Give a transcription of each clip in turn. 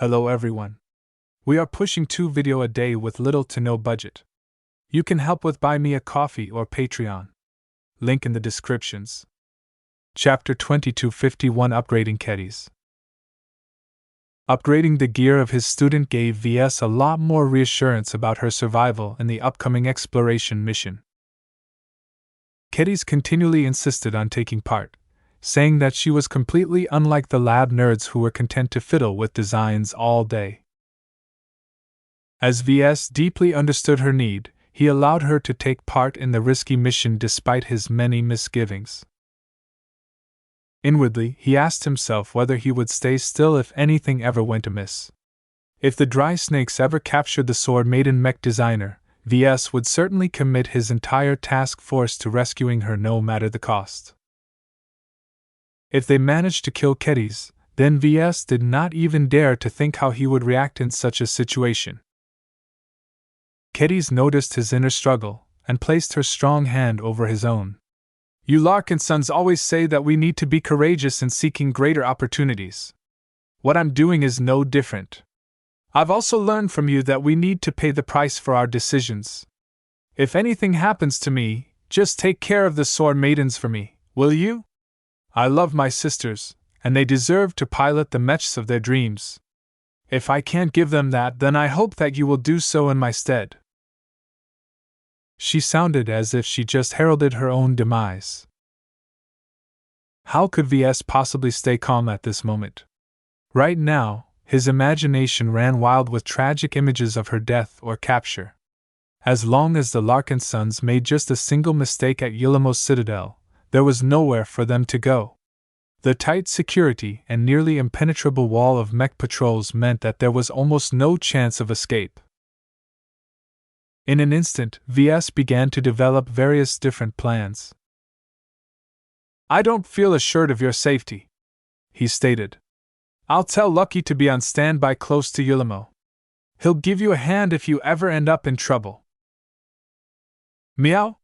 Hello everyone. We are pushing 2 videos a day with little to no budget. You can help with Buy Me a Coffee or Patreon. Link in the descriptions. Chapter 2251 Upgrading Keddies. Upgrading the gear of his student gave Ves a lot more reassurance about her survival in the upcoming exploration mission. Keddies continually insisted on taking part, saying that she was completely unlike the lab nerds who were content to fiddle with designs all day. As Ves deeply understood her need, he allowed her to take part in the risky mission despite his many misgivings. Inwardly, he asked himself whether he would stay still if anything ever went amiss. If the dry snakes ever captured the sword maiden Mech Designer, Ves would certainly commit his entire task force to rescuing her no matter the cost. If they managed to kill Keddies, then Ves did not even dare to think how he would react in such a situation. Keddies noticed his inner struggle, and placed her strong hand over his own. You Larkinsons always say that we need to be courageous in seeking greater opportunities. What I'm doing is no different. I've also learned from you that we need to pay the price for our decisions. If anything happens to me, just take care of the sword maidens for me, will you? I love my sisters, and they deserve to pilot the mechs of their dreams. If I can't give them that, then I hope that you will do so in my stead. She sounded as if she just heralded her own demise. How could Ves possibly stay calm at this moment? Right now, his imagination ran wild with tragic images of her death or capture. As long as the Larkinsons made just a single mistake at Yulimo's citadel, there was nowhere for them to go. The tight security and nearly impenetrable wall of mech patrols meant that there was almost no chance of escape. In an instant, Ves began to develop various different plans. I don't feel assured of your safety, he stated. I'll tell Lucky to be on standby close to Yulimo. He'll give you a hand if you ever end up in trouble. Meow?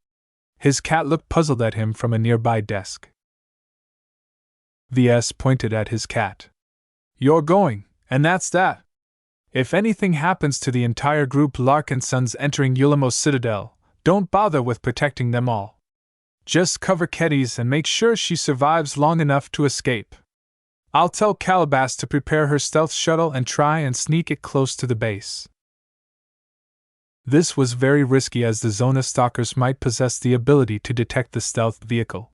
His cat looked puzzled at him from a nearby desk. Ves pointed at his cat. You're going, and that's that. If anything happens to the entire group Larkinsons entering Yulimo's citadel, don't bother with protecting them all. Just cover Keddies and make sure she survives long enough to escape. I'll tell Calabas to prepare her stealth shuttle and try and sneak it close to the base. This was very risky as the Zona stalkers might possess the ability to detect the stealth vehicle.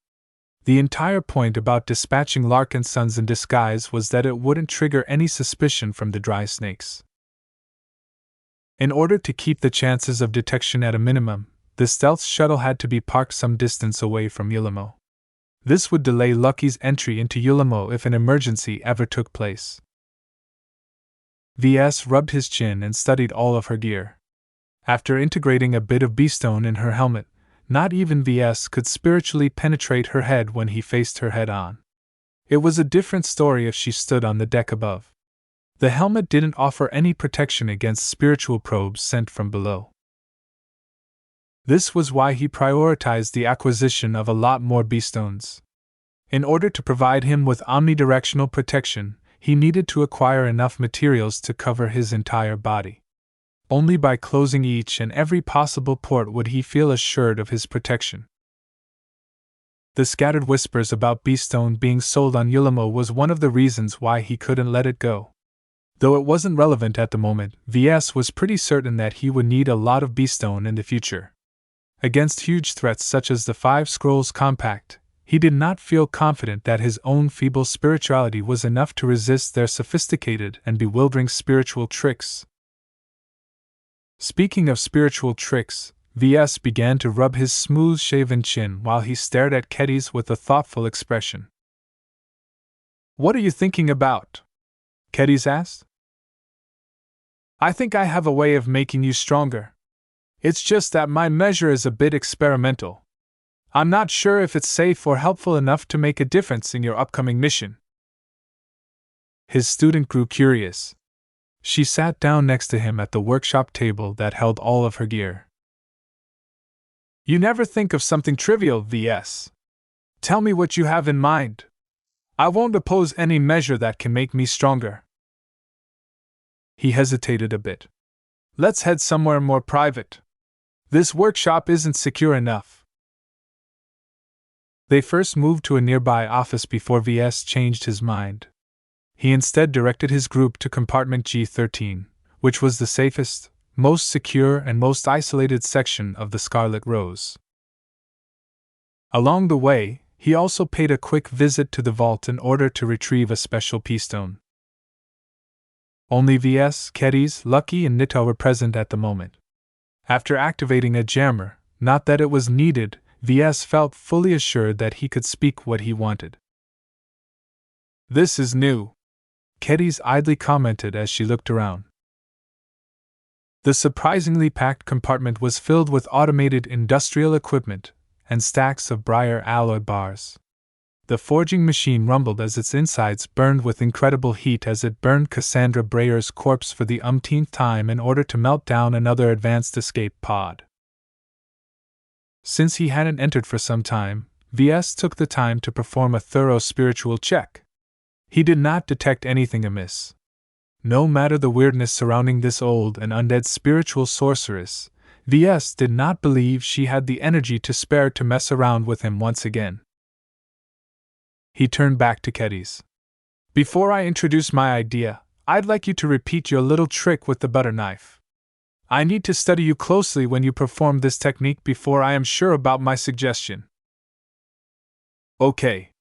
The entire point about dispatching Larkinsons in disguise was that it wouldn't trigger any suspicion from the dry snakes. In order to keep the chances of detection at a minimum, the stealth shuttle had to be parked some distance away from Yulimo. This would delay Lucky's entry into Yulimo if an emergency ever took place. Ves rubbed his chin and studied all of her gear. After integrating a bit of beastone in her helmet, not even Ves could spiritually penetrate her head when he faced her head on. It was a different story if she stood on the deck above. The helmet didn't offer any protection against spiritual probes sent from below. This was why he prioritized the acquisition of a lot more beastones. In order to provide him with omnidirectional protection, he needed to acquire enough materials to cover his entire body. Only by closing each and every possible port would he feel assured of his protection. The scattered whispers about beastone being sold on Yulimo was one of the reasons why he couldn't let it go. Though it wasn't relevant at the moment, Ves was pretty certain that he would need a lot of beastone in the future. Against huge threats such as the 5 Scrolls Compact, he did not feel confident that his own feeble spirituality was enough to resist their sophisticated and bewildering spiritual tricks. Speaking of spiritual tricks, Ves began to rub his smooth-shaven chin while he stared at Keddies with a thoughtful expression. What are you thinking about? Keddies asked. I think I have a way of making you stronger. It's just that my measure is a bit experimental. I'm not sure if it's safe or helpful enough to make a difference in your upcoming mission. His student grew curious. She sat down next to him at the workshop table that held all of her gear. You never think of something trivial, Ves. Tell me what you have in mind. I won't oppose any measure that can make me stronger. He hesitated a bit. Let's head somewhere more private. This workshop isn't secure enough. They first moved to a nearby office before Ves changed his mind. He instead directed his group to compartment G13, which was the safest, most secure, and most isolated section of the Scarlet Rose. Along the way, he also paid a quick visit to the vault in order to retrieve a special peastone. Only Ves, Kedis, Lucky, and Nito were present at the moment. After activating a jammer, not that it was needed, Ves felt fully assured that he could speak what he wanted. "This is new," Kedis idly commented as she looked around. The surprisingly packed compartment was filled with automated industrial equipment and stacks of briar alloy bars. The forging machine rumbled as its insides burned with incredible heat as it burned Cassandra Brayer's corpse for the umpteenth time in order to melt down another advanced escape pod. Since he hadn't entered for some time, Ves took the time to perform a thorough spiritual check. He did not detect anything amiss. No matter the weirdness surrounding this old and undead spiritual sorceress, Ves did not believe she had the energy to spare to mess around with him once again. He turned back to Kedis. "Before I introduce my idea, I'd like you to repeat your little trick with the butter knife. I need to study you closely when you perform this technique before I am sure about my suggestion." "Okay.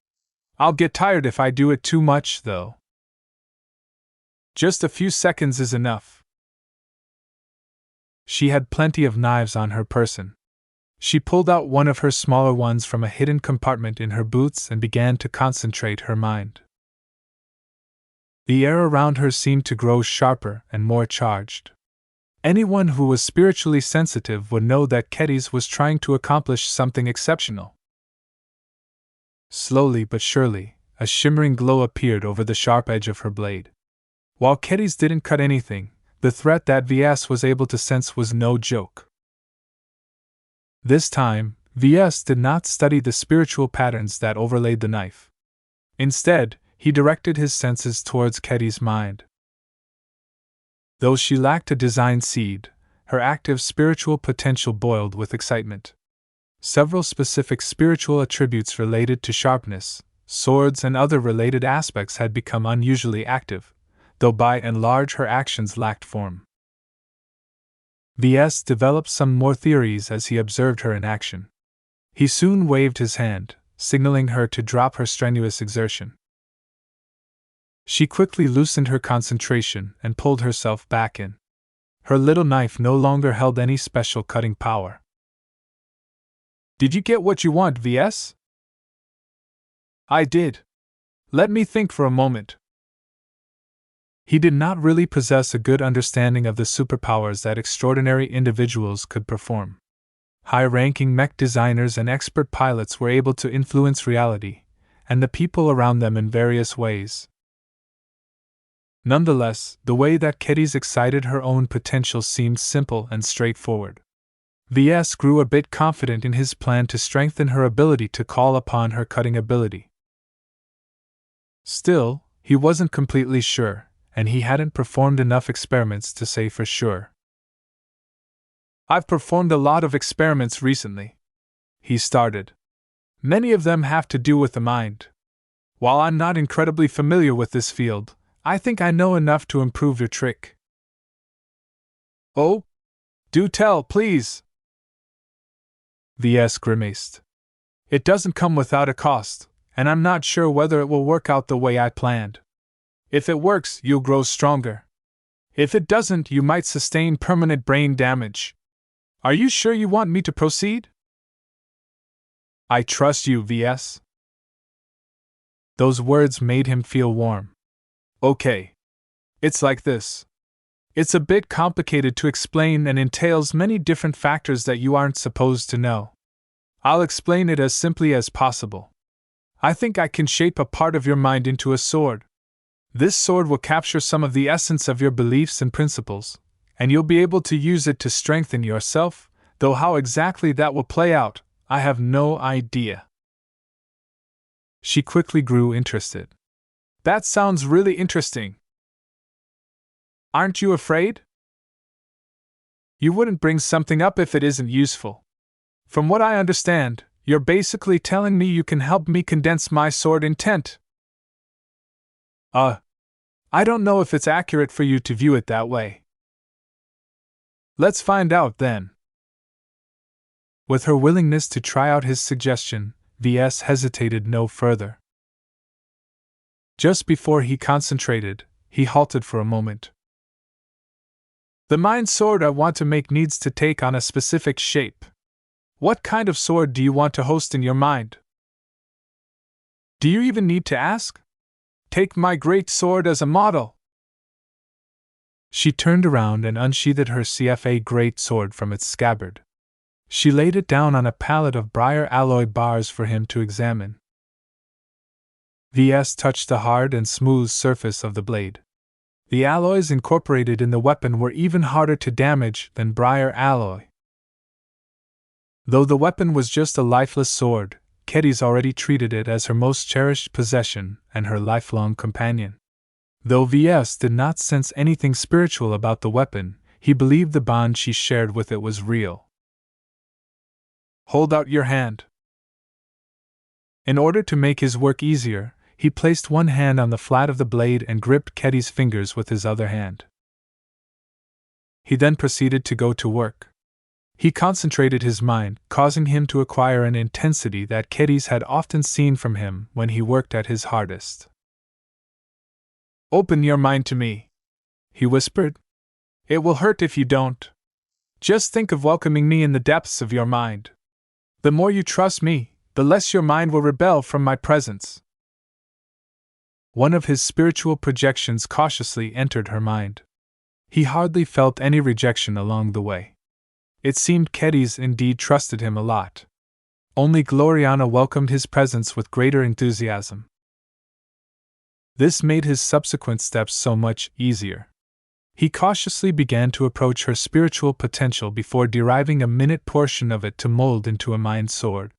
I'll get tired if I do it too much, though." "Just a few seconds is enough." She had plenty of knives on her person. She pulled out one of her smaller ones from a hidden compartment in her boots and began to concentrate her mind. The air around her seemed to grow sharper and more charged. Anyone who was spiritually sensitive would know that Kedis was trying to accomplish something exceptional. Slowly but surely, a shimmering glow appeared over the sharp edge of her blade. While Kedis didn't cut anything, the threat that Ves was able to sense was no joke. This time, Ves did not study the spiritual patterns that overlaid the knife. Instead, he directed his senses towards Kedis' mind. Though she lacked a design seed, her active spiritual potential boiled with excitement. Several specific spiritual attributes related to sharpness, swords, and other related aspects had become unusually active, though by and large her actions lacked form. Ves developed some more theories as he observed her in action. He soon waved his hand, signaling her to drop her strenuous exertion. She quickly loosened her concentration and pulled herself back in. Her little knife no longer held any special cutting power. "Did you get what you want, Ves?" "I did. Let me think for a moment." He did not really possess a good understanding of the superpowers that extraordinary individuals could perform. High-ranking mech designers and expert pilots were able to influence reality, and the people around them in various ways. Nonetheless, the way that Kedis excited her own potential seemed simple and straightforward. Ves grew a bit confident in his plan to strengthen her ability to call upon her cutting ability. Still, he wasn't completely sure, and he hadn't performed enough experiments to say for sure. "I've performed a lot of experiments recently," he started. "Many of them have to do with the mind. While I'm not incredibly familiar with this field, I think I know enough to improve your trick." "Oh? Do tell, please!" Ves grimaced. "It doesn't come without a cost, and I'm not sure whether it will work out the way I planned. If it works, you'll grow stronger. If it doesn't, you might sustain permanent brain damage. Are you sure you want me to proceed?" "I trust you, Ves." Those words made him feel warm. "Okay. It's like this. It's a bit complicated to explain and entails many different factors that you aren't supposed to know. I'll explain it as simply as possible. I think I can shape a part of your mind into a sword. This sword will capture some of the essence of your beliefs and principles, and you'll be able to use it to strengthen yourself, though how exactly that will play out, I have no idea." She quickly grew interested. "That sounds really interesting." Aren't you afraid? You wouldn't bring something up if it isn't useful. From what I understand, you're basically telling me you can help me condense my sword intent. I don't know if it's accurate for you to view it that way. Let's find out then. With her willingness to try out his suggestion, Ves hesitated no further. Just before he concentrated, he halted for a moment. The mind sword I want to make needs to take on a specific shape. What kind of sword do you want to host in your mind? Do you even need to ask? Take my great sword as a model. She turned around and unsheathed her CFA great sword from its scabbard. She laid it down on a pallet of briar alloy bars for him to examine. Ves touched the hard and smooth surface of the blade. The alloys incorporated in the weapon were even harder to damage than briar alloy. Though the weapon was just a lifeless sword, Kedis already treated it as her most cherished possession and her lifelong companion. Though Ves did not sense anything spiritual about the weapon, he believed the bond she shared with it was real. Hold out your hand. In order to make his work easier, he placed one hand on the flat of the blade and gripped Kedis' fingers with his other hand. He then proceeded to go to work. He concentrated his mind, causing him to acquire an intensity that Kedis had often seen from him when he worked at his hardest. Open your mind to me, he whispered. It will hurt if you don't. Just think of welcoming me in the depths of your mind. The more you trust me, the less your mind will rebel from my presence. One of his spiritual projections cautiously entered her mind. He hardly felt any rejection along the way. It seemed Kedis indeed trusted him a lot. Only Gloriana welcomed his presence with greater enthusiasm. This made his subsequent steps so much easier. He cautiously began to approach her spiritual potential before deriving a minute portion of it to mold into a mind sword.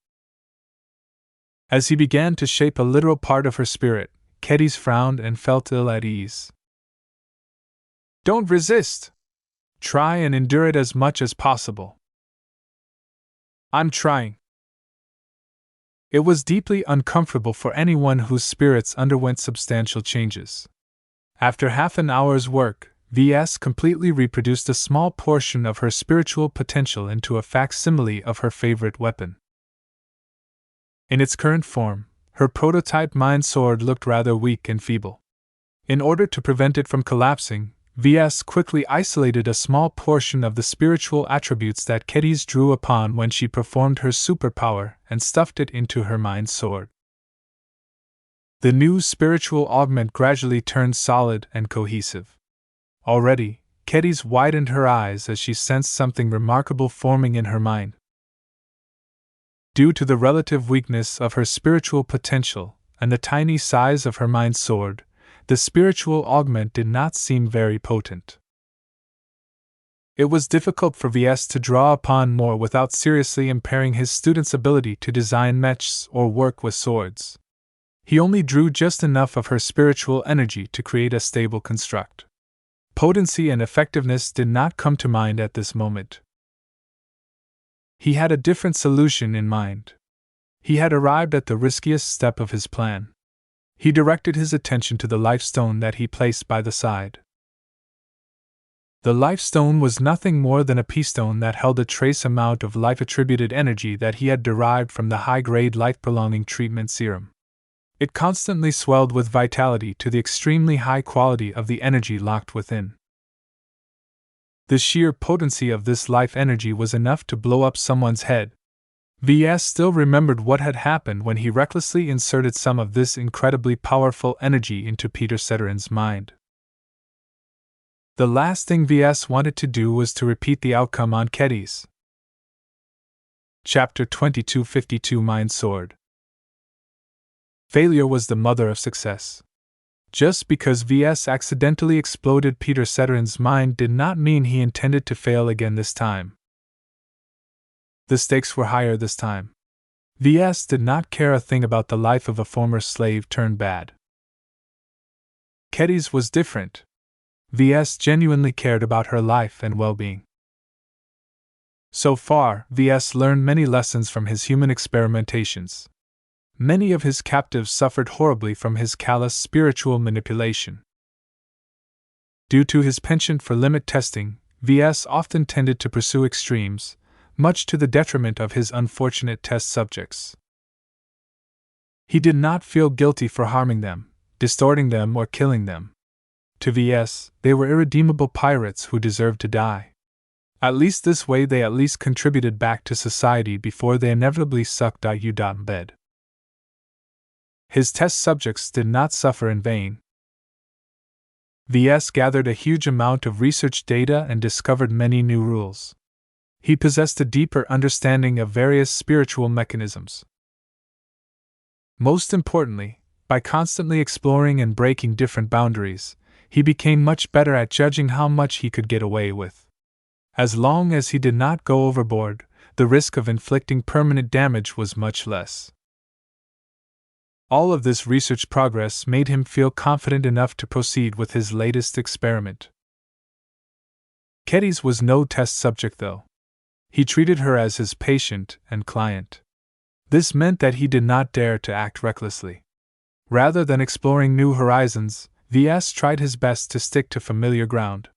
As he began to shape a literal part of her spirit, Kedis frowned and felt ill at ease. Don't resist. Try and endure it as much as possible. I'm trying. It was deeply uncomfortable for anyone whose spirits underwent substantial changes. After half an hour's work, Ves completely reproduced a small portion of her spiritual potential into a facsimile of her favorite weapon. In its current form, her prototype mind sword looked rather weak and feeble. In order to prevent it from collapsing, Ves quickly isolated a small portion of the spiritual attributes that Kedis drew upon when she performed her superpower and stuffed it into her mind sword. The new spiritual augment gradually turned solid and cohesive. Already, Kedis widened her eyes as she sensed something remarkable forming in her mind. Due to the relative weakness of her spiritual potential and the tiny size of her mind sword, the spiritual augment did not seem very potent. It was difficult for Ves to draw upon more without seriously impairing his student's ability to design mechs or work with swords. He only drew just enough of her spiritual energy to create a stable construct. Potency and effectiveness did not come to mind at this moment. He had a different solution in mind. He had arrived at the riskiest step of his plan. He directed his attention to the lifestone that he placed by the side. The lifestone was nothing more than a peastone that held a trace amount of life-attributed energy that he had derived from the high-grade life-prolonging treatment serum. It constantly swelled with vitality to the extremely high quality of the energy locked within. The sheer potency of this life energy was enough to blow up someone's head. Ves still remembered what had happened when he recklessly inserted some of this incredibly powerful energy into Peter Ceterin's mind. The last thing Ves wanted to do was to repeat the outcome on Kedis. Chapter 2252 Mind Sword. Failure was the mother of success. Just because Ves accidentally exploded Peter Ceterin's mind did not mean he intended to fail again this time. The stakes were higher this time. Ves did not care a thing about the life of a former slave turned bad. Kedis was different. Ves genuinely cared about her life and well-being. So far, Ves learned many lessons from his human experimentations. Many of his captives suffered horribly from his callous spiritual manipulation. Due to his penchant for limit testing, Ves often tended to pursue extremes, much to the detriment of his unfortunate test subjects. He did not feel guilty for harming them, distorting them, or killing them. To Ves, they were irredeemable pirates who deserved to die. At least this way they at least contributed back to society before they inevitably sucked out in bed. His test subjects did not suffer in vain. Ves gathered a huge amount of research data and discovered many new rules. He possessed a deeper understanding of various spiritual mechanisms. Most importantly, by constantly exploring and breaking different boundaries, he became much better at judging how much he could get away with. As long as he did not go overboard, the risk of inflicting permanent damage was much less. All of this research progress made him feel confident enough to proceed with his latest experiment. Kedis was no test subject, though. He treated her as his patient and client. This meant that he did not dare to act recklessly. Rather than exploring new horizons, Ves tried his best to stick to familiar ground.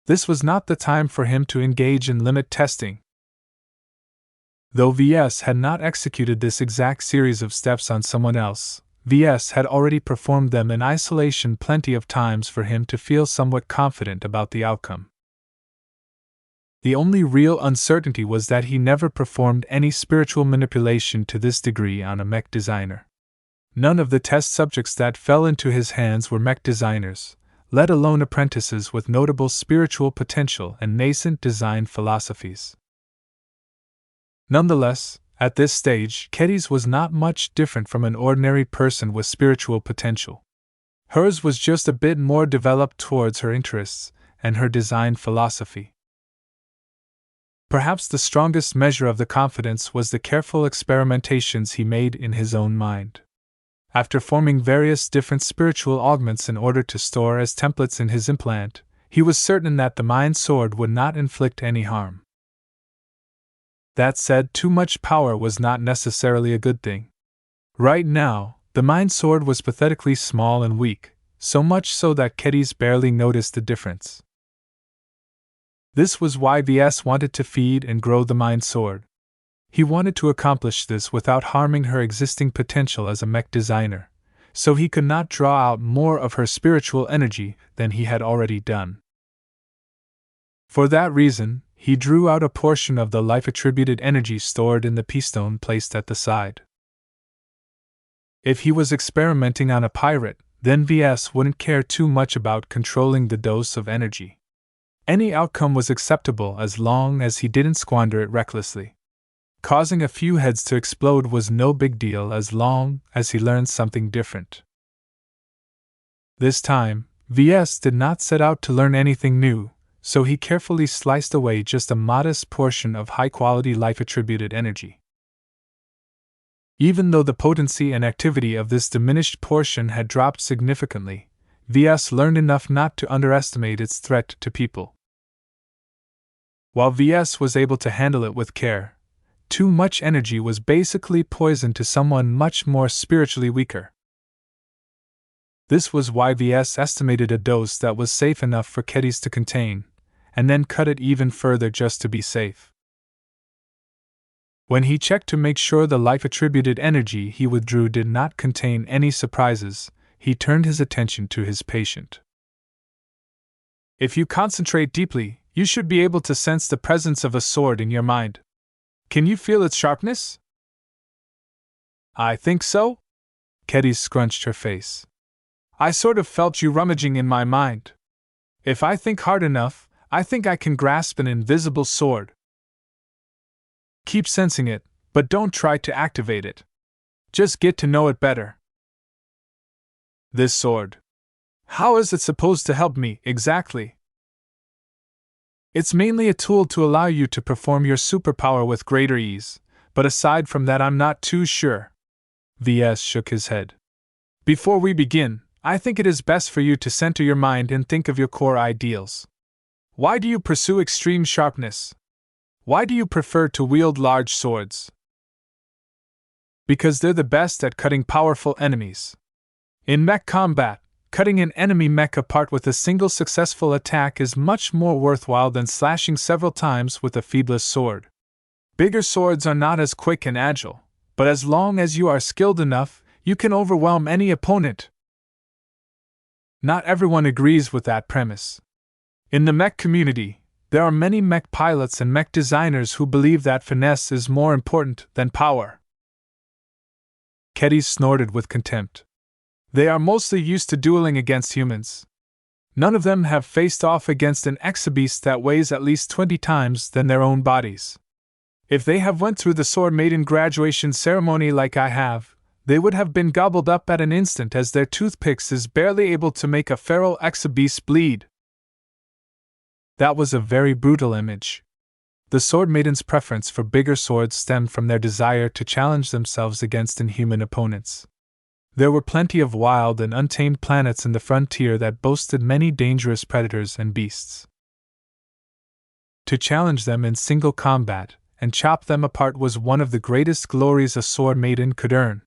This was not the time for him to engage in limit testing. Though Ves had not executed this exact series of steps on someone else, Ves had already performed them in isolation plenty of times for him to feel somewhat confident about the outcome. The only real uncertainty was that he never performed any spiritual manipulation to this degree on a mech designer. None of the test subjects that fell into his hands were mech designers, let alone apprentices with notable spiritual potential and nascent design philosophies. Nonetheless, at this stage, Kedis was not much different from an ordinary person with spiritual potential. Hers was just a bit more developed towards her interests and her design philosophy. Perhaps the strongest measure of the confidence was the careful experimentations he made in his own mind. After forming various different spiritual augments in order to store as templates in his implant, he was certain that the mind sword would not inflict any harm. That said, too much power was not necessarily a good thing. Right now, the mind sword was pathetically small and weak, so much so that Kedis barely noticed the difference. This was why Ves wanted to feed and grow the mind sword. He wanted to accomplish this without harming her existing potential as a mech designer, so he could not draw out more of her spiritual energy than he had already done. For that reason, he drew out a portion of the life-attributed energy stored in the pistone placed at the side. If he was experimenting on a pirate, then Ves wouldn't care too much about controlling the dose of energy. Any outcome was acceptable as long as he didn't squander it recklessly. Causing a few heads to explode was no big deal as long as he learned something different. This time, Ves did not set out to learn anything new, so he carefully sliced away just a modest portion of high-quality life-attributed energy. Even though the potency and activity of this diminished portion had dropped significantly, Ves learned enough not to underestimate its threat to people. While Ves was able to handle it with care, too much energy was basically poison to someone much more spiritually weaker. This was why Ves estimated a dose that was safe enough for Kedis to contain, and then cut it even further just to be safe. When he checked to make sure the life-attributed energy he withdrew did not contain any surprises, he turned his attention to his patient. If you concentrate deeply, you should be able to sense the presence of a sword in your mind. Can you feel its sharpness? I think so. Kedis scrunched her face. I sort of felt you rummaging in my mind. If I think hard enough, I think I can grasp an invisible sword. Keep sensing it, but don't try to activate it. Just get to know it better. This sword. How is it supposed to help me, exactly? It's mainly a tool to allow you to perform your superpower with greater ease, but aside from that I'm not too sure. Ves shook his head. Before we begin, I think it is best for you to center your mind and think of your core ideals. Why do you pursue extreme sharpness? Why do you prefer to wield large swords? Because they're the best at cutting powerful enemies. In mech combat, cutting an enemy mech apart with a single successful attack is much more worthwhile than slashing several times with a feeblest sword. Bigger swords are not as quick and agile, but as long as you are skilled enough, you can overwhelm any opponent. Not everyone agrees with that premise. In the mech community, there are many mech pilots and mech designers who believe that finesse is more important than power. Kedis snorted with contempt. They are mostly used to dueling against humans. None of them have faced off against an exabeast that weighs at least 20 times than their own bodies. If they have went through the Sword Maiden graduation ceremony like I have, they would have been gobbled up at an instant, as their toothpicks is barely able to make a feral exabeast bleed. That was a very brutal image. The Sword Maiden's preference for bigger swords stemmed from their desire to challenge themselves against inhuman opponents. There were plenty of wild and untamed planets in the frontier that boasted many dangerous predators and beasts. To challenge them in single combat and chop them apart was one of the greatest glories a Sword Maiden could earn.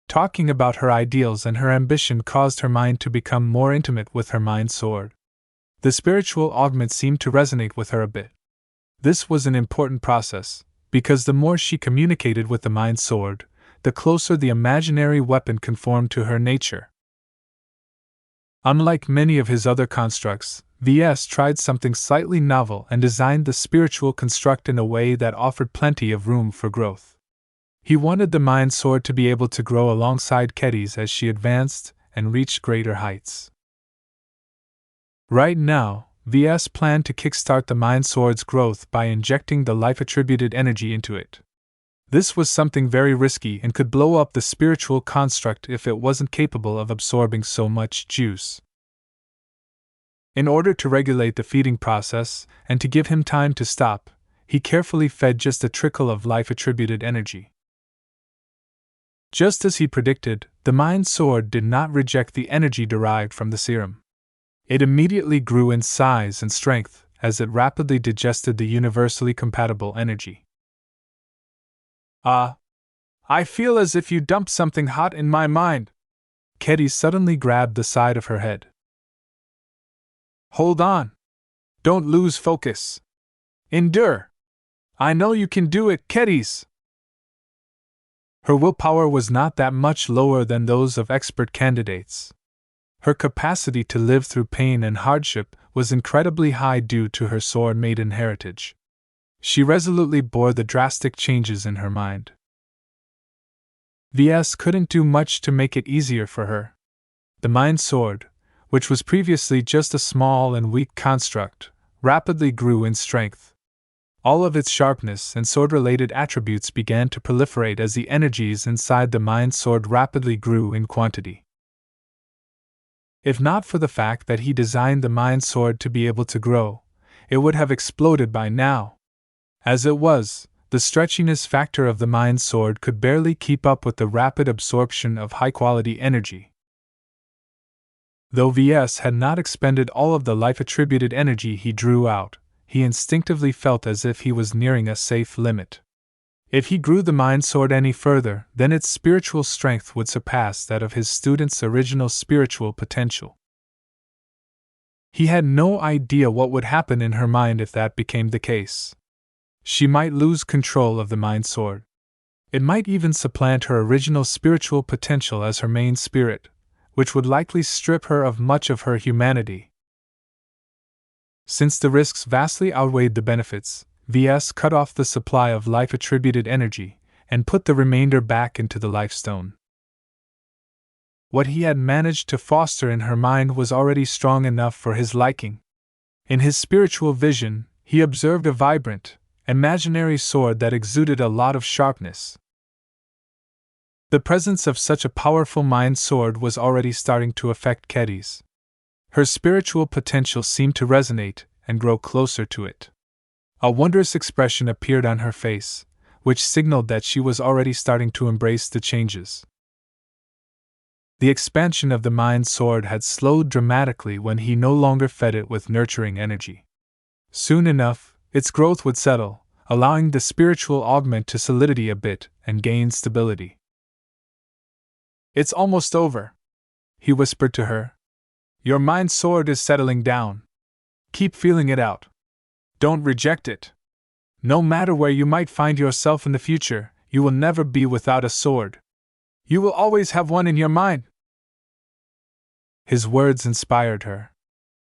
Talking about her ideals and her ambition caused her mind to become more intimate with her mind sword. The spiritual augment seemed to resonate with her a bit. This was an important process, because the more she communicated with the mind sword, the closer the imaginary weapon conformed to her nature. Unlike many of his other constructs, Ves tried something slightly novel and designed the spiritual construct in a way that offered plenty of room for growth. He wanted the mind sword to be able to grow alongside Kedis as she advanced and reached greater heights. Right now, Ves planned to kickstart the mind sword's growth by injecting the life-attributed energy into it. This was something very risky and could blow up the spiritual construct if it wasn't capable of absorbing so much juice. In order to regulate the feeding process and to give him time to stop, he carefully fed just a trickle of life-attributed energy. Just as he predicted, the mind sword did not reject the energy derived from the serum. It immediately grew in size and strength as it rapidly digested the universally compatible energy. I feel as if you dumped something hot in my mind. Kedis suddenly grabbed the side of her head. Hold on. Don't lose focus. Endure. I know you can do it, Kedis. Her willpower was not that much lower than those of expert candidates. Her capacity to live through pain and hardship was incredibly high due to her Sword Maiden heritage. She resolutely bore the drastic changes in her mind. Ves couldn't do much to make it easier for her. The mind sword, which was previously just a small and weak construct, rapidly grew in strength. All of its sharpness and sword-related attributes began to proliferate as the energies inside the mind sword rapidly grew in quantity. If not for the fact that he designed the mind sword to be able to grow, it would have exploded by now. As it was, the stretchiness factor of the mind sword could barely keep up with the rapid absorption of high-quality energy. Though Ves had not expended all of the life-attributed energy he drew out, he instinctively felt as if he was nearing a safe limit. If he grew the mind sword any further, then its spiritual strength would surpass that of his student's original spiritual potential. He had no idea what would happen in her mind if that became the case. She might lose control of the mind sword. It might even supplant her original spiritual potential as her main spirit, which would likely strip her of much of her humanity. Since the risks vastly outweighed the benefits, Ves cut off the supply of life-attributed energy and put the remainder back into the life stone. What he had managed to foster in her mind was already strong enough for his liking. In his spiritual vision, he observed a vibrant, imaginary sword that exuded a lot of sharpness. The presence of such a powerful mind sword was already starting to affect Kedis. Her spiritual potential seemed to resonate and grow closer to it. A wondrous expression appeared on her face, which signaled that she was already starting to embrace the changes. The expansion of the mind sword had slowed dramatically when he no longer fed it with nurturing energy. Soon enough, its growth would settle, allowing the spiritual augment to solidity a bit and gain stability. "It's almost over," he whispered to her. "Your mind sword is settling down. Keep feeling it out. Don't reject it. No matter where you might find yourself in the future, you will never be without a sword. You will always have one in your mind." His words inspired her.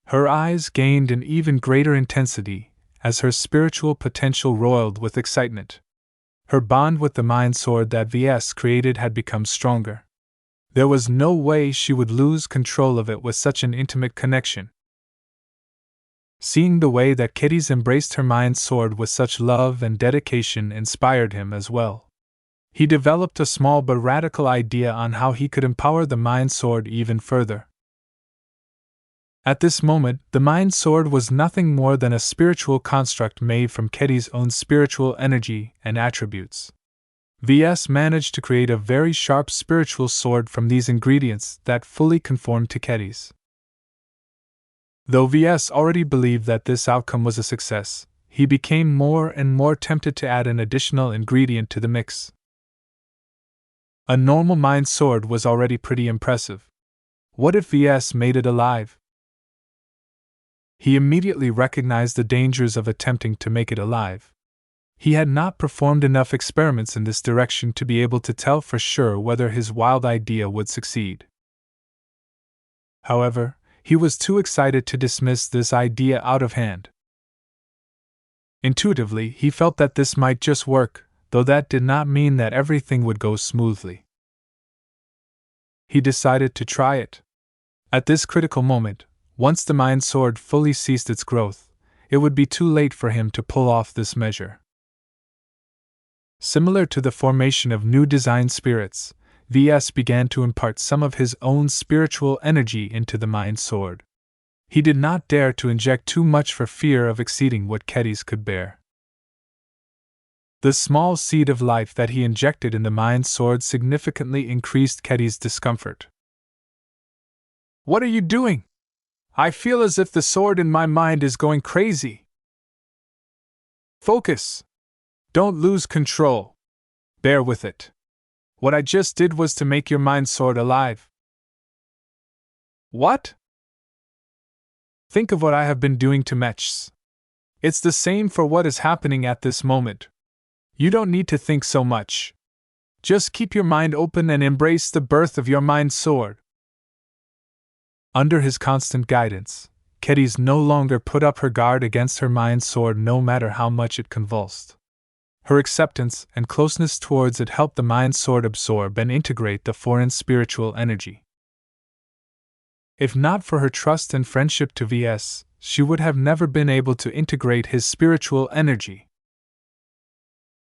Her eyes gained an even greater intensity as her spiritual potential roiled with excitement. Her bond with the mind sword that Ves created had become stronger. There was no way she would lose control of it with such an intimate connection. Seeing the way that Kitty's embraced her mind sword with such love and dedication inspired him as well. He developed a small but radical idea on how he could empower the mind sword even further. At this moment, the mind sword was nothing more than a spiritual construct made from Kitty's own spiritual energy and attributes. Ves managed to create a very sharp spiritual sword from these ingredients that fully conformed to Kitty's. Though Ves already believed that this outcome was a success, he became more and more tempted to add an additional ingredient to the mix. A normal mind sword was already pretty impressive. What if Ves made it alive? He immediately recognized the dangers of attempting to make it alive. He had not performed enough experiments in this direction to be able to tell for sure whether his wild idea would succeed. However, he was too excited to dismiss this idea out of hand. Intuitively, he felt that this might just work, though that did not mean that everything would go smoothly. He decided to try it. At this critical moment, once the mind sword fully ceased its growth, it would be too late for him to pull off this measure. Similar to the formation of new design spirits, Ves began to impart some of his own spiritual energy into the mind sword. He did not dare to inject too much for fear of exceeding what Kitty's could bear. The small seed of life that he injected in the mind sword significantly increased Kitty's discomfort. "What are you doing? I feel as if the sword in my mind is going crazy." "Focus. Don't lose control. Bear with it. What I just did was to make your mind sword alive." "What?" "Think of what I have been doing to mechs. It's the same for what is happening at this moment. You don't need to think so much. Just keep your mind open and embrace the birth of your mind sword." Under his constant guidance, Kitty's no longer put up her guard against her mind sword no matter how much it convulsed. Her acceptance and closeness towards it helped the mind sword absorb and integrate the foreign spiritual energy. If not for her trust and friendship to Ves, she would have never been able to integrate his spiritual energy.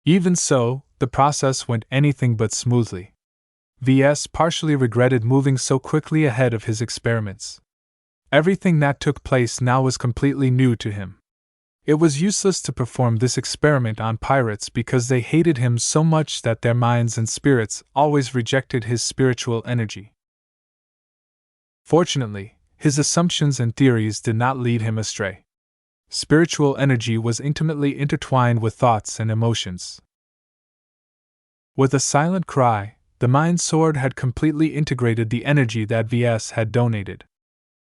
Even so, the process went anything but smoothly. Ves partially regretted moving so quickly ahead of his experiments. Everything that took place now was completely new to him. It was useless to perform this experiment on pirates because they hated him so much that their minds and spirits always rejected his spiritual energy. Fortunately, his assumptions and theories did not lead him astray. Spiritual energy was intimately intertwined with thoughts and emotions. With a silent cry, the mind sword had completely integrated the energy that Ves had donated.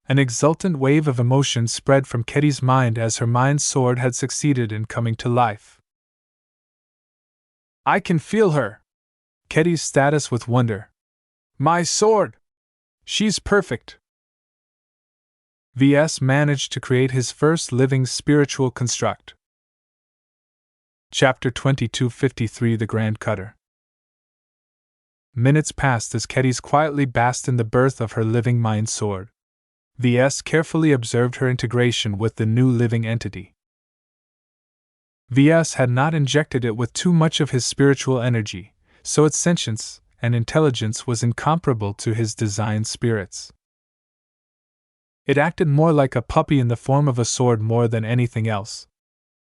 An exultant wave of emotion spread from Kitty's mind as her mind sword had succeeded in coming to life. "I can feel her!" Kitty's status with wonder. "My sword! She's perfect!" Ves managed to create his first living spiritual construct. Chapter 2253 The Grand Cutter. Minutes passed as Kitty's quietly basked in the birth of her living mind sword. Ves carefully observed her integration with the new living entity. Ves had not injected it with too much of his spiritual energy, so its sentience and intelligence was incomparable to his design spirits. It acted more like a puppy in the form of a sword more than anything else.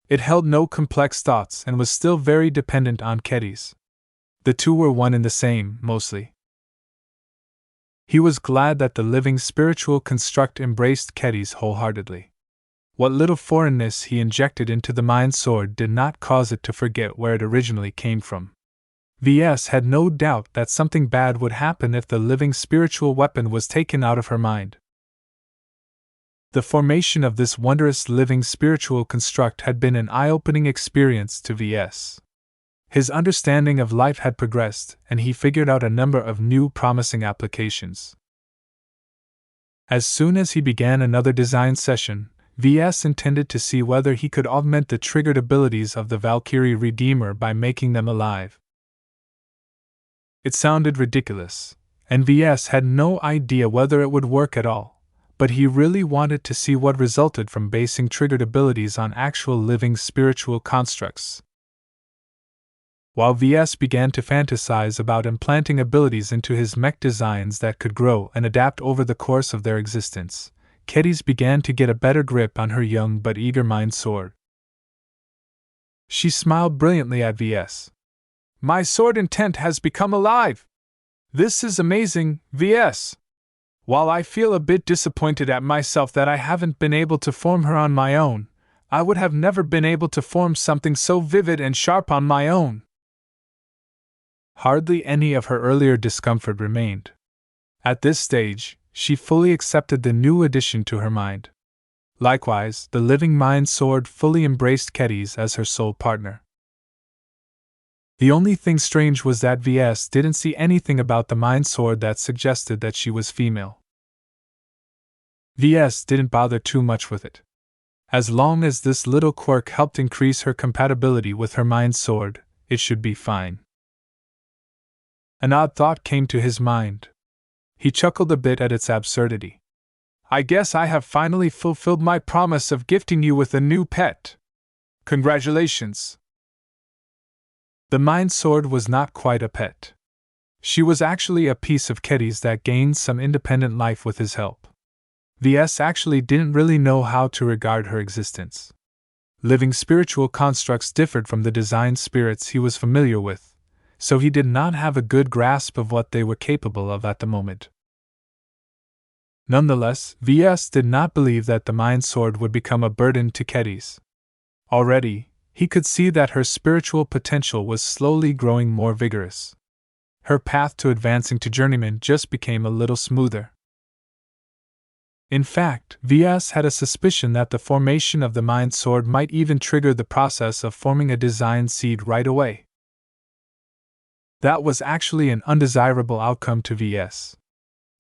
It held no complex thoughts and was still very dependent on Kitty's. The two were one and the same, mostly. He was glad that the living spiritual construct embraced Kedis wholeheartedly. What little foreignness he injected into the mind sword did not cause it to forget where it originally came from. Ves had no doubt that something bad would happen if the living spiritual weapon was taken out of her mind. The formation of this wondrous living spiritual construct had been an eye-opening experience to Ves. His understanding of life had progressed, and he figured out a number of new promising applications. As soon as he began another design session, Ves intended to see whether he could augment the triggered abilities of the Valkyrie Redeemer by making them alive. It sounded ridiculous, and Ves had no idea whether it would work at all, but he really wanted to see what resulted from basing triggered abilities on actual living spiritual constructs. While Ves began to fantasize about implanting abilities into his mech designs that could grow and adapt over the course of their existence, Kedis began to get a better grip on her young but eager mind sword. She smiled brilliantly at Ves. "My sword intent has become alive! This is amazing, Ves! While I feel a bit disappointed at myself that I haven't been able to form her on my own, I would have never been able to form something so vivid and sharp on my own." Hardly any of her earlier discomfort remained. At this stage, she fully accepted the new addition to her mind. Likewise, the living mind sword fully embraced Kedis as her sole partner. The only thing strange was that Ves didn't see anything about the mind sword that suggested that she was female. Ves didn't bother too much with it. As long as this little quirk helped increase her compatibility with her mind sword, it should be fine. An odd thought came to his mind. He chuckled a bit at its absurdity. "I guess I have finally fulfilled my promise of gifting you with a new pet. Congratulations!" The mind sword was not quite a pet. She was actually a piece of Kedis that gained some independent life with his help. Ves actually didn't really know how to regard her existence. Living spiritual constructs differed from the design spirits he was familiar with, so he did not have a good grasp of what they were capable of at the moment. Nonetheless, Ves did not believe that the mind sword would become a burden to Kedis. Already, he could see that her spiritual potential was slowly growing more vigorous. Her path to advancing to journeyman just became a little smoother. In fact, Ves had a suspicion that the formation of the mind sword might even trigger the process of forming a design seed right away. That was actually an undesirable outcome to Ves.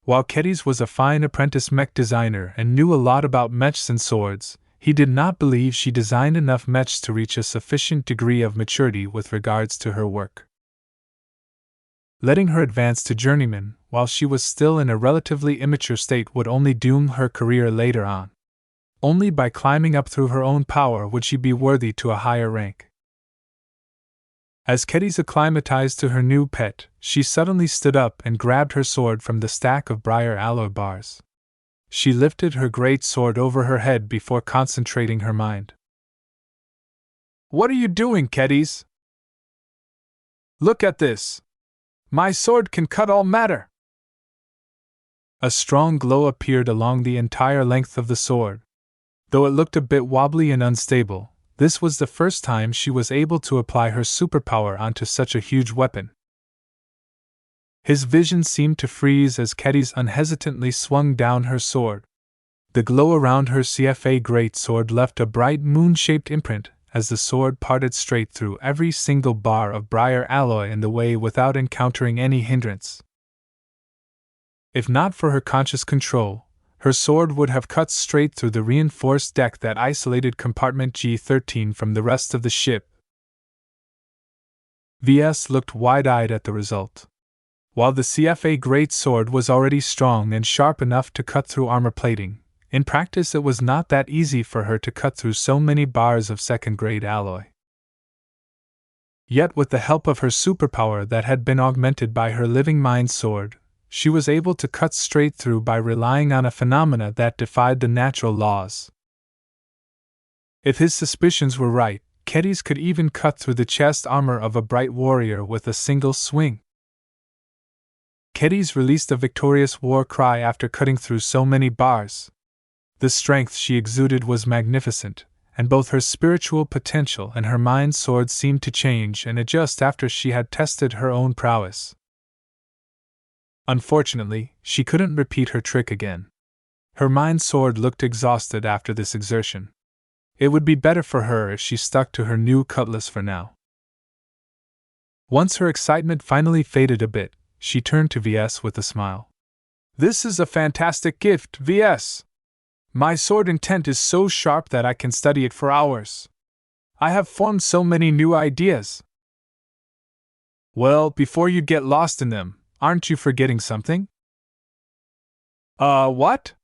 While Kedis was a fine apprentice mech designer and knew a lot about mechs and swords, he did not believe she designed enough mechs to reach a sufficient degree of maturity with regards to her work. Letting her advance to journeyman while she was still in a relatively immature state would only doom her career later on. Only by climbing up through her own power would she be worthy to a higher rank. As Kedis acclimatized to her new pet, she suddenly stood up and grabbed her sword from the stack of briar alloy bars. She lifted her great sword over her head before concentrating her mind. "What are you doing, Kedis? Look at this! My sword can cut all matter!" A strong glow appeared along the entire length of the sword. Though it looked a bit wobbly and unstable, this was the first time she was able to apply her superpower onto such a huge weapon. His vision seemed to freeze as Kedis unhesitantly swung down her sword. The glow around her CFA greatsword left a bright moon-shaped imprint as the sword parted straight through every single bar of briar alloy in the way without encountering any hindrance. If not for her conscious control, her sword would have cut straight through the reinforced deck that isolated compartment G13 from the rest of the ship. Ves looked wide-eyed at the result. While the CFA greatsword was already strong and sharp enough to cut through armor plating, in practice it was not that easy for her to cut through so many bars of second-grade alloy. Yet with the help of her superpower that had been augmented by her living mind sword, she was able to cut straight through by relying on a phenomena that defied the natural laws. If his suspicions were right, Kedis could even cut through the chest armor of a bright warrior with a single swing. Kedis released a victorious war cry after cutting through so many bars. The strength she exuded was magnificent, and both her spiritual potential and her mind sword seemed to change and adjust after she had tested her own prowess. Unfortunately, she couldn't repeat her trick again. Her mind sword looked exhausted after this exertion. It would be better for her if she stuck to her new cutlass for now. Once her excitement finally faded a bit, she turned to Ves with a smile. "This is a fantastic gift, Ves. My sword intent is so sharp that I can study it for hours. I have formed so many new ideas." "Well, before you get lost in them, aren't you forgetting something?" What?"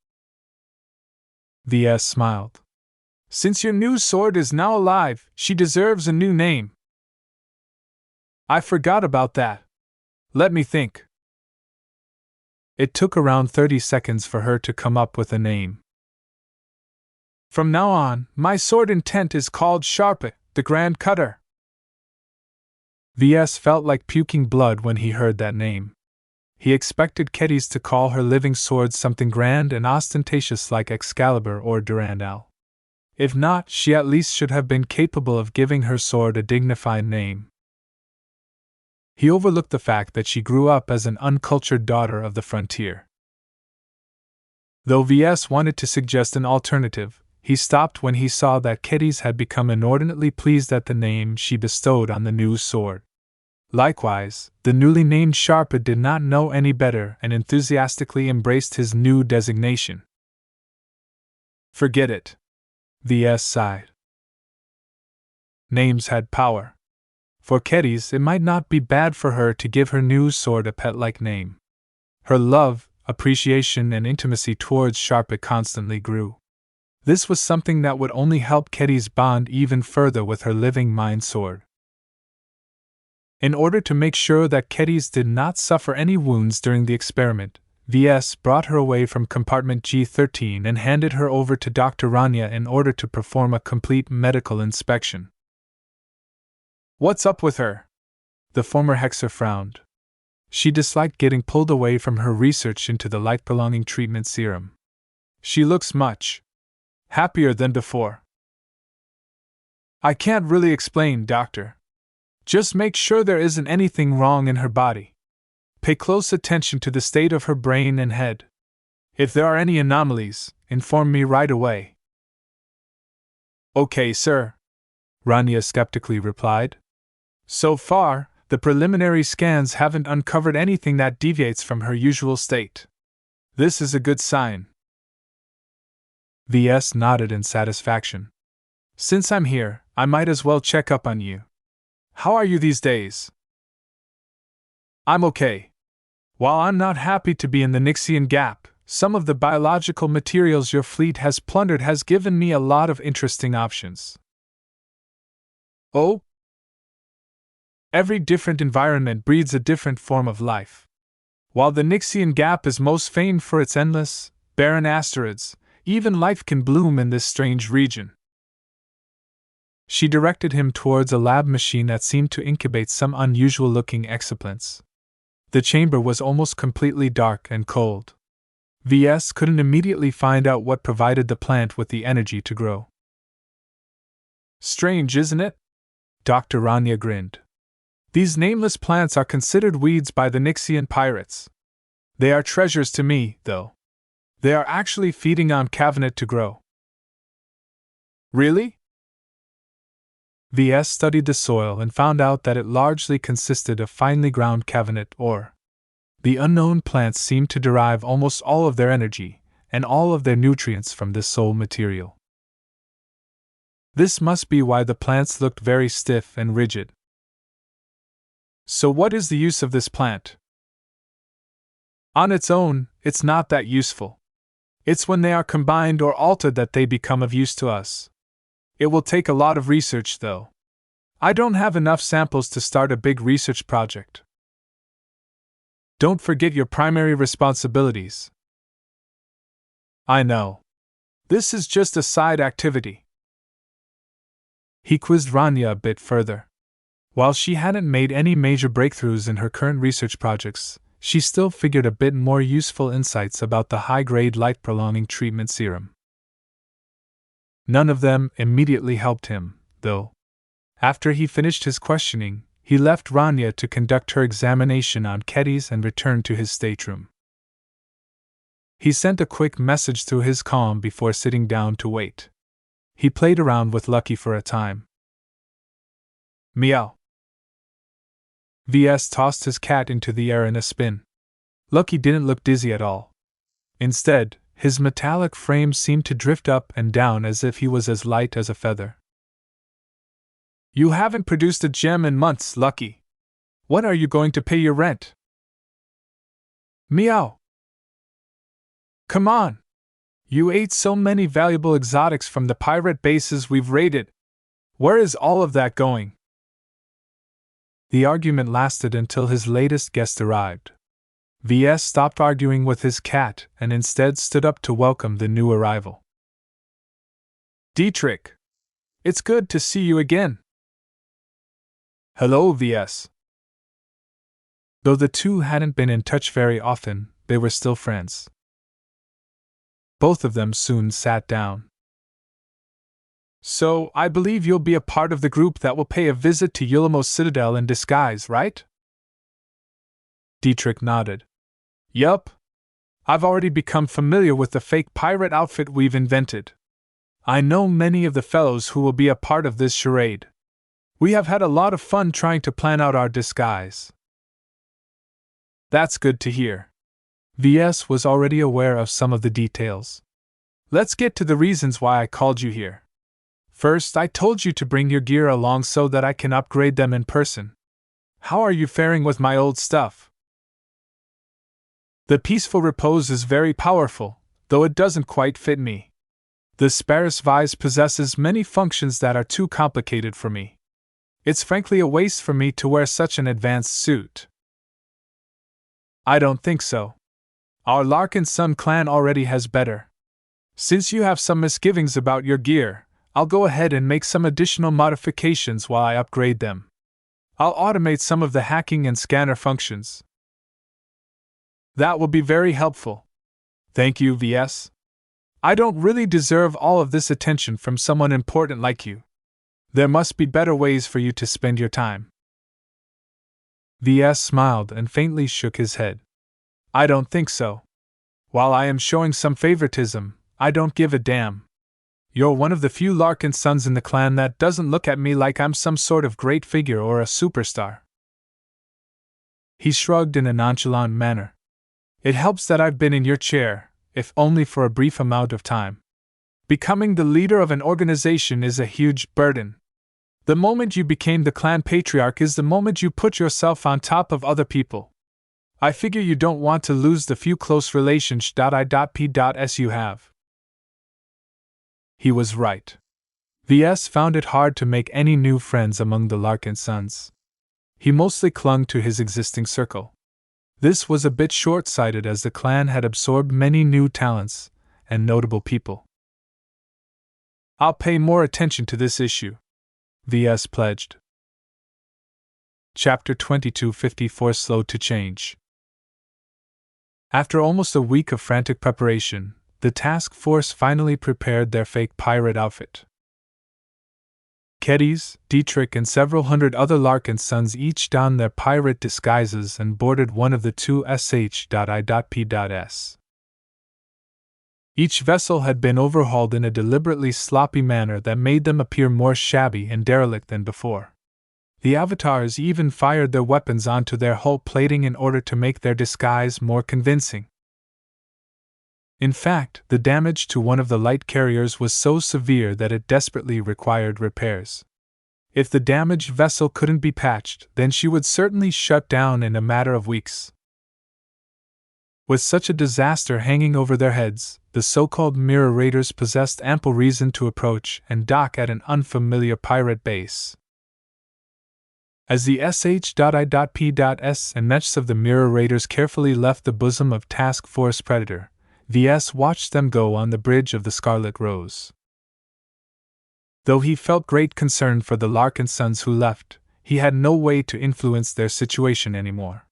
Ves smiled. "Since your new sword is now alive, she deserves a new name." "I forgot about that. Let me think." It took around 30 seconds for her to come up with a name. "From now on, my sword intent is called Sharpe, the Grand Cutter." Ves felt like puking blood when he heard that name. He expected Kedis to call her living sword something grand and ostentatious like Excalibur or Durandal. If not, she at least should have been capable of giving her sword a dignified name. He overlooked the fact that she grew up as an uncultured daughter of the frontier. Though Ves wanted to suggest an alternative, he stopped when he saw that Kedis had become inordinately pleased at the name she bestowed on the new sword. Likewise, the newly named Sharpe did not know any better and enthusiastically embraced his new designation. "Forget it," Ves sighed. Names had power. For Kedis, it might not be bad for her to give her new sword a pet-like name. Her love, appreciation, and intimacy towards Sharpe constantly grew. This was something that would only help Kedis bond even further with her living mind sword. In order to make sure that Kedis did not suffer any wounds during the experiment, Ves brought her away from compartment G13 and handed her over to Dr. Rania in order to perform a complete medical inspection. "What's up with her?" The former Hexer frowned. She disliked getting pulled away from her research into the life-prolonging treatment serum. "She looks much happier than before." "I can't really explain, Doctor. Just make sure there isn't anything wrong in her body. Pay close attention to the state of her brain and head. If there are any anomalies, inform me right away." "Okay, sir," Rania skeptically replied. "So far, the preliminary scans haven't uncovered anything that deviates from her usual state. This is a good sign." Ves nodded in satisfaction. "Since I'm here, I might as well check up on you. How are you these days?" "I'm okay. While I'm not happy to be in the Nixian Gap, some of the biological materials your fleet has plundered has given me a lot of interesting options." "Oh?" "Every different environment breeds a different form of life. While the Nixian Gap is most famed for its endless, barren asteroids, even life can bloom in this strange region." She directed him towards a lab machine that seemed to incubate some unusual-looking exoplants. The chamber was almost completely dark and cold. Ves couldn't immediately find out what provided the plant with the energy to grow. "Strange, isn't it?" Dr. Rania grinned. "These nameless plants are considered weeds by the Nixian pirates. They are treasures to me, though. They are actually feeding on cabinet to grow." "Really?" Ves studied the soil and found out that it largely consisted of finely ground cabinet ore. The unknown plants seemed to derive almost all of their energy and all of their nutrients from this soul material. This must be why the plants looked very stiff and rigid. "So what is the use of this plant?" "On its own, it's not that useful. It's when they are combined or altered that they become of use to us. It will take a lot of research, though. I don't have enough samples to start a big research project." "Don't forget your primary responsibilities." "I know. This is just a side activity." He quizzed Rania a bit further. While she hadn't made any major breakthroughs in her current research projects, she still figured a bit more useful insights about the high-grade light-prolonging treatment serum. None of them immediately helped him, though. After he finished his questioning, he left Rania to conduct her examination on Kedis and returned to his stateroom. He sent a quick message through his comm before sitting down to wait. He played around with Lucky for a time. Meow. Ves tossed his cat into the air in a spin. Lucky didn't look dizzy at all. Instead, his metallic frame seemed to drift up and down as if he was as light as a feather. You haven't produced a gem in months, Lucky. When are you going to pay your rent? Meow. Come on. You ate so many valuable exotics from the pirate bases we've raided. Where is all of that going? The argument lasted until his latest guest arrived. Ves stopped arguing with his cat and instead stood up to welcome the new arrival. Dietrich. It's good to see you again. Hello, Ves. Though the two hadn't been in touch very often, they were still friends. Both of them soon sat down. So, I believe you'll be a part of the group that will pay a visit to Yulamos Citadel in disguise, right? Dietrich nodded. Yup. I've already become familiar with the fake pirate outfit we've invented. I know many of the fellows who will be a part of this charade. We have had a lot of fun trying to plan out our disguise. That's good to hear. Ves was already aware of some of the details. Let's get to the reasons why I called you here. First, I told you to bring your gear along so that I can upgrade them in person. How are you faring with my old stuff? The peaceful repose is very powerful, though it doesn't quite fit me. The Sparus Vise possesses many functions that are too complicated for me. It's frankly a waste for me to wear such an advanced suit. I don't think so. Our Larkinson clan already has better. Since you have some misgivings about your gear, I'll go ahead and make some additional modifications while I upgrade them. I'll automate some of the hacking and scanner functions. That will be very helpful. Thank you, Ves. I don't really deserve all of this attention from someone important like you. There must be better ways for you to spend your time. Ves smiled and faintly shook his head. I don't think so. While I am showing some favoritism, I don't give a damn. You're one of the few Larkinsons in the clan that doesn't look at me like I'm some sort of great figure or a superstar. He shrugged in a nonchalant manner. It helps that I've been in your chair, if only for a brief amount of time. Becoming the leader of an organization is a huge burden. The moment you became the clan patriarch is the moment you put yourself on top of other people. I figure you don't want to lose the few close relations .I.P.S you have. He was right. Ves found it hard to make any new friends among the Larkinsons. He mostly clung to his existing circle. This was a bit short-sighted as the clan had absorbed many new talents and notable people. I'll pay more attention to this issue, Ves pledged. Chapter 2254 Slow to Change. After almost a week of frantic preparation, the task force finally prepared their fake pirate outfit. Kedis, Dietrich, and several hundred other Larkinsons each donned their pirate disguises and boarded one of the two sh.I.P.S. Each vessel had been overhauled in a deliberately sloppy manner that made them appear more shabby and derelict than before. The avatars even fired their weapons onto their hull plating in order to make their disguise more convincing. In fact, the damage to one of the light carriers was so severe that it desperately required repairs. If the damaged vessel couldn't be patched, then she would certainly shut down in a matter of weeks. With such a disaster hanging over their heads, the so-called Mirror Raiders possessed ample reason to approach and dock at an unfamiliar pirate base. As the sh.I.P.S and mechs of the Mirror Raiders carefully left the bosom of Task Force Predator, Ves watched them go on the bridge of the Scarlet Rose. Though he felt great concern for the Larkinsons who left, he had no way to influence their situation anymore.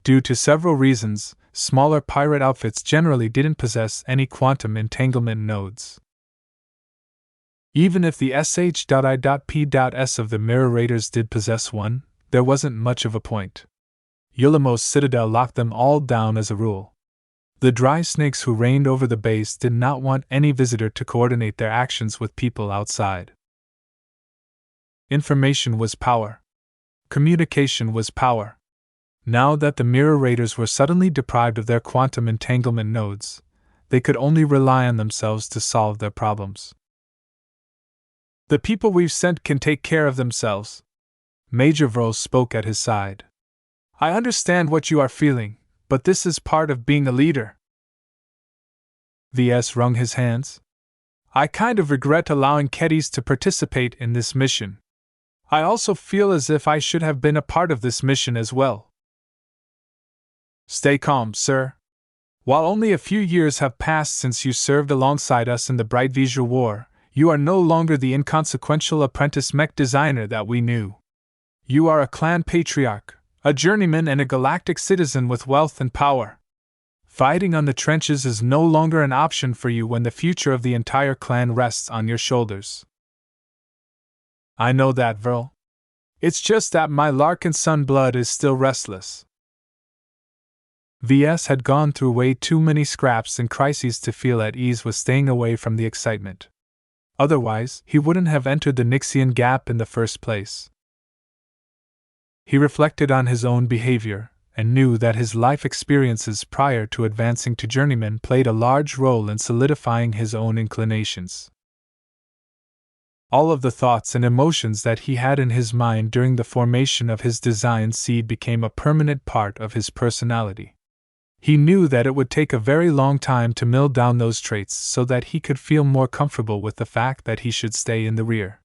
Due to several reasons, smaller pirate outfits generally didn't possess any quantum entanglement nodes. Even if the sh.I.P.S of the Mirror Raiders did possess one, there wasn't much of a point. Yulamo's citadel locked them all down as a rule. The dry snakes who reigned over the base did not want any visitor to coordinate their actions with people outside. Information was power. Communication was power. Now that the Mirror Raiders were suddenly deprived of their quantum entanglement nodes, they could only rely on themselves to solve their problems. The people we've sent can take care of themselves. Major Vril spoke at his side. I understand what you are feeling, but this is part of being a leader. Ves wrung his hands. I kind of regret allowing Keddies to participate in this mission. I also feel as if I should have been a part of this mission as well. Stay calm, sir. While only a few years have passed since you served alongside us in the Bright Visual War, you are no longer the inconsequential apprentice mech designer that we knew. You are a clan patriarch, a journeyman and a galactic citizen with wealth and power. Fighting on the trenches is no longer an option for you when the future of the entire clan rests on your shoulders. I know that, Vril. It's just that my Larkinson blood is still restless. Ves had gone through way too many scraps and crises to feel at ease with staying away from the excitement. Otherwise, he wouldn't have entered the Nixian Gap in the first place. He reflected on his own behavior, and knew that his life experiences prior to advancing to journeyman played a large role in solidifying his own inclinations. All of the thoughts and emotions that he had in his mind during the formation of his design seed became a permanent part of his personality. He knew that it would take a very long time to mill down those traits so that he could feel more comfortable with the fact that he should stay in the rear.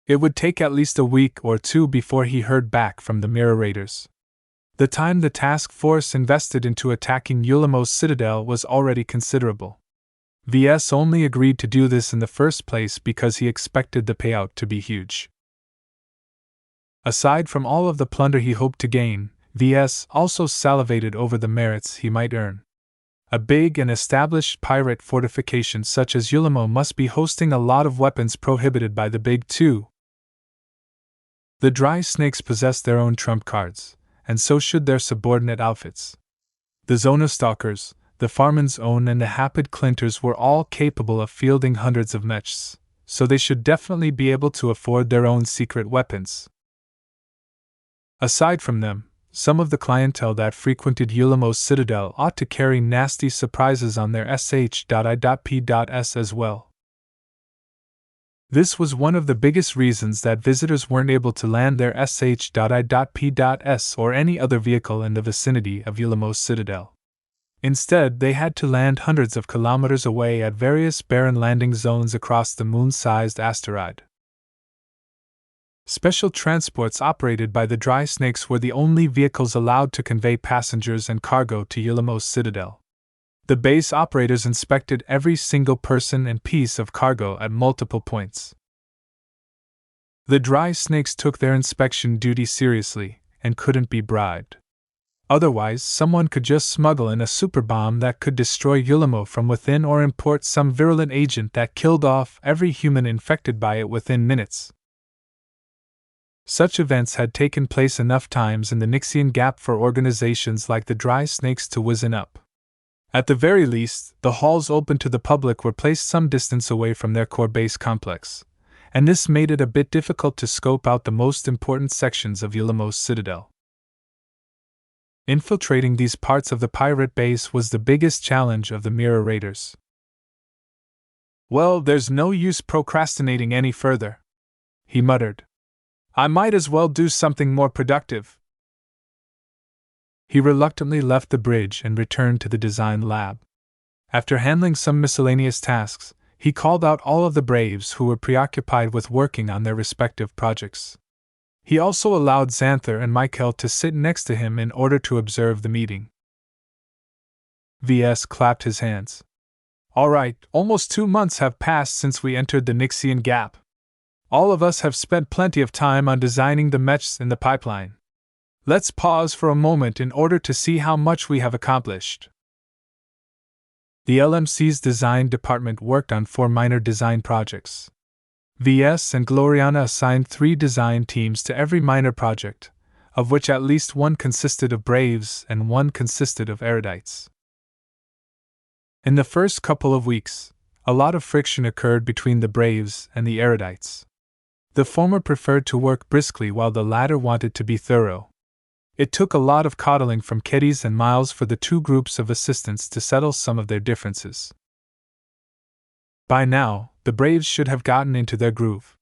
It would take at least a week or two before he heard back from the Mirror Raiders. The time the task force invested into attacking Yulamo's citadel was already considerable. Ves only agreed to do this in the first place because he expected the payout to be huge. Aside from all of the plunder he hoped to gain, Ves also salivated over the merits he might earn. A big and established pirate fortification such as Yulamo must be hosting a lot of weapons prohibited by the Big Two. The dry snakes possessed their own trump cards, and so should their subordinate outfits. The Zonastalkers, the Farman's Own and the Hapid Clinters were all capable of fielding hundreds of mechs, so they should definitely be able to afford their own secret weapons. Aside from them, some of the clientele that frequented Yulamo's citadel ought to carry nasty surprises on their sh.I.P.S as well. This was one of the biggest reasons that visitors weren't able to land their sh.I.P.S or any other vehicle in the vicinity of Yulamo's citadel. Instead, they had to land hundreds of kilometers away at various barren landing zones across the moon-sized asteroid. Special transports operated by the Dry Snakes were the only vehicles allowed to convey passengers and cargo to Yulamo's citadel. The base operators inspected every single person and piece of cargo at multiple points. The Dry Snakes took their inspection duty seriously and couldn't be bribed. Otherwise, someone could just smuggle in a super bomb that could destroy Yulamo from within or import some virulent agent that killed off every human infected by it within minutes. Such events had taken place enough times in the Nixian Gap for organizations like the Dry Snakes to wizen up. At the very least, the halls open to the public were placed some distance away from their core base complex, and this made it a bit difficult to scope out the most important sections of Yulamo's citadel. Infiltrating these parts of the pirate base was the biggest challenge of the Mirror Raiders. Well, there's no use procrastinating any further, he muttered. I might as well do something more productive. He reluctantly left the bridge and returned to the design lab. After handling some miscellaneous tasks, he called out all of the braves who were preoccupied with working on their respective projects. He also allowed Xanther and Michael to sit next to him in order to observe the meeting. Ves clapped his hands. All right, almost 2 months have passed since we entered the Nixian Gap. All of us have spent plenty of time on designing the mechs in the pipeline. Let's pause for a moment in order to see how much we have accomplished. The LMC's design department worked on 4 minor design projects. Ves and Gloriana assigned 3 design teams to every minor project, of which at least 1 consisted of Braves and 1 consisted of erudites. In the first couple of weeks, a lot of friction occurred between the Braves and the erudites. The former preferred to work briskly while the latter wanted to be thorough. It took a lot of coddling from Keddies and Miles for the 2 groups of assistants to settle some of their differences. By now, the Braves should have gotten into their groove.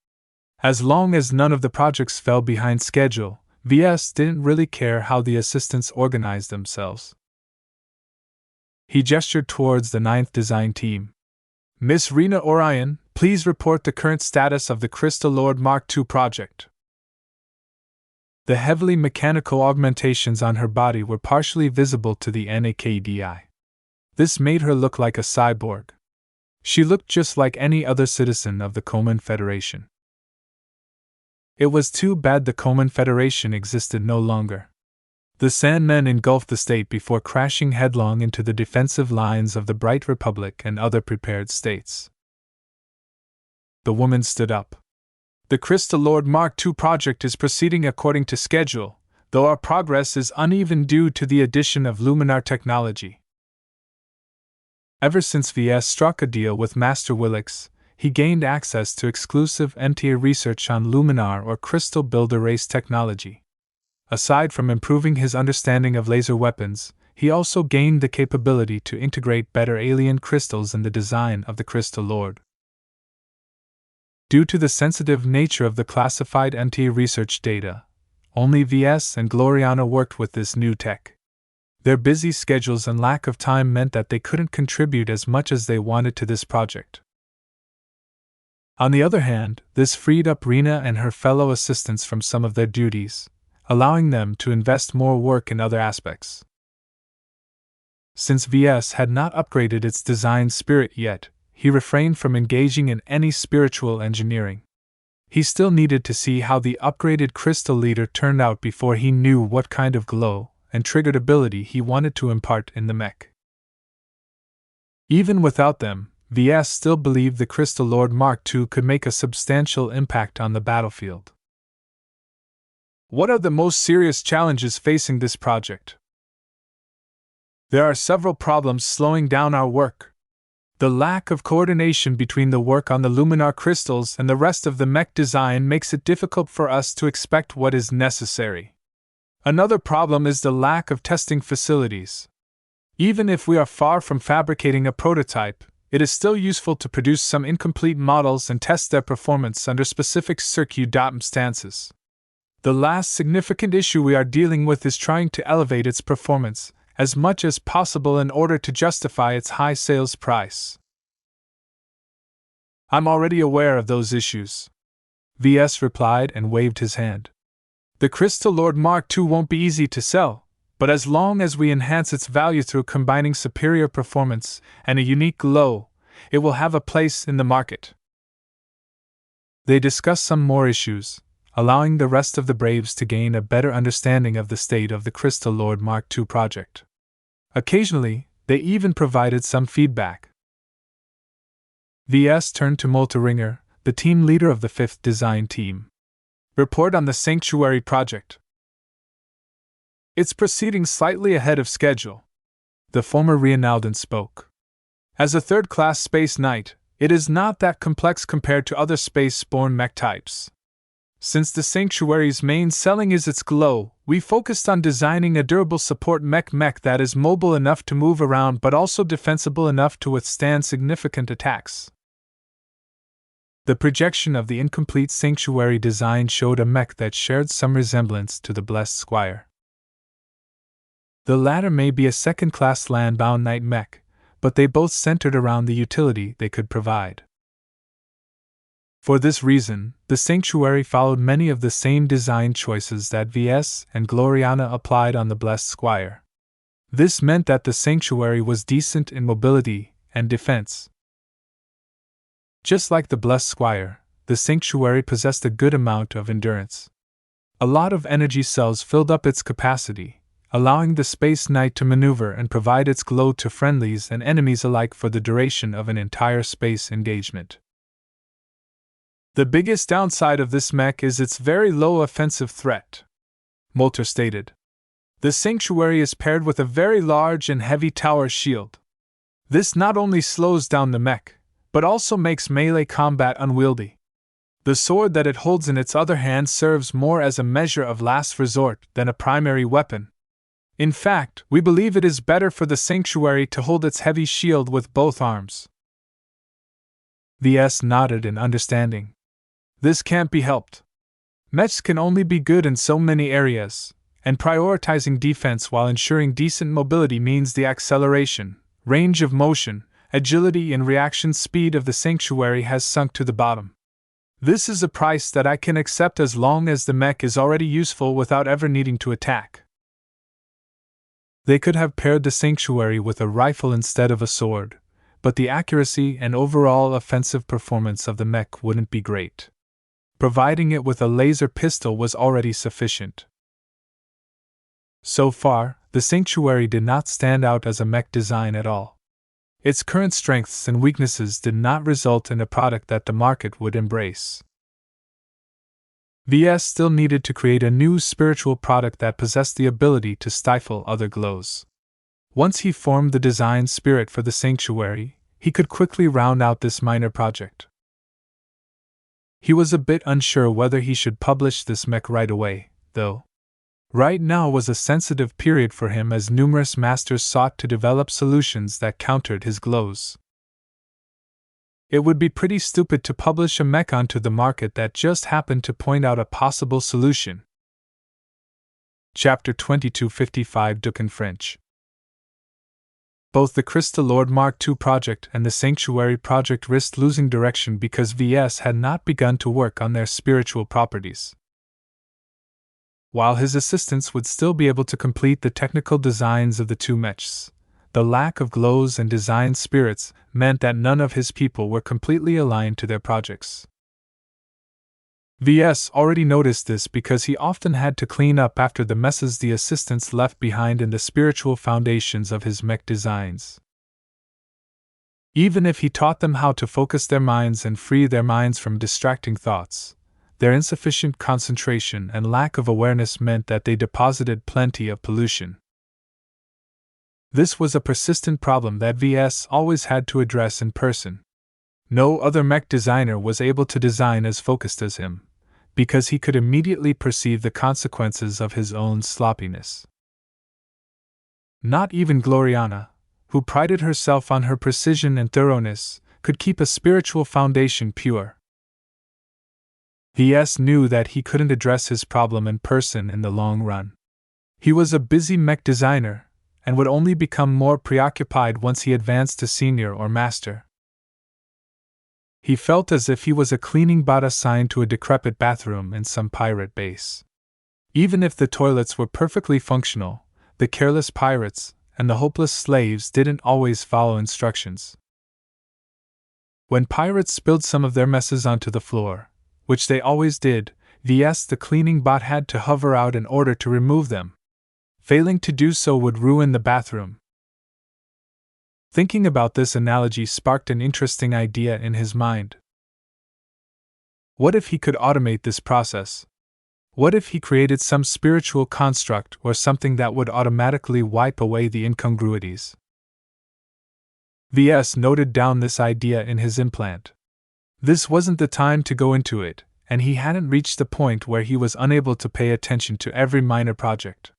As long as none of the projects fell behind schedule, VS didn't really care how the assistants organized themselves. He gestured towards the 9th design team. Miss Rena Orion, please report the current status of the Crystal Lord Mark II project. The heavily mechanical augmentations on her body were partially visible to the naked eye. This made her look like a cyborg. She looked just like any other citizen of the Coman Federation. It was too bad the Coman Federation existed no longer. The Sandmen engulfed the state before crashing headlong into the defensive lines of the Bright Republic and other prepared states. The woman stood up. The Crystal Lord Mark II project is proceeding according to schedule, though our progress is uneven due to the addition of Luminar technology. Ever since VS struck a deal with Master Willix, he gained access to exclusive MTA research on Luminar or Crystal Builder race technology. Aside from improving his understanding of laser weapons, he also gained the capability to integrate better alien crystals in the design of the Crystal Lord. Due to the sensitive nature of the classified MTA research data, only VS and Gloriana worked with this new tech. Their busy schedules and lack of time meant that they couldn't contribute as much as they wanted to this project. On the other hand, this freed up Rena and her fellow assistants from some of their duties, allowing them to invest more work in other aspects. Since VS had not upgraded its design spirit yet, he refrained from engaging in any spiritual engineering. He still needed to see how the upgraded Crystal Leader turned out before he knew what kind of glow and triggered ability he wanted to impart in the mech. Even without them, VS still believed the Crystal Lord Mark II could make a substantial impact on the battlefield. What are the most serious challenges facing this project? There are several problems slowing down our work. The lack of coordination between the work on the Luminar crystals and the rest of the mech design makes it difficult for us to expect what is necessary. Another problem is the lack of testing facilities. Even if we are far from fabricating a prototype, it is still useful to produce some incomplete models and test their performance under specific circumstances. The last significant issue we are dealing with is trying to elevate its performance as much as possible in order to justify its high sales price. I'm already aware of those issues, VS replied and waved his hand. The Crystal Lord Mark II won't be easy to sell, but as long as we enhance its value through combining superior performance and a unique glow, it will have a place in the market. They discussed some more issues, allowing the rest of the Braves to gain a better understanding of the state of the Crystal Lord Mark II project. Occasionally, they even provided some feedback. VS turned to Molteringer, the team leader of the 5th design team. Report on the Sanctuary project. It's proceeding slightly ahead of schedule. The former Reinaldan spoke. As a third-class space knight, it is not that complex compared to other space-borne mech types. Since the Sanctuary's main selling is its glow, we focused on designing a durable support mech that is mobile enough to move around but also defensible enough to withstand significant attacks. The projection of the incomplete Sanctuary design showed a mech that shared some resemblance to the Blessed Squire. The latter may be a second-class land-bound knight mech, but they both centered around the utility they could provide. For this reason, the Sanctuary followed many of the same design choices that VS and Gloriana applied on the Blessed Squire. This meant that the Sanctuary was decent in mobility and defense. Just like the Blessed Squire, the Sanctuary possessed a good amount of endurance. A lot of energy cells filled up its capacity, allowing the Space Knight to maneuver and provide its glow to friendlies and enemies alike for the duration of an entire space engagement. The biggest downside of this mech is its very low offensive threat, Molter stated. The Sanctuary is paired with a very large and heavy tower shield. This not only slows down the mech, but also makes melee combat unwieldy. The sword that it holds in its other hand serves more as a measure of last resort than a primary weapon. In fact, we believe it is better for the Sanctuary to hold its heavy shield with both arms. Ves nodded in understanding. This can't be helped. Mechs can only be good in so many areas, and prioritizing defense while ensuring decent mobility means the acceleration, range of motion, agility and reaction speed of the Sanctuary has sunk to the bottom. This is a price that I can accept as long as the mech is already useful without ever needing to attack. They could have paired the Sanctuary with a rifle instead of a sword, but the accuracy and overall offensive performance of the mech wouldn't be great. Providing it with a laser pistol was already sufficient. So far, the Sanctuary did not stand out as a mech design at all. Its current strengths and weaknesses did not result in a product that the market would embrace. Ves still needed to create a new spiritual product that possessed the ability to stifle other glows. Once he formed the design spirit for the Sanctuary, he could quickly round out this minor project. He was a bit unsure whether he should publish this mech right away, though. Right now was a sensitive period for him as numerous masters sought to develop solutions that countered his glows. It would be pretty stupid to publish a mech onto the market that just happened to point out a possible solution. Chapter 2255 Ducan French. Both the Crystal Lord Mark II project and the Sanctuary project risked losing direction because Ves had not begun to work on their spiritual properties. While his assistants would still be able to complete the technical designs of the two mechs, the lack of glows and design spirits meant that none of his people were completely aligned to their projects. Ves already noticed this because he often had to clean up after the messes the assistants left behind in the spiritual foundations of his mech designs. Even if he taught them how to focus their minds and free their minds from distracting thoughts, their insufficient concentration and lack of awareness meant that they deposited plenty of pollution. This was a persistent problem that Ves always had to address in person. No other mech designer was able to design as focused as him, because he could immediately perceive the consequences of his own sloppiness. Not even Gloriana, who prided herself on her precision and thoroughness, could keep a spiritual foundation pure. Ves knew that he couldn't address his problem in person in the long run. He was a busy mech designer, and would only become more preoccupied once he advanced to senior or master. He felt as if he was a cleaning bot assigned to a decrepit bathroom in some pirate base. Even if the toilets were perfectly functional, the careless pirates and the hopeless slaves didn't always follow instructions. When pirates spilled some of their messes onto the floor, which they always did, Ves the cleaning bot had to hover out in order to remove them. Failing to do so would ruin the bathroom. Thinking about this analogy sparked an interesting idea in his mind. What if he could automate this process? What if he created some spiritual construct or something that would automatically wipe away the incongruities? Ves noted down this idea in his implant. This wasn't the time to go into it, and he hadn't reached the point where he was unable to pay attention to every minor project.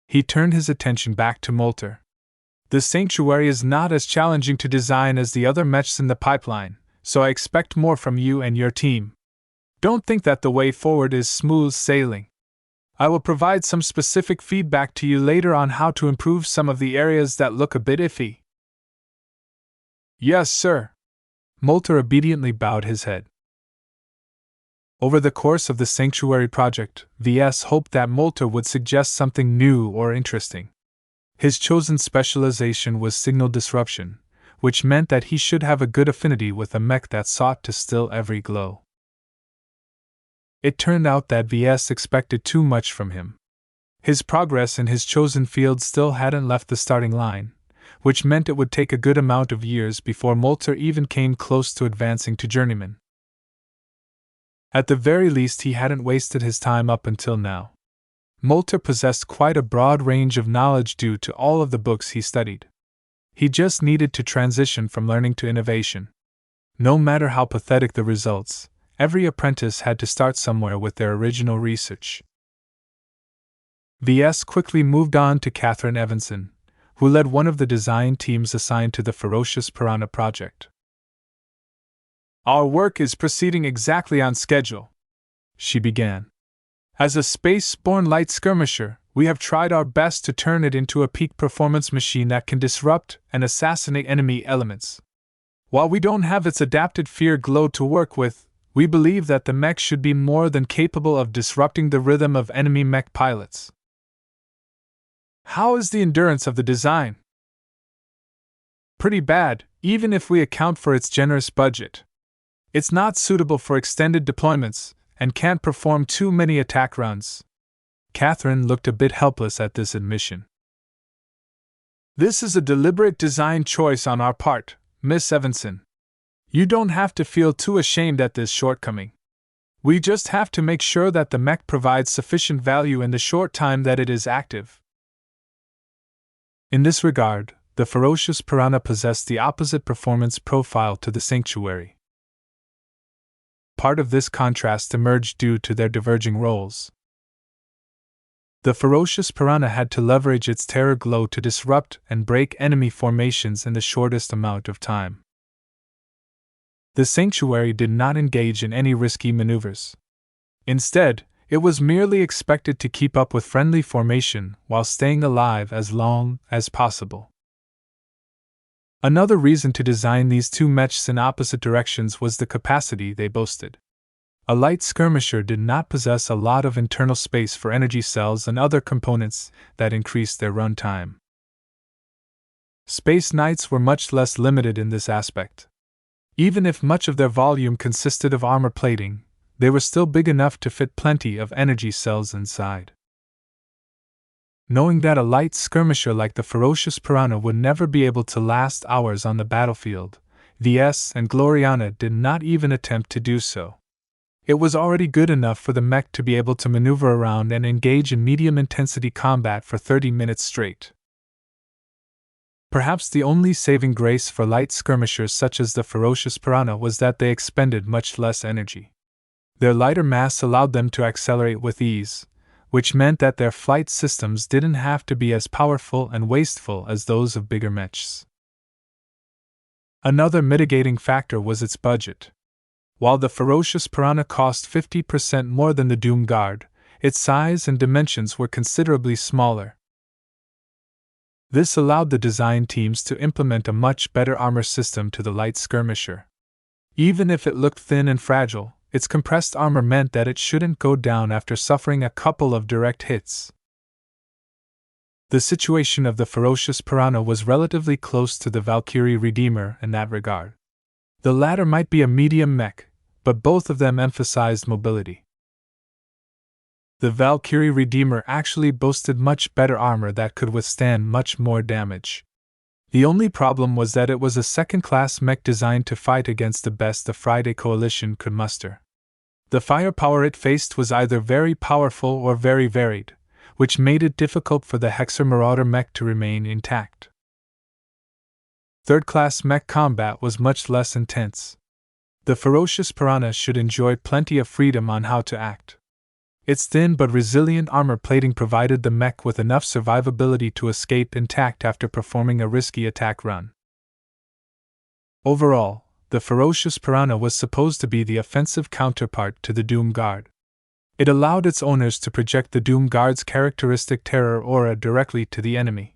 He turned his attention back to Molter. The Sanctuary is not as challenging to design as the other mechs in the pipeline, so I expect more from you and your team. Don't think that the way forward is smooth sailing. I will provide some specific feedback to you later on how to improve some of the areas that look a bit iffy. Yes, sir. Molter obediently bowed his head. Over the course of the Sanctuary project, Ves hoped that Molter would suggest something new or interesting. His chosen specialization was signal disruption, which meant that he should have a good affinity with a mech that sought to still every glow. It turned out that Ves expected too much from him. His progress in his chosen field still hadn't left the starting line, which meant it would take a good amount of years before Molter even came close to advancing to journeyman. At the very least, he hadn't wasted his time up until now. Molter possessed quite a broad range of knowledge due to all of the books he studied. He just needed to transition from learning to innovation. No matter how pathetic the results, every apprentice had to start somewhere with their original research. Ves quickly moved on to Catherine Evanson, who led one of the design teams assigned to the Ferocious Piranha project. "Our work is proceeding exactly on schedule," she began. "As a space-borne light skirmisher, we have tried our best to turn it into a peak performance machine that can disrupt and assassinate enemy elements. While we don't have its adapted fear glow to work with, we believe that the mech should be more than capable of disrupting the rhythm of enemy mech pilots." "How is the endurance of the design?" "Pretty bad, even if we account for its generous budget. It's not suitable for extended deployments, and can't perform too many attack runs." Catherine looked a bit helpless at this admission. "This is a deliberate design choice on our part, Miss Evanson. You don't have to feel too ashamed at this shortcoming. We just have to make sure that the mech provides sufficient value in the short time that it is active." In this regard, the Ferocious Piranha possessed the opposite performance profile to the Sanctuary. Part of this contrast emerged due to their diverging roles. The Ferocious Piranha had to leverage its terror glow to disrupt and break enemy formations in the shortest amount of time. The Sanctuary did not engage in any risky maneuvers. Instead, it was merely expected to keep up with friendly formation while staying alive as long as possible. Another reason to design these two mechs in opposite directions was the capacity they boasted. A light skirmisher did not possess a lot of internal space for energy cells and other components that increased their run time. Space Knights were much less limited in this aspect. Even if much of their volume consisted of armor plating, they were still big enough to fit plenty of energy cells inside. Knowing that a light skirmisher like the Ferocious Piranha would never be able to last hours on the battlefield, Ves and Gloriana did not even attempt to do so. It was already good enough for the mech to be able to maneuver around and engage in medium-intensity combat for 30 minutes straight. Perhaps the only saving grace for light skirmishers such as the Ferocious Piranha was that they expended much less energy. Their lighter mass allowed them to accelerate with ease, which meant that their flight systems didn't have to be as powerful and wasteful as those of bigger mechs. Another mitigating factor was its budget. While the Ferocious Piranha cost 50% more than the Doom Guard, its size and dimensions were considerably smaller. This allowed the design teams to implement a much better armor system to the light skirmisher. Even if it looked thin and fragile, its compressed armor meant that it shouldn't go down after suffering a couple of direct hits. The situation of the Ferocious Piranha was relatively close to the Valkyrie Redeemer in that regard. The latter might be a medium mech, but both of them emphasized mobility. The Valkyrie Redeemer actually boasted much better armor that could withstand much more damage. The only problem was that it was a second-class mech designed to fight against the best the Friday Coalition could muster. The firepower it faced was either very powerful or very varied, which made it difficult for the Hexer Marauder mech to remain intact. Third-class mech combat was much less intense. The Ferocious Piranha should enjoy plenty of freedom on how to act. Its thin but resilient armor plating provided the mech with enough survivability to escape intact after performing a risky attack run. Overall, the Ferocious Piranha was supposed to be the offensive counterpart to the Doom Guard. It allowed its owners to project the Doom Guard's characteristic terror aura directly to the enemy.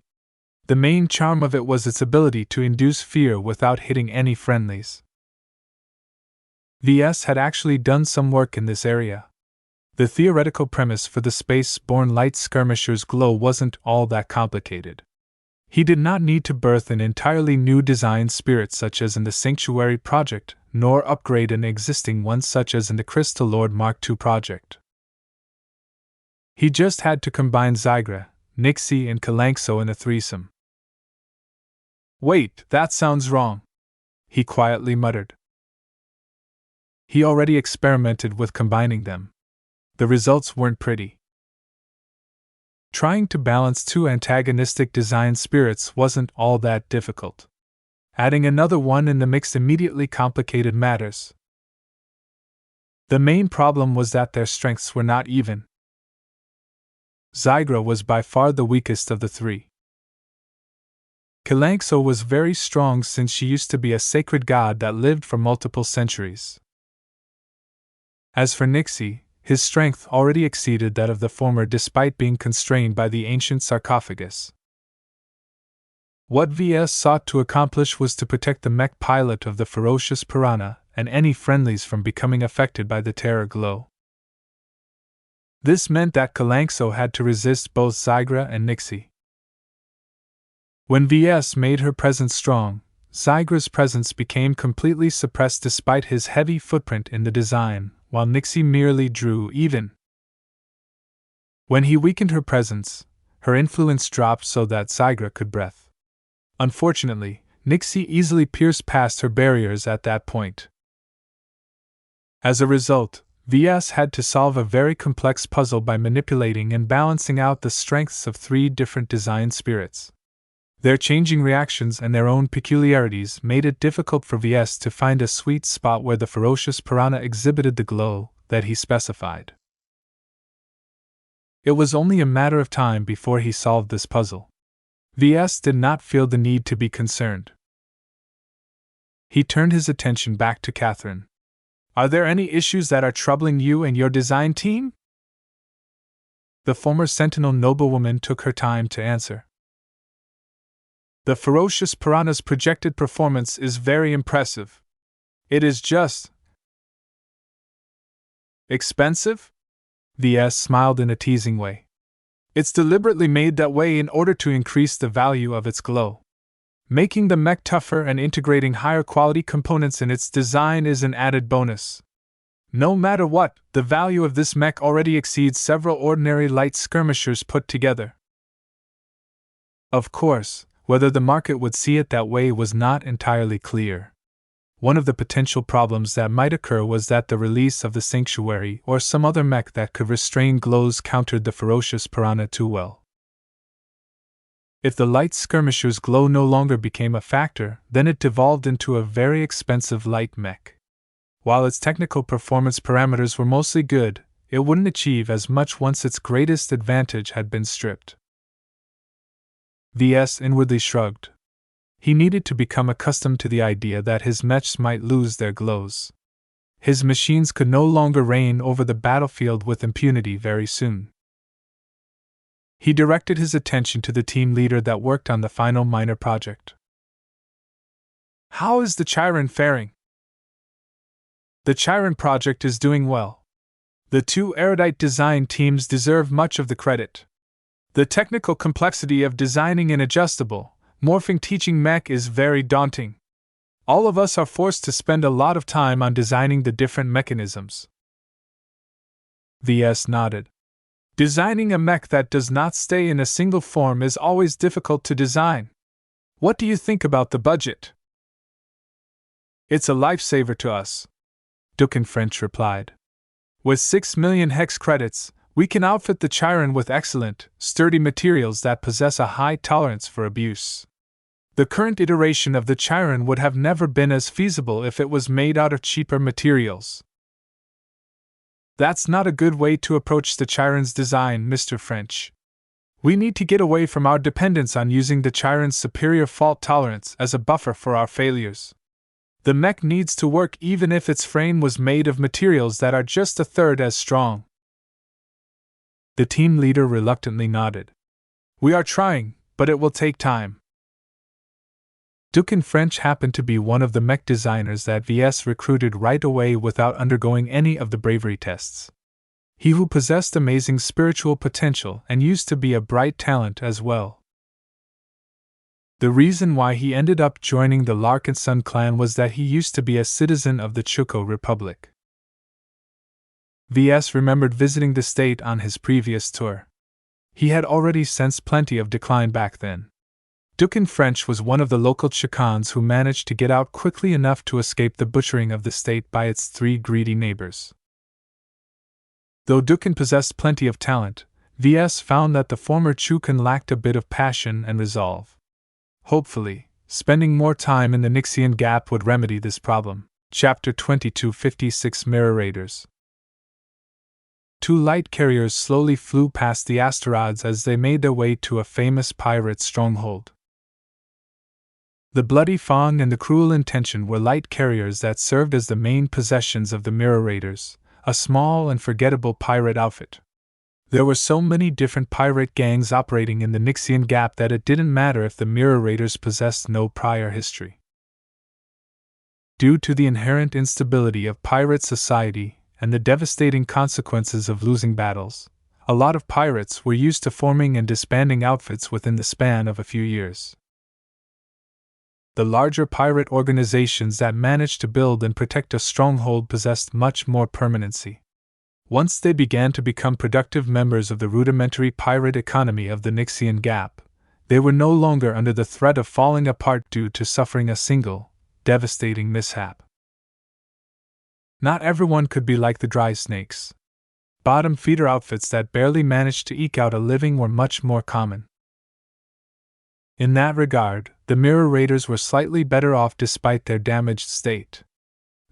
The main charm of it was its ability to induce fear without hitting any friendlies. Ves had actually done some work in this area. The theoretical premise for the space-borne light skirmisher's glow wasn't all that complicated. He did not need to birth an entirely new design spirit such as in the Sanctuary project, nor upgrade an existing one such as in the Crystal Lord Mark II project. He just had to combine Zygra, Nixie, and Kalankso in a threesome. "Wait, that sounds wrong," he quietly muttered. He already experimented with combining them. The results weren't pretty. Trying to balance two antagonistic design spirits wasn't all that difficult. Adding another one in the mix immediately complicated matters. The main problem was that their strengths were not even. Zygra was by far the weakest of the three. Kalankso was very strong since she used to be a sacred god that lived for multiple centuries. As for Nixie, his strength already exceeded that of the former despite being constrained by the ancient sarcophagus. What Ves sought to accomplish was to protect the mech pilot of the ferocious piranha and any friendlies from becoming affected by the terror glow. This meant that Kalankso had to resist both Zygra and Nixie. When Ves made her presence strong, Zygra's presence became completely suppressed despite his heavy footprint in the design, while Nixie merely drew even. When he weakened her presence, her influence dropped so that Zygra could breath. Unfortunately, Nixie easily pierced past her barriers at that point. As a result, Ves had to solve a very complex puzzle by manipulating and balancing out the strengths of three different design spirits. Their changing reactions and their own peculiarities made it difficult for Ves to find a sweet spot where the ferocious piranha exhibited the glow that he specified. It was only a matter of time before he solved this puzzle. Ves did not feel the need to be concerned. He turned his attention back to Catherine. "Are there any issues that are troubling you and your design team?" The former Sentinel noblewoman took her time to answer. "The ferocious piranha's projected performance is very impressive. It is just expensive?" Ves smiled in a teasing way. "It's deliberately made that way in order to increase the value of its glow. Making the mech tougher and integrating higher quality components in its design is an added bonus. No matter what, the value of this mech already exceeds several ordinary light skirmishers put together." Of course, whether the market would see it that way was not entirely clear. One of the potential problems that might occur was that the release of the Sanctuary or some other mech that could restrain glows countered the ferocious piranha too well. If the light skirmisher's glow no longer became a factor, then it devolved into a very expensive light mech. While its technical performance parameters were mostly good, it wouldn't achieve as much once its greatest advantage had been stripped. Ves inwardly shrugged. He needed to become accustomed to the idea that his mechs might lose their glows. His machines could no longer reign over the battlefield with impunity very soon. He directed his attention to the team leader that worked on the final minor project. "How is the Chiron faring?" "The Chiron project is doing well. The two erudite design teams deserve much of the credit. The technical complexity of designing an adjustable, morphing teaching mech is very daunting. All of us are forced to spend a lot of time on designing the different mechanisms." Ves nodded. "Designing a mech that does not stay in a single form is always difficult to design. What do you think about the budget?" "It's a lifesaver to us," French replied. "With 6 million hex credits, we can outfit the Chiron with excellent, sturdy materials that possess a high tolerance for abuse. The current iteration of the Chiron would have never been as feasible if it was made out of cheaper materials." "That's not a good way to approach the Chiron's design, Mr. French. We need to get away from our dependence on using the Chiron's superior fault tolerance as a buffer for our failures. The mech needs to work even if its frame was made of materials that are just a third as strong." The team leader reluctantly nodded. "We are trying, but it will take time." French happened to be one of the mech designers that Ves recruited right away without undergoing any of the bravery tests. He who possessed amazing spiritual potential and used to be a bright talent as well. The reason why he ended up joining the Larkinson clan was that he used to be a citizen of the Chuko Republic. Ves remembered visiting the state on his previous tour. He had already sensed plenty of decline back then. Dukin French was one of the local Chicans who managed to get out quickly enough to escape the butchering of the state by its 3 greedy neighbors. Though Dukin possessed plenty of talent, Ves found that the former Chukan lacked a bit of passion and resolve. Hopefully, spending more time in the Nixian Gap would remedy this problem. Chapter 2256 Mirror Raiders. 2 light carriers slowly flew past the asteroids as they made their way to a famous pirate stronghold. The Bloody Fang and the Cruel Intention were light carriers that served as the main possessions of the Mirror Raiders, a small and forgettable pirate outfit. There were so many different pirate gangs operating in the Nixian Gap that it didn't matter if the Mirror Raiders possessed no prior history. Due to the inherent instability of pirate society and the devastating consequences of losing battles, a lot of pirates were used to forming and disbanding outfits within the span of a few years. The larger pirate organizations that managed to build and protect a stronghold possessed much more permanency. Once they began to become productive members of the rudimentary pirate economy of the Nixian Gap, they were no longer under the threat of falling apart due to suffering a single, devastating mishap. Not everyone could be like the dry snakes. Bottom feeder outfits that barely managed to eke out a living were much more common. In that regard, the Mirror Raiders were slightly better off despite their damaged state.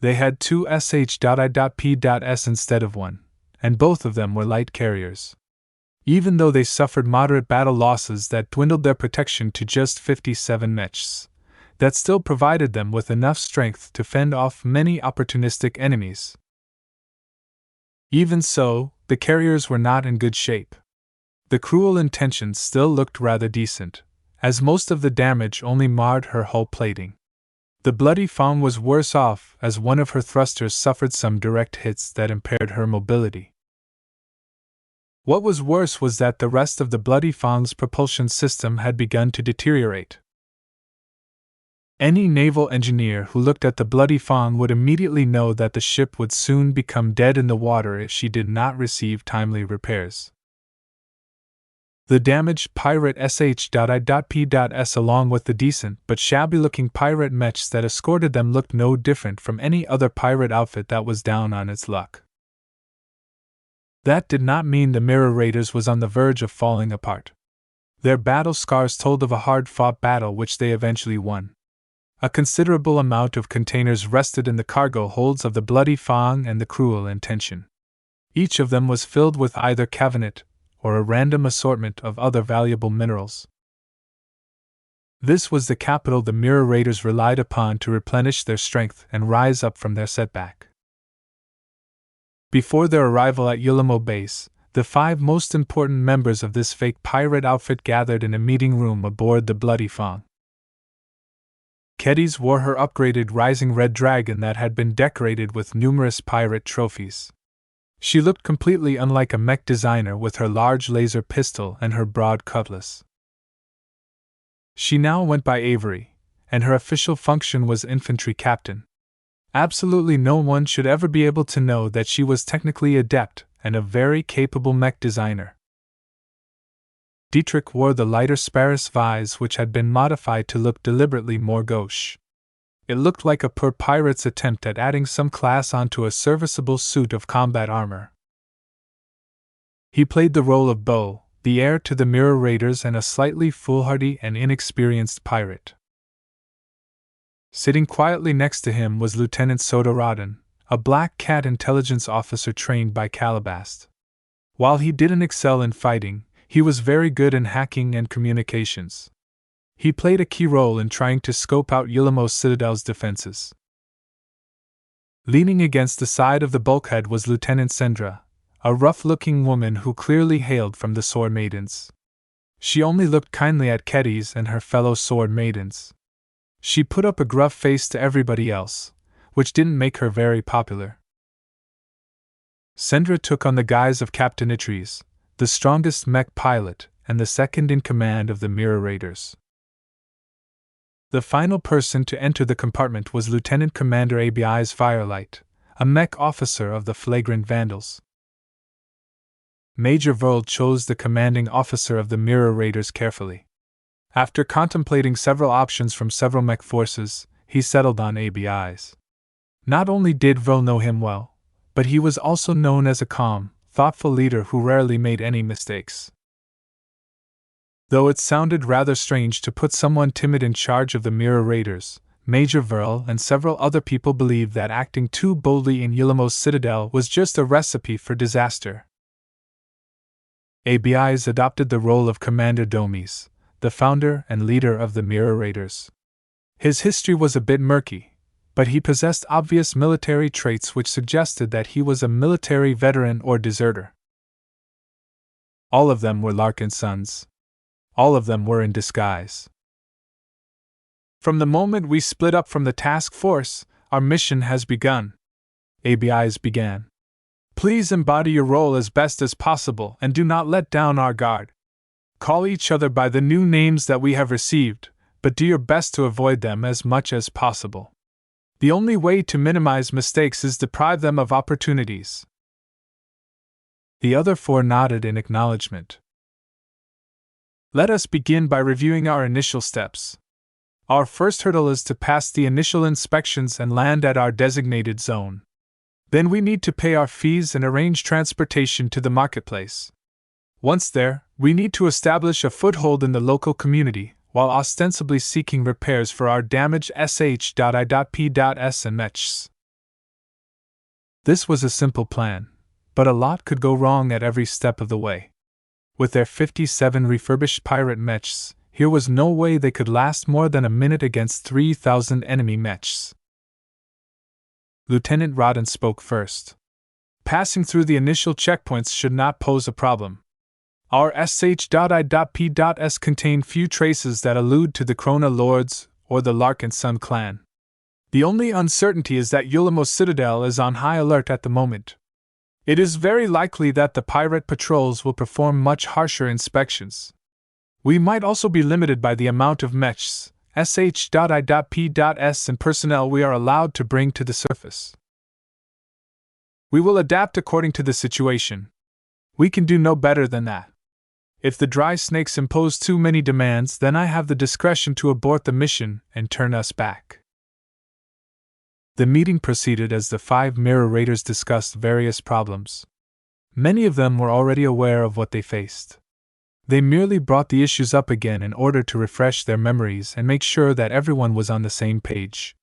They had 2 sh.I.P.S instead of 1, and both of them were light carriers. Even though they suffered moderate battle losses that dwindled their protection to just 57 mechs, that still provided them with enough strength to fend off many opportunistic enemies. Even so, the carriers were not in good shape. The Cruel Intention still looked rather decent, as most of the damage only marred her hull plating. The Bloody Fang was worse off, as one of her thrusters suffered some direct hits that impaired her mobility. What was worse was that the rest of the Bloody Fang's propulsion system had begun to deteriorate. Any naval engineer who looked at the Bloody Fang would immediately know that the ship would soon become dead in the water if she did not receive timely repairs. The damaged pirate sh.I.P.S along with the decent but shabby-looking pirate mechs that escorted them looked no different from any other pirate outfit that was down on its luck. That did not mean the Mirror Raiders was on the verge of falling apart. Their battle scars told of a hard-fought battle which they eventually won. A considerable amount of containers rested in the cargo holds of the Bloody Fang and the Cruel Intention. Each of them was filled with either cavanite or a random assortment of other valuable minerals. This was the capital the Mirror Raiders relied upon to replenish their strength and rise up from their setback. Before their arrival at Yulimo Base, the 5 most important members of this fake pirate outfit gathered in a meeting room aboard the Bloody Fang. Kedis wore her upgraded Rising Red Dragon that had been decorated with numerous pirate trophies. She looked completely unlike a mech designer with her large laser pistol and her broad cutlass. She now went by Avery, and her official function was infantry captain. Absolutely no one should ever be able to know that she was technically adept and a very capable mech designer. Dietrich wore the lighter Sparris vise which had been modified to look deliberately more gauche. It looked like a poor pirate's attempt at adding some class onto a serviceable suit of combat armor. He played the role of Bo, the heir to the Mirror Raiders and a slightly foolhardy and inexperienced pirate. Sitting quietly next to him was Lieutenant Soda Rodden, a Black Cat intelligence officer trained by Calabast. While he didn't excel in fighting, he was very good in hacking and communications. He played a key role in trying to scope out Yulimo Citadel's defenses. Leaning against the side of the bulkhead was Lieutenant Sendra, a rough-looking woman who clearly hailed from the Sword Maidens. She only looked kindly at Kedis and her fellow Sword Maidens. She put up a gruff face to everybody else, which didn't make her very popular. Sendra took on the guise of Captain Itries, the strongest mech pilot and the second in command of the Mirror Raiders. The final person to enter the compartment was Lieutenant Commander ABI's Firelight, a mech officer of the Flagrant Vandals. Major Verl chose the commanding officer of the Mirror Raiders carefully. After contemplating several options from several mech forces, he settled on ABI's. Not only did Verl know him well, but he was also known as a calm, thoughtful leader who rarely made any mistakes. Though it sounded rather strange to put someone timid in charge of the Mirror Raiders, Major Verl and several other people believed that acting too boldly in Yulamo's citadel was just a recipe for disaster. ABI's adopted the role of Commander Domes, the founder and leader of the Mirror Raiders. His history was a bit murky, but he possessed obvious military traits which suggested that he was a military veteran or deserter. All of them were Larkinsons. All of them were in disguise. From the moment we split up from the task force, our mission has begun. ABI's began. Please embody your role as best as possible and do not let down our guard. Call each other by the new names that we have received, but do your best to avoid them as much as possible. The only way to minimize mistakes is deprive them of opportunities. The other four nodded in acknowledgement. Let us begin by reviewing our initial steps. Our first hurdle is to pass the initial inspections and land at our designated zone. Then we need to pay our fees and arrange transportation to the marketplace. Once there, we need to establish a foothold in the local community, while ostensibly seeking repairs for our damaged sh.I.P.S and mechs. This was a simple plan, but a lot could go wrong at every step of the way. With their 57 refurbished pirate mechs, here was no way they could last more than a minute against 3,000 enemy mechs. Lieutenant Rodden spoke first. Passing through the initial checkpoints should not pose a problem. Our sh.I.P.S contain few traces that allude to the Krona Lords or the Larkinson clan. The only uncertainty is that Yulamo's citadel is on high alert at the moment. It is very likely that the pirate patrols will perform much harsher inspections. We might also be limited by the amount of mechs, sh.I.P.S and personnel we are allowed to bring to the surface. We will adapt according to the situation. We can do no better than that. If the dry snakes impose too many demands, then I have the discretion to abort the mission and turn us back. The meeting proceeded as the 5 Mirror Raiders discussed various problems. Many of them were already aware of what they faced. They merely brought the issues up again in order to refresh their memories and make sure that everyone was on the same page.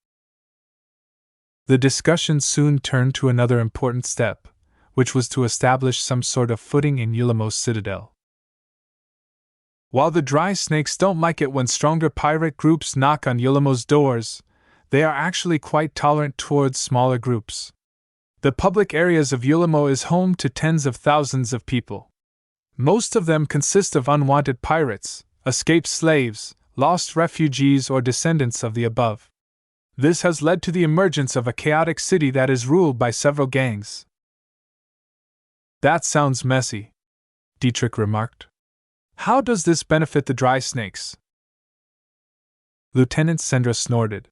The discussion soon turned to another important step, which was to establish some sort of footing in Yulamo's citadel. While the dry snakes don't like it when stronger pirate groups knock on Yulamo's doors, they are actually quite tolerant towards smaller groups. The public areas of Yulamo is home to tens of thousands of people. Most of them consist of unwanted pirates, escaped slaves, lost refugees, or descendants of the above. This has led to the emergence of a chaotic city that is ruled by several gangs. That sounds messy, Dietrich remarked. How does this benefit the dry snakes? Lieutenant Sendra snorted.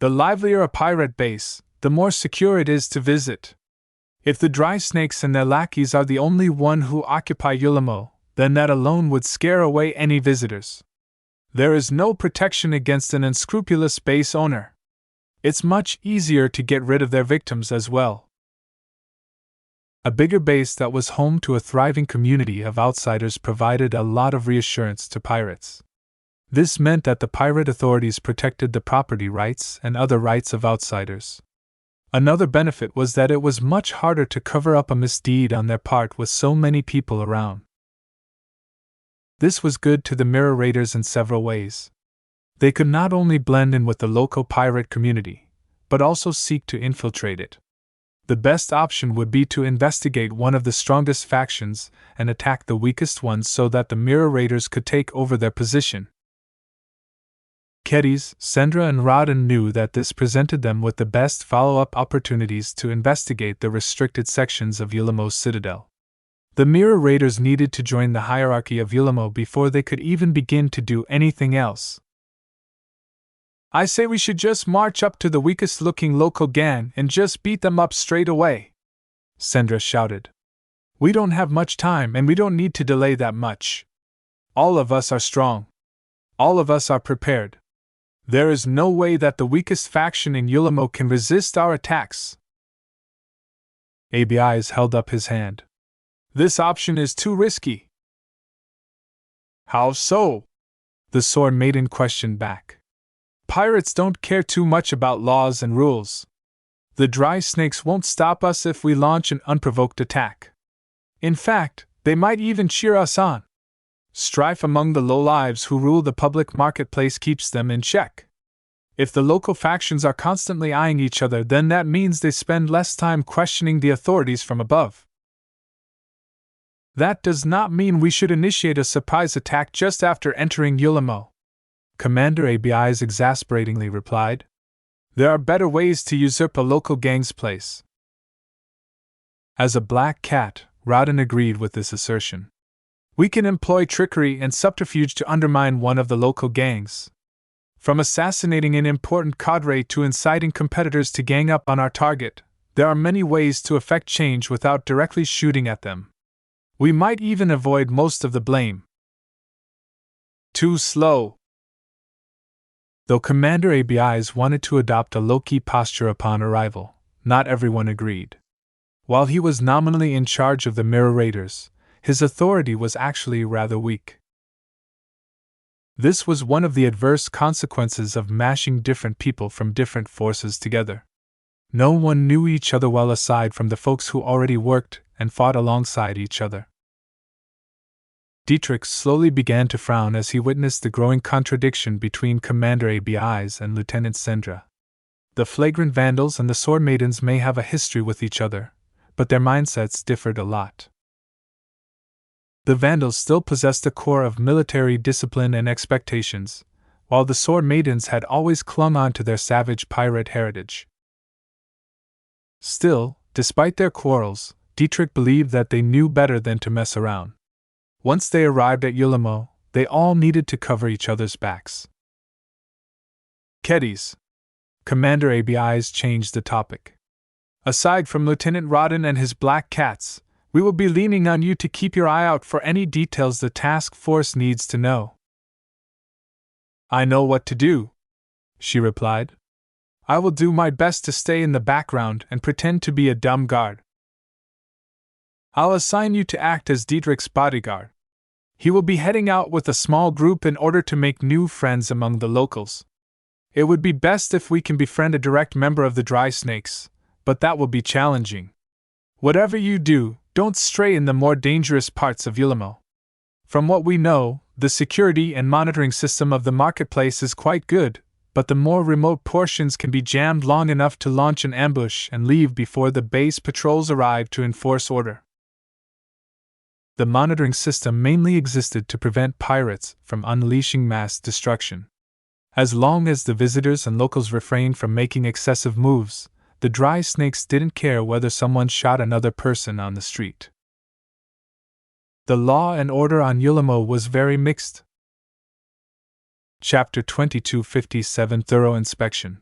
The livelier a pirate base, the more secure it is to visit. If the dry snakes and their lackeys are the only one who occupy Yulamo, then that alone would scare away any visitors. There is no protection against an unscrupulous base owner. It's much easier to get rid of their victims as well. A bigger base that was home to a thriving community of outsiders provided a lot of reassurance to pirates. This meant that the pirate authorities protected the property rights and other rights of outsiders. Another benefit was that it was much harder to cover up a misdeed on their part with so many people around. This was good to the Mirror Raiders in several ways. They could not only blend in with the local pirate community, but also seek to infiltrate it. The best option would be to investigate one of the strongest factions and attack the weakest ones so that the Mirror Raiders could take over their position. Keddies, Sendra, and Rodden knew that this presented them with the best follow-up opportunities to investigate the restricted sections of Yulamo's citadel. The Mirror Raiders needed to join the hierarchy of Yulamo before they could even begin to do anything else. I say we should just march up to the weakest-looking local gang and just beat them up straight away, Sandra shouted. We don't have much time and we don't need to delay that much. All of us are strong. All of us are prepared. There is no way that the weakest faction in Yulimo can resist our attacks. ABIs held up his hand. This option is too risky. How so? The Sword Maiden questioned back. Pirates don't care too much about laws and rules. The dry snakes won't stop us if we launch an unprovoked attack. In fact, they might even cheer us on. Strife among the lowlives who rule the public marketplace keeps them in check. If the local factions are constantly eyeing each other, then that means they spend less time questioning the authorities from above. That does not mean we should initiate a surprise attack just after entering Yulimo, Commander ABIs exasperatingly replied. There are better ways to usurp a local gang's place. As a black cat, Rodden agreed with this assertion. We can employ trickery and subterfuge to undermine one of the local gangs. From assassinating an important cadre to inciting competitors to gang up on our target, there are many ways to effect change without directly shooting at them. We might even avoid most of the blame. Too slow. Though Commander ABIs wanted to adopt a low-key posture upon arrival, not everyone agreed. While he was nominally in charge of the Mirror Raiders, his authority was actually rather weak. This was one of the adverse consequences of mashing different people from different forces together. No one knew each other well aside from the folks who already worked and fought alongside each other. Dietrich slowly began to frown as he witnessed the growing contradiction between Commander ABIs and Lieutenant Sendra. The flagrant vandals and the sword maidens may have a history with each other, but their mindsets differed a lot. The vandals still possessed a core of military discipline and expectations, while the sword maidens had always clung on to their savage pirate heritage. Still, despite their quarrels, Dietrich believed that they knew better than to mess around. Once they arrived at Yulimo, they all needed to cover each other's backs. Keddies. Commander ABIs changed the topic. Aside from Lieutenant Rodden and his black cats, we will be leaning on you to keep your eye out for any details the task force needs to know. I know what to do, she replied. I will do my best to stay in the background and pretend to be a dumb guard. I'll assign you to act as Dietrich's bodyguard. He will be heading out with a small group in order to make new friends among the locals. It would be best if we can befriend a direct member of the Dry Snakes, but that will be challenging. Whatever you do, don't stray in the more dangerous parts of Yulimo. From what we know, the security and monitoring system of the marketplace is quite good, but the more remote portions can be jammed long enough to launch an ambush and leave before the base patrols arrive to enforce order. The monitoring system mainly existed to prevent pirates from unleashing mass destruction. As long as the visitors and locals refrained from making excessive moves, the Dry Snakes didn't care whether someone shot another person on the street. The law and order on Yulimo was very mixed. Chapter 2257 Thorough Inspection.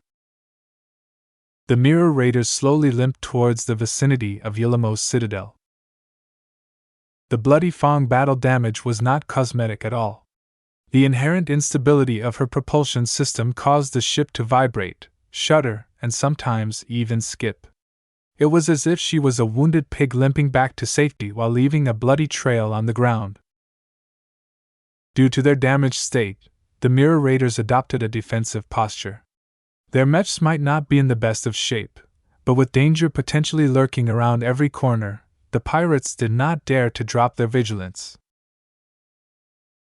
The Mirror Raiders slowly limped towards the vicinity of Yulimo's citadel. The Bloody Fong battle damage was not cosmetic at all. The inherent instability of her propulsion system caused the ship to vibrate, shudder, and sometimes even skip. It was as if she was a wounded pig limping back to safety while leaving a bloody trail on the ground. Due to their damaged state, the Mirror Raiders adopted a defensive posture. Their mechs might not be in the best of shape, but with danger potentially lurking around every corner, the pirates did not dare to drop their vigilance.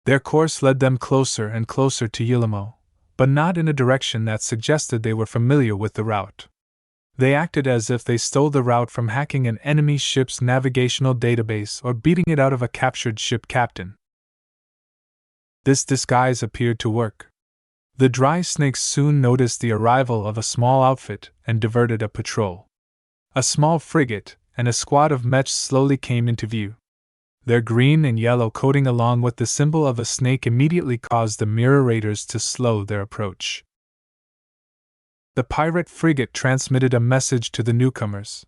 Their course led them closer and closer to Yulimo, but not in a direction that suggested they were familiar with the route. They acted as if they stole the route from hacking an enemy ship's navigational database or beating it out of a captured ship captain. This disguise appeared to work. The Dry Snakes soon noticed the arrival of a small outfit and diverted a patrol. A small frigate and a squad of mechs slowly came into view. Their green and yellow coating along with the symbol of a snake immediately caused the Mirror Raiders to slow their approach. The pirate frigate transmitted a message to the newcomers.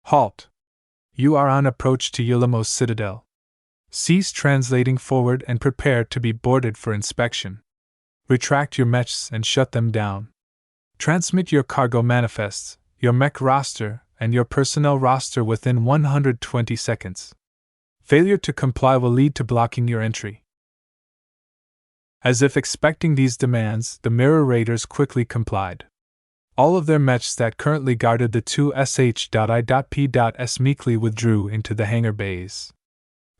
Halt! You are on approach to Yulamo's citadel. Cease translating forward and prepare to be boarded for inspection. Retract your mechs and shut them down. Transmit your cargo manifests, your mech roster, and your personnel roster within 120 seconds. Failure to comply will lead to blocking your entry. As if expecting these demands, the Mirror Raiders quickly complied. All of their mechs that currently guarded the two sh.I.P.S meekly withdrew into the hangar bays.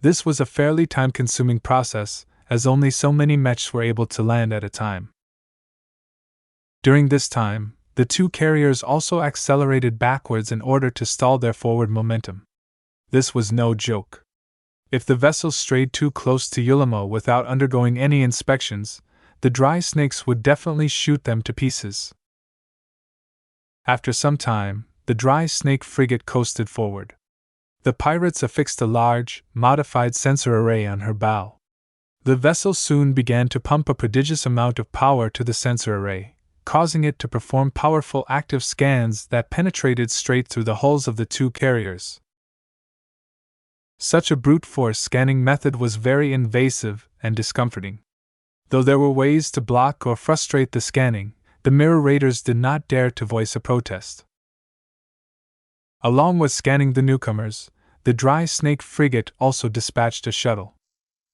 This was a fairly time-consuming process, as only so many mechs were able to land at a time. During this time, the two carriers also accelerated backwards in order to stall their forward momentum. This was no joke. If the vessels strayed too close to Yulamo without undergoing any inspections, the dry snakes would definitely shoot them to pieces. After some time, the dry snake frigate coasted forward. The pirates affixed a large, modified sensor array on her bow. The vessel soon began to pump a prodigious amount of power to the sensor array, causing it to perform powerful active scans that penetrated straight through the hulls of the two carriers. Such a brute force scanning method was very invasive and discomforting. Though there were ways to block or frustrate the scanning, the Mirror Raiders did not dare to voice a protest. Along with scanning the newcomers, the dry snake frigate also dispatched a shuttle.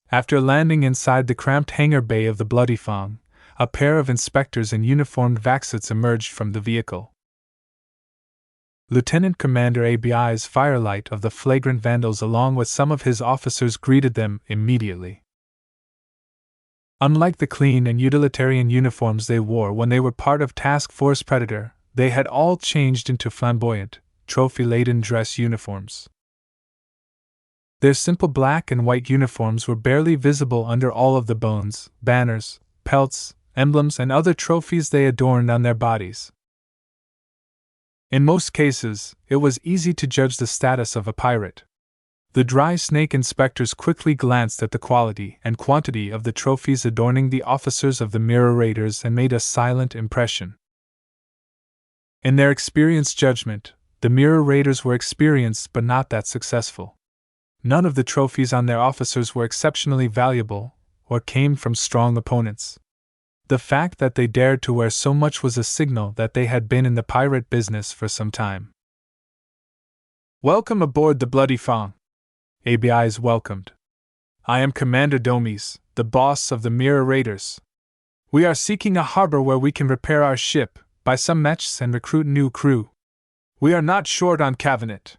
After landing inside the cramped hangar bay of the Bloody Fang, a pair of inspectors in uniformed vaxits emerged from the vehicle. Lieutenant Commander ABI's firelight of the flagrant vandals along with some of his officers greeted them immediately. Unlike the clean and utilitarian uniforms they wore when they were part of Task Force Predator, they had all changed into flamboyant, trophy-laden dress uniforms. Their simple black and white uniforms were barely visible under all of the bones, banners, pelts, emblems, and other trophies they adorned on their bodies. In most cases, it was easy to judge the status of a pirate. The dry snake inspectors quickly glanced at the quality and quantity of the trophies adorning the officers of the Mirror Raiders and made a silent impression. In their experienced judgment, the Mirror Raiders were experienced but not that successful. None of the trophies on their officers were exceptionally valuable, or came from strong opponents. The fact that they dared to wear so much was a signal that they had been in the pirate business for some time. Welcome aboard the Bloody Fang. ABI's welcomed. I am Commander Domes, the boss of the Mirror Raiders. We are seeking a harbor where we can repair our ship, buy some mechs, and recruit new crew. We are not short on cabinet.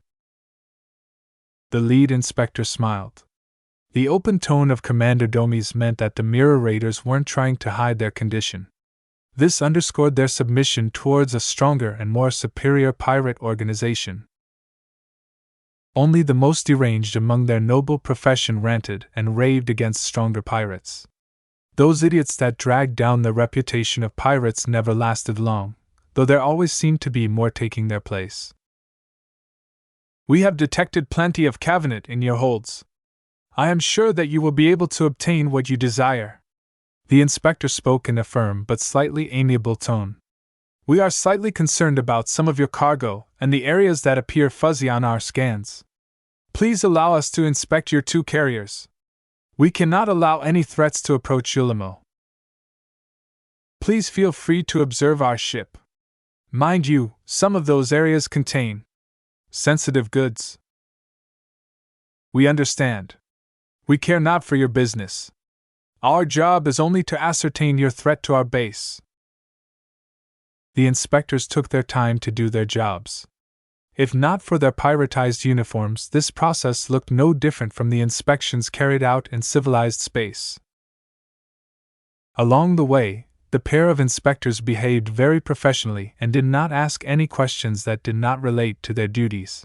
The lead inspector smiled. The open tone of Commander Domes meant that the Mirror Raiders weren't trying to hide their condition. This underscored their submission towards a stronger and more superior pirate organization. Only the most deranged among their noble profession ranted and raved against stronger pirates. Those idiots that dragged down the reputation of pirates never lasted long, though there always seemed to be more taking their place. We have detected plenty of cabinet in your holds. I am sure that you will be able to obtain what you desire. The inspector spoke in a firm but slightly amiable tone. We are slightly concerned about some of your cargo and the areas that appear fuzzy on our scans. Please allow us to inspect your two carriers. We cannot allow any threats to approach Yulamo. Please feel free to observe our ship. Mind you, some of those areas contain sensitive goods. We understand. We care not for your business. Our job is only to ascertain your threat to our base. The inspectors took their time to do their jobs. If not for their piratized uniforms, this process looked no different from the inspections carried out in civilized space. Along the way, the pair of inspectors behaved very professionally and did not ask any questions that did not relate to their duties.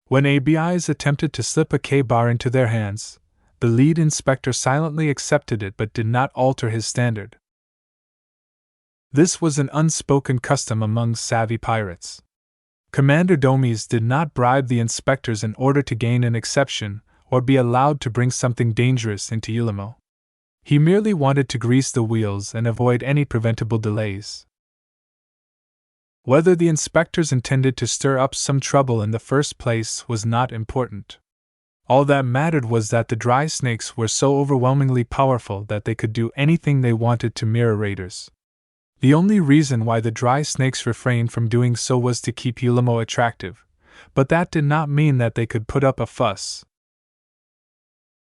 When ABIs attempted to slip a K-bar into their hands, the lead inspector silently accepted it but did not alter his standard. This was an unspoken custom among savvy pirates. Commander Domes did not bribe the inspectors in order to gain an exception or be allowed to bring something dangerous into Yulamo. He merely wanted to grease the wheels and avoid any preventable delays. Whether the inspectors intended to stir up some trouble in the first place was not important. All that mattered was that the dry snakes were so overwhelmingly powerful that they could do anything they wanted to mirror raiders. The only reason why the dry snakes refrained from doing so was to keep Yulimo attractive, but that did not mean that they could put up a fuss.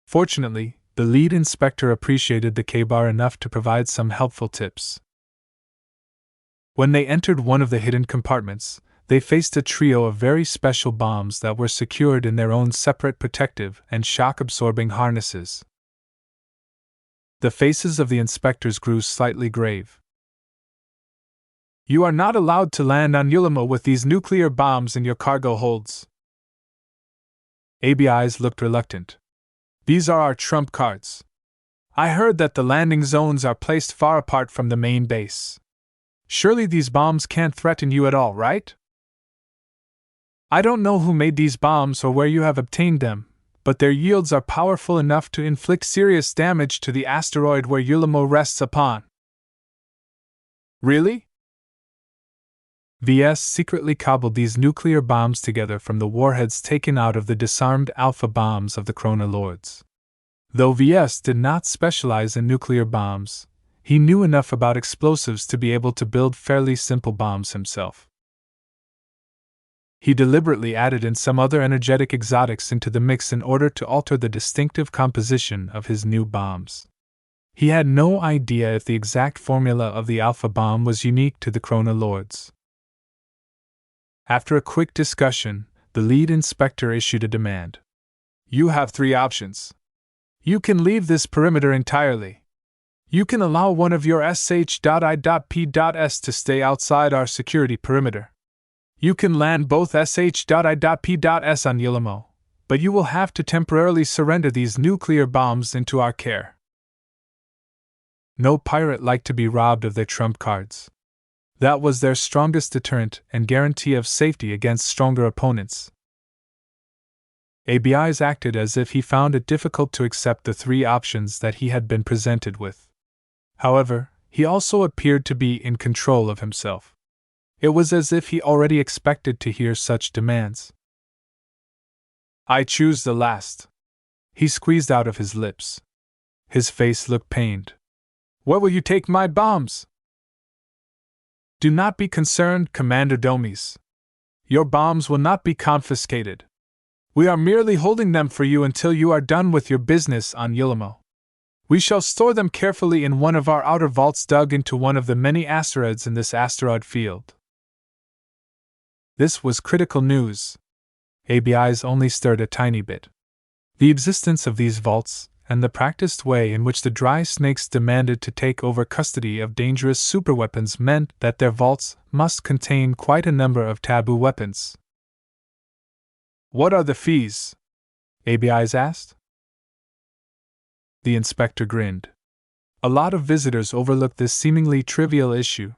Fortunately, the lead inspector appreciated the K-bar enough to provide some helpful tips. When they entered one of the hidden compartments, they faced a trio of very special bombs that were secured in their own separate protective and shock-absorbing harnesses. The faces of the inspectors grew slightly grave. "You are not allowed to land on Yulimo with these nuclear bombs in your cargo holds." ABI's looked reluctant. "These are our trump cards. I heard that the landing zones are placed far apart from the main base. Surely these bombs can't threaten you at all, right? I don't know who made these bombs or where you have obtained them, but their yields are powerful enough to inflict serious damage to the asteroid where Yulimo rests upon." "Really?" Ves secretly cobbled these nuclear bombs together from the warheads taken out of the disarmed alpha bombs of the Chronolords. Though Ves did not specialize in nuclear bombs, he knew enough about explosives to be able to build fairly simple bombs himself. He deliberately added in some other energetic exotics into the mix in order to alter the distinctive composition of his new bombs. He had no idea if the exact formula of the alpha bomb was unique to the Chronolords. After a quick discussion, the lead inspector issued a demand. "You have 3 options. You can leave this perimeter entirely. You can allow one of your sh.I.P.S to stay outside our security perimeter. You can land both sh.I.P.S on Yulimo, but you will have to temporarily surrender these nuclear bombs into our care." No pirate liked to be robbed of their trump cards. That was their strongest deterrent and guarantee of safety against stronger opponents. ABI's acted as if he found it difficult to accept the 3 options that he had been presented with. However, he also appeared to be in control of himself. It was as if he already expected to hear such demands. "I choose the last," he squeezed out of his lips. His face looked pained. "Where will you take my bombs?" "Do not be concerned, Commander Domes. Your bombs will not be confiscated. We are merely holding them for you until you are done with your business on Yulimo. We shall store them carefully in one of our outer vaults dug into one of the many asteroids in this asteroid field." This was critical news. ABI's only stirred a tiny bit. The existence of these vaults, and the practiced way in which the dry snakes demanded to take over custody of dangerous superweapons meant that their vaults must contain quite a number of taboo weapons. "What are the fees?" ABI's asked. The inspector grinned. A lot of visitors overlook this seemingly trivial issue.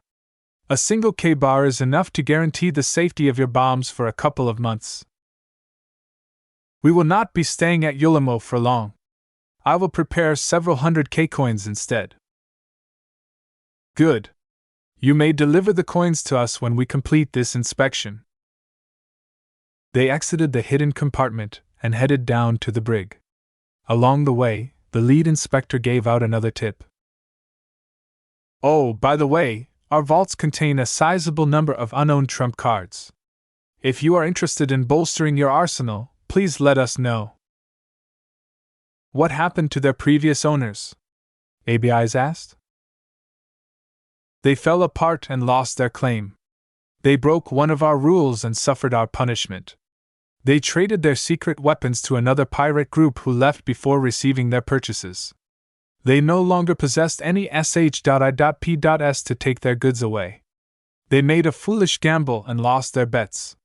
"A single K-bar is enough to guarantee the safety of your bombs for a couple of months. We will not be staying at Yulimo for long. I will prepare several hundred K-coins instead." "Good. You may deliver the coins to us when we complete this inspection." They exited the hidden compartment and headed down to the brig. Along the way, the lead inspector gave out another tip. "Oh, by the way, our vaults contain a sizable number of unknown trump cards. If you are interested in bolstering your arsenal, please let us know." "What happened to their previous owners?" ABI's asked. "They fell apart and lost their claim. They broke one of our rules and suffered our punishment. They traded their secret weapons to another pirate group who left before receiving their purchases. They no longer possessed any sh.I.P.S to take their goods away. They made a foolish gamble and lost their bets.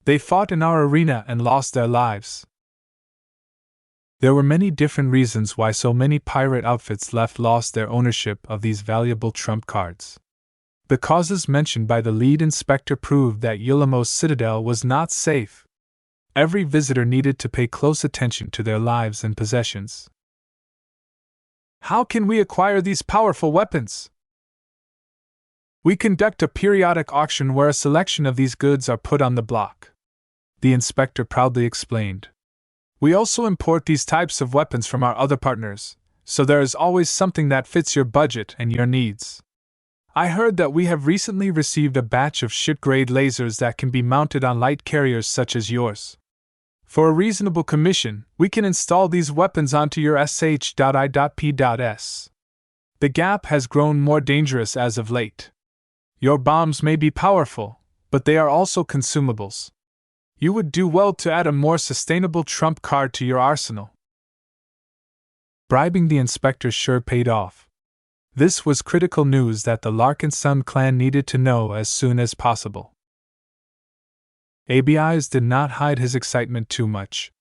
They fought in our arena and lost their lives." There were many different reasons why so many pirate outfits lost their ownership of these valuable trump cards. The causes mentioned by the lead inspector proved that Yulimo's citadel was not safe. Every visitor needed to pay close attention to their lives and possessions. "How can we acquire these powerful weapons?" We conduct a periodic auction where a selection of these goods are put on the block," the inspector proudly explained. "We also import these types of weapons from our other partners, so there is always something that fits your budget and your needs. I heard that we have recently received a batch of ship-grade lasers that can be mounted on light carriers such as yours. For a reasonable commission, we can install these weapons onto your sh.I.P.S. The gap has grown more dangerous as of late. Your bombs may be powerful, but they are also consumables. You would do well to add a more sustainable trump card to your arsenal." Bribing the inspector sure paid off. This was critical news that the Larkinson clan needed to know as soon as possible. ABIs did not hide his excitement too much.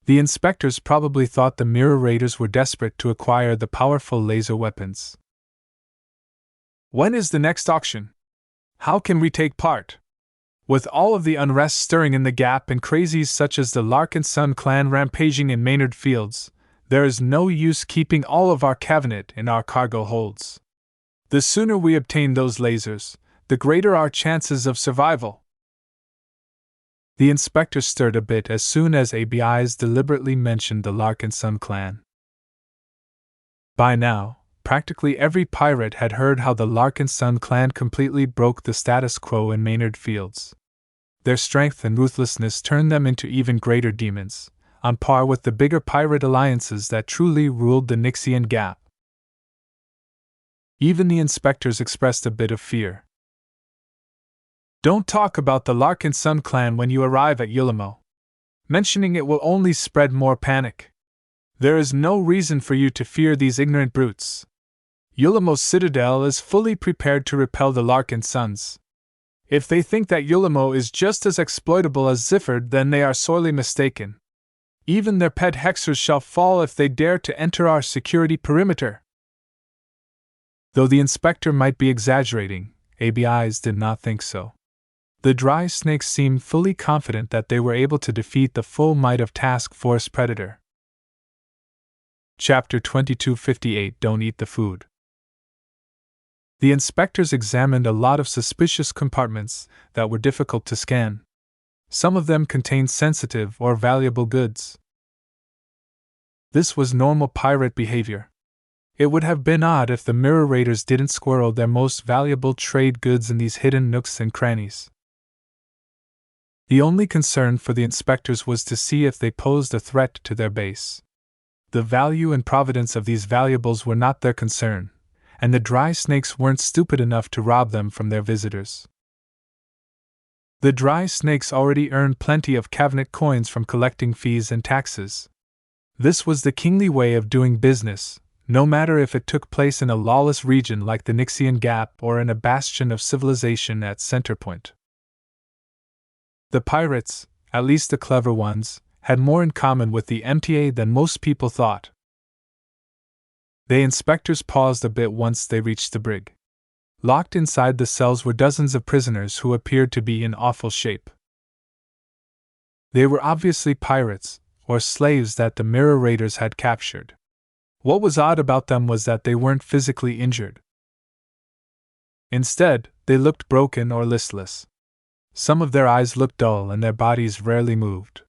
The inspectors probably thought the Mirror Raiders were desperate to acquire the powerful laser weapons. "When is the next auction? How can we take part? With all of the unrest stirring in the Gap and crazies such as the Larkinson clan rampaging in Maynard Fields, there is no use keeping all of our cabinet in our cargo holds. The sooner we obtain those lasers, the greater our chances of survival." The inspector stirred a bit as soon as ABIs deliberately mentioned the Larkinson clan. By now, practically every pirate had heard how the Larkinson clan completely broke the status quo in Maynard Fields. Their strength and ruthlessness turned them into even greater demons, on par with the bigger pirate alliances that truly ruled the Nixian Gap. Even the inspectors expressed a bit of fear. "Don't talk about the Larkinson clan when you arrive at Ulamo. Mentioning it will only spread more panic. There is no reason for you to fear these ignorant brutes. Ulamo's citadel is fully prepared to repel the Larkinsons. If they think that Ulamo is just as exploitable as Zifford, then they are sorely mistaken. Even their pet hexers shall fall if they dare to enter our security perimeter." Though the inspector might be exaggerating, ABIs did not think so. The dry snakes seemed fully confident that they were able to defeat the full might of Task Force Predator. Chapter 2258 Don't Eat the Food. The inspectors examined a lot of suspicious compartments that were difficult to scan. Some of them contained sensitive or valuable goods. This was normal pirate behavior. It would have been odd if the Mirror Raiders didn't squirrel their most valuable trade goods in these hidden nooks and crannies. The only concern for the inspectors was to see if they posed a threat to their base. The value and provenance of these valuables were not their concern, and the dry snakes weren't stupid enough to rob them from their visitors. The dry snakes already earned plenty of cabinet coins from collecting fees and taxes. This was the kingly way of doing business, no matter if it took place in a lawless region like the Nixian Gap or in a bastion of civilization at Centerpoint. The pirates, at least the clever ones, had more in common with the MTA than most people thought. The inspectors paused a bit once they reached the brig. Locked inside the cells were dozens of prisoners who appeared to be in awful shape. They were obviously pirates, or slaves that the Mirror Raiders had captured. What was odd about them was that they weren't physically injured. Instead, they looked broken or listless. Some of their eyes looked dull and their bodies rarely moved.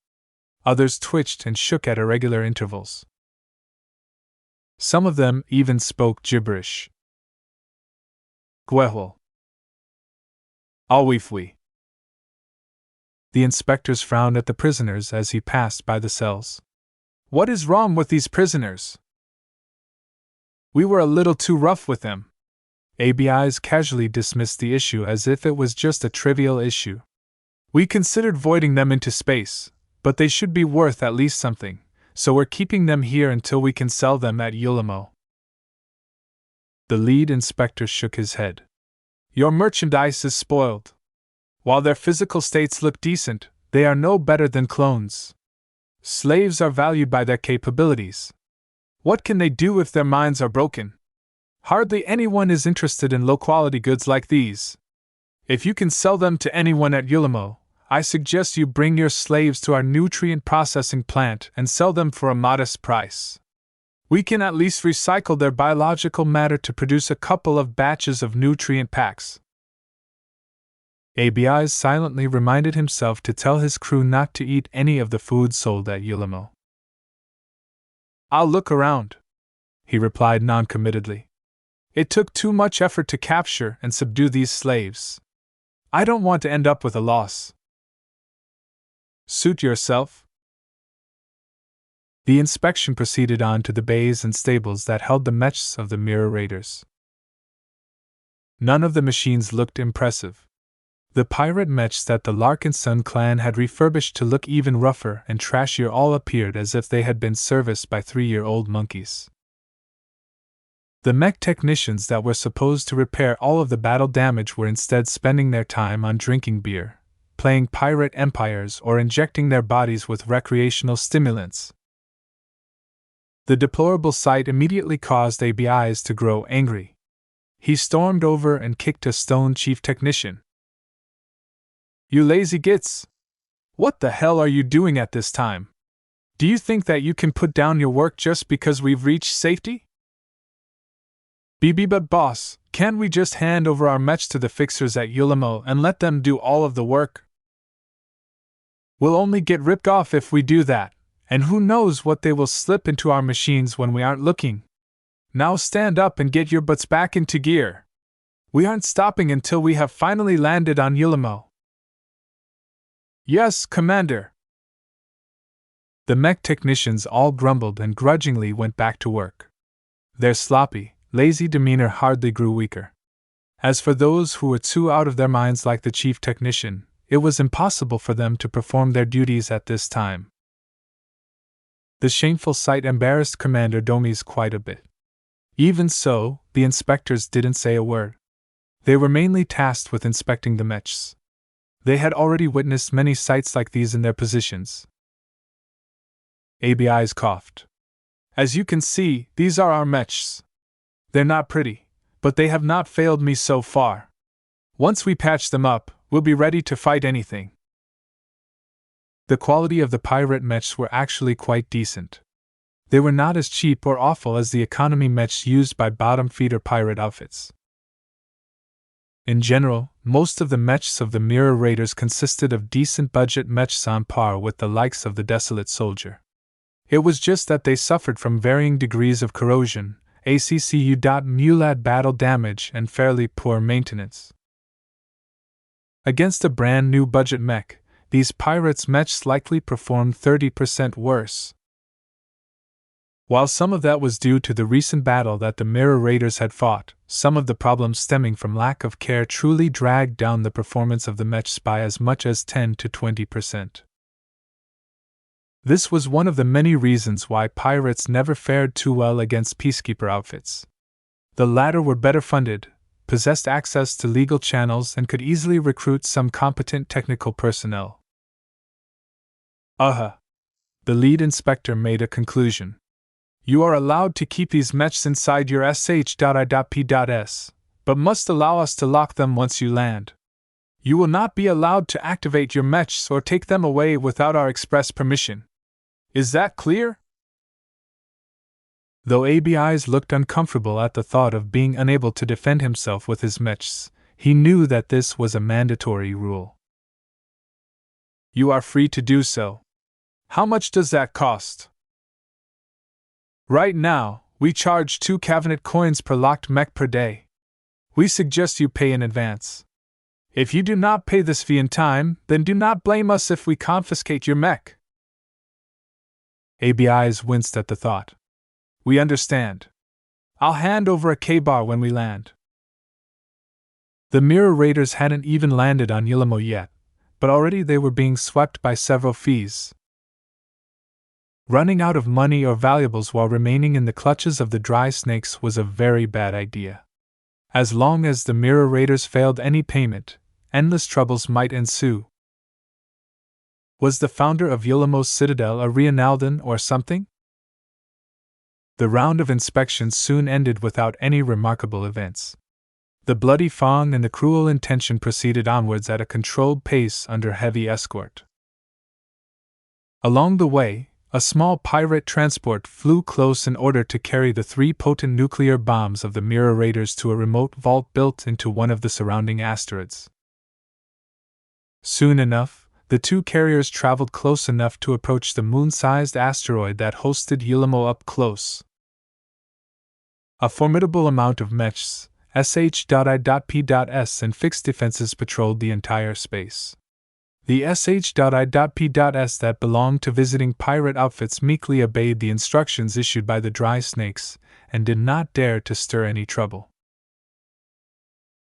Others twitched and shook at irregular intervals. Some of them even spoke gibberish. Gwehwal. Alwifwi. The inspectors frowned at the prisoners as he passed by the cells. "What is wrong with these prisoners?" "We were a little too rough with them." ABIs casually dismissed the issue as if it was just a trivial issue. "We considered voiding them into space, but they should be worth at least something, so we're keeping them here until we can sell them at Ulamo." The lead inspector shook his head. "Your merchandise is spoiled. While their physical states look decent, they are no better than clones. Slaves are valued by their capabilities. What can they do if their minds are broken? Hardly anyone is interested in low-quality goods like these. If you can sell them to anyone at Ulamo, I suggest you bring your slaves to our nutrient processing plant and sell them for a modest price. We can at least recycle their biological matter to produce a couple of batches of nutrient packs. ABIs silently reminded himself to tell his crew not to eat any of the food sold at Yulimo. "I'll look around," he replied noncommittedly. "It took too much effort to capture and subdue these slaves. I don't want to end up with a loss." "Suit yourself." The inspection proceeded on to the bays and stables that held the mechs of the Mirror Raiders. None of the machines looked impressive. The pirate mechs that the Larkinson clan had refurbished to look even rougher and trashier all appeared as if they had been serviced by 3-year-old monkeys. The mech technicians that were supposed to repair all of the battle damage were instead spending their time on drinking beer, playing pirate empires, or injecting their bodies with recreational stimulants. The deplorable sight immediately caused ABIs to grow angry. He stormed over and kicked a stone chief technician. "You lazy gits! What the hell are you doing at this time? Do you think that you can put down your work just because we've reached safety?" But boss, can't we just hand over our mechs to the fixers at Yulimo and let them do all of the work? We'll only get ripped off if we do that, and who knows what they will slip into our machines when we aren't looking. Now stand up and get your butts back into gear. We aren't stopping until we have finally landed on Yulimo. "Yes, Commander." The mech technicians all grumbled and grudgingly went back to work. Their sloppy, lazy demeanor hardly grew weaker. As for those who were too out of their minds like the chief technician, it was impossible for them to perform their duties at this time. The shameful sight embarrassed Commander Domies quite a bit. Even so, the inspectors didn't say a word. They were mainly tasked with inspecting the mechs. They had already witnessed many sights like these in their positions. ABIs coughed. "As you can see, these are our mechs. They're not pretty, but they have not failed me so far. Once we patch them up, we'll be ready to fight anything." The quality of the pirate mechs were actually quite decent. They were not as cheap or awful as the economy mechs used by bottom-feeder pirate outfits. In general, most of the mechs of the Mirror Raiders consisted of decent budget mechs on par with the likes of the Desolate Soldier. It was just that they suffered from varying degrees of corrosion, ACCU.mulad battle damage, and fairly poor maintenance. Against a brand new budget mech, these pirates' mechs likely performed 30% worse. While some of that was due to the recent battle that the Mirror Raiders had fought, some of the problems stemming from lack of care truly dragged down the performance of the mechs by as much as 10 to 20%. This was one of the many reasons why pirates never fared too well against peacekeeper outfits. The latter were better funded, possessed access to legal channels, and could easily recruit some competent technical personnel. The lead inspector made a conclusion. "You are allowed to keep these mechs inside your sh.I.P.S, but must allow us to lock them once you land. You will not be allowed to activate your mechs or take them away without our express permission. Is that clear?" Though ABIs looked uncomfortable at the thought of being unable to defend himself with his mechs, he knew that this was a mandatory rule. "You are free to do so. How much does that cost?" "Right now, we charge 2 cabinet coins per locked mech per day. We suggest you pay in advance. If you do not pay this fee in time, then do not blame us if we confiscate your mech." ABIs winced at the thought. "We understand. I'll hand over a K-bar when we land." The Mirror Raiders hadn't even landed on Yulimo yet, but already they were being swept by several fees. Running out of money or valuables while remaining in the clutches of the dry snakes was a very bad idea. As long as the Mirror Raiders failed any payment, endless troubles might ensue. Was the founder of Yulimo's citadel a Rionaldan or something? The round of inspections soon ended without any remarkable events. The bloody Fong and the cruel intention proceeded onwards at a controlled pace under heavy escort. Along the way, a small pirate transport flew close in order to carry the 3 potent nuclear bombs of the Mirror Raiders to a remote vault built into one of the surrounding asteroids. Soon enough, the two carriers traveled close enough to approach the moon-sized asteroid that hosted Yulimo up close. A formidable amount of mechs, sh.I.P.S. and fixed defenses patrolled the entire space. The sh.I.P.S. that belonged to visiting pirate outfits meekly obeyed the instructions issued by the dry snakes and did not dare to stir any trouble.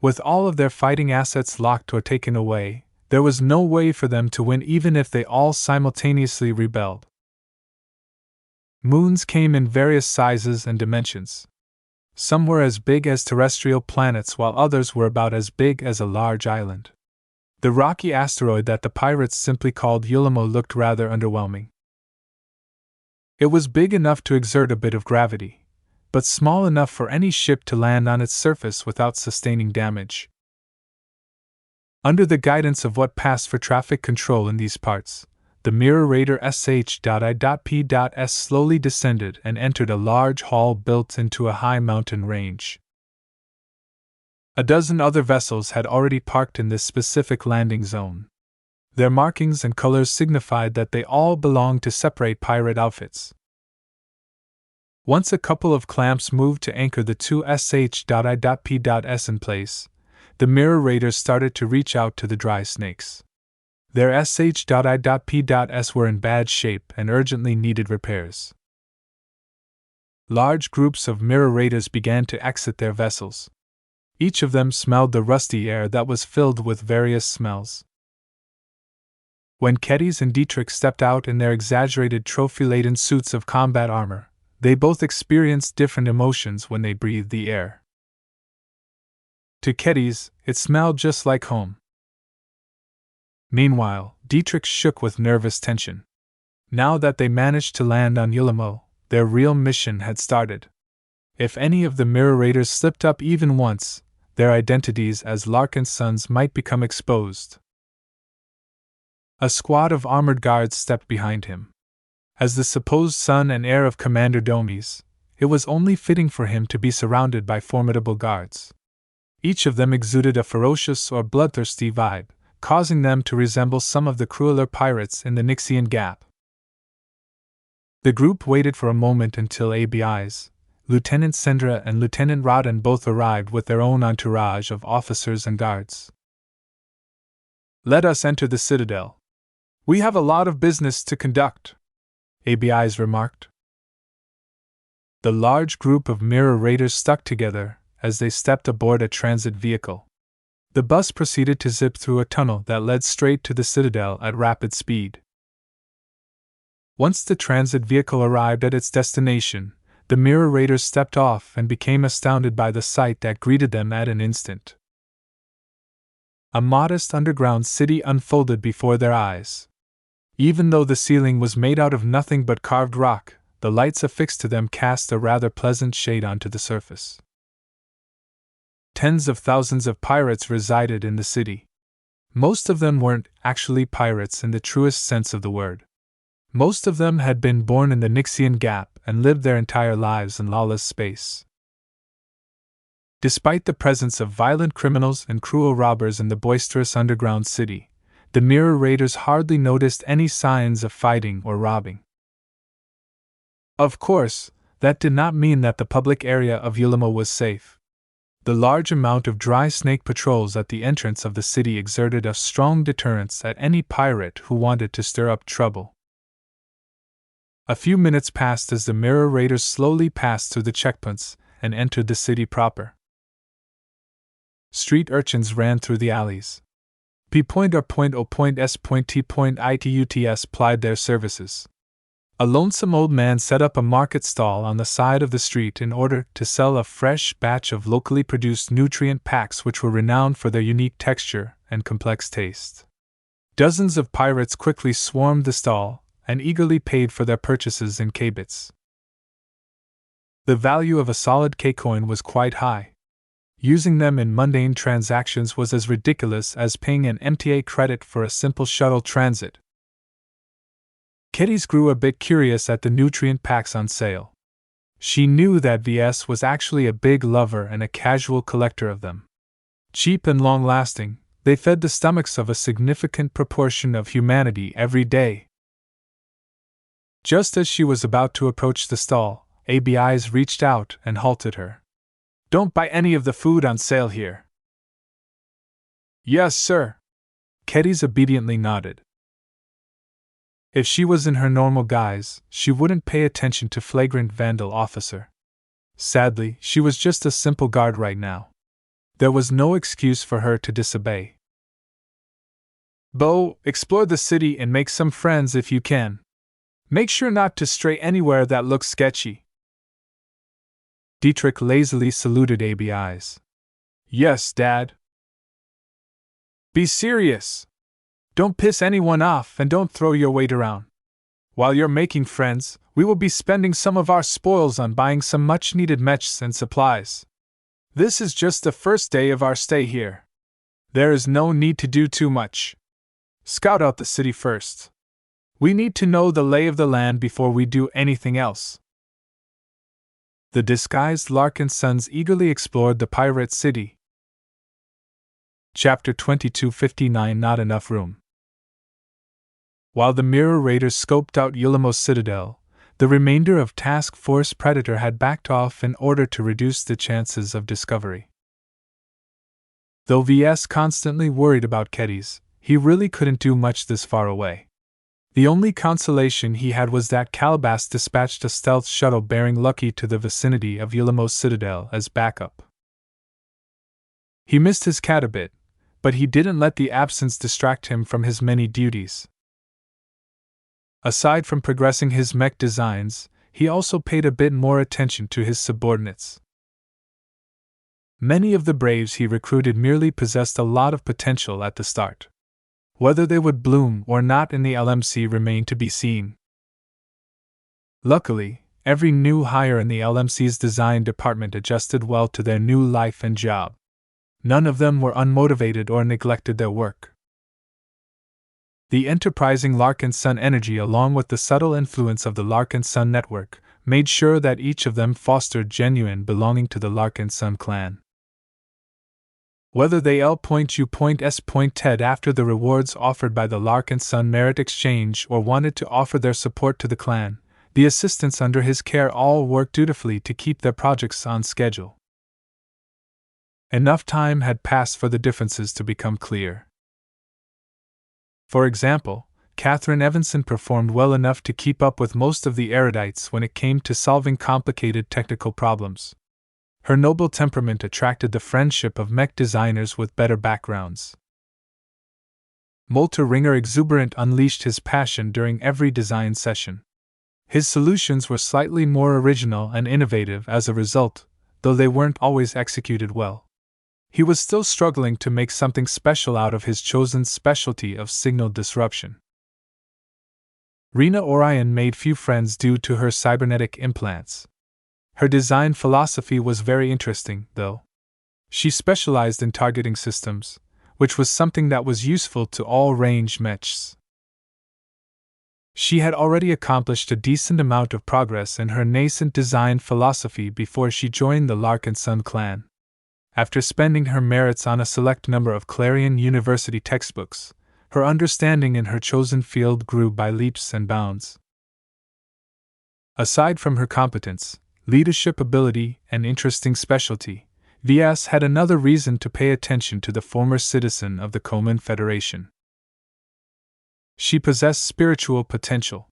With all of their fighting assets locked or taken away, there was no way for them to win even if they all simultaneously rebelled. Moons came in various sizes and dimensions. Some were as big as terrestrial planets while others were about as big as a large island. The rocky asteroid that the pirates simply called Yulimo looked rather underwhelming. It was big enough to exert a bit of gravity, but small enough for any ship to land on its surface without sustaining damage. Under the guidance of what passed for traffic control in these parts, the mirror raider sh.I.P.S. slowly descended and entered a large hall built into a high mountain range. A dozen other vessels had already parked in this specific landing zone. Their markings and colors signified that they all belonged to separate pirate outfits. Once a couple of clamps moved to anchor the two sh.I.P.S. in place, the mirror raiders started to reach out to the dry snakes. Their sh.I.P.S. were in bad shape and urgently needed repairs. Large groups of mirror raiders began to exit their vessels. Each of them smelled the rusty air that was filled with various smells. When Kedys and Dietrich stepped out in their exaggerated trophy-laden suits of combat armor, they both experienced different emotions when they breathed the air. To Kedys, it smelled just like home. Meanwhile, Dietrich shook with nervous tension. Now that they managed to land on Yulimo, their real mission had started. If any of the mirror raiders slipped up even once, their identities as Larkinsons might become exposed. A squad of armored guards stepped behind him. As the supposed son and heir of Commander Domes, it was only fitting for him to be surrounded by formidable guards. Each of them exuded a ferocious or bloodthirsty vibe, causing them to resemble some of the crueler pirates in the Nixian Gap. The group waited for a moment until ABIs, Lieutenant Sendra and Lieutenant Rodden both arrived with their own entourage of officers and guards. "Let us enter the Citadel. We have a lot of business to conduct," ABIs remarked. The large group of mirror raiders stuck together as they stepped aboard a transit vehicle. The bus proceeded to zip through a tunnel that led straight to the Citadel at rapid speed. Once the transit vehicle arrived at its destination, the mirror raiders stepped off and became astounded by the sight that greeted them at an instant. A modest underground city unfolded before their eyes. Even though the ceiling was made out of nothing but carved rock, the lights affixed to them cast a rather pleasant shade onto the surface. Tens of thousands of pirates resided in the city. Most of them weren't actually pirates in the truest sense of the word. Most of them had been born in the Nixian Gap and lived their entire lives in lawless space. Despite the presence of violent criminals and cruel robbers in the boisterous underground city, the mirror raiders hardly noticed any signs of fighting or robbing. Of course, that did not mean that the public area of Yulimo was safe. The large amount of dry snake patrols at the entrance of the city exerted a strong deterrence at any pirate who wanted to stir up trouble. A few minutes passed as the mirror raiders slowly passed through the checkpoints and entered the city proper. Street urchins ran through the alleys. P.R.O.S.T.Ituts plied their services. A lonesome old man set up a market stall on the side of the street in order to sell a fresh batch of locally produced nutrient packs which were renowned for their unique texture and complex taste. Dozens of pirates quickly swarmed the stall and eagerly paid for their purchases in K-bits. The value of a solid K-coin was quite high. Using them in mundane transactions was as ridiculous as paying an MTA credit for a simple shuttle transit. Kedys grew a bit curious at the nutrient packs on sale. She knew that VS was actually a big lover and a casual collector of them. Cheap and long-lasting, They fed the stomachs of a significant proportion of humanity every day. Just as she was about to approach the stall, ABI's reached out and halted her. "Don't buy any of the food on sale here." "Yes, sir." Keddies obediently nodded. If she was in her normal guise, she wouldn't pay attention to flagrant vandal officer. Sadly, she was just a simple guard right now. There was no excuse for her to disobey. "Bo, explore the city and make some friends if you can. Make sure not to stray anywhere that looks sketchy." Dietrich lazily saluted ABI's. "Yes, Dad." "Be serious. Don't piss anyone off and don't throw your weight around. While you're making friends, we will be spending some of our spoils on buying some much-needed mechs and supplies. This is just the first day of our stay here. There is no need to do too much. Scout out the city first. We need to know the lay of the land before we do anything else." The disguised Larkinsons eagerly explored the pirate city. Chapter 2259 Not Enough Room. While the Mirror Raiders scoped out Yulimo's citadel, the remainder of Task Force Predator had backed off in order to reduce the chances of discovery. Though Ves constantly worried about Keddies, he really couldn't do much this far away. The only consolation he had was that Calabas dispatched a stealth shuttle bearing Lucky to the vicinity of Yulimo's citadel as backup. He missed his cat a bit, but he didn't let the absence distract him from his many duties. Aside from progressing his mech designs, he also paid a bit more attention to his subordinates. Many of the braves he recruited merely possessed a lot of potential at the start. Whether they would bloom or not in the LMC remained to be seen. Luckily, every new hire in the LMC's design department adjusted well to their new life and job. None of them were unmotivated or neglected their work. The enterprising Larkinson energy, along with the subtle influence of the Larkinson network, made sure that each of them fostered genuine belonging to the Larkinson clan. Whether they L.U.S.Ted after the rewards offered by the Larkinson Merit Exchange or wanted to offer their support to the clan, the assistants under his care all worked dutifully to keep their projects on schedule. Enough time had passed for the differences to become clear. For example, Catherine Evanson performed well enough to keep up with most of the erudites when it came to solving complicated technical problems. Her noble temperament attracted the friendship of mech designers with better backgrounds. Molter Ringer Exuberant unleashed his passion during every design session. His solutions were slightly more original and innovative as a result, though they weren't always executed well. He was still struggling to make something special out of his chosen specialty of signal disruption. Rena Orion made few friends due to her cybernetic implants. Her design philosophy was very interesting, though. She specialized in targeting systems, which was something that was useful to all range mechs. She had already accomplished a decent amount of progress in her nascent design philosophy before she joined the Larkinson clan. After spending her merits on a select number of Clarion University textbooks, her understanding in her chosen field grew by leaps and bounds. Aside from her competence, leadership ability, and interesting specialty, Ves had another reason to pay attention to the former citizen of the Coman Federation. She possessed spiritual potential.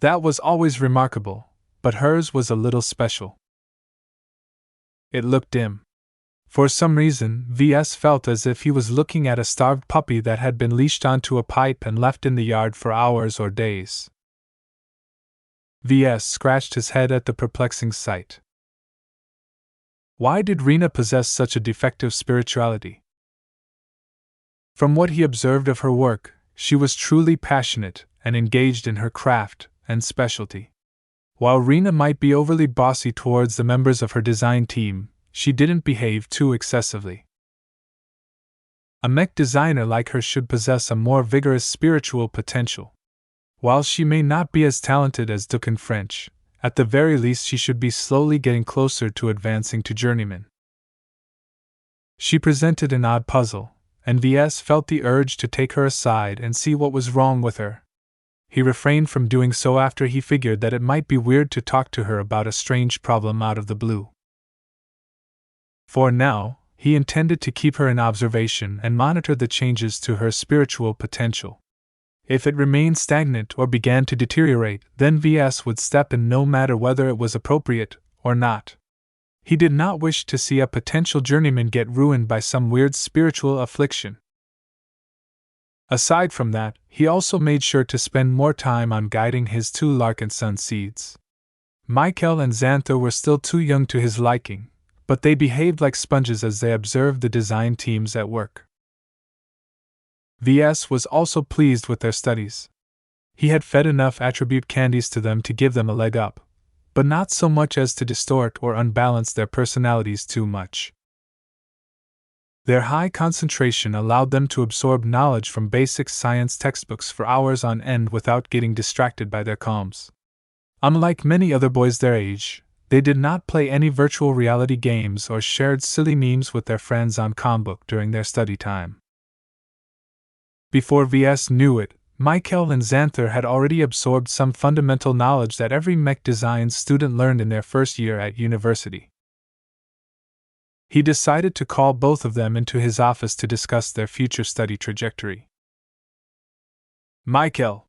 That was always remarkable, but hers was a little special. It looked dim. For some reason, Ves felt as if he was looking at a starved puppy that had been leashed onto a pipe and left in the yard for hours or days. Ves scratched his head at the perplexing sight. Why did Rena possess such a defective spirituality? From what he observed of her work, she was truly passionate and engaged in her craft and specialty. While Rena might be overly bossy towards the members of her design team, she didn't behave too excessively. A mech designer like her should possess a more vigorous spiritual potential. While she may not be as talented as Duke in French, at the very least she should be slowly getting closer to advancing to journeyman. She presented an odd puzzle, and Ves felt the urge to take her aside and see what was wrong with her. He refrained from doing so after he figured that it might be weird to talk to her about a strange problem out of the blue. For now, he intended to keep her in observation and monitor the changes to her spiritual potential. If it remained stagnant or began to deteriorate, then Ves would step in no matter whether it was appropriate or not. He did not wish to see a potential journeyman get ruined by some weird spiritual affliction. Aside from that, he also made sure to spend more time on guiding his two Larkinson seeds. Michael and Xanther were still too young to his liking, but they behaved like sponges as they observed the design teams at work. Ves was also pleased with their studies. He had fed enough attribute candies to them to give them a leg up, but not so much as to distort or unbalance their personalities too much. Their high concentration allowed them to absorb knowledge from basic science textbooks for hours on end without getting distracted by their comms. Unlike many other boys their age, they did not play any virtual reality games or shared silly memes with their friends on Combook during their study time. Before Ves knew it, Michael and Xanther had already absorbed some fundamental knowledge that every mech design student learned in their first year at university. He decided to call both of them into his office to discuss their future study trajectory. Michael.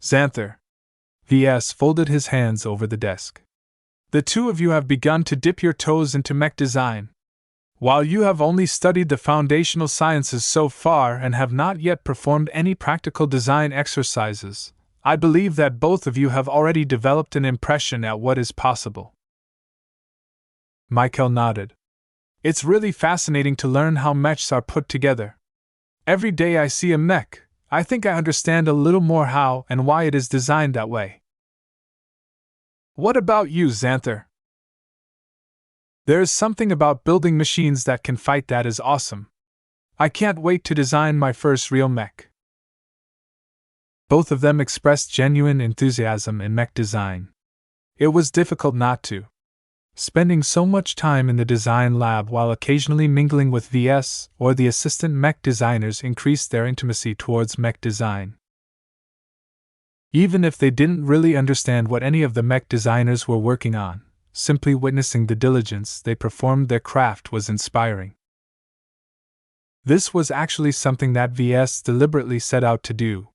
Xanther. Ves folded his hands over the desk. The two of you have begun to dip your toes into mech design. While you have only studied the foundational sciences so far and have not yet performed any practical design exercises, I believe that both of you have already developed an impression at what is possible. Michael nodded. It's really fascinating to learn how mechs are put together. Every day I see a mech, I think I understand a little more how and why it is designed that way. What about you, Xanther? There is something about building machines that can fight that is awesome. I can't wait to design my first real mech. Both of them expressed genuine enthusiasm in mech design. It was difficult not to. Spending so much time in the design lab while occasionally mingling with Ves or the assistant mech designers increased their intimacy towards mech design. Even if they didn't really understand what any of the mech designers were working on, simply witnessing the diligence they performed their craft was inspiring. This was actually something that Ves deliberately set out to do.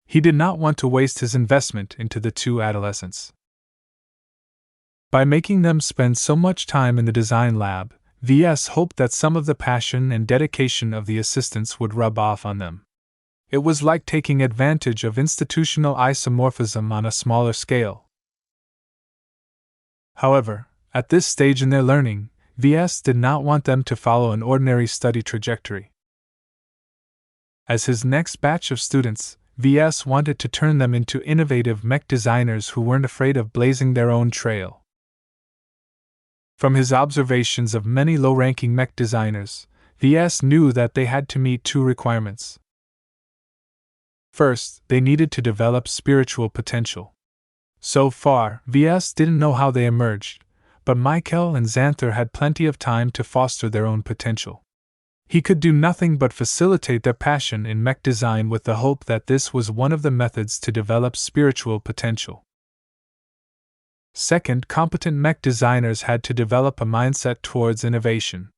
He did not want to waste his investment into the two adolescents. By making them spend so much time in the design lab, Ves hoped that some of the passion and dedication of the assistants would rub off on them. It was like taking advantage of institutional isomorphism on a smaller scale. However, at this stage in their learning, Ves did not want them to follow an ordinary study trajectory. As his next batch of students, Ves wanted to turn them into innovative mech designers who weren't afraid of blazing their own trail. From his observations of many low-ranking mech designers, Ves knew that they had to meet two requirements. First, they needed to develop spiritual potential. So far, Ves didn't know how they emerged, but Michael and Xanther had plenty of time to foster their own potential. He could do nothing but facilitate their passion in mech design with the hope that this was one of the methods to develop spiritual potential. Second, competent mech designers had to develop a mindset towards innovation.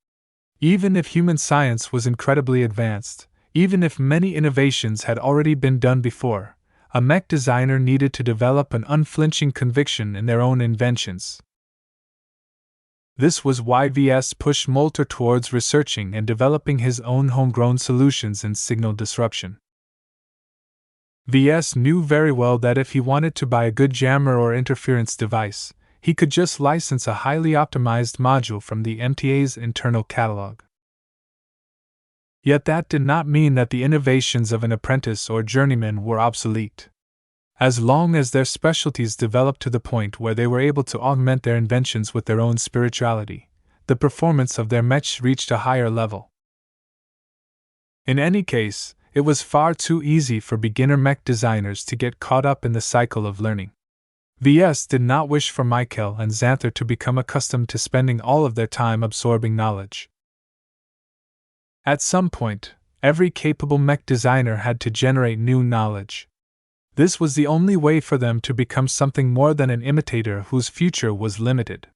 Even if human science was incredibly advanced, even if many innovations had already been done before, a mech designer needed to develop an unflinching conviction in their own inventions. This was why Ves pushed Molter towards researching and developing his own homegrown solutions in signal disruption. Ves knew very well that if he wanted to buy a good jammer or interference device, he could just license a highly optimized module from the MTA's internal catalog. Yet that did not mean that the innovations of an apprentice or journeyman were obsolete. As long as their specialties developed to the point where they were able to augment their inventions with their own spirituality, the performance of their mechs reached a higher level. In any case, it was far too easy for beginner mech designers to get caught up in the cycle of learning. Ves did not wish for Michael and Xanther to become accustomed to spending all of their time absorbing knowledge. At some point, every capable mech designer had to generate new knowledge. This was the only way for them to become something more than an imitator whose future was limited.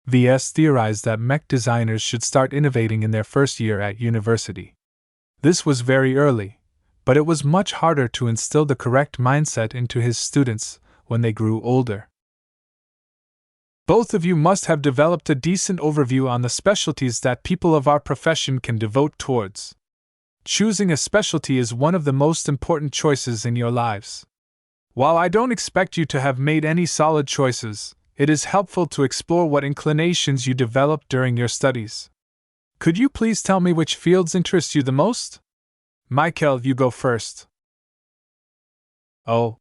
Ves theorized that mech designers should start innovating in their first year at university. This was very early, but it was much harder to instill the correct mindset into his students when they grew older. Both of you must have developed a decent overview on the specialties that people of our profession can devote towards. Choosing a specialty is one of the most important choices in your lives. While I don't expect you to have made any solid choices, it is helpful to explore what inclinations you developed during your studies. Could you please tell me which fields interest you the most? Michael, you go first. Oh.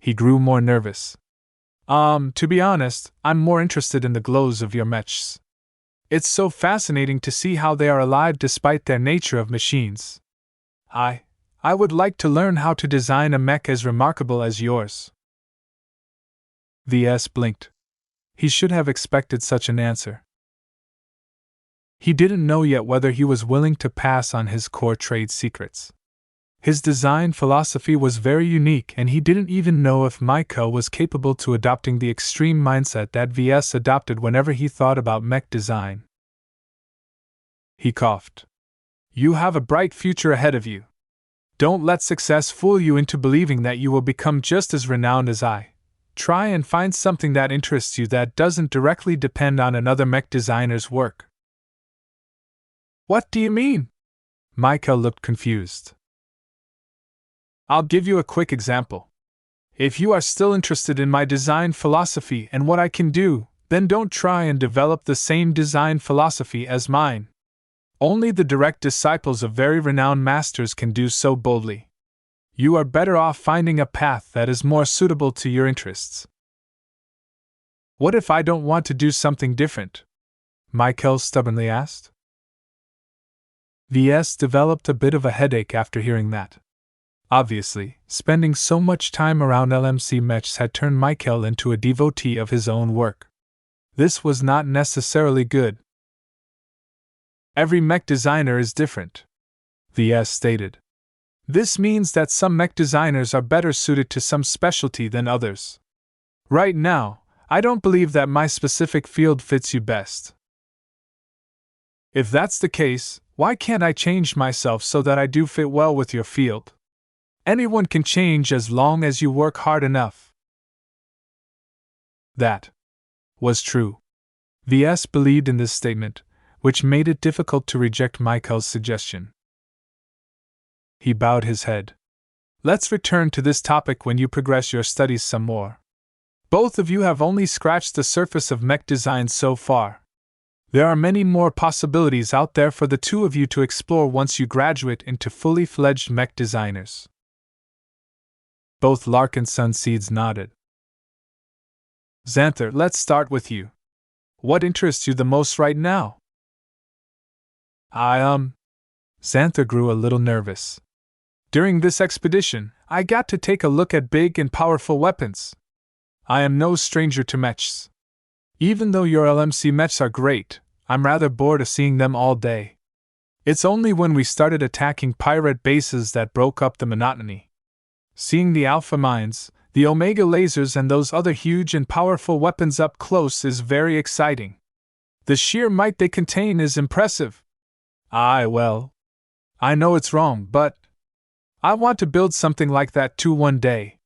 He grew more nervous. To be honest, I'm more interested in the glows of your mechs. It's so fascinating to see how they are alive despite their nature of machines. I would like to learn how to design a mech as remarkable as yours. Ves blinked. He should have expected such an answer. He didn't know yet whether he was willing to pass on his core trade secrets. His design philosophy was very unique, and he didn't even know if Michael was capable to adopting the extreme mindset that Ves adopted whenever he thought about mech design. He coughed. You have a bright future ahead of you. Don't let success fool you into believing that you will become just as renowned as I. Try and find something that interests you that doesn't directly depend on another mech designer's work. What do you mean? Michael looked confused. I'll give you a quick example. If you are still interested in my design philosophy and what I can do, then don't try and develop the same design philosophy as mine. Only the direct disciples of very renowned masters can do so boldly. You are better off finding a path that is more suitable to your interests. What if I don't want to do something different? Michael stubbornly asked. Ves developed a bit of a headache after hearing that. Obviously, spending so much time around LMC mechs had turned Michael into a devotee of his own work. This was not necessarily good. Every mech designer is different, Ves stated. This means that some mech designers are better suited to some specialty than others. Right now, I don't believe that my specific field fits you best. If that's the case, why can't I change myself so that I do fit well with your field? Anyone can change as long as you work hard enough. That was true. Ves believed in this statement, which made it difficult to reject Michael's suggestion. He bowed his head. Let's return to this topic when you progress your studies some more. Both of you have only scratched the surface of mech design so far. There are many more possibilities out there for the two of you to explore once you graduate into fully fledged mech designers. Both Larkinson seeds nodded. Xanther, let's start with you. What interests you the most right now? Xanther grew a little nervous. During this expedition, I got to take a look at big and powerful weapons. I am no stranger to mechs. Even though your LMC mechs are great, I'm rather bored of seeing them all day. It's only when we started attacking pirate bases that broke up the monotony. Seeing the alpha mines, the omega lasers, and those other huge and powerful weapons up close is very exciting. The sheer might they contain is impressive. Well, I know it's wrong, but I want to build something like that too one day.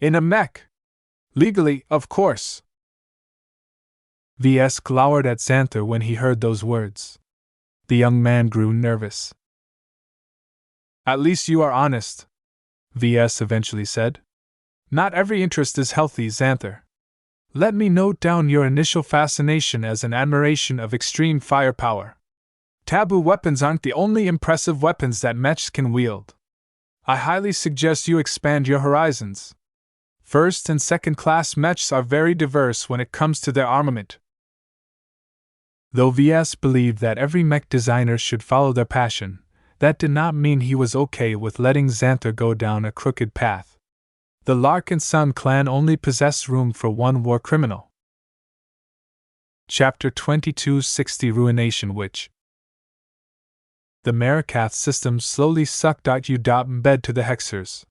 In a mech. Legally, of course. Ves glowered at Xanther when he heard those words. The young man grew nervous. At least you are honest, Ves eventually said. Not every interest is healthy, Xanther. Let me note down your initial fascination as an admiration of extreme firepower. Taboo weapons aren't the only impressive weapons that mechs can wield. I highly suggest you expand your horizons. First and second class mechs are very diverse when it comes to their armament. Though Ves believed that every mech designer should follow their passion, that did not mean he was okay with letting Xanther go down a crooked path. The Larkinson clan only possessed room for one war criminal. Chapter 2260 Ruination Witch. the Mech system slowly sucked out to the hexers.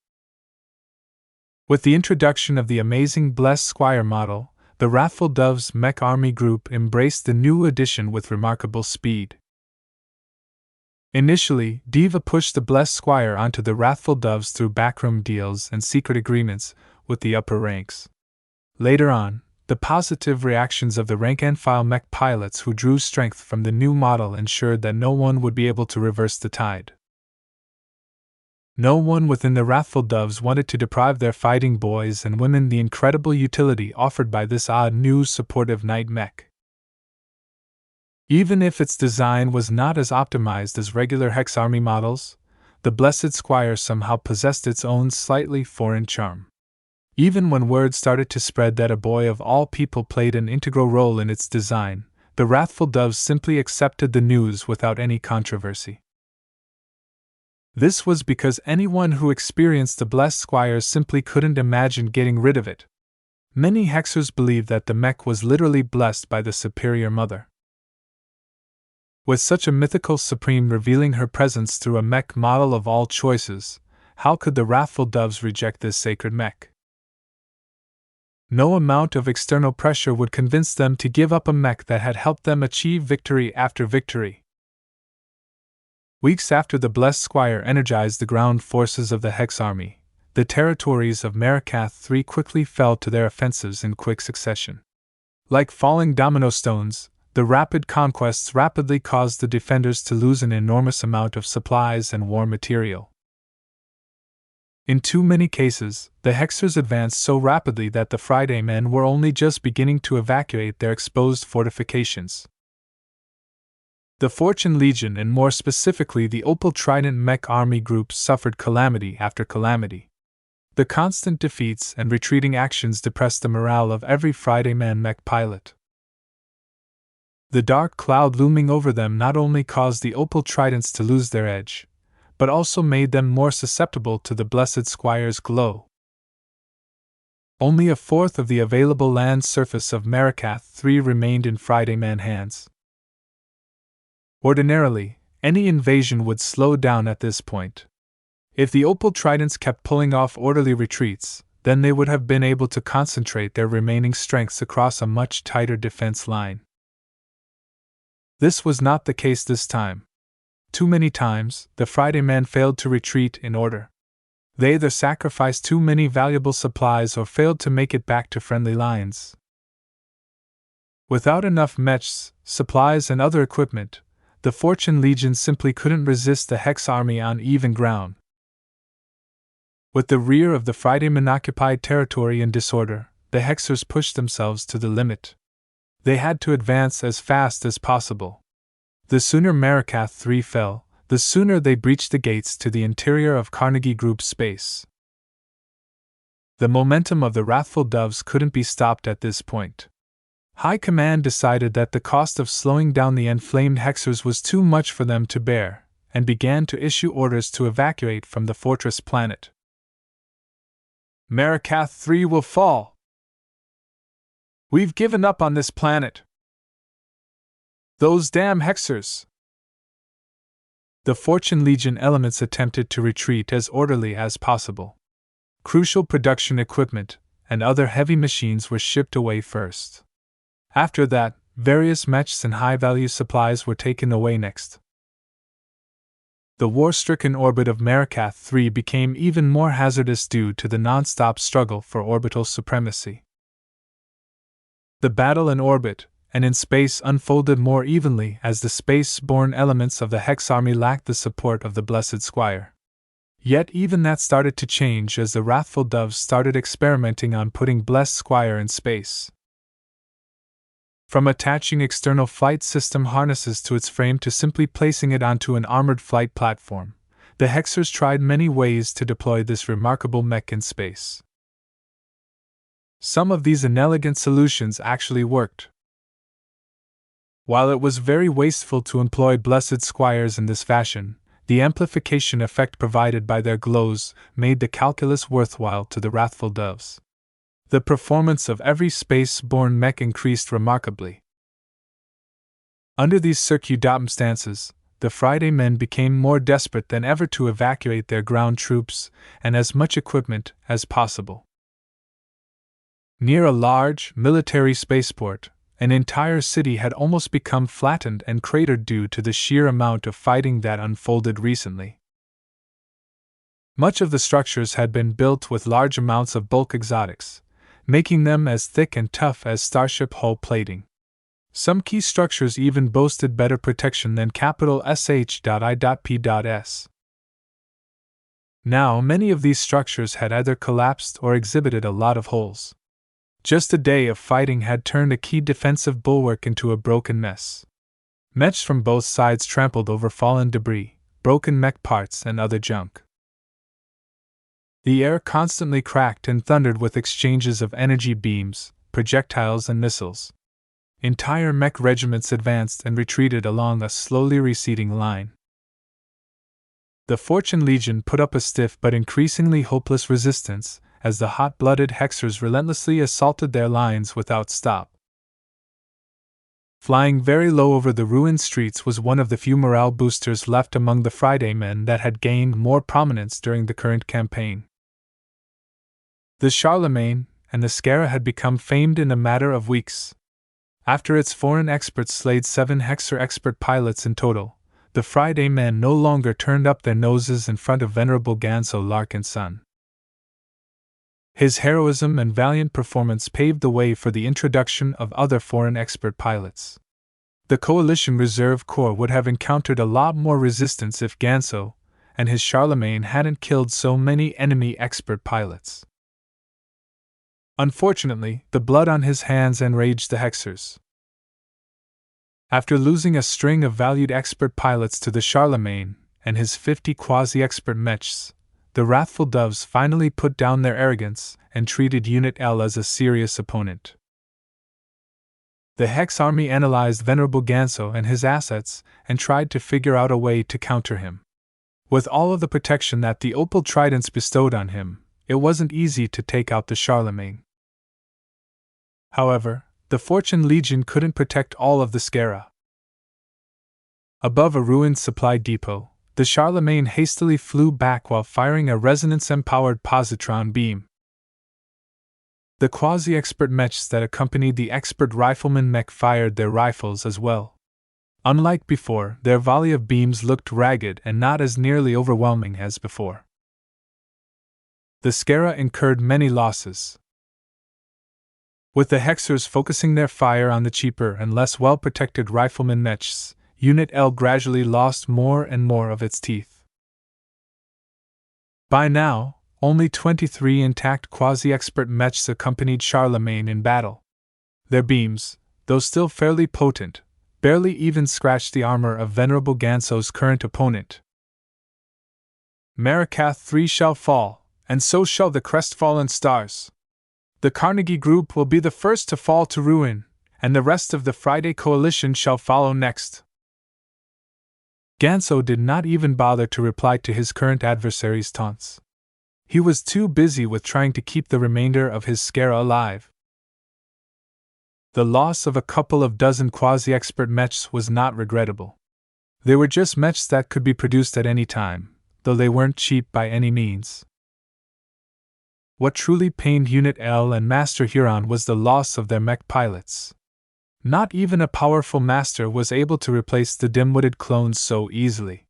With the introduction of the amazing Blessed Squire model, the Wrathful Doves Mech Army group embraced the new addition with remarkable speed. Initially, Diva pushed the Blessed Squire onto the Wrathful Doves through backroom deals and secret agreements with the upper ranks. Later on, the positive reactions of the rank-and-file mech pilots who drew strength from the new model ensured that no one would be able to reverse the tide. No one within the Wrathful Doves wanted to deprive their fighting boys and women the incredible utility offered by this odd new supportive night mech. Even if its design was not as optimized as regular Hex Army models, the Blessed Squire somehow possessed its own slightly foreign charm. Even when word started to spread that a boy of all people played an integral role in its design, the Wrathful Doves simply accepted the news without any controversy. This was because anyone who experienced the Blessed Squire simply couldn't imagine getting rid of it. Many hexers believed that the mech was literally blessed by the superior mother. With such a mythical supreme revealing her presence through a mech model of all choices, how could the Wrathful Doves reject this sacred mech? No amount of external pressure would convince them to give up a mech that had helped them achieve victory after victory. Weeks after the Blessed Squire energized the ground forces of the Hex Army, the territories of Marikath III quickly fell to their offensives in quick succession. Like falling domino stones, the rapid conquests rapidly caused the defenders to lose an enormous amount of supplies and war material. In too many cases, the Hexers advanced so rapidly that the Friday men were only just beginning to evacuate their exposed fortifications. The Fortune Legion, and more specifically the Opal Trident Mech Army group, suffered calamity after calamity. The constant defeats and retreating actions depressed the morale of every Friday man mech pilot. The dark cloud looming over them not only caused the Opal Tridents to lose their edge, but also made them more susceptible to the Blessed Squire's glow. Only a fourth of the available land surface of Marikath III remained in Friday man hands. Ordinarily, any invasion would slow down at this point. If the Opal Tridents kept pulling off orderly retreats, then they would have been able to concentrate their remaining strengths across a much tighter defense line. This was not the case this time. Too many times, the Friday men failed to retreat in order. They either sacrificed too many valuable supplies or failed to make it back to friendly lines. Without enough mechs, supplies, and other equipment, the Fortune Legion simply couldn't resist the Hex Army on even ground. With the rear of the Friday men occupied territory in disorder, the Hexers pushed themselves to the limit. They had to advance as fast as possible. The sooner Marikath III fell, the sooner they breached the gates to the interior of Carnegie Group's space. The momentum of the Wrathful Doves couldn't be stopped at this point. High Command decided that the cost of slowing down the enflamed Hexers was too much for them to bear, and began to issue orders to evacuate from the fortress planet. Marikath III will fall. We've given up on this planet. Those damn Hexers! The Fortune Legion elements attempted to retreat as orderly as possible. Crucial production equipment and other heavy machines were shipped away first. After that, various mechs and high-value supplies were taken away next. The war-stricken orbit of Marikath III became even more hazardous due to the non-stop struggle for orbital supremacy. The battle in orbit and in space unfolded more evenly as the space-borne elements of the Hex Army lacked the support of the Blessed Squire. Yet even that started to change as the Wrathful Doves started experimenting on putting Blessed Squire in space. From attaching external flight system harnesses to its frame to simply placing it onto an armored flight platform, the Hexers tried many ways to deploy this remarkable mech in space. Some of these inelegant solutions actually worked. While it was very wasteful to employ Blessed Squires in this fashion, the amplification effect provided by their glows made the calculus worthwhile to the Wrathful Doves. The performance of every space-borne mech increased remarkably. Under these circumstances, the Friday men became more desperate than ever to evacuate their ground troops and as much equipment as possible. Near a large, military spaceport, an entire city had almost become flattened and cratered due to the sheer amount of fighting that unfolded recently. Much of the structures had been built with large amounts of bulk exotics, making them as thick and tough as starship hull plating. Some key structures even boasted better protection than sh.I.P.S. Now, many of these structures had either collapsed or exhibited a lot of holes. Just a day of fighting had turned a key defensive bulwark into a broken mess. Mechs from both sides trampled over fallen debris, broken mech parts, and other junk. The air constantly cracked and thundered with exchanges of energy beams, projectiles, and missiles. Entire mech regiments advanced and retreated along a slowly receding line. The Fortune Legion put up a stiff but increasingly hopeless resistance as the hot-blooded Hexers relentlessly assaulted their lines without stop. Flying very low over the ruined streets was one of the few morale boosters left among the Friday men that had gained more prominence during the current campaign. The Charlemagne and the Scarra had become famed in a matter of weeks. After its foreign experts slayed 7 Hexer expert pilots in total, the Friday men no longer turned up their noses in front of venerable Ves Larkinson. His heroism and valiant performance paved the way for the introduction of other foreign expert pilots. The Coalition Reserve Corps would have encountered a lot more resistance if Ganso and his Charlemagne hadn't killed so many enemy expert pilots. Unfortunately, the blood on his hands enraged the Hexers. After losing a string of valued expert pilots to the Charlemagne and his 50 quasi-expert mechs, the wrathful doves finally put down their arrogance and treated Unit L as a serious opponent. The Hex army analyzed Venerable Ganso and his assets and tried to figure out a way to counter him. With all of the protection that the Opal Tridents bestowed on him, it wasn't easy to take out the Charlemagne. However, the Fortune Legion couldn't protect all of the Scarra. Above a ruined supply depot, the Charlemagne hastily flew back while firing a resonance-empowered positron beam. The quasi-expert mechs that accompanied the expert rifleman mech fired their rifles as well. Unlike before, their volley of beams looked ragged and not as nearly overwhelming as before. The Scarra incurred many losses. With the Hexers focusing their fire on the cheaper and less well-protected rifleman mechs, Unit L gradually lost more and more of its teeth. By now, only 23 intact quasi-expert mechs accompanied Charlemagne in battle. Their beams, though still fairly potent, barely even scratched the armor of Venerable Ganso's current opponent. Marikath III shall fall, and so shall the crestfallen stars. The Carnegie Group will be the first to fall to ruin, and the rest of the Friday Coalition shall follow next. Ganso did not even bother to reply to his current adversary's taunts. He was too busy with trying to keep the remainder of his Scarra alive. The loss of a couple of dozen quasi-expert mechs was not regrettable. They were just mechs that could be produced at any time, though they weren't cheap by any means. What truly pained Unit L and Master Huron was the loss of their mech pilots. Not even a powerful master was able to replace the dim-witted clones so easily.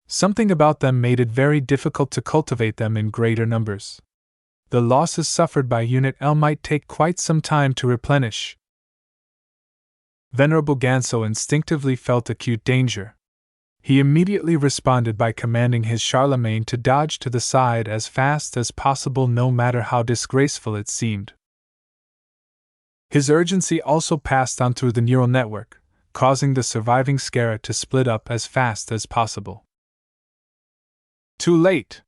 Something about them made it very difficult to cultivate them in greater numbers. The losses suffered by Unit L might take quite some time to replenish. Venerable Ganso instinctively felt acute danger. He immediately responded by commanding his Charlemagne to dodge to the side as fast as possible, no matter how disgraceful it seemed. His urgency also passed on through the neural network, causing the surviving Scarra to split up as fast as possible. Too late!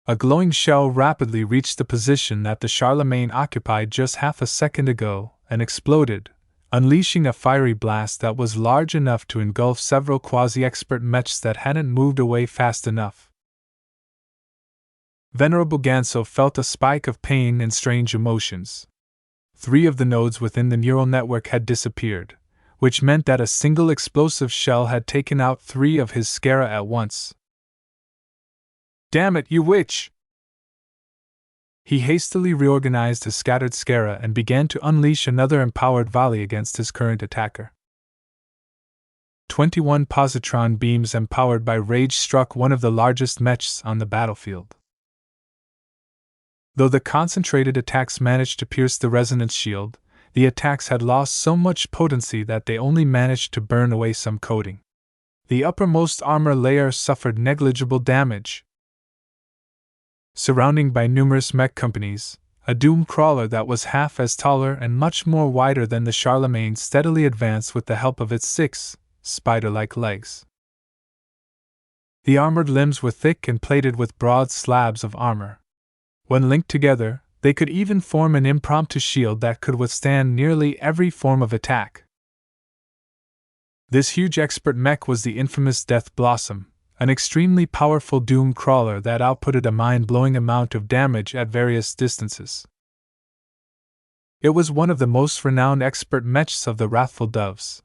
A glowing shell rapidly reached the position that the Charlemagne occupied just half a second ago and exploded, unleashing a fiery blast that was large enough to engulf several quasi-expert mechs that hadn't moved away fast enough. Venerable Ganso felt a spike of pain and strange emotions. 3 of the nodes within the neural network had disappeared, which meant that a single explosive shell had taken out 3 of his Skara at once. "Damn it, you witch!" He hastily reorganized his scattered Skara and began to unleash another empowered volley against his current attacker. 21 positron beams empowered by rage struck one of the largest mechs on the battlefield. Though the concentrated attacks managed to pierce the resonance shield, the attacks had lost so much potency that they only managed to burn away some coating. The uppermost armor layer suffered negligible damage. Surrounding by numerous mech companies, a doom crawler that was half as taller and much more wider than the Charlemagne steadily advanced with the help of its 6 spider-like legs. The armored limbs were thick and plated with broad slabs of armor. When linked together, they could even form an impromptu shield that could withstand nearly every form of attack. This huge expert mech was the infamous Death Blossom, an extremely powerful doom crawler that outputted a mind-blowing amount of damage at various distances. It was one of the most renowned expert mechs of the Wrathful Doves.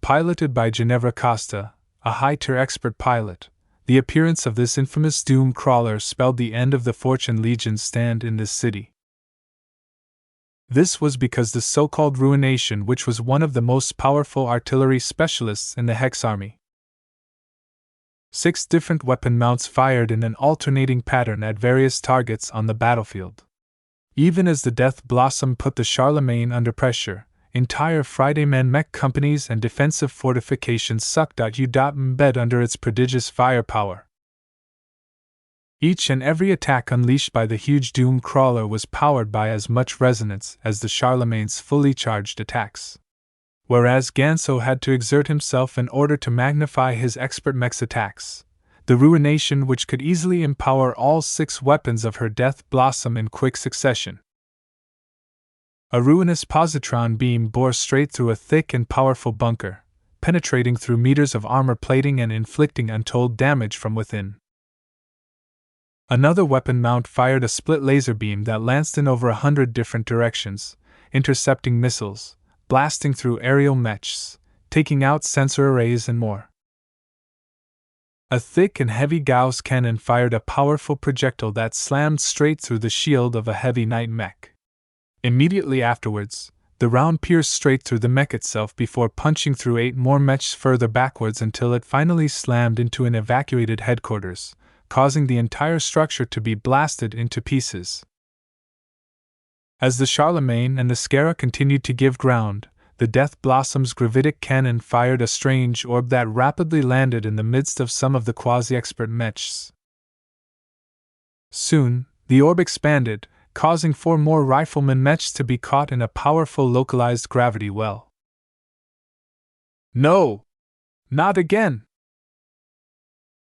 Piloted by Ginevra Costa, a high-tier expert pilot, the appearance of this infamous doom crawler spelled the end of the Fortune Legion's stand in this city. This was because the so-called Ruination, which was one of the most powerful artillery specialists in the Hex army. 6 different weapon mounts fired in an alternating pattern at various targets on the battlefield. Even as the Death Blossom put the Charlemagne under pressure, entire Fridayman mech companies and defensive fortifications sucked out embed under its prodigious firepower. Each and every attack unleashed by the huge doom crawler was powered by as much resonance as the Charlemagne's fully charged attacks. Whereas Ganso had to exert himself in order to magnify his expert mech's attacks, the Ruination, which could easily empower all 6 weapons of her Death Blossom in quick succession. A ruinous positron beam bore straight through a thick and powerful bunker, penetrating through meters of armor plating and inflicting untold damage from within. Another weapon mount fired a split laser beam that lanced in over 100 different directions, intercepting missiles, blasting through aerial mechs, taking out sensor arrays and more. A thick and heavy Gauss cannon fired a powerful projectile that slammed straight through the shield of a heavy knight mech. Immediately afterwards, the round pierced straight through the mech itself before punching through 8 more mechs further backwards until it finally slammed into an evacuated headquarters, causing the entire structure to be blasted into pieces. As the Charlemagne and the Skara continued to give ground, the Death Blossom's gravitic cannon fired a strange orb that rapidly landed in the midst of some of the quasi-expert mechs. Soon, the orb expanded, causing 4 more rifleman mechs to be caught in a powerful localized gravity well. No! Not again!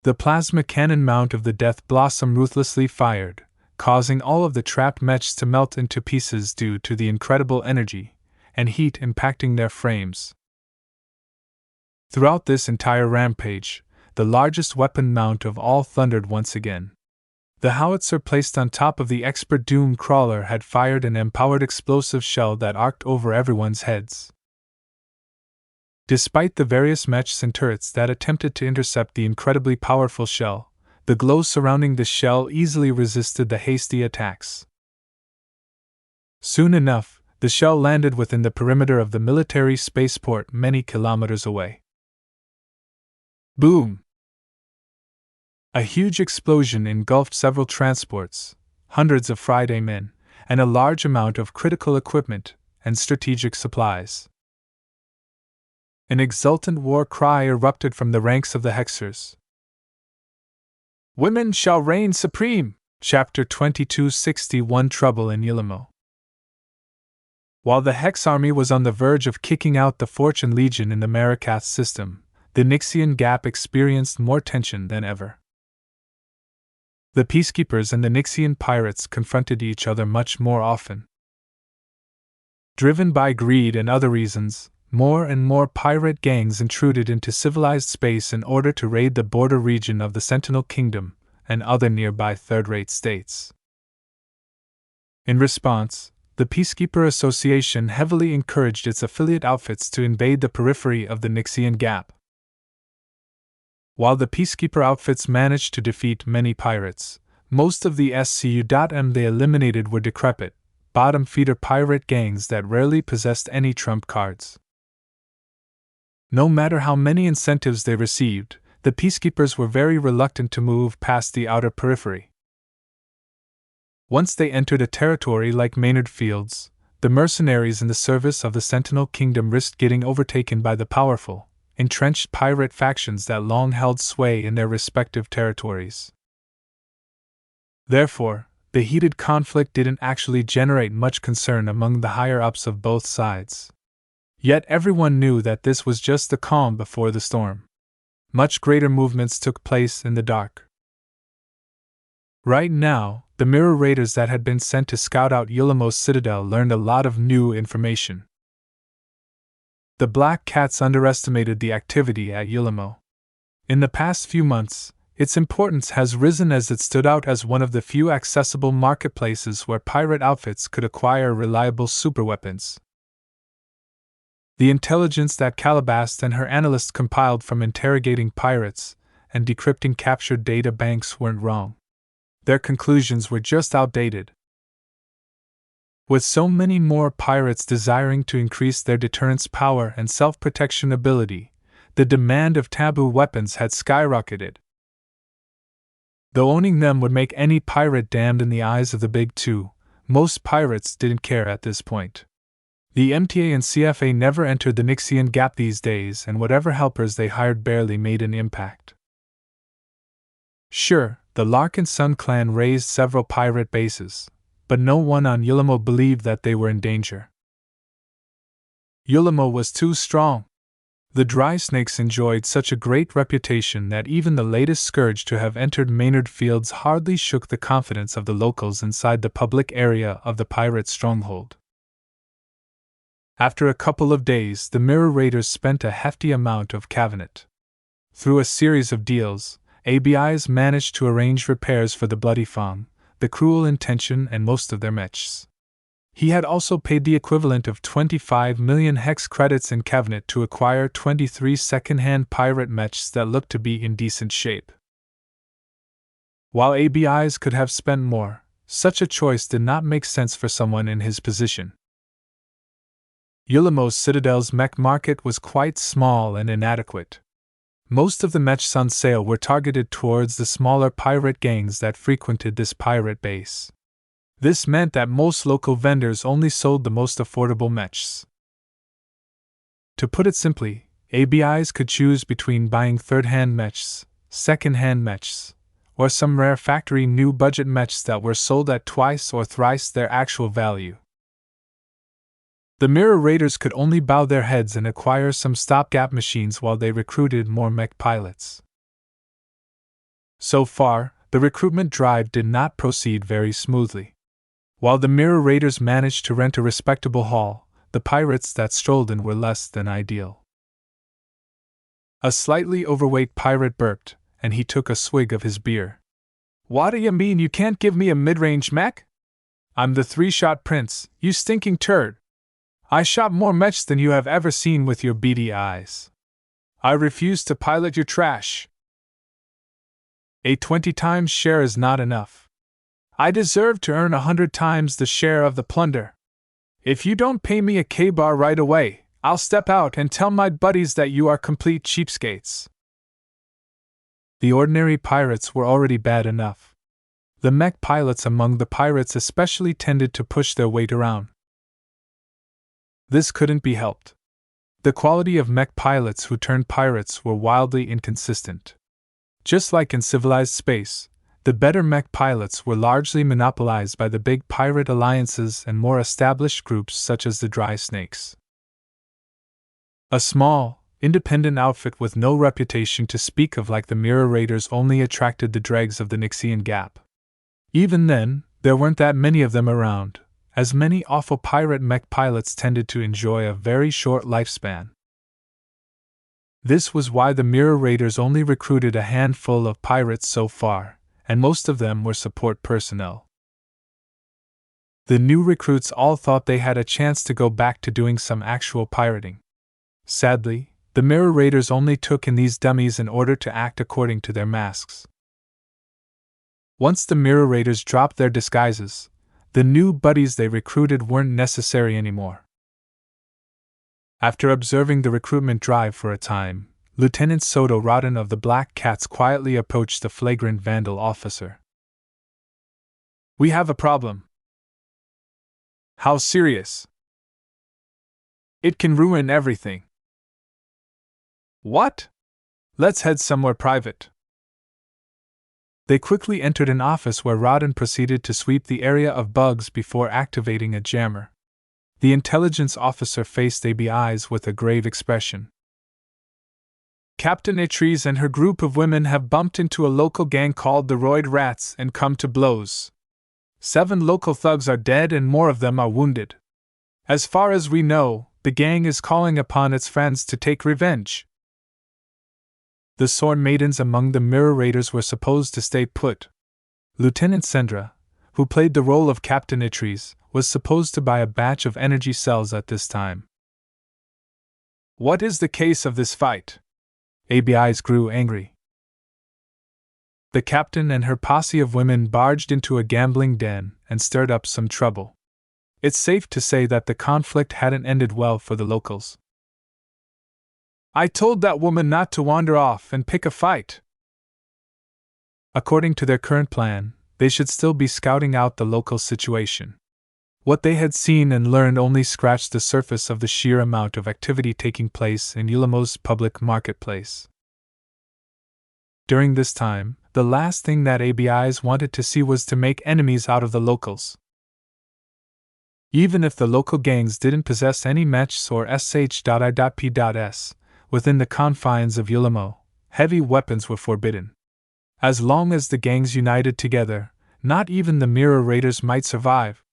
The plasma cannon mount of the Death Blossom ruthlessly fired, causing all of the trapped mechs to melt into pieces due to the incredible energy and heat impacting their frames. Throughout this entire rampage, the largest weapon mount of all thundered once again. The howitzer placed on top of the expert doom crawler had fired an empowered explosive shell that arced over everyone's heads. Despite the various mechs and turrets that attempted to intercept the incredibly powerful shell, the glow surrounding the shell easily resisted the hasty attacks. Soon enough, the shell landed within the perimeter of the military spaceport many kilometers away. Boom! A huge explosion engulfed several transports, hundreds of Friday men, and a large amount of critical equipment and strategic supplies. An exultant war cry erupted from the ranks of the Hexers. Women shall reign supreme! Chapter 2261 Trouble in Yilimo. While the Hex army was on the verge of kicking out the Fortune Legion in the Marikath system, the Nixian Gap experienced more tension than ever. The Peacekeepers and the Nixian pirates confronted each other much more often. Driven by greed and other reasons, more and more pirate gangs intruded into civilized space in order to raid the border region of the Sentinel Kingdom and other nearby third-rate states. In response, the Peacekeeper Association heavily encouraged its affiliate outfits to invade the periphery of the Nixian Gap. While the Peacekeeper outfits managed to defeat many pirates, most of the SCU.M they eliminated were decrepit, bottom-feeder pirate gangs that rarely possessed any trump cards. No matter how many incentives they received, the Peacekeepers were very reluctant to move past the outer periphery. Once they entered a territory like Maynard Fields, the mercenaries in the service of the Sentinel Kingdom risked getting overtaken by the powerful, entrenched pirate factions that long held sway in their respective territories. Therefore, the heated conflict didn't actually generate much concern among the higher-ups of both sides. Yet everyone knew that this was just the calm before the storm. Much greater movements took place in the dark. Right now, the Mirror Raiders that had been sent to scout out Yulamo's citadel learned a lot of new information. The Black Cats underestimated the activity at Yulamo. In the past few months, its importance has risen as it stood out as one of the few accessible marketplaces where pirate outfits could acquire reliable superweapons. The intelligence that Calabast and her analysts compiled from interrogating pirates and decrypting captured data banks weren't wrong. Their conclusions were just outdated. With so many more pirates desiring to increase their deterrence power and self-protection ability, the demand of taboo weapons had skyrocketed. Though owning them would make any pirate damned in the eyes of the Big Two, most pirates didn't care at this point. The MTA and CFA never entered the Nixian Gap these days, and whatever helpers they hired barely made an impact. Sure, the Larkinson clan raised several pirate bases, but no one on Yulamo believed that they were in danger. Yulamo was too strong. The dry snakes enjoyed such a great reputation that even the latest scourge to have entered Maynard Fields hardly shook the confidence of the locals inside the public area of the pirate stronghold. After a couple of days, the Mirror Raiders spent a hefty amount of cabinet. Through a series of deals, ABIs managed to arrange repairs for the Bloody Fang, the Cruel Intention, and most of their mechs. He had also paid the equivalent of 25 million hex credits in cabinet to acquire 23 second-hand pirate mechs that looked to be in decent shape. While ABIs could have spent more, such a choice did not make sense for someone in his position. Yulamo's Citadel's mech market was quite small and inadequate. Most of the mechs on sale were targeted towards the smaller pirate gangs that frequented this pirate base. This meant that most local vendors only sold the most affordable mechs. To put it simply, ABIs could choose between buying third-hand mechs, second-hand mechs, or some rare factory new budget mechs that were sold at twice or thrice their actual value. The Mirror Raiders could only bow their heads and acquire some stopgap machines while they recruited more mech pilots. So far, the recruitment drive did not proceed very smoothly. While the Mirror Raiders managed to rent a respectable haul, the pirates that strolled in were less than ideal. A slightly overweight pirate burped, and he took a swig of his beer. "What do you mean you can't give me a mid-range mech? I'm the three-shot prince, you stinking turd. I shot more mechs than you have ever seen with your beady eyes. I refuse to pilot your trash. A 20 times share is not enough. I deserve to earn 100 times the share of the plunder. If you don't pay me a K-bar right away, I'll step out and tell my buddies that you are complete cheapskates." The ordinary pirates were already bad enough. The mech pilots among the pirates especially tended to push their weight around. This couldn't be helped. The quality of mech pilots who turned pirates were wildly inconsistent. Just like in civilized space, the better mech pilots were largely monopolized by the big pirate alliances and more established groups such as the Dry Snakes. A small, independent outfit with no reputation to speak of like the Mirror Raiders only attracted the dregs of the Nixian Gap. Even then, there weren't that many of them around, as many awful pirate mech pilots tended to enjoy a very short lifespan. This was why the Mirror Raiders only recruited a handful of pirates so far, and most of them were support personnel. The new recruits all thought they had a chance to go back to doing some actual pirating. Sadly, the Mirror Raiders only took in these dummies in order to act according to their masks. Once the Mirror Raiders dropped their disguises, the new buddies they recruited weren't necessary anymore. After observing the recruitment drive for a time, Lieutenant Soto Rodden of the Black Cats quietly approached the flagrant vandal officer. "We have a problem." "How serious?" "It can ruin everything." "What?" "Let's head somewhere private." They quickly entered an office where Rodden proceeded to sweep the area of bugs before activating a jammer. The intelligence officer faced ABI's with a grave expression. "Captain Atreides and her group of women have bumped into a local gang called the Roid Rats and come to blows. 7 local thugs are dead and more of them are wounded. As far as we know, the gang is calling upon its friends to take revenge." The Sword Maidens among the Mirror Raiders were supposed to stay put. Lieutenant Sendra, who played the role of Captain Atreides, was supposed to buy a batch of energy cells at this time. "What is the case of this fight?" ABI's grew angry. The captain and her posse of women barged into a gambling den and stirred up some trouble. It's safe to say that the conflict hadn't ended well for the locals. "I told that woman not to wander off and pick a fight." According to their current plan, they should still be scouting out the local situation. What they had seen and learned only scratched the surface of the sheer amount of activity taking place in Yulamo's public marketplace. During this time, the last thing that ABIs wanted to see was to make enemies out of the locals. Even if the local gangs didn't possess any mechs or sh.i.p.s, within the confines of Yulamo, heavy weapons were forbidden. As long as the gangs united together, not even the Mirror Raiders might survive.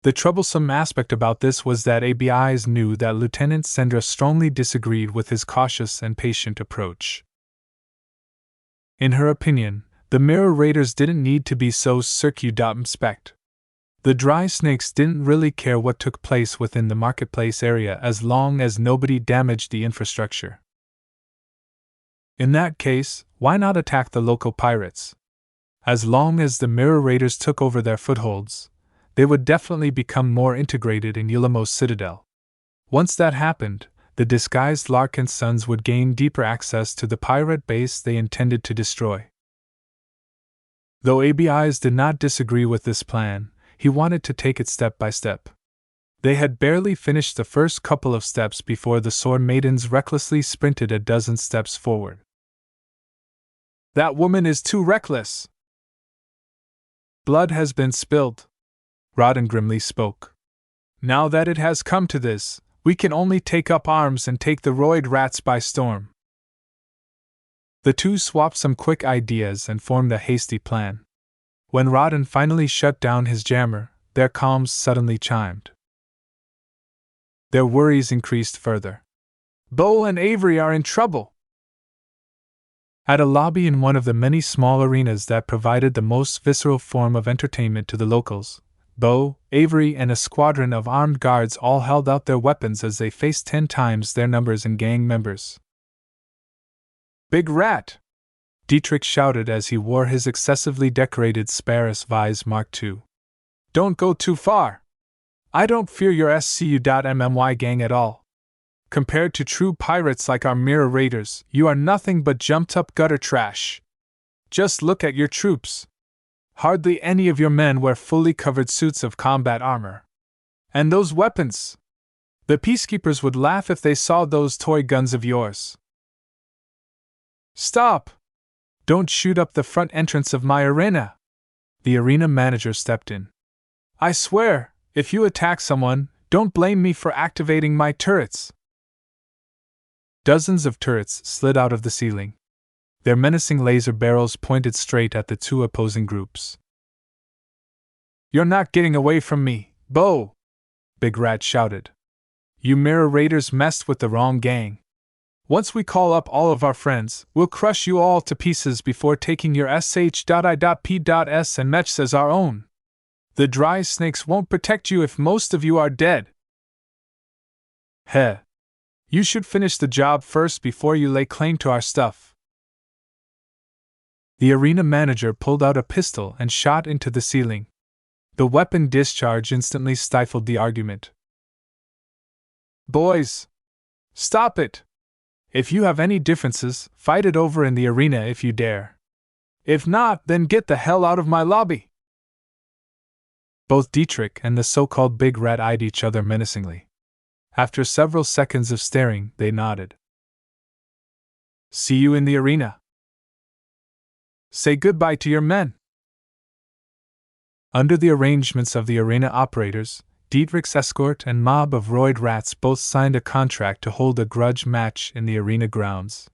The troublesome aspect about this was that ABIs knew that Lieutenant Sendra strongly disagreed with his cautious and patient approach. In her opinion, the Mirror Raiders didn't need to be so circumspect. The dry snakes didn't really care what took place within the marketplace area as long as nobody damaged the infrastructure. In that case, why not attack the local pirates? As long as the Mirror Raiders took over their footholds, they would definitely become more integrated in Yulamo's citadel. Once that happened, the disguised Larkinsons would gain deeper access to the pirate base they intended to destroy. Though ABIs did not disagree with this plan, he wanted to take it step by step. They had barely finished the first couple of steps before the Sword Maidens recklessly sprinted a dozen steps forward. "That woman is too reckless!" "Blood has been spilled," Rodden grimly spoke. "Now that it has come to this, we can only take up arms and take the Roid Rats by storm." The two swapped some quick ideas and formed a hasty plan. When Rodden finally shut down his jammer, their comms suddenly chimed. Their worries increased further. "Bo and Avery are in trouble!" At a lobby in one of the many small arenas that provided the most visceral form of entertainment to the locals, Bo, Avery, and a squadron of armed guards all held out their weapons as they faced 10 times their numbers in gang members. "Big Rat!" Dietrich shouted as he wore his excessively decorated Sparus Vise Mark II. "Don't go too far! I don't fear your SCU.MMY gang at all. Compared to true pirates like our Mirror Raiders, you are nothing but jumped-up gutter trash. Just look at your troops. Hardly any of your men wear fully covered suits of combat armor. And those weapons! The peacekeepers would laugh if they saw those toy guns of yours." "Stop! Don't shoot up the front entrance of my arena!" The arena manager stepped in. "I swear, if you attack someone, don't blame me for activating my turrets." Dozens of turrets slid out of the ceiling. Their menacing laser barrels pointed straight at the two opposing groups. "You're not getting away from me, Bo!" Big Rat shouted. "You Mirror Raiders messed with the wrong gang. Once we call up all of our friends, we'll crush you all to pieces before taking your sh.i.p.s and mechs as our own. The dry snakes won't protect you if most of you are dead. Heh. You should finish the job first before you lay claim to our stuff. The arena manager pulled out a pistol and shot into the ceiling. The weapon discharge instantly stifled the argument. Boys! Stop it! If you have any differences, fight it over in the arena if you dare. If not, then get the hell out of my lobby! Both Dietrich and the so-called Big Rat eyed each other menacingly. After several seconds of staring, they nodded. See you in the arena. Say goodbye to your men. Under the arrangements of the arena operators, Dietrich's escort and mob of roid rats both signed a contract to hold a grudge match in the arena grounds.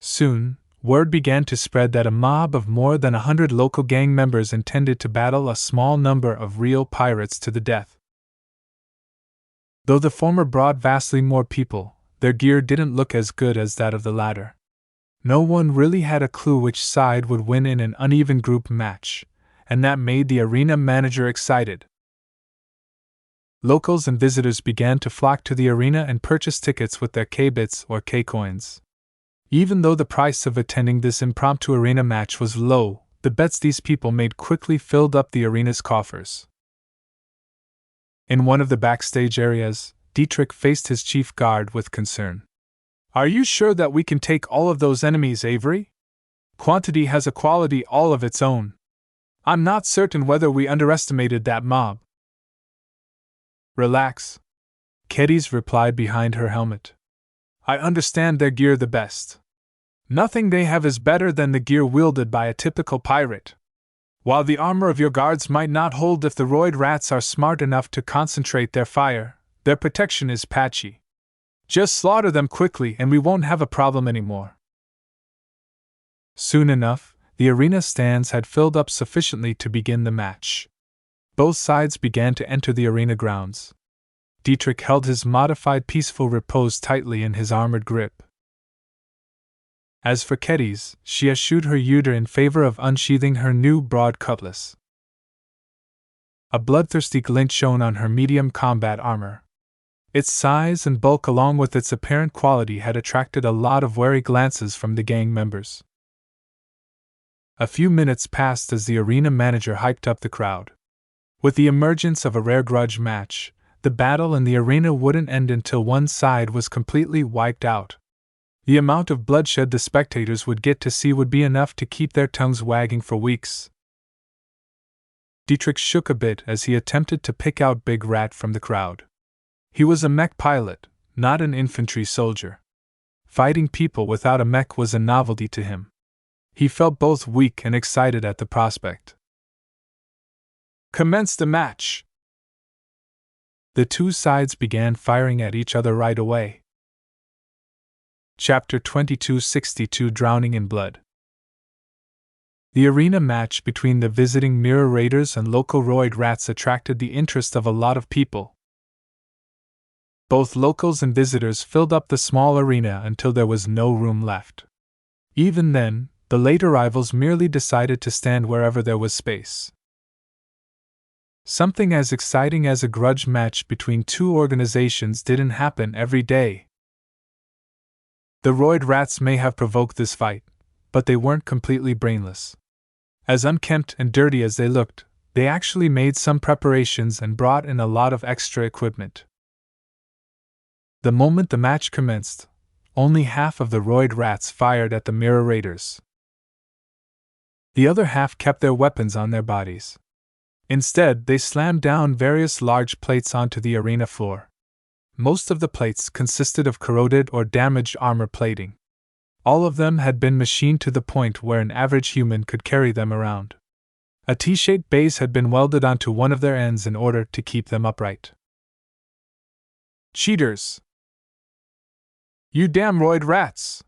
Soon, word began to spread that a mob of more than 100 local gang members intended to battle a small number of real pirates to the death. Though the former brought vastly more people, their gear didn't look as good as that of the latter. No one really had a clue which side would win in an uneven group match, and that made the arena manager excited. Locals and visitors began to flock to the arena and purchase tickets with their K-bits or K-coins. Even though the price of attending this impromptu arena match was low, the bets these people made quickly filled up the arena's coffers. In one of the backstage areas, Dietrich faced his chief guard with concern. Are you sure that we can take all of those enemies, Avery? Quantity has a quality all of its own. I'm not certain whether we underestimated that mob. Relax. Keddies replied behind her helmet. I understand their gear the best. Nothing they have is better than the gear wielded by a typical pirate. While the armor of your guards might not hold if the roid rats are smart enough to concentrate their fire, their protection is patchy. Just slaughter them quickly and we won't have a problem anymore. Soon enough, the arena stands had filled up sufficiently to begin the match. Both sides began to enter the arena grounds. Dietrich held his modified peaceful repose tightly in his armored grip. As for Keddies, she eschewed her Uter in favor of unsheathing her new broad cutlass. A bloodthirsty glint shone on her medium combat armor. Its size and bulk along with its apparent quality had attracted a lot of wary glances from the gang members. A few minutes passed as the arena manager hyped up the crowd. With the emergence of a rare grudge match, the battle in the arena wouldn't end until one side was completely wiped out. The amount of bloodshed the spectators would get to see would be enough to keep their tongues wagging for weeks. Dietrich shook a bit as he attempted to pick out Big Rat from the crowd. He was a mech pilot, not an infantry soldier. Fighting people without a mech was a novelty to him. He felt both weak and excited at the prospect. Commence the match! The two sides began firing at each other right away. Chapter 2262 Drowning in Blood. The arena match between the visiting Mirror Raiders and local roid rats attracted the interest of a lot of people. Both locals and visitors filled up the small arena until there was no room left. Even then, the late arrivals merely decided to stand wherever there was space. Something as exciting as a grudge match between two organizations didn't happen every day. The roid rats may have provoked this fight, but they weren't completely brainless. As unkempt and dirty as they looked, they actually made some preparations and brought in a lot of extra equipment. The moment the match commenced, only half of the roid rats fired at the Mirror Raiders. The other half kept their weapons on their bodies. Instead, they slammed down various large plates onto the arena floor. Most of the plates consisted of corroded or damaged armor plating. All of them had been machined to the point where an average human could carry them around. A T-shaped base had been welded onto one of their ends in order to keep them upright. Cheaters! You damn roid rats!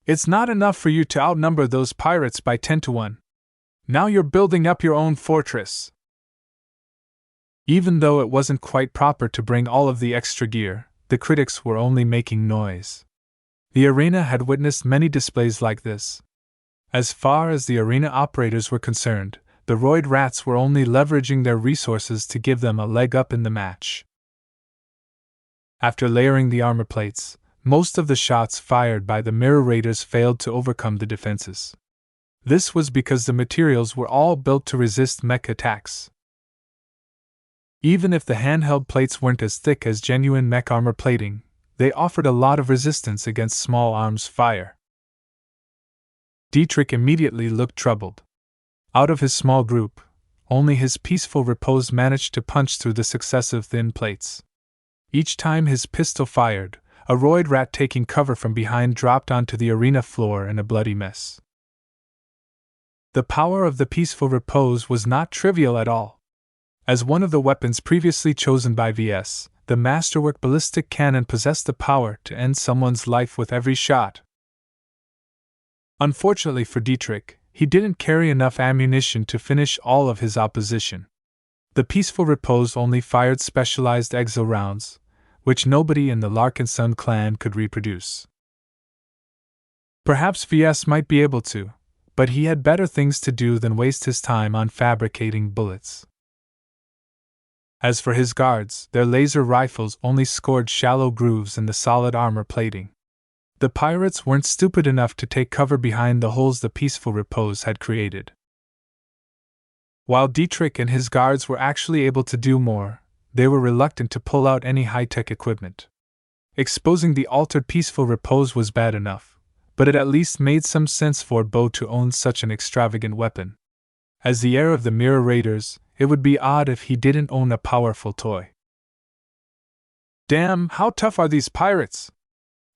It's not enough for you to outnumber those pirates by 10 to 1. Now you're building up your own fortress. Even though it wasn't quite proper to bring all of the extra gear, the critics were only making noise. The arena had witnessed many displays like this. As far as the arena operators were concerned, the roid rats were only leveraging their resources to give them a leg up in the match. After layering the armor plates, most of the shots fired by the mirror raiders failed to overcome the defenses. This was because the materials were all built to resist mech attacks. Even if the handheld plates weren't as thick as genuine mech armor plating, they offered a lot of resistance against small arms fire. Dietrich immediately looked troubled. Out of his small group, only his peaceful repose managed to punch through the successive thin plates. Each time his pistol fired, a roid rat taking cover from behind dropped onto the arena floor in a bloody mess. The power of the peaceful repose was not trivial at all. As one of the weapons previously chosen by VS, the Masterwork ballistic cannon possessed the power to end someone's life with every shot. Unfortunately for Dietrich, he didn't carry enough ammunition to finish all of his opposition. The peaceful repose only fired specialized exo rounds, which nobody in the Larkinson clan could reproduce. Perhaps VS might be able to, but he had better things to do than waste his time on fabricating bullets. As for his guards, their laser rifles only scored shallow grooves in the solid armor plating. The pirates weren't stupid enough to take cover behind the holes the peaceful repose had created. While Dietrich and his guards were actually able to do more, they were reluctant to pull out any high-tech equipment. Exposing the altered peaceful repose was bad enough, but it at least made some sense for Bo to own such an extravagant weapon. As the heir of the Mirror Raiders, it would be odd if he didn't own a powerful toy. Damn, how tough are these pirates?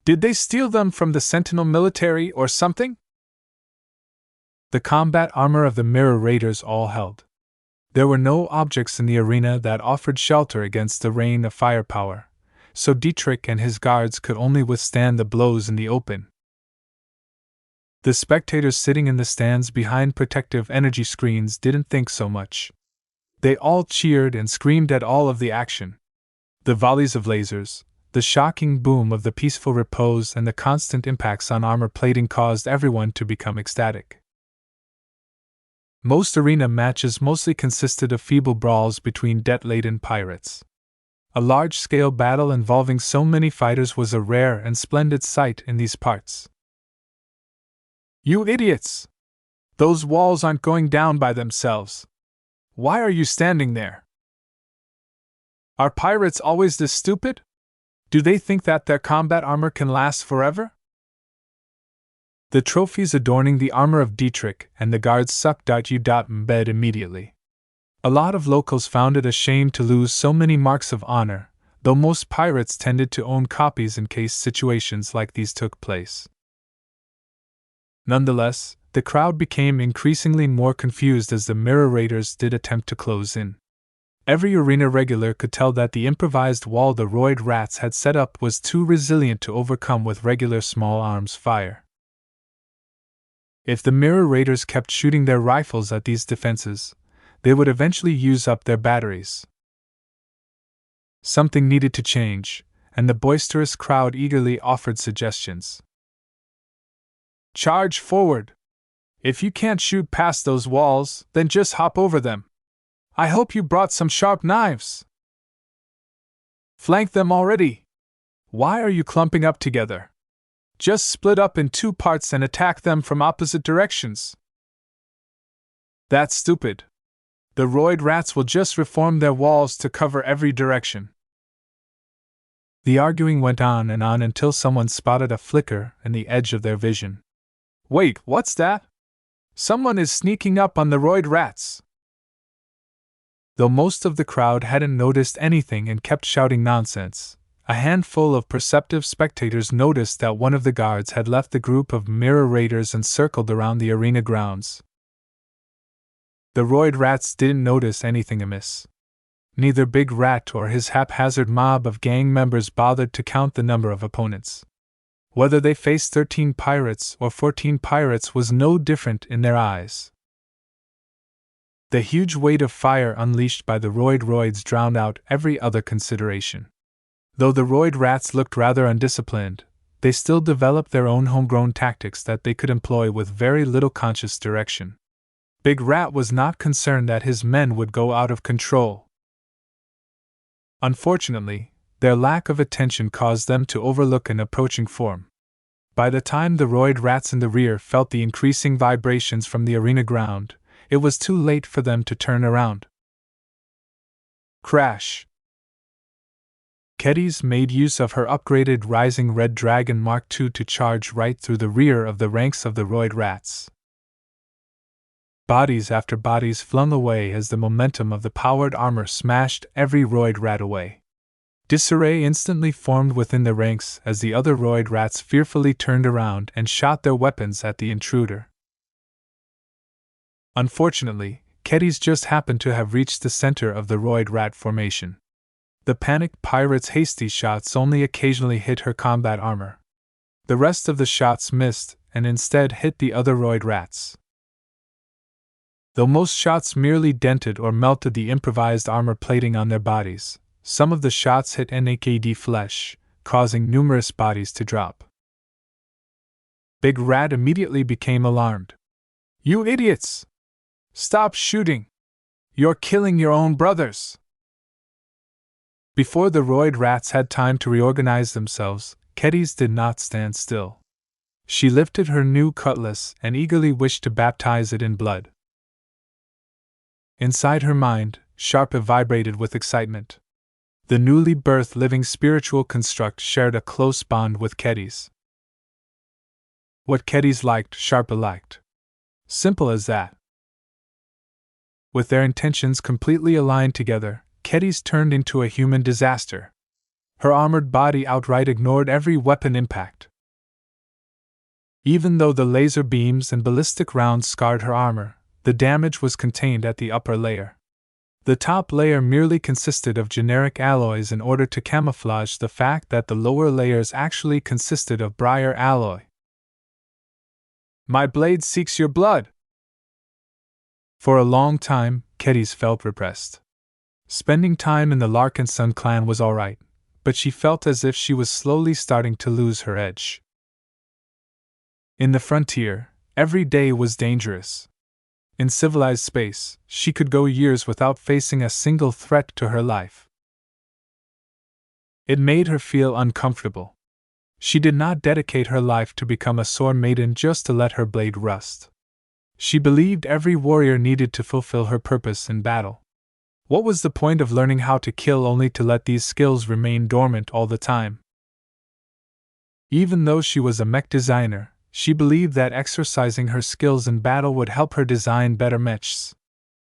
Did they steal them from the Sentinel military or something? The combat armor of the Mirror Raiders all held. There were no objects in the arena that offered shelter against the rain of firepower, so Dietrich and his guards could only withstand the blows in the open. The spectators sitting in the stands behind protective energy screens didn't think so much. They all cheered and screamed at all of the action. The volleys of lasers, the shocking boom of the peaceful repose, and the constant impacts on armor plating caused everyone to become ecstatic. Most arena matches mostly consisted of feeble brawls between debt-laden pirates. A large-scale battle involving so many fighters was a rare and splendid sight in these parts. You idiots! Those walls aren't going down by themselves. Why are you standing there? Are pirates always this stupid? Do they think that their combat armor can last forever? The trophies adorning the armor of Dietrich and the guards sucked out in bed immediately. A lot of locals found it a shame to lose so many marks of honor, though most pirates tended to own copies in case situations like these took place. Nonetheless, the crowd became increasingly more confused as the Mirror Raiders did attempt to close in. Every arena regular could tell that the improvised wall the roid rats had set up was too resilient to overcome with regular small arms fire. If the Mirror Raiders kept shooting their rifles at these defenses, they would eventually use up their batteries. Something needed to change, and the boisterous crowd eagerly offered suggestions. Charge forward! If you can't shoot past those walls, then just hop over them. I hope you brought some sharp knives. Flank them already! Why are you clumping up together? Just split up in two parts and attack them from opposite directions. That's stupid. The roid rats will just reform their walls to cover every direction. The arguing went on and on until someone spotted a flicker in the edge of their vision. Wait, what's that? Someone is sneaking up on the roid rats. Though most of the crowd hadn't noticed anything and kept shouting nonsense, a handful of perceptive spectators noticed that one of the guards had left the group of Mirror Raiders and circled around the arena grounds. The roid rats didn't notice anything amiss. Neither Big Rat or his haphazard mob of gang members bothered to count the number of opponents. Whether they faced 13 pirates or 14 pirates was no different in their eyes. The huge weight of fire unleashed by the roids drowned out every other consideration. Though the roid rats looked rather undisciplined, they still developed their own homegrown tactics that they could employ with very little conscious direction. Big Rat was not concerned that his men would go out of control. Unfortunately, their lack of attention caused them to overlook an approaching form. By the time the roid rats in the rear felt the increasing vibrations from the arena ground, it was too late for them to turn around. Crash! Kedis made use of her upgraded Rising Red Dragon Mark II to charge right through the rear of the ranks of the roid rats. Bodies after bodies flung away as the momentum of the powered armor smashed every roid rat away. Disarray instantly formed within the ranks as the other roid rats fearfully turned around and shot their weapons at the intruder. Unfortunately, Kedis just happened to have reached the center of the roid rat formation. The panicked pirate's hasty shots only occasionally hit her combat armor. The rest of the shots missed and instead hit the other roid rats. Though most shots merely dented or melted the improvised armor plating on their bodies, some of the shots hit naked flesh, causing numerous bodies to drop. Big Rat immediately became alarmed. "You idiots! Stop shooting! You're killing your own brothers!" Before the roid rats had time to reorganize themselves, Kedis did not stand still. She lifted her new cutlass and eagerly wished to baptize it in blood. Inside her mind, Sharpa vibrated with excitement. The newly birthed living spiritual construct shared a close bond with Kedis. What Kedis liked, Sharpa liked. Simple as that. With their intentions completely aligned together, Kedis turned into a human disaster. Her armored body outright ignored every weapon impact. Even though the laser beams and ballistic rounds scarred her armor, the damage was contained at the upper layer. The top layer merely consisted of generic alloys in order to camouflage the fact that the lower layers actually consisted of briar alloy. "My blade seeks your blood!" For a long time, Kedis felt repressed. Spending time in the Larkinson clan was alright, but she felt as if she was slowly starting to lose her edge. In the frontier, every day was dangerous. In civilized space, she could go years without facing a single threat to her life. It made her feel uncomfortable. She did not dedicate her life to become a sword maiden just to let her blade rust. She believed every warrior needed to fulfill her purpose in battle. What was the point of learning how to kill only to let these skills remain dormant all the time? Even though she was a mech designer, she believed that exercising her skills in battle would help her design better mechs.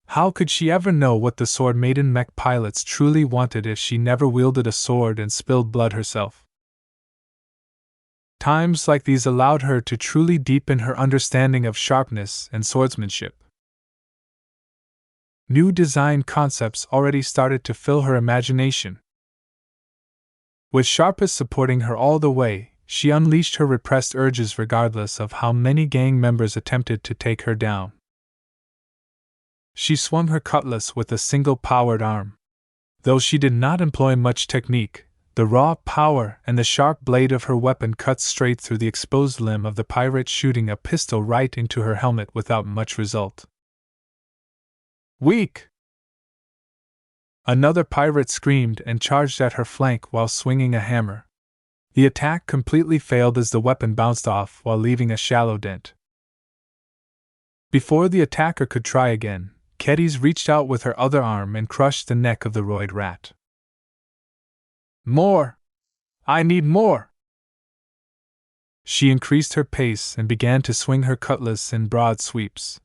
How could she ever know what the sword maiden mech pilots truly wanted if she never wielded a sword and spilled blood herself? Times like these allowed her to truly deepen her understanding of sharpness and swordsmanship. New design concepts already started to fill her imagination. With Sharpa supporting her all the way, she unleashed her repressed urges regardless of how many gang members attempted to take her down. She swung her cutlass with a single powered arm. Though she did not employ much technique, the raw power and the sharp blade of her weapon cut straight through the exposed limb of the pirate, shooting a pistol right into her helmet without much result. "Weak!" Another pirate screamed and charged at her flank while swinging a hammer. The attack completely failed as the weapon bounced off while leaving a shallow dent. Before the attacker could try again, Kedis reached out with her other arm and crushed the neck of the roid rat. "More! I need more!" She increased her pace and began to swing her cutlass in broad sweeps.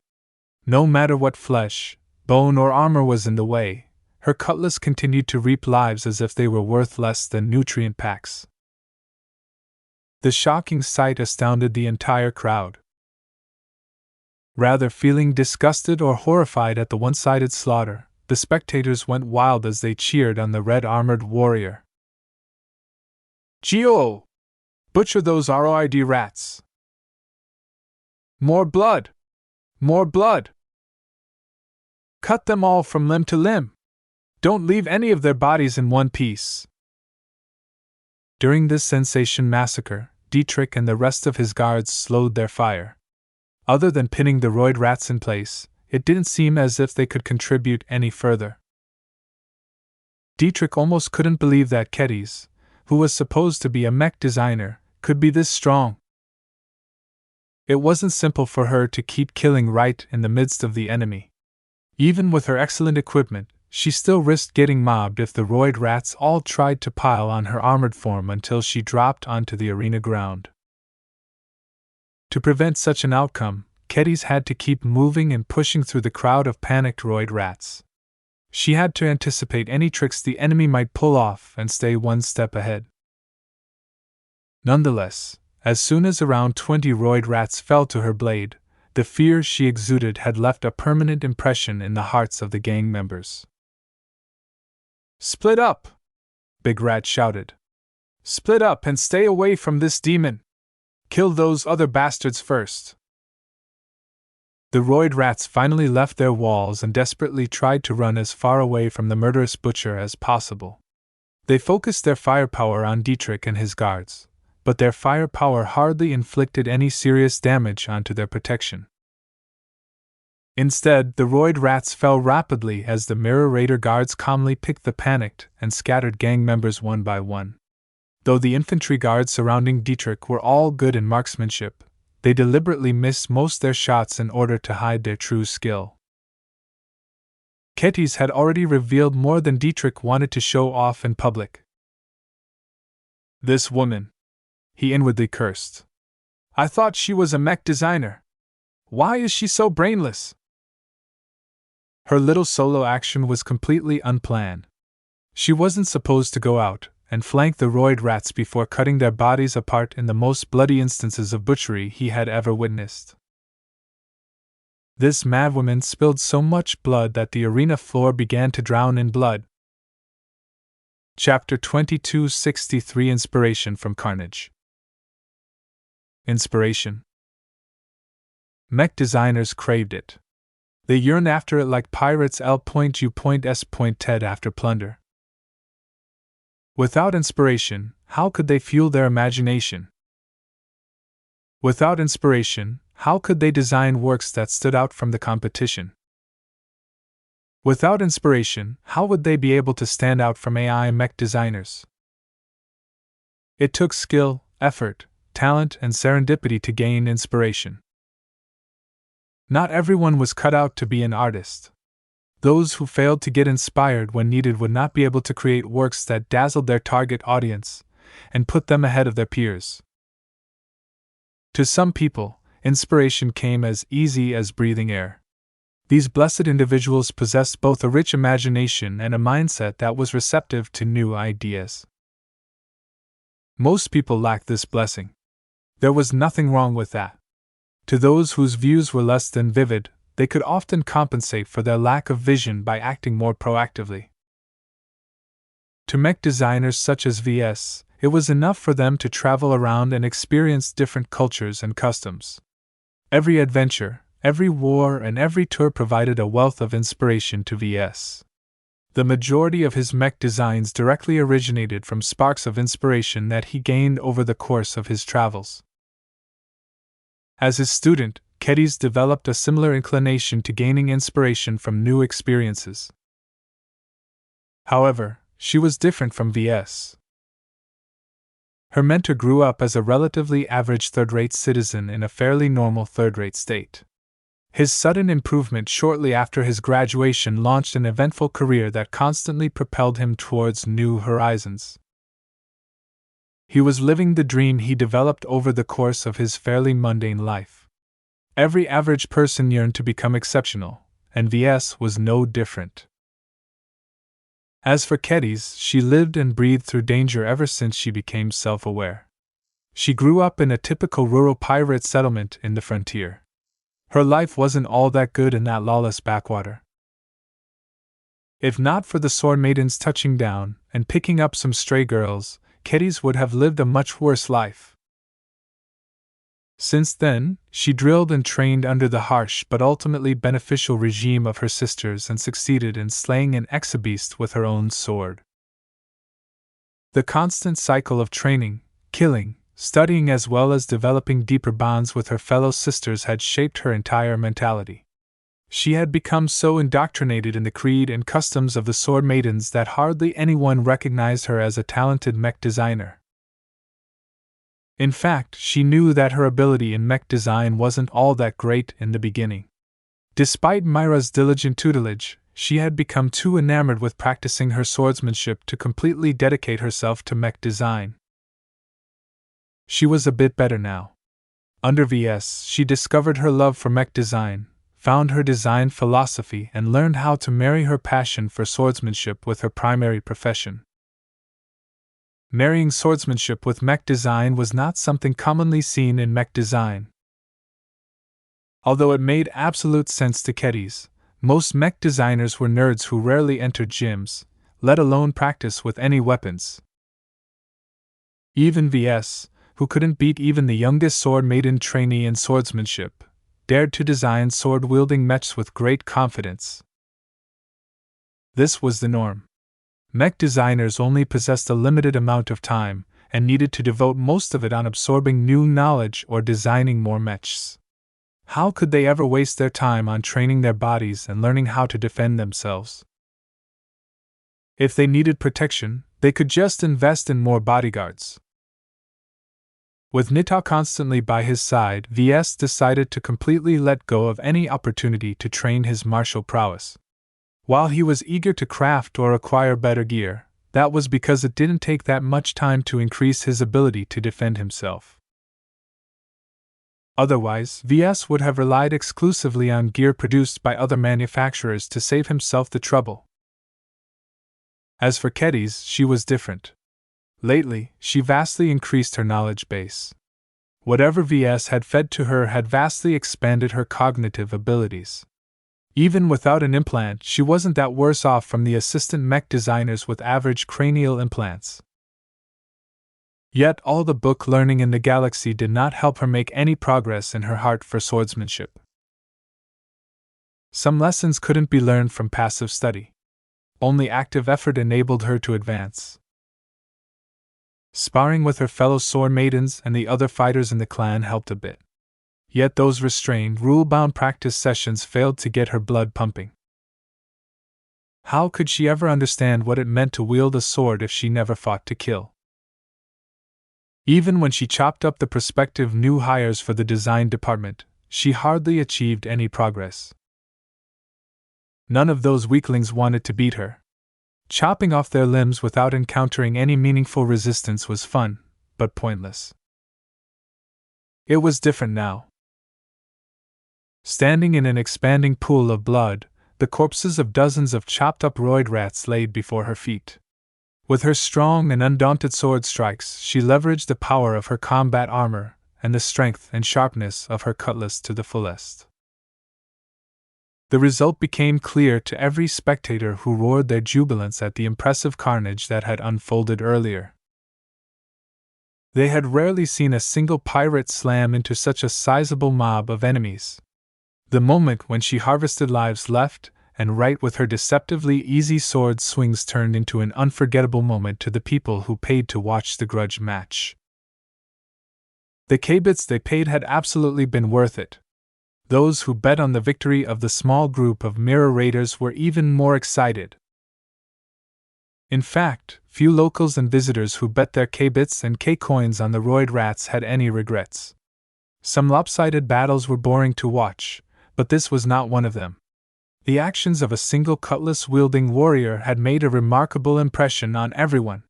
No matter what flesh, bone, or armor was in the way, her cutlass continued to reap lives as if they were worth less than nutrient packs. The shocking sight astounded the entire crowd. Rather feeling disgusted or horrified at the one-sided slaughter, the spectators went wild as they cheered on the red-armored warrior. "Geo! Butcher those roid rats! More blood! More blood! Cut them all from limb to limb! Don't leave any of their bodies in one piece!" During this sensation massacre, Dietrich and the rest of his guards slowed their fire. Other than pinning the roid rats in place, it didn't seem as if they could contribute any further. Dietrich almost couldn't believe that Kettes, who was supposed to be a mech designer, could be this strong. It wasn't simple for her to keep killing right in the midst of the enemy. Even with her excellent equipment, she still risked getting mobbed if the roid rats all tried to pile on her armored form until she dropped onto the arena ground. To prevent such an outcome, Kettes had to keep moving and pushing through the crowd of panicked roid rats. She had to anticipate any tricks the enemy might pull off and stay one step ahead. Nonetheless, as soon as around 20 roid rats fell to her blade, the fear she exuded had left a permanent impression in the hearts of the gang members. "Split up!" Big Rat shouted. "Split up and stay away from this demon! Kill those other bastards first!" The roid rats finally left their walls and desperately tried to run as far away from the murderous butcher as possible. They focused their firepower on Dietrich and his guards, but their firepower hardly inflicted any serious damage onto their protection. Instead, the roid rats fell rapidly as the Mirror Raider guards calmly picked the panicked and scattered gang members one by one. Though the infantry guards surrounding Dietrich were all good in marksmanship, they deliberately missed most their shots in order to hide their true skill. Kettes had already revealed more than Dietrich wanted to show off in public. "This woman," he inwardly cursed. "I thought she was a mech designer. Why is she so brainless?" Her little solo action was completely unplanned. She wasn't supposed to go out and flank the roid rats before cutting their bodies apart in the most bloody instances of butchery he had ever witnessed. This madwoman spilled so much blood that the arena floor began to drown in blood. Chapter 2263 Inspiration from Carnage. Inspiration. Mech designers craved it. They yearned after it like pirates L.U.S.Ted after plunder. Without inspiration, how could they fuel their imagination? Without inspiration, how could they design works that stood out from the competition? Without inspiration, how would they be able to stand out from AI mech designers? It took skill, effort, talent, and serendipity to gain inspiration. Not everyone was cut out to be an artist. Those who failed to get inspired when needed would not be able to create works that dazzled their target audience and put them ahead of their peers. To some people, inspiration came as easy as breathing air. These blessed individuals possessed both a rich imagination and a mindset that was receptive to new ideas. Most people lacked this blessing. There was nothing wrong with that. To those whose views were less than vivid, they could often compensate for their lack of vision by acting more proactively. To mech designers such as Ves, it was enough for them to travel around and experience different cultures and customs. Every adventure, every war, and every tour provided a wealth of inspiration to Ves. The majority of his mech designs directly originated from sparks of inspiration that he gained over the course of his travels. As his student, Kettes developed a similar inclination to gaining inspiration from new experiences. However, she was different from Ves. Her mentor grew up as a relatively average third-rate citizen in a fairly normal third-rate state. His sudden improvement shortly after his graduation launched an eventful career that constantly propelled him towards new horizons. He was living the dream he developed over the course of his fairly mundane life. Every average person yearned to become exceptional, and Ves was no different. As for Kettes, she lived and breathed through danger ever since she became self-aware. She grew up in a typical rural pirate settlement in the frontier. Her life wasn't all that good in that lawless backwater. If not for the sword maidens touching down and picking up some stray girls, Kettes would have lived a much worse life. Since then, she drilled and trained under the harsh but ultimately beneficial regime of her sisters and succeeded in slaying an exabeast with her own sword. The constant cycle of training, killing, studying as well as developing deeper bonds with her fellow sisters had shaped her entire mentality. She had become so indoctrinated in the creed and customs of the sword maidens that hardly anyone recognized her as a talented mech designer. In fact, she knew that her ability in mech design wasn't all that great in the beginning. Despite Myra's diligent tutelage, she had become too enamored with practicing her swordsmanship to completely dedicate herself to mech design. She was a bit better now. Under Ves, she discovered her love for mech design, found her design philosophy, and learned how to marry her passion for swordsmanship with her primary profession. Marrying swordsmanship with mech design was not something commonly seen in mech design. Although it made absolute sense to Kedis, most mech designers were nerds who rarely entered gyms, let alone practice with any weapons. Even Ves, who couldn't beat even the youngest sword maiden trainee in swordsmanship, dared to design sword-wielding mechs with great confidence. This was the norm. Mech designers only possessed a limited amount of time, and needed to devote most of it on absorbing new knowledge or designing more mechs. How could they ever waste their time on training their bodies and learning how to defend themselves? If they needed protection, they could just invest in more bodyguards. With Nita constantly by his side, Ves decided to completely let go of any opportunity to train his martial prowess. While he was eager to craft or acquire better gear, that was because it didn't take that much time to increase his ability to defend himself. Otherwise, Ves would have relied exclusively on gear produced by other manufacturers to save himself the trouble. As for Kedis, she was different. Lately, she vastly increased her knowledge base. Whatever Ves had fed to her had vastly expanded her cognitive abilities. Even without an implant, she wasn't that worse off from the assistant mech designers with average cranial implants. Yet all the book learning in the galaxy did not help her make any progress in her heart for swordsmanship. Some lessons couldn't be learned from passive study. Only active effort enabled her to advance. Sparring with her fellow sword maidens and the other fighters in the clan helped a bit. Yet those restrained, rule-bound practice sessions failed to get her blood pumping. How could she ever understand what it meant to wield a sword if she never fought to kill? Even when she chopped up the prospective new hires for the design department, she hardly achieved any progress. None of those weaklings wanted to beat her. Chopping off their limbs without encountering any meaningful resistance was fun, but pointless. It was different now. Standing in an expanding pool of blood, the corpses of dozens of chopped-up roid rats laid before her feet. With her strong and undaunted sword strikes, she leveraged the power of her combat armor and the strength and sharpness of her cutlass to the fullest. The result became clear to every spectator who roared their jubilance at the impressive carnage that had unfolded earlier. They had rarely seen a single pirate slam into such a sizable mob of enemies. The moment when she harvested lives left and right with her deceptively easy sword swings turned into an unforgettable moment to the people who paid to watch the grudge match. The K-bits they paid had absolutely been worth it. Those who bet on the victory of the small group of mirror raiders were even more excited. In fact, few locals and visitors who bet their K-bits and K-coins on the roid rats had any regrets. Some lopsided battles were boring to watch, but this was not one of them. The actions of a single cutlass-wielding warrior had made a remarkable impression on everyone.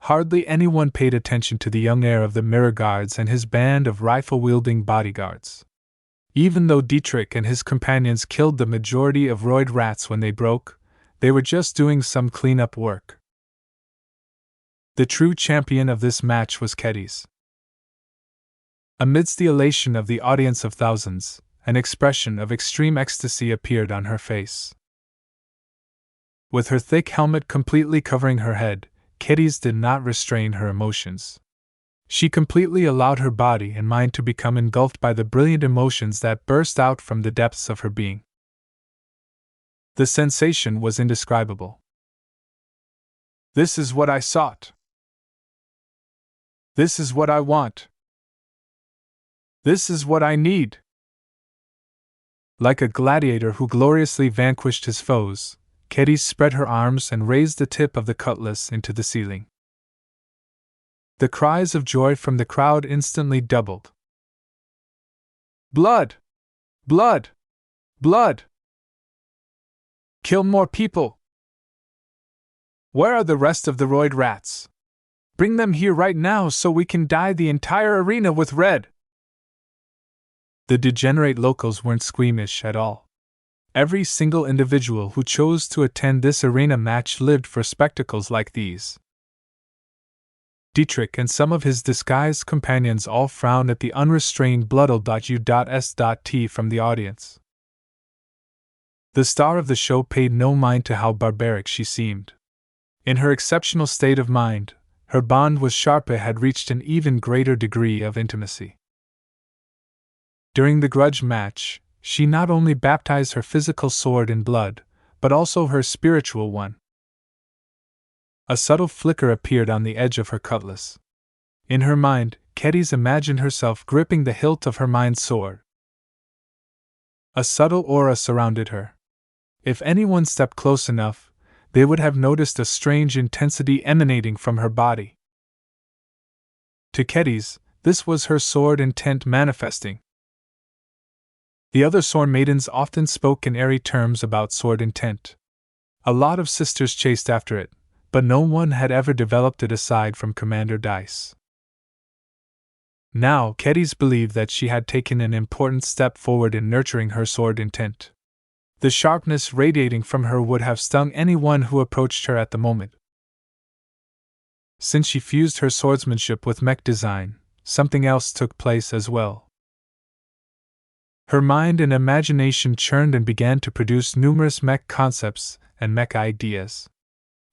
Hardly anyone paid attention to the young heir of the Mirror Guards and his band of rifle-wielding bodyguards. Even though Dietrich and his companions killed the majority of roid rats when they broke, they were just doing some cleanup work. The true champion of this match was Kedis. Amidst the elation of the audience of thousands, an expression of extreme ecstasy appeared on her face. With her thick helmet completely covering her head, Kedis did not restrain her emotions. She completely allowed her body and mind to become engulfed by the brilliant emotions that burst out from the depths of her being. The sensation was indescribable. This is what I sought. This is what I want. This is what I need. Like a gladiator who gloriously vanquished his foes, Kedis spread her arms and raised the tip of the cutlass into the ceiling. The cries of joy from the crowd instantly doubled. Blood! Blood! Blood! Kill more people! Where are the rest of the roid rats? Bring them here right now so we can dye the entire arena with red! The degenerate locals weren't squeamish at all. Every single individual who chose to attend this arena match lived for spectacles like these. Dietrich and some of his disguised companions all frowned at the unrestrained bloodle.u.s.t from the audience. The star of the show paid no mind to how barbaric she seemed. In her exceptional state of mind, her bond with Sharpe had reached an even greater degree of intimacy. During the grudge match, she not only baptized her physical sword in blood, but also her spiritual one. A subtle flicker appeared on the edge of her cutlass. In her mind, Kedis imagined herself gripping the hilt of her mind sword. A subtle aura surrounded her. If anyone stepped close enough, they would have noticed a strange intensity emanating from her body. To Kedis, this was her sword intent manifesting. The other sword maidens often spoke in airy terms about sword intent. A lot of sisters chased after it, but no one had ever developed it aside from Commander Dice. Now, Kedis believed that she had taken an important step forward in nurturing her sword intent. The sharpness radiating from her would have stung anyone who approached her at the moment. Since she fused her swordsmanship with mech design, something else took place as well. Her mind and imagination churned and began to produce numerous mech concepts and mech ideas.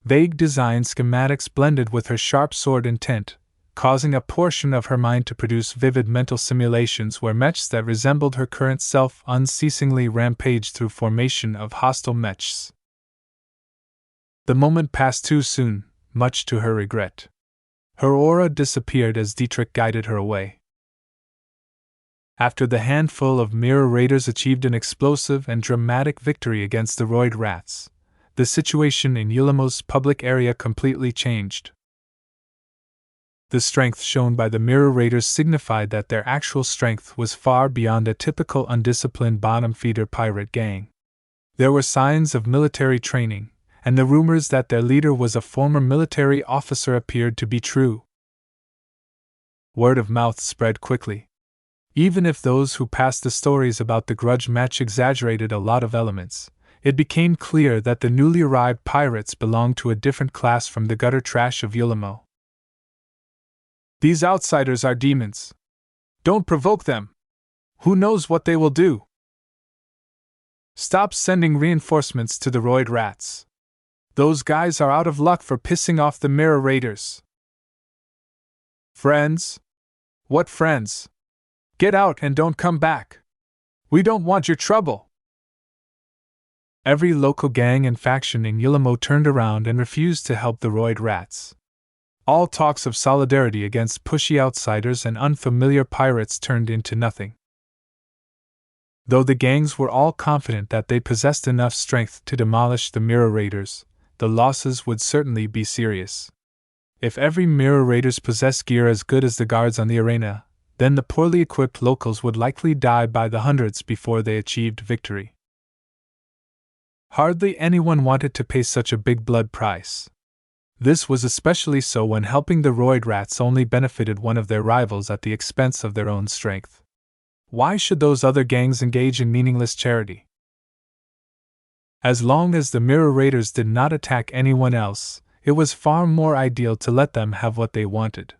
Vague design schematics blended with her sharp sword intent, causing a portion of her mind to produce vivid mental simulations where mechs that resembled her current self unceasingly rampaged through formation of hostile mechs. The moment passed too soon, much to her regret. Her aura disappeared as Dietrich guided her away. After the handful of mirror raiders achieved an explosive and dramatic victory against the roid rats, the situation in Yulamo's public area completely changed. The strength shown by the mirror raiders signified that their actual strength was far beyond a typical undisciplined bottom-feeder pirate gang. There were signs of military training, and the rumors that their leader was a former military officer appeared to be true. Word of mouth spread quickly. Even if those who passed the stories about the grudge match exaggerated a lot of elements, it became clear that the newly arrived pirates belonged to a different class from the gutter trash of Yulamo. These outsiders are demons. Don't provoke them. Who knows what they will do? Stop sending reinforcements to the roid rats. Those guys are out of luck for pissing off the mirror raiders. Friends? What friends? Get out and don't come back. We don't want your trouble. Every local gang and faction in Yulamo turned around and refused to help the roid rats. All talks of solidarity against pushy outsiders and unfamiliar pirates turned into nothing. Though the gangs were all confident that they possessed enough strength to demolish the mirror raiders, the losses would certainly be serious. If every mirror raiders possessed gear as good as the guards on the arena, then the poorly equipped locals would likely die by the hundreds before they achieved victory. Hardly anyone wanted to pay such a big blood price. This was especially so when helping the roid rats only benefited one of their rivals at the expense of their own strength. Why should those other gangs engage in meaningless charity? As long as the mirror raiders did not attack anyone else, it was far more ideal to let them have what they wanted.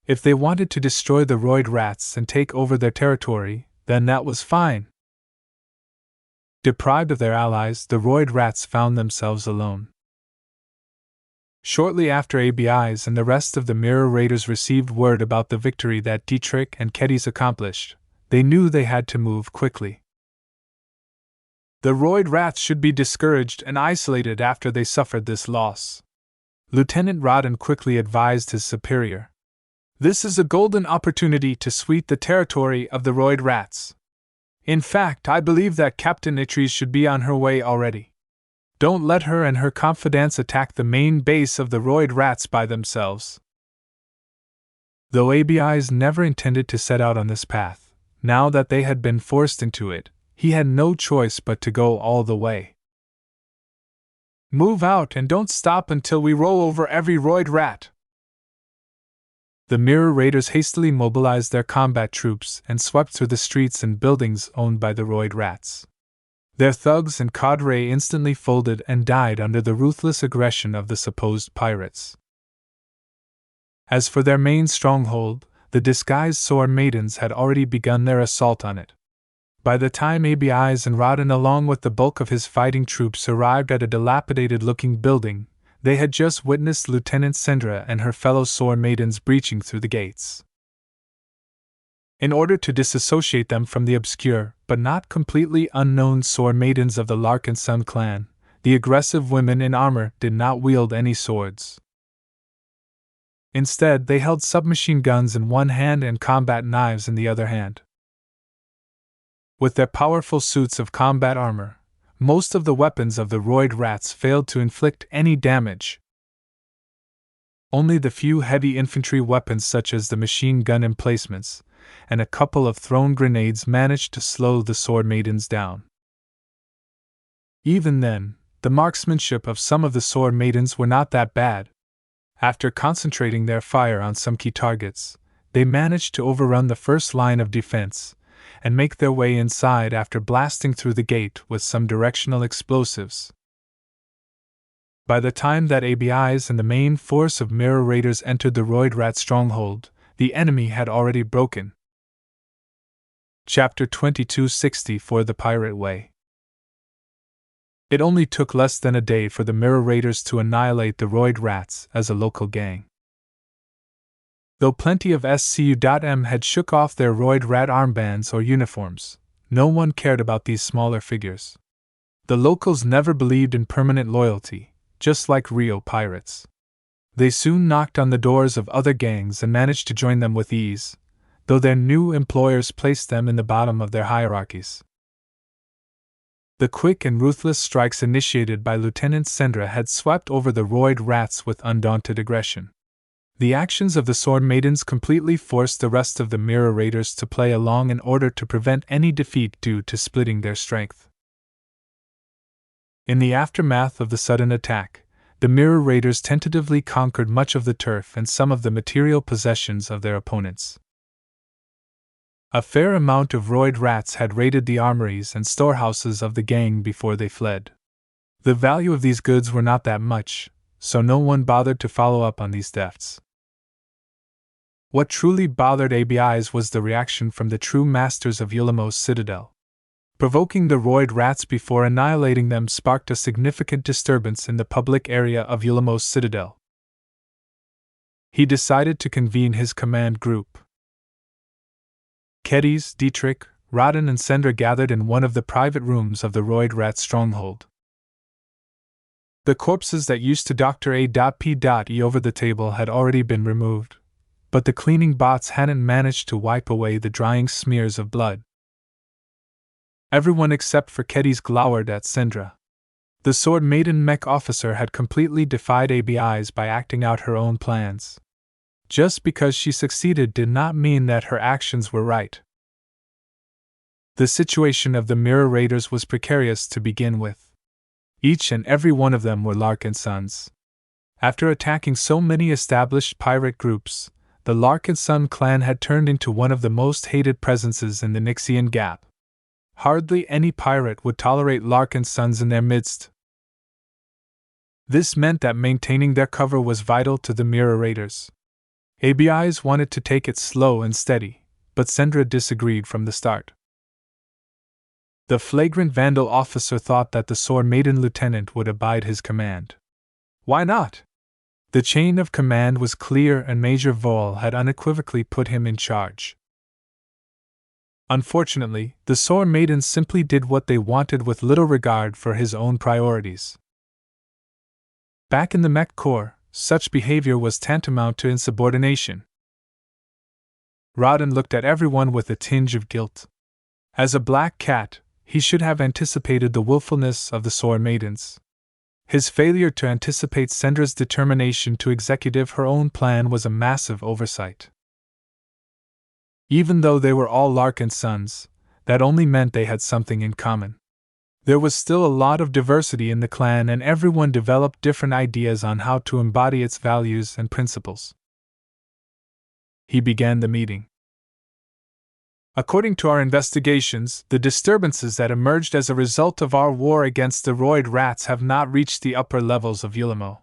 If they wanted to destroy the roid rats and take over their territory, then that was fine. Deprived of their allies, the roid rats found themselves alone. Shortly after ABIs and the rest of the mirror raiders received word about the victory that Dietrich and Kedis accomplished, they knew they had to move quickly. The roid rats should be discouraged and isolated after they suffered this loss. Lieutenant Rodden quickly advised his superior. This is a golden opportunity to sweep the territory of the roid rats. In fact, I believe that Captain Itries should be on her way already. Don't let her and her confidants attack the main base of the roid rats by themselves. Though ABIs never intended to set out on this path, now that they had been forced into it, he had no choice but to go all the way. Move out and don't stop until we roll over every roid rat. The Mirror Raiders hastily mobilized their combat troops and swept through the streets and buildings owned by the roid rats. Their thugs and cadre instantly folded and died under the ruthless aggression of the supposed pirates. As for their main stronghold, the disguised sword maidens had already begun their assault on it. By the time ABIs and Rodden along with the bulk of his fighting troops arrived at a dilapidated-looking building, they had just witnessed Lieutenant Sendra and her fellow sword maidens breaching through the gates. In order to disassociate them from the obscure, but not completely unknown sword maidens of the Larkinson clan, the aggressive women in armor did not wield any swords. Instead, they held submachine guns in one hand and combat knives in the other hand. With their powerful suits of combat armor, most of the weapons of the roid rats failed to inflict any damage. Only the few heavy infantry weapons such as the machine gun emplacements and a couple of thrown grenades managed to slow the sword maidens down. Even then, the marksmanship of some of the sword maidens were not that bad. After concentrating their fire on some key targets, they managed to overrun the first line of defense and make their way inside after blasting through the gate with some directional explosives. By the time that ABIs and the main force of Mirror Raiders entered the roid rat stronghold, the enemy had already broken. Chapter 2260 For the Pirate Way. It only took less than a day for the Mirror Raiders to annihilate the roid rats as a local gang. Though plenty of SCU.M had shook off their roid rat armbands or uniforms, no one cared about these smaller figures. The locals never believed in permanent loyalty, just like Rio pirates. They soon knocked on the doors of other gangs and managed to join them with ease, though their new employers placed them in the bottom of their hierarchies. The quick and ruthless strikes initiated by Lieutenant Sendra had swept over the roid rats with undaunted aggression. The actions of the sword maidens completely forced the rest of the Mirror Raiders to play along in order to prevent any defeat due to splitting their strength. In the aftermath of the sudden attack, the Mirror Raiders tentatively conquered much of the turf and some of the material possessions of their opponents. A fair amount of roid rats had raided the armories and storehouses of the gang before they fled. The value of these goods were not that much, so no one bothered to follow up on these thefts. What truly bothered ABIs was the reaction from the true masters of Yulamos Citadel. Provoking the roid rats before annihilating them sparked a significant disturbance in the public area of Yulamos Citadel. He decided to convene his command group. Kedis, Dietrich, Rodden and Sendra gathered in one of the private rooms of the roid rat stronghold. The corpses that used to Dr. A.P.E over the table had already been removed, but the cleaning bots hadn't managed to wipe away the drying smears of blood. Everyone except for Kedis glowered at Sendra. The sword maiden mech officer had completely defied ABIs by acting out her own plans. Just because she succeeded did not mean that her actions were right. The situation of the Mirror Raiders was precarious to begin with. Each and every one of them were Larkinsons. After attacking so many established pirate groups, the Larkinson clan had turned into one of the most hated presences in the Nixian Gap. Hardly any pirate would tolerate Larkinsons in their midst. This meant that maintaining their cover was vital to the Mirror Raiders. ABIs wanted to take it slow and steady, but Sendra disagreed from the start. The flagrant vandal officer thought that the sword maiden lieutenant would abide his command. Why not? The chain of command was clear and Major Vol had unequivocally put him in charge. Unfortunately, the sword maidens simply did what they wanted with little regard for his own priorities. Back in the Mech Corps, such behavior was tantamount to insubordination. Rodden looked at everyone with a tinge of guilt. As a black cat, he should have anticipated the willfulness of the Sword Maidens. His failure to anticipate Sendra's determination to execute her own plan was a massive oversight. Even though they were all Larkin sons, that only meant they had something in common. There was still a lot of diversity in the clan, and everyone developed different ideas on how to embody its values and principles. He began the meeting. According to our investigations, the disturbances that emerged as a result of our war against the roid rats have not reached the upper levels of Ulamo.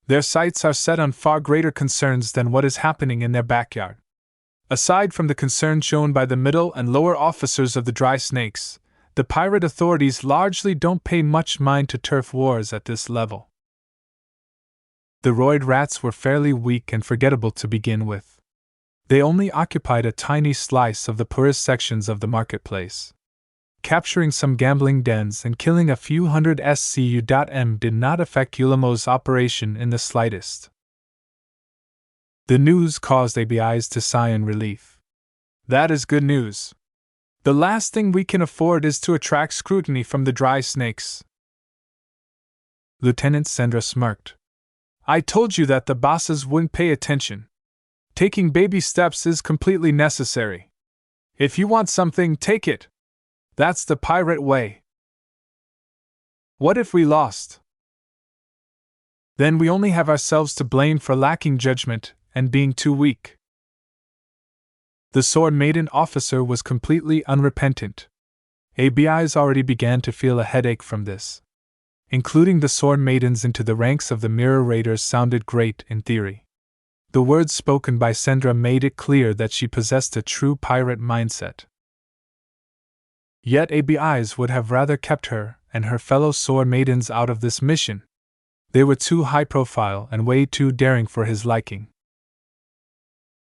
Their sights are set on far greater concerns than what is happening in their backyard. Aside from the concern shown by the middle and lower officers of the Dry Snakes, the pirate authorities largely don't pay much mind to turf wars at this level. The roid rats were fairly weak and forgettable to begin with. They only occupied a tiny slice of the poorest sections of the marketplace. Capturing some gambling dens and killing a few hundred SCU.M did not affect Ulamo's operation in the slightest. The news caused ABIs to sigh in relief. That is good news. The last thing we can afford is to attract scrutiny from the Dry Snakes. Lieutenant Sendra smirked. I told you that the bosses wouldn't pay attention. Taking baby steps is completely necessary. If you want something, take it. That's the pirate way. What if we lost? Then we only have ourselves to blame for lacking judgment and being too weak. The Sword Maiden officer was completely unrepentant. ABIs already began to feel a headache from this. Including the Sword Maidens into the ranks of the Mirror Raiders sounded great in theory. The words spoken by Sendra made it clear that she possessed a true pirate mindset. Yet ABIs would have rather kept her and her fellow Sword Maidens out of this mission. They were too high profile and way too daring for his liking.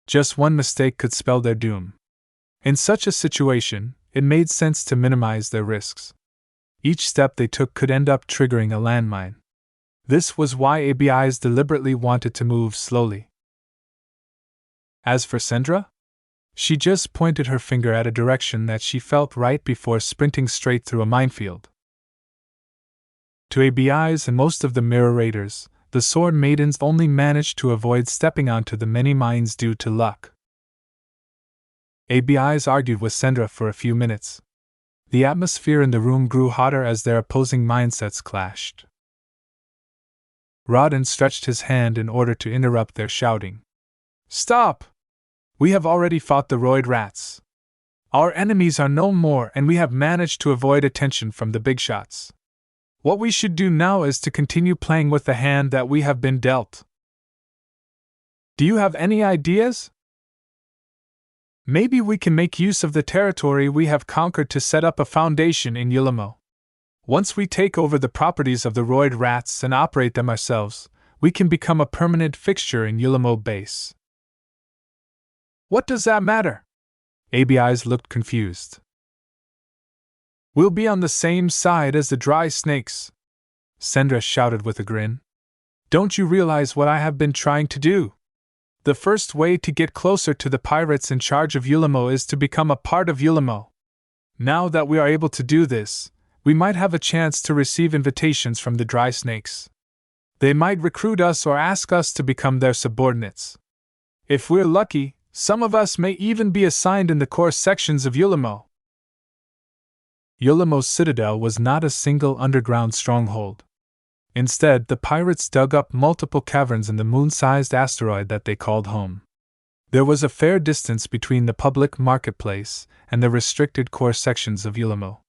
Just one mistake could spell their doom. In such a situation, it made sense to minimize their risks. Each step they took could end up triggering a landmine. This was why ABIs deliberately wanted to move slowly. As for Sendra, she just pointed her finger at a direction that she felt right before sprinting straight through a minefield. To ABIs and most of the Mirror Raiders, the Sword Maidens only managed to avoid stepping onto the many mines due to luck. ABIs argued with Sendra for a few minutes. The atmosphere in the room grew hotter as their opposing mindsets clashed. Rodden stretched his hand in order to interrupt their shouting. Stop! We have already fought the roid rats. Our enemies are no more, and we have managed to avoid attention from the big shots. What we should do now is to continue playing with the hand that we have been dealt. Do you have any ideas? Maybe we can make use of the territory we have conquered to set up a foundation in Ulamo. Once we take over the properties of the roid rats and operate them ourselves, we can become a permanent fixture in Ulamo base. What does that matter? ABIs looked confused. We'll be on the same side as the Dry Snakes, Sendra shouted with a grin. Don't you realize what I have been trying to do? The first way to get closer to the pirates in charge of Ulamo is to become a part of Ulamo. Now that we are able to do this, we might have a chance to receive invitations from the Dry Snakes. They might recruit us or ask us to become their subordinates. If we're lucky, some of us may even be assigned in the core sections of Ulamo. Ulamo's citadel was not a single underground stronghold. Instead, the pirates dug up multiple caverns in the moon-sized asteroid that they called home. There was a fair distance between the public marketplace and the restricted core sections of Ulamo.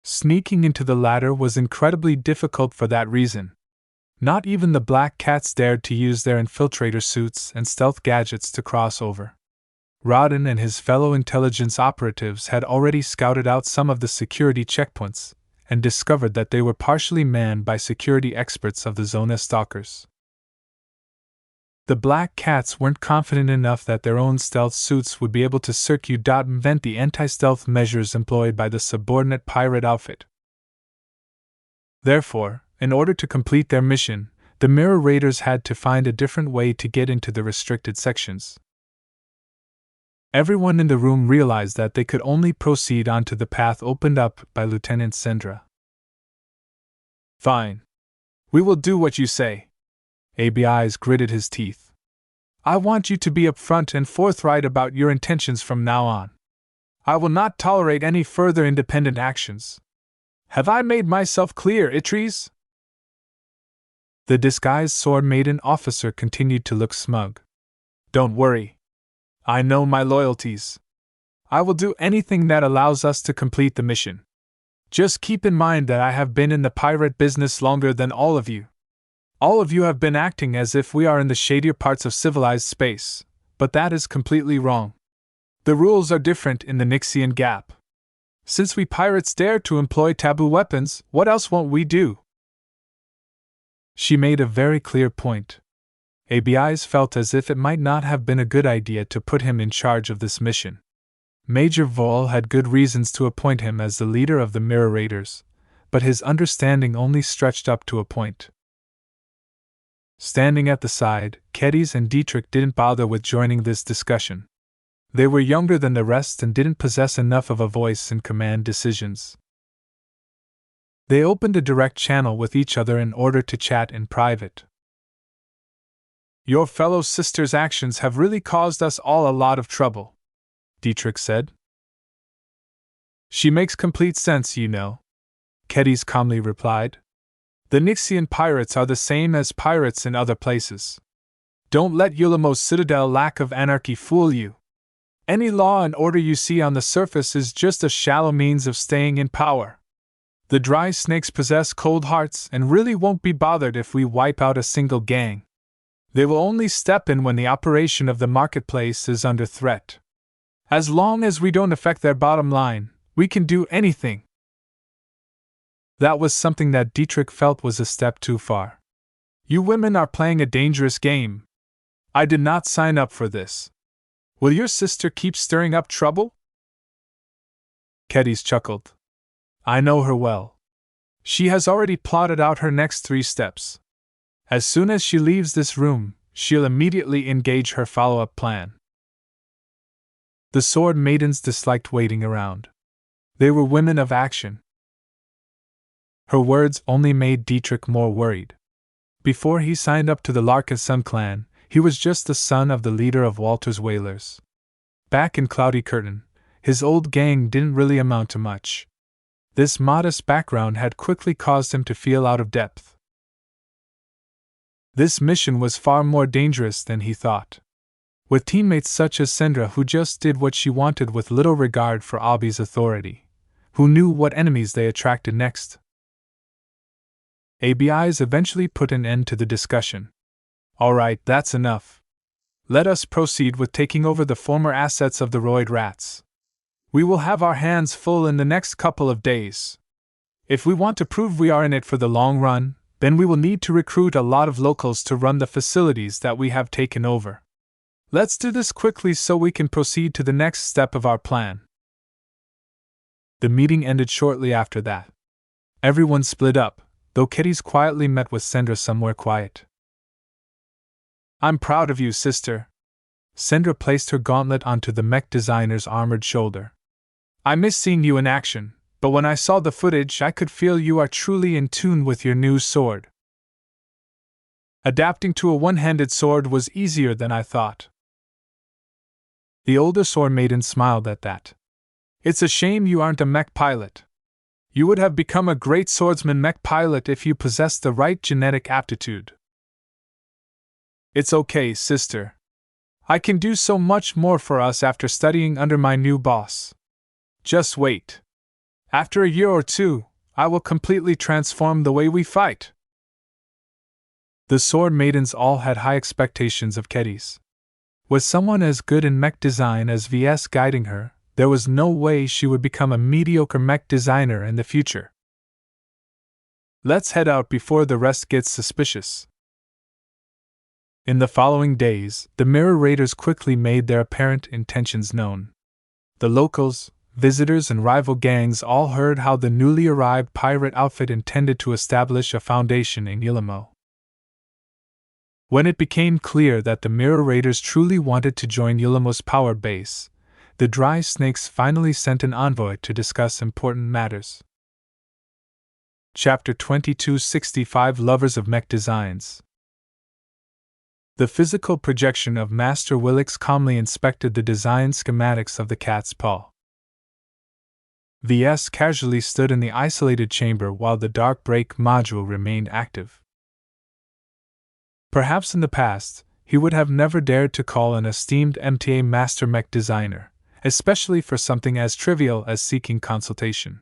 Sneaking into the latter was incredibly difficult for that reason. Not even the Black Cats dared to use their infiltrator suits and stealth gadgets to cross over. Rodden and his fellow intelligence operatives had already scouted out some of the security checkpoints and discovered that they were partially manned by security experts of the Zona Stalkers. The Black Cats weren't confident enough that their own stealth suits would be able to circumvent the anti-stealth measures employed by the subordinate pirate outfit. Therefore, in order to complete their mission, the Mirror Raiders had to find a different way to get into the restricted sections. Everyone in the room realized that they could only proceed onto the path opened up by Lieutenant Sendra. Fine. We will do what you say. ABI's gritted his teeth. I want you to be upfront and forthright about your intentions from now on. I will not tolerate any further independent actions. Have I made myself clear, Itries? The disguised sword maiden officer continued to look smug. Don't worry. I know my loyalties. I will do anything that allows us to complete the mission. Just keep in mind that I have been in the pirate business longer than all of you. All of you have been acting as if we are in the shadier parts of civilized space, but that is completely wrong. The rules are different in the Nixian Gap. Since we pirates dare to employ taboo weapons, what else won't we do? She made a very clear point. ABI's felt as if it might not have been a good idea to put him in charge of this mission. Major Vol had good reasons to appoint him as the leader of the Mirror Raiders, but his understanding only stretched up to a point. Standing at the side, Kedis and Dietrich didn't bother with joining this discussion. They were younger than the rest and didn't possess enough of a voice in command decisions. They opened a direct channel with each other in order to chat in private. Your fellow sister's actions have really caused us all a lot of trouble, Dietrich said. She makes complete sense, you know, Kedis calmly replied. The Nixian pirates are the same as pirates in other places. Don't let Yulamo's citadel lack of anarchy fool you. Any law and order you see on the surface is just a shallow means of staying in power. The dry snakes possess cold hearts and really won't be bothered if we wipe out a single gang. They will only step in when the operation of the marketplace is under threat. As long as we don't affect their bottom line, we can do anything. That was something that Dietrich felt was a step too far. You women are playing a dangerous game. I did not sign up for this. Will your sister keep stirring up trouble? Kedis chuckled. I know her well. She has already plotted out her next 3 steps. As soon as she leaves this room, she'll immediately engage her follow-up plan. The sword maidens disliked waiting around. They were women of action. Her words only made Dietrich more worried. Before he signed up to the Larkinson clan, he was just the son of the leader of Walter's Whalers. Back in Cloudy Curtain, his old gang didn't really amount to much. This modest background had quickly caused him to feel out of depth. This mission was far more dangerous than he thought. With teammates such as Sendra who just did what she wanted with little regard for Abi's authority, who knew what enemies they attracted next. ABIs eventually put an end to the discussion. All right, that's enough. Let us proceed with taking over the former assets of the Roid Rats. We will have our hands full in the next couple of days. If we want to prove we are in it for the long run, then we will need to recruit a lot of locals to run the facilities that we have taken over. Let's do this quickly so we can proceed to the next step of our plan. The meeting ended shortly after that. Everyone split up, though Kedis quietly met with Sendra somewhere quiet. I'm proud of you, sister. Sendra placed her gauntlet onto the mech designer's armored shoulder. I miss seeing you in action, but when I saw the footage I could feel you are truly in tune with your new sword. Adapting to a one-handed sword was easier than I thought. The older sword maiden smiled at that. It's a shame you aren't a mech pilot. You would have become a great swordsman mech pilot if you possessed the right genetic aptitude. It's okay, sister. I can do so much more for us after studying under my new boss. Just wait. After a year or 2, I will completely transform the way we fight. The sword maidens all had high expectations of Kedis. With someone as good in mech design as Ves guiding her, there was no way she would become a mediocre mech designer in the future. Let's head out before the rest gets suspicious. In the following days, the Mirror Raiders quickly made their apparent intentions known. The locals, visitors, and rival gangs all heard how the newly arrived pirate outfit intended to establish a foundation in Yulamo. When it became clear that the Mirror Raiders truly wanted to join Yulamo's power base, the dry snakes finally sent an envoy to discuss important matters. Chapter 2265 Lovers of Mech Designs. The physical projection of Master Willix calmly inspected the design schematics of the cat's paw. Ves casually stood in the isolated chamber while the dark break module remained active. Perhaps in the past, he would have never dared to call an esteemed MTA master mech designer, especially for something as trivial as seeking consultation.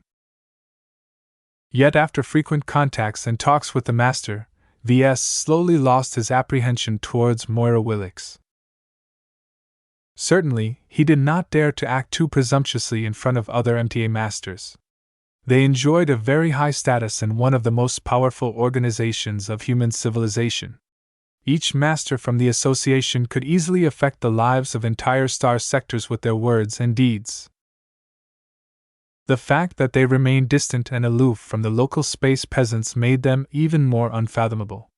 Yet after frequent contacts and talks with the master, Ves slowly lost his apprehension towards Moira Willix. Certainly, he did not dare to act too presumptuously in front of other MTA masters. They enjoyed a very high status in one of the most powerful organizations of human civilization. Each master from the association could easily affect the lives of entire star sectors with their words and deeds. The fact that they remained distant and aloof from the local space peasants made them even more unfathomable.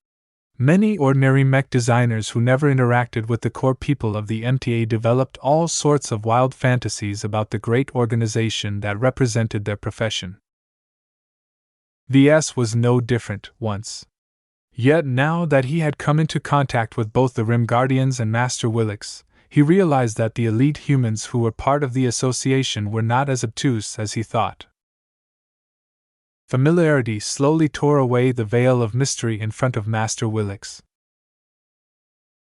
Many ordinary mech designers who never interacted with the core people of the MTA developed all sorts of wild fantasies about the great organization that represented their profession. Ves was no different once. Yet now that he had come into contact with both the Rim Guardians and Master Willix, he realized that the elite humans who were part of the association were not as obtuse as he thought. Familiarity slowly tore away the veil of mystery in front of Master Willix.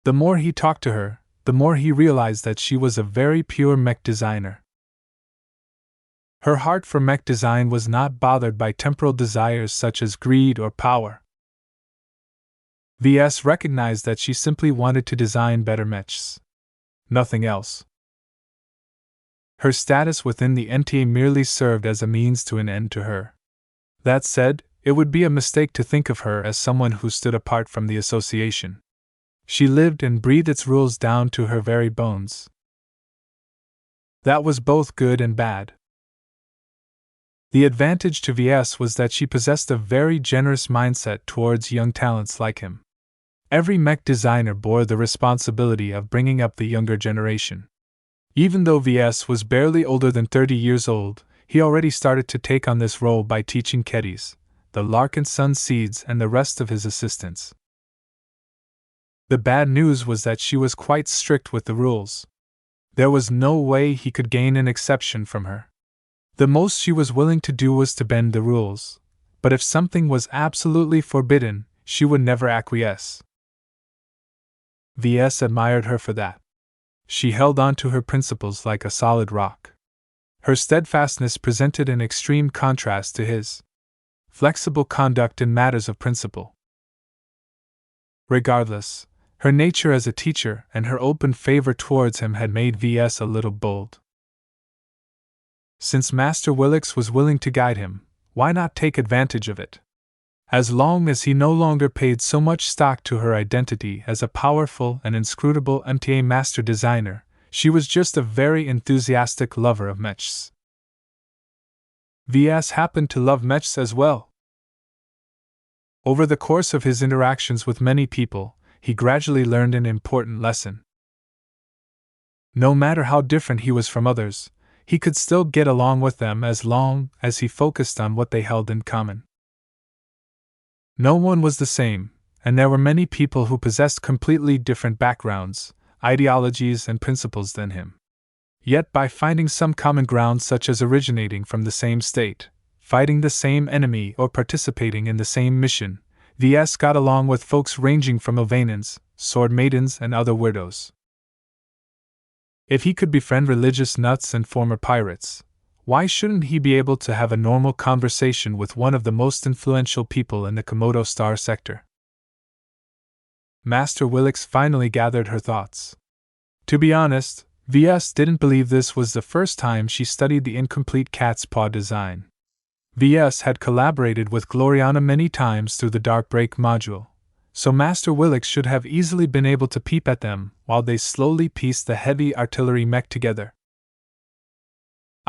The more he talked to her, the more he realized that she was a very pure mech designer. Her heart for mech design was not bothered by temporal desires such as greed or power. Ves recognized that she simply wanted to design better mechs. Nothing else. Her status within the MTA merely served as a means to an end to her. That said, it would be a mistake to think of her as someone who stood apart from the association. She lived and breathed its rules down to her very bones. That was both good and bad. The advantage to Ves was that she possessed a very generous mindset towards young talents like him. Every mech designer bore the responsibility of bringing up the younger generation. Even though Ves was barely older than 30 years old, he already started to take on this role by teaching Keddies, the Larkinson seeds, and the rest of his assistants. The bad news was that she was quite strict with the rules. There was no way he could gain an exception from her. The most she was willing to do was to bend the rules, but if something was absolutely forbidden, she would never acquiesce. Ves admired her for that. She held on to her principles like a solid rock. Her steadfastness presented an extreme contrast to his flexible conduct in matters of principle. Regardless, her nature as a teacher and her open favor towards him had made Ves a little bold. Since Master Willix was willing to guide him, why not take advantage of it? As long as he no longer paid so much stock to her identity as a powerful and inscrutable MTA master designer, she was just a very enthusiastic lover of mechs. Ves happened to love mechs as well. Over the course of his interactions with many people, he gradually learned an important lesson. No matter how different he was from others, he could still get along with them as long as he focused on what they held in common. No one was the same, and there were many people who possessed completely different backgrounds, ideologies, and principles than him. Yet by finding some common ground, such as originating from the same state, fighting the same enemy, or participating in the same mission, Ves got along with folks ranging from Ovanans, sword maidens, and other weirdos. If he could befriend religious nuts and former pirates, why shouldn't he be able to have a normal conversation with one of the most influential people in the Komodo star sector? Master Willix finally gathered her thoughts. To be honest, Ves didn't believe this was the first time she studied the incomplete cat's paw design. Ves had collaborated with Gloriana many times through the Dark Break module, so Master Willix should have easily been able to peep at them while they slowly pieced the heavy artillery mech together.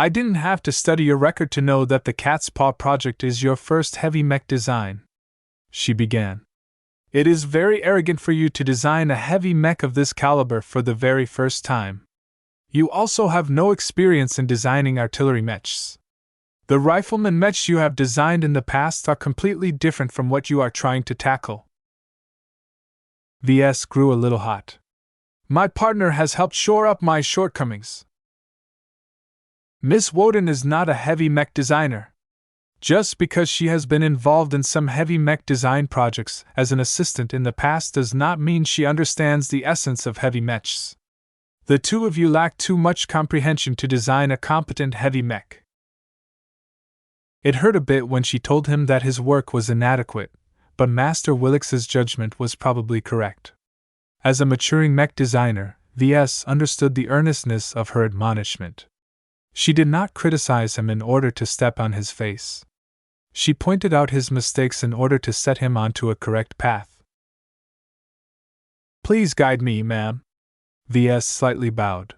I didn't have to study your record to know that the Cat's Paw project is your first heavy mech design, she began. It is very arrogant for you to design a heavy mech of this caliber for the very first time. You also have no experience in designing artillery mechs. The rifleman mechs you have designed in the past are completely different from what you are trying to tackle. Ves grew a little hot. My partner has helped shore up my shortcomings. Miss Woden is not a heavy mech designer. Just because she has been involved in some heavy mech design projects as an assistant in the past does not mean she understands the essence of heavy mechs. The two of you lack too much comprehension to design a competent heavy mech. It hurt a bit when she told him that his work was inadequate, but Master Willix's judgment was probably correct. As a maturing mech designer, Ves understood the earnestness of her admonishment. She did not criticize him in order to step on his face. She pointed out his mistakes in order to set him onto a correct path. Please guide me, ma'am. Ves slightly bowed.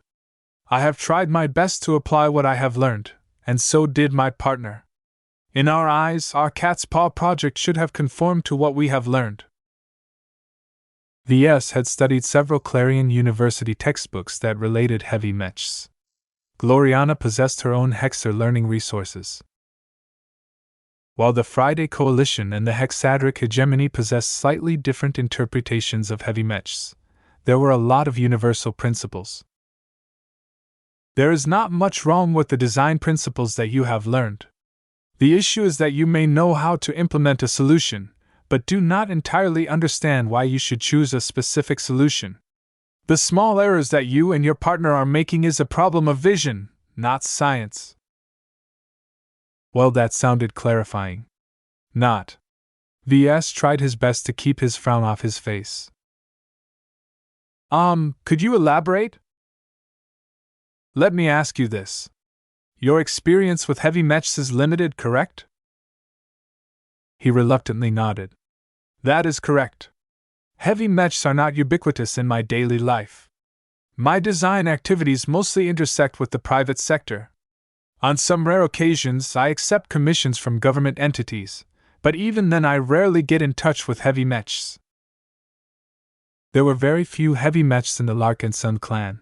I have tried my best to apply what I have learned, and so did my partner. In our eyes, our cat's paw project should have conformed to what we have learned. Ves had studied several Clarion University textbooks that related heavy mechs. Gloriana possessed her own Hexer learning resources. While the Friday Coalition and the Hexadric Hegemony possessed slightly different interpretations of heavy mechs, there were a lot of universal principles. There is not much wrong with the design principles that you have learned. The issue is that you may know how to implement a solution, but do not entirely understand why you should choose a specific solution. The small errors that you and your partner are making is a problem of vision, not science. Well, that sounded clarifying. Not. Ves tried his best to keep his frown off his face. Could you elaborate? Let me ask you this. Your experience with heavy mechs is limited, correct? He reluctantly nodded. That is correct. Heavy mechs are not ubiquitous in my daily life. My design activities mostly intersect with the private sector. On some rare occasions, I accept commissions from government entities, but even then I rarely get in touch with heavy mechs. There were very few heavy mechs in the Larkinson clan.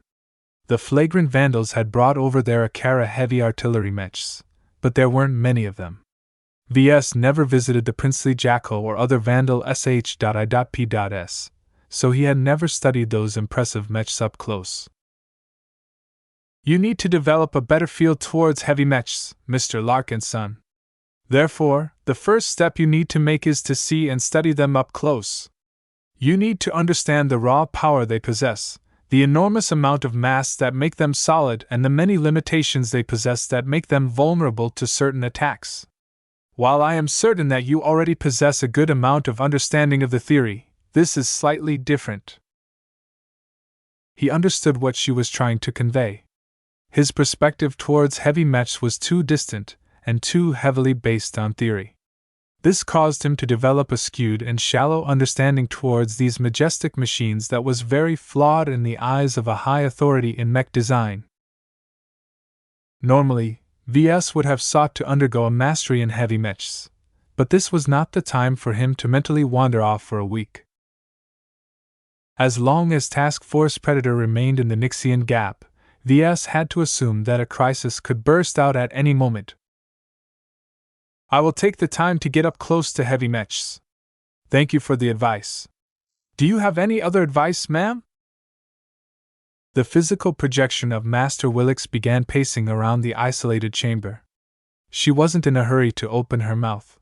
The flagrant vandals had brought over their Akara heavy artillery mechs, but there weren't many of them. Ves never visited the princely jackal or other vandal sh.i.p.s, so he had never studied those impressive mechs up close. You need to develop a better feel towards heavy mechs, Mr. Larkinson. Therefore, the first step you need to make is to see and study them up close. You need to understand the raw power they possess, the enormous amount of mass that make them solid, and the many limitations they possess that make them vulnerable to certain attacks. While I am certain that you already possess a good amount of understanding of the theory, this is slightly different. He understood what she was trying to convey. His perspective towards heavy mechs was too distant and too heavily based on theory. This caused him to develop a skewed and shallow understanding towards these majestic machines that was very flawed in the eyes of a high authority in mech design. Normally, Ves would have sought to undergo a mastery in heavy mechs, but this was not the time for him to mentally wander off for a week. As long as Task Force Predator remained in the Nixian Gap, Ves had to assume that a crisis could burst out at any moment. I will take the time to get up close to heavy mechs. Thank you for the advice. Do you have any other advice, ma'am? The physical projection of Master Willix began pacing around the isolated chamber. She wasn't in a hurry to open her mouth.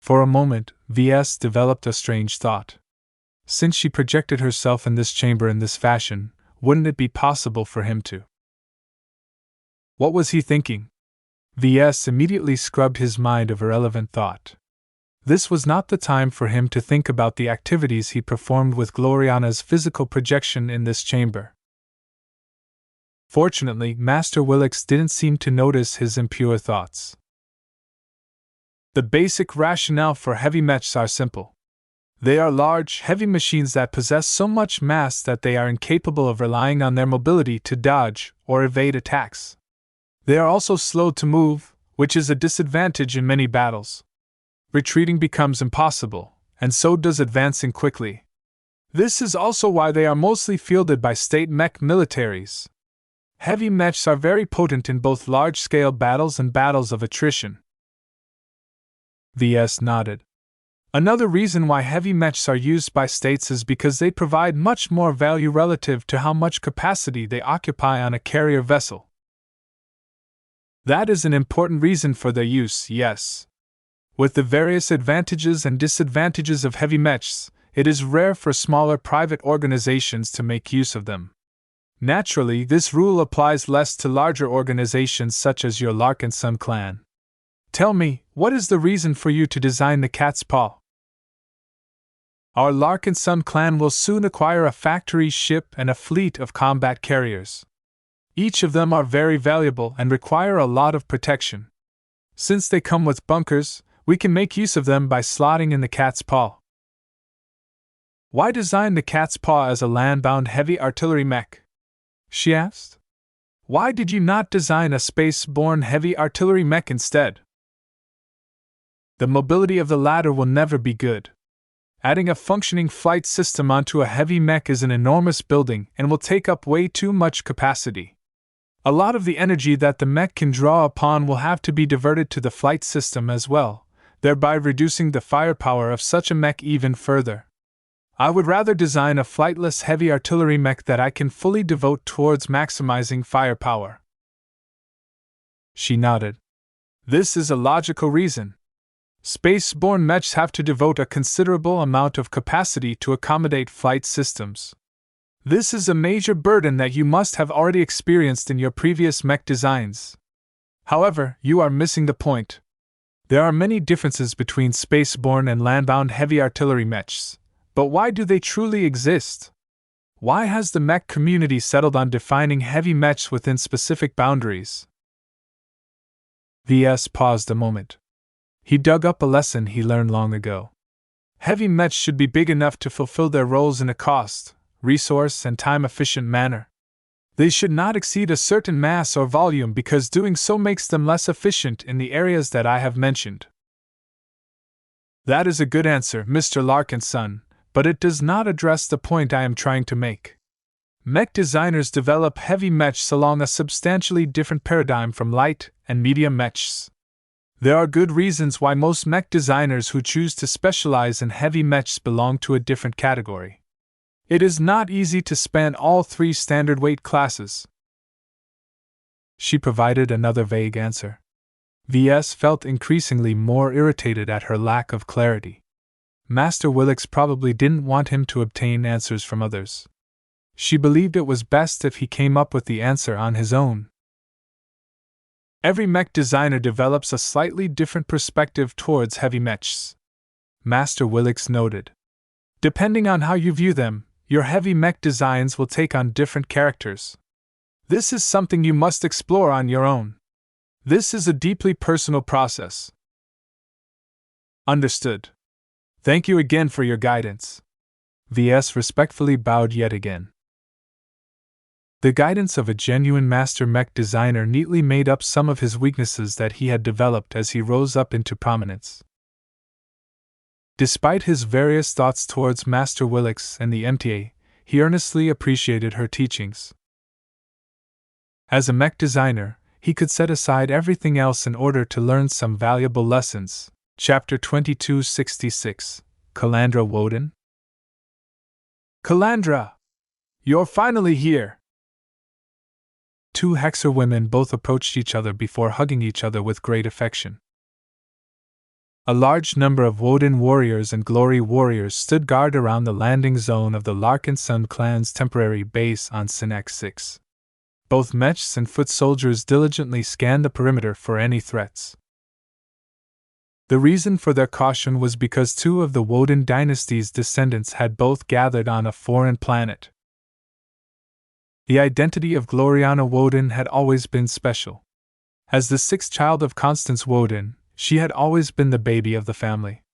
For a moment, Ves developed a strange thought. Since she projected herself in this chamber in this fashion, wouldn't it be possible for him to? What was he thinking? Ves immediately scrubbed his mind of irrelevant thought. This was not the time for him to think about the activities he performed with Gloriana's physical projection in this chamber. Fortunately, Master Willix didn't seem to notice his impure thoughts. The basic rationale for heavy mechs are simple. They are large, heavy machines that possess so much mass that they are incapable of relying on their mobility to dodge or evade attacks. They are also slow to move, which is a disadvantage in many battles. Retreating becomes impossible, and so does advancing quickly. This is also why they are mostly fielded by state mech militaries. Heavy mechs are very potent in both large-scale battles and battles of attrition. Ves nodded. Another reason why heavy mechs are used by states is because they provide much more value relative to how much capacity they occupy on a carrier vessel. That is an important reason for their use, yes. With the various advantages and disadvantages of heavy mechs, it is rare for smaller private organizations to make use of them. Naturally, this rule applies less to larger organizations such as your Larkinson clan. Tell me, what is the reason for you to design the cat's paw? Our Larkinson clan will soon acquire a factory ship and a fleet of combat carriers. Each of them are very valuable and require a lot of protection. Since they come with bunkers, we can make use of them by slotting in the cat's paw. Why design the cat's paw as a land-bound heavy artillery mech? She asked. Why did you not design a space-borne heavy artillery mech instead? The mobility of the latter will never be good. Adding a functioning flight system onto a heavy mech is an enormous building and will take up way too much capacity. A lot of the energy that the mech can draw upon will have to be diverted to the flight system as well, thereby reducing the firepower of such a mech even further. I would rather design a flightless heavy artillery mech that I can fully devote towards maximizing firepower. She nodded. This is a logical reason. Space-borne mechs have to devote a considerable amount of capacity to accommodate flight systems. This is a major burden that you must have already experienced in your previous mech designs. However, you are missing the point. There are many differences between space-borne and land-bound heavy artillery mechs. But why do they truly exist? Why has the mech community settled on defining heavy mechs within specific boundaries? Ves paused a moment. He dug up a lesson he learned long ago. Heavy mechs should be big enough to fulfill their roles in a cost, resource, and time-efficient manner. They should not exceed a certain mass or volume because doing so makes them less efficient in the areas that I have mentioned. That is a good answer, Mr. Larkinson. But it does not address the point I am trying to make. Mech designers develop heavy mechs along a substantially different paradigm from light and medium mechs. There are good reasons why most mech designers who choose to specialize in heavy mechs belong to a different category. It is not easy to span all three standard weight classes. She provided another vague answer. Ves felt increasingly more irritated at her lack of clarity. Master Willix probably didn't want him to obtain answers from others. She believed it was best if he came up with the answer on his own. Every mech designer develops a slightly different perspective towards heavy mechs. Master Willix noted. Depending on how you view them, your heavy mech designs will take on different characters. This is something you must explore on your own. This is a deeply personal process. Understood. Thank you again for your guidance. Ves respectfully bowed yet again. The guidance of a genuine master mech designer neatly made up some of his weaknesses that he had developed as he rose up into prominence. Despite his various thoughts towards Master Willix and the MTA, he earnestly appreciated her teachings. As a mech designer, he could set aside everything else in order to learn some valuable lessons. Chapter 2266, Calandra Woden. Calandra! You're finally here! Two Hexer women both approached each other before hugging each other with great affection. A large number of Woden warriors and Glory warriors stood guard around the landing zone of the Larkinson clan's temporary base on Sinek 6. Both mechs and foot soldiers diligently scanned the perimeter for any threats. The reason for their caution was because two of the Woden dynasty's descendants had both gathered on a foreign planet. The identity of Gloriana Woden had always been special. As the sixth child of Constance Woden, she had always been the baby of the family.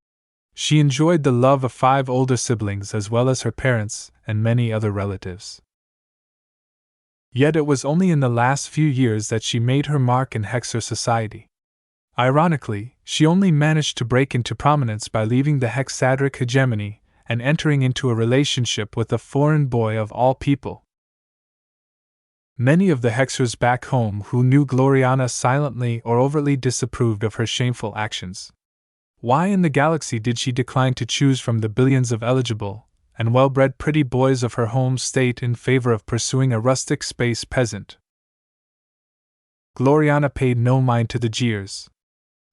She enjoyed the love of 5 older siblings as well as her parents and many other relatives. Yet it was only in the last few years that she made her mark in Hexer society. Ironically, she only managed to break into prominence by leaving the Hexadric hegemony and entering into a relationship with a foreign boy of all people. Many of the Hexers back home who knew Gloriana silently or overtly disapproved of her shameful actions. Why in the galaxy did she decline to choose from the billions of eligible and well-bred pretty boys of her home state in favor of pursuing a rustic space peasant? Gloriana paid no mind to the jeers.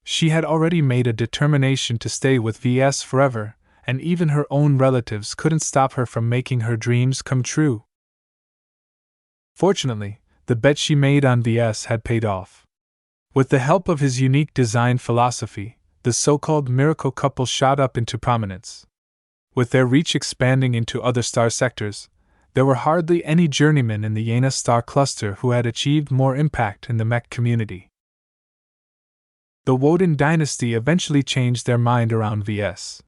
She had already made a determination to stay with Ves forever, and even her own relatives couldn't stop her from making her dreams come true. Fortunately, the bet she made on Ves had paid off. With the help of his unique design philosophy, the so-called miracle couple shot up into prominence. With their reach expanding into other star sectors, there were hardly any journeymen in the Yena star cluster who had achieved more impact in the mech community. The Woden dynasty eventually changed their mind around Ves.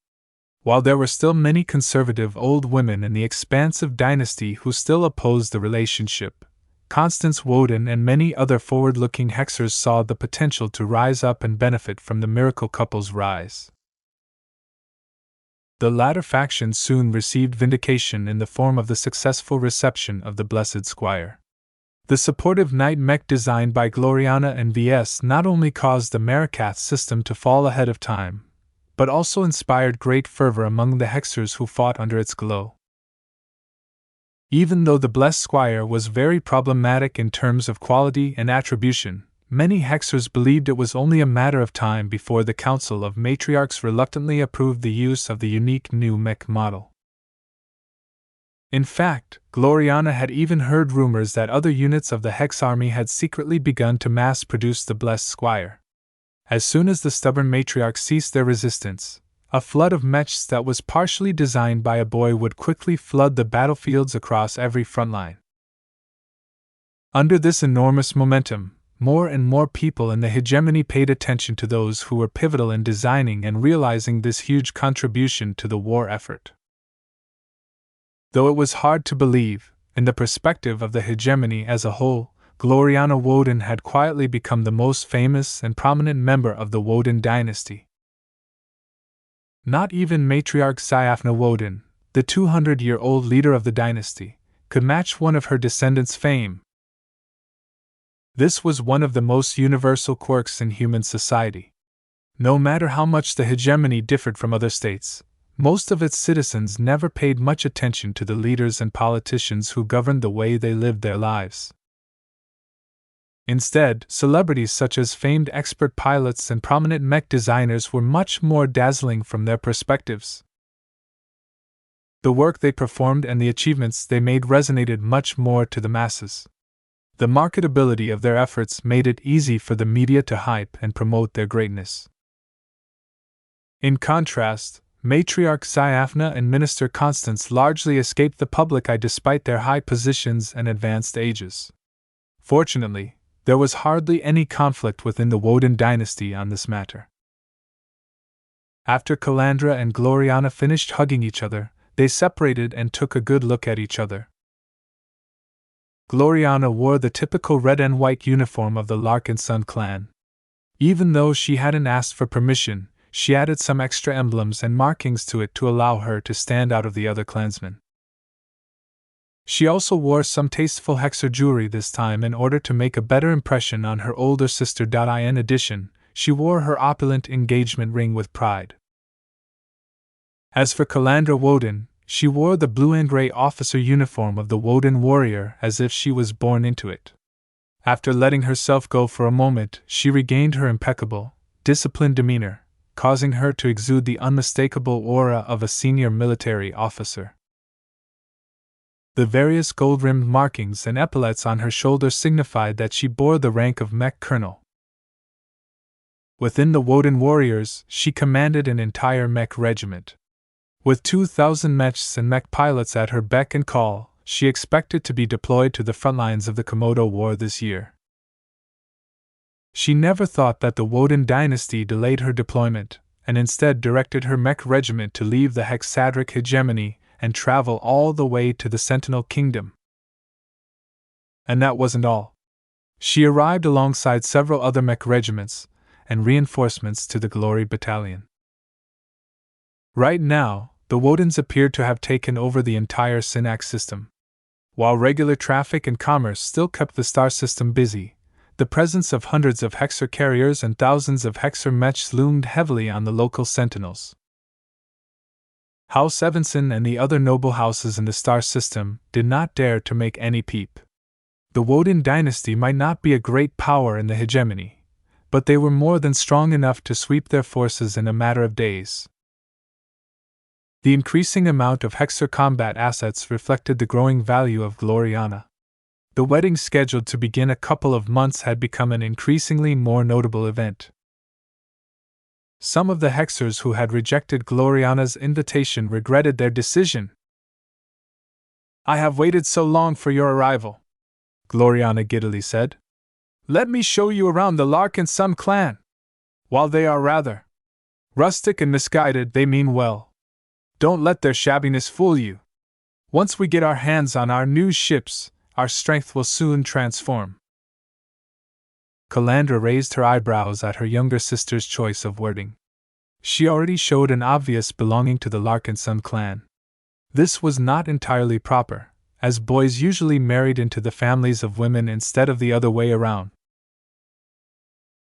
While there were still many conservative old women in the expansive dynasty who still opposed the relationship, Constance Woden and many other forward-looking Hexers saw the potential to rise up and benefit from the miracle couple's rise. The latter faction soon received vindication in the form of the successful reception of the Blessed Squire. The supportive knight mech designed by Gloriana and Ves not only caused the Marikath system to fall ahead of time, but also inspired great fervor among the Hexers who fought under its glow. Even though the Blessed Squire was very problematic in terms of quality and attribution, many Hexers believed it was only a matter of time before the Council of Matriarchs reluctantly approved the use of the unique new mech model. In fact, Gloriana had even heard rumors that other units of the Hex army had secretly begun to mass-produce the Blessed Squire. As soon as the stubborn matriarchs ceased their resistance, a flood of mechs that was partially designed by a boy would quickly flood the battlefields across every front line. Under this enormous momentum, more and more people in the hegemony paid attention to those who were pivotal in designing and realizing this huge contribution to the war effort. Though it was hard to believe, in the perspective of the hegemony as a whole, Gloriana Woden had quietly become the most famous and prominent member of the Woden dynasty. Not even matriarch Syaphna Woden, the 200-year-old leader of the dynasty, could match one of her descendants' fame. This was one of the most universal quirks in human society. No matter how much the hegemony differed from other states, most of its citizens never paid much attention to the leaders and politicians who governed the way they lived their lives. Instead, celebrities such as famed expert pilots and prominent mech designers were much more dazzling from their perspectives. The work they performed and the achievements they made resonated much more to the masses. The marketability of their efforts made it easy for the media to hype and promote their greatness. In contrast, Matriarch Syaphna and Minister Constance largely escaped the public eye despite their high positions and advanced ages. Fortunately, there was hardly any conflict within the Woden dynasty on this matter. After Calandra and Gloriana finished hugging each other, they separated and took a good look at each other. Gloriana wore the typical red and white uniform of the Larkinson clan. Even though she hadn't asked for permission, she added some extra emblems and markings to it to allow her to stand out of the other clansmen. She also wore some tasteful Hexer jewelry this time in order to make a better impression on her older sister. In addition, she wore her opulent engagement ring with pride. As for Calandra Woden, she wore the blue and gray officer uniform of the Woden warrior as if she was born into it. After letting herself go for a moment, she regained her impeccable, disciplined demeanor, causing her to exude the unmistakable aura of a senior military officer. The various gold-rimmed markings and epaulets on her shoulders signified that she bore the rank of mech colonel. Within the Woden warriors, she commanded an entire mech regiment. With 2,000 mechs and mech pilots at her beck and call, she expected to be deployed to the front lines of the Komodo War this year. She never thought that the Woden dynasty delayed her deployment, and instead directed her mech regiment to leave the Hexadric hegemony and travel all the way to the Sentinel Kingdom. And that wasn't all. She arrived alongside several other mech regiments and reinforcements to the Glory Battalion. Right now, the Wodens appeared to have taken over the entire Synnax system. While regular traffic and commerce still kept the star system busy, the presence of hundreds of Hexer carriers and thousands of Hexer mechs loomed heavily on the local sentinels. House Evanson and the other noble houses in the star system did not dare to make any peep. The Woden dynasty might not be a great power in the hegemony, but they were more than strong enough to sweep their forces in a matter of days. The increasing amount of Hexer combat assets reflected the growing value of Gloriana. The wedding scheduled to begin a couple of months had become an increasingly more notable event. Some of the Hexers who had rejected Gloriana's invitation regretted their decision. "I have waited so long for your arrival," Gloriana giddily said. "Let me show you around the Larkinson clan. While they are rather rustic and misguided, they mean well. Don't let their shabbiness fool you. Once we get our hands on our new ships, our strength will soon transform." Calandra raised her eyebrows at her younger sister's choice of wording. She already showed an obvious belonging to the Larkinson clan. This was not entirely proper, as boys usually married into the families of women instead of the other way around.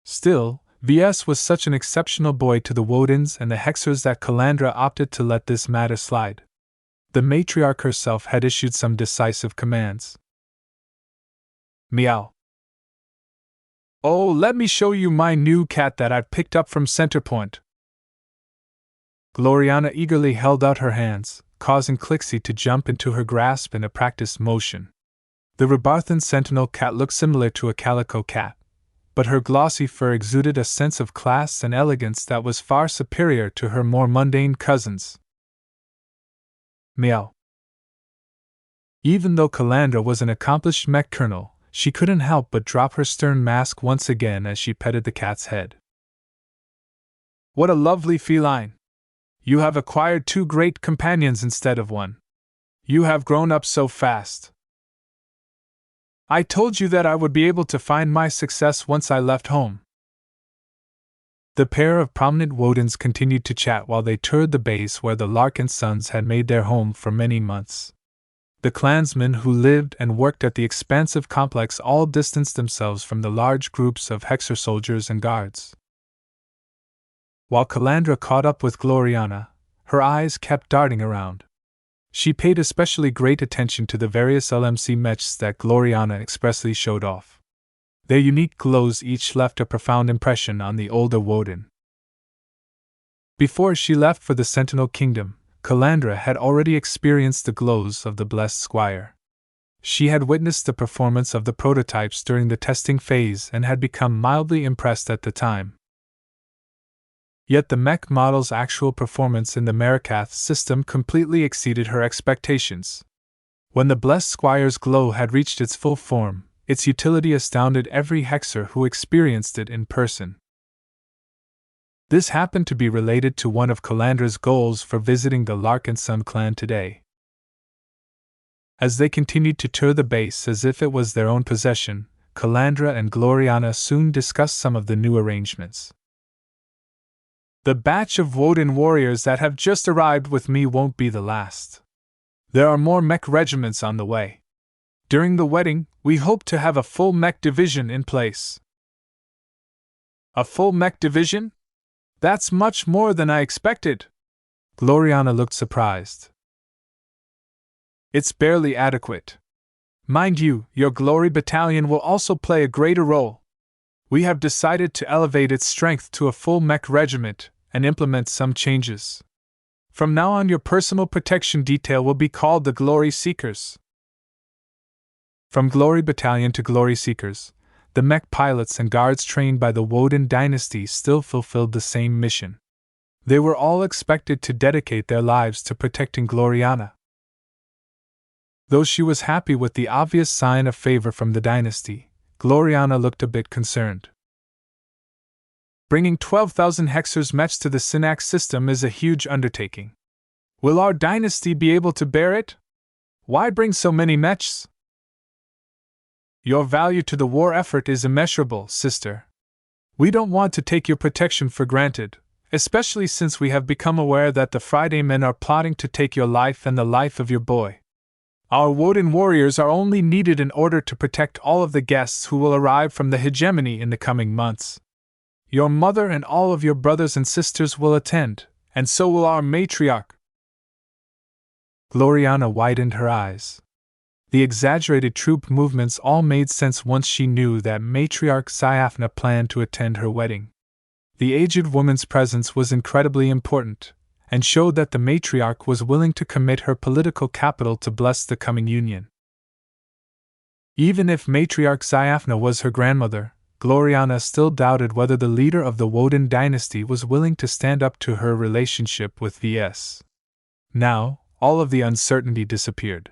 Still, Ves was such an exceptional boy to the Wodens and the Hexers that Calandra opted to let this matter slide. The matriarch herself had issued some decisive commands. "Meow. Oh, let me show you my new cat that I've picked up from Centerpoint." Gloriana eagerly held out her hands, causing Clixie to jump into her grasp in a practiced motion. The Rebarthan Sentinel cat looked similar to a calico cat, but her glossy fur exuded a sense of class and elegance that was far superior to her more mundane cousins. Meow. Even though Calandra was an accomplished mech colonel, she couldn't help but drop her stern mask once again as she petted the cat's head. "What a lovely feline! You have acquired 2 great companions instead of 1. You have grown up so fast. I told you that I would be able to find my success once I left home." The pair of prominent Wodens continued to chat while they toured the base where the Larkinsons had made their home for many months. The clansmen who lived and worked at the expansive complex all distanced themselves from the large groups of Hexer soldiers and guards. While Calandra caught up with Gloriana, her eyes kept darting around. She paid especially great attention to the various LMC mechs that Gloriana expressly showed off. Their unique glows each left a profound impression on the older Woden. Before she left for the Sentinel Kingdom, Calandra had already experienced the glows of the Blessed Squire. She had witnessed the performance of the prototypes during the testing phase and had become mildly impressed at the time. Yet the mech model's actual performance in the Marikath system completely exceeded her expectations. When the Blessed Squire's glow had reached its full form, its utility astounded every Hexer who experienced it in person. This happened to be related to one of Calandra's goals for visiting the Larkinson clan today. As they continued to tour the base as if it was their own possession, Calandra and Gloriana soon discussed some of the new arrangements. "The batch of Woden warriors that have just arrived with me won't be the last. There are more mech regiments on the way. During the wedding, we hope to have a full mech division in place." "A full mech division? That's much more than I expected." Gloriana looked surprised. "It's barely adequate. Mind you, your Glory Battalion will also play a greater role. We have decided to elevate its strength to a full mech regiment and implement some changes. From now on, your personal protection detail will be called the Glory Seekers." From Glory Battalion to Glory Seekers, the mech pilots and guards trained by the Woden dynasty still fulfilled the same mission. They were all expected to dedicate their lives to protecting Gloriana. Though she was happy with the obvious sign of favor from the dynasty, Gloriana looked a bit concerned. "Bringing 12,000 Hexers mechs to the Synnax system is a huge undertaking. Will our dynasty be able to bear it? Why bring so many mechs?" "Your value to the war effort is immeasurable, sister. We don't want to take your protection for granted, especially since we have become aware that the Friday men are plotting to take your life and the life of your boy. Our Woden warriors are only needed in order to protect all of the guests who will arrive from the hegemony in the coming months. Your mother and all of your brothers and sisters will attend, and so will our matriarch. Gloriana widened her eyes. The exaggerated troop movements all made sense once she knew that matriarch Syaphna planned to attend her wedding. The aged woman's presence was incredibly important, and showed that the matriarch was willing to commit her political capital to bless the coming union. Even if matriarch Syaphna was her grandmother, Gloriana still doubted whether the leader of the Woden dynasty was willing to stand up to her relationship with Ves. Now, all of the uncertainty disappeared.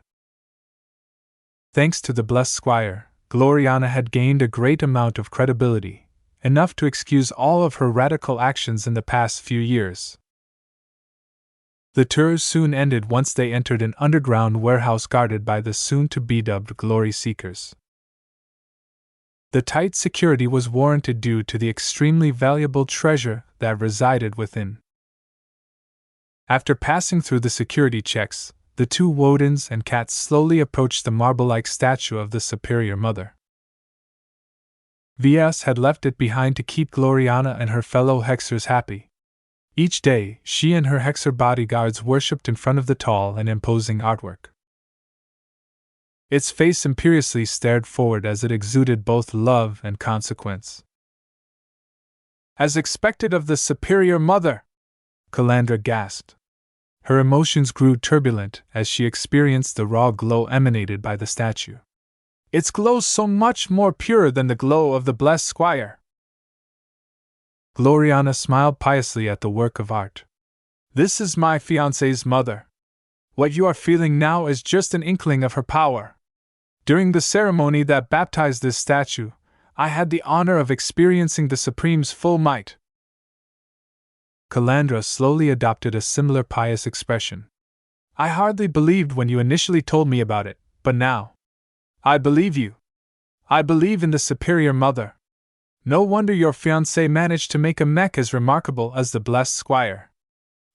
Thanks to the blessed squire, Gloriana had gained a great amount of credibility, enough to excuse all of her radical actions in the past few years. The tours soon ended once they entered an underground warehouse guarded by the soon-to-be-dubbed glory seekers. The tight security was warranted due to the extremely valuable treasure that resided within. After passing through the security checks, the two Wodens and cats slowly approached the marble-like statue of the Superior Mother. Ves had left it behind to keep Gloriana and her fellow Hexers happy. Each day, she and her Hexer bodyguards worshipped in front of the tall and imposing artwork. Its face imperiously stared forward as it exuded both love and consequence. As expected of the Superior Mother, Calandra gasped. Her emotions grew turbulent as she experienced the raw glow emanated by the statue. Its glow so much more pure than the glow of the blessed squire. Gloriana smiled piously at the work of art. This is my fiancée's mother. What you are feeling now is just an inkling of her power. During the ceremony that baptized this statue, I had the honor of experiencing the Supreme's full might. Calandra slowly adopted a similar pious expression. I hardly believed when you initially told me about it, but now, I believe you. I believe in the Superior Mother. No wonder your fiancé managed to make a mech as remarkable as the blessed squire.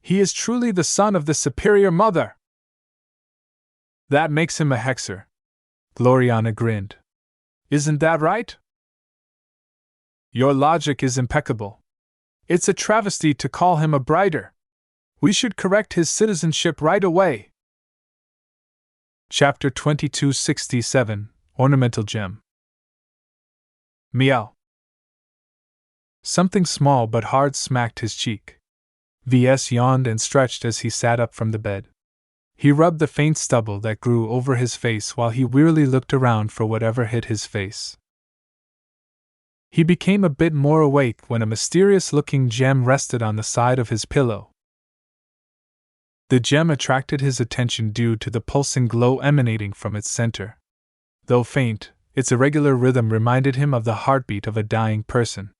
He is truly the son of the Superior Mother. That makes him a Hexer. Gloriana grinned. Isn't that right? Your logic is impeccable. It's a travesty to call him a brighter. We should correct his citizenship right away. Chapter 2267, Ornamental Gem. Meow. Something small but hard smacked his cheek. Ves yawned and stretched as he sat up from the bed. He rubbed the faint stubble that grew over his face while he wearily looked around for whatever hit his face. He became a bit more awake when a mysterious-looking gem rested on the side of his pillow. The gem attracted his attention due to the pulsing glow emanating from its center. Though faint, its irregular rhythm reminded him of the heartbeat of a dying person.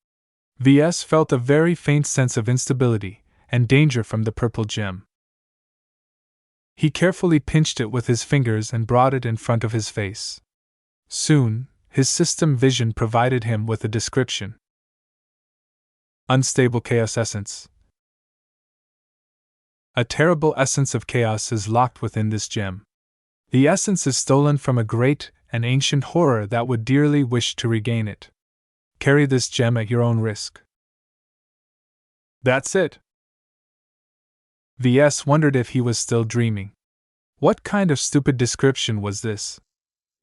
Ves felt a very faint sense of instability and danger from the purple gem. He carefully pinched it with his fingers and brought it in front of his face. Soon, his system vision provided him with a description. Unstable chaos essence. A terrible essence of chaos is locked within this gem. The essence is stolen from a great and ancient horror that would dearly wish to regain it. Carry this gem at your own risk. That's it. Ves wondered if he was still dreaming. What kind of stupid description was this?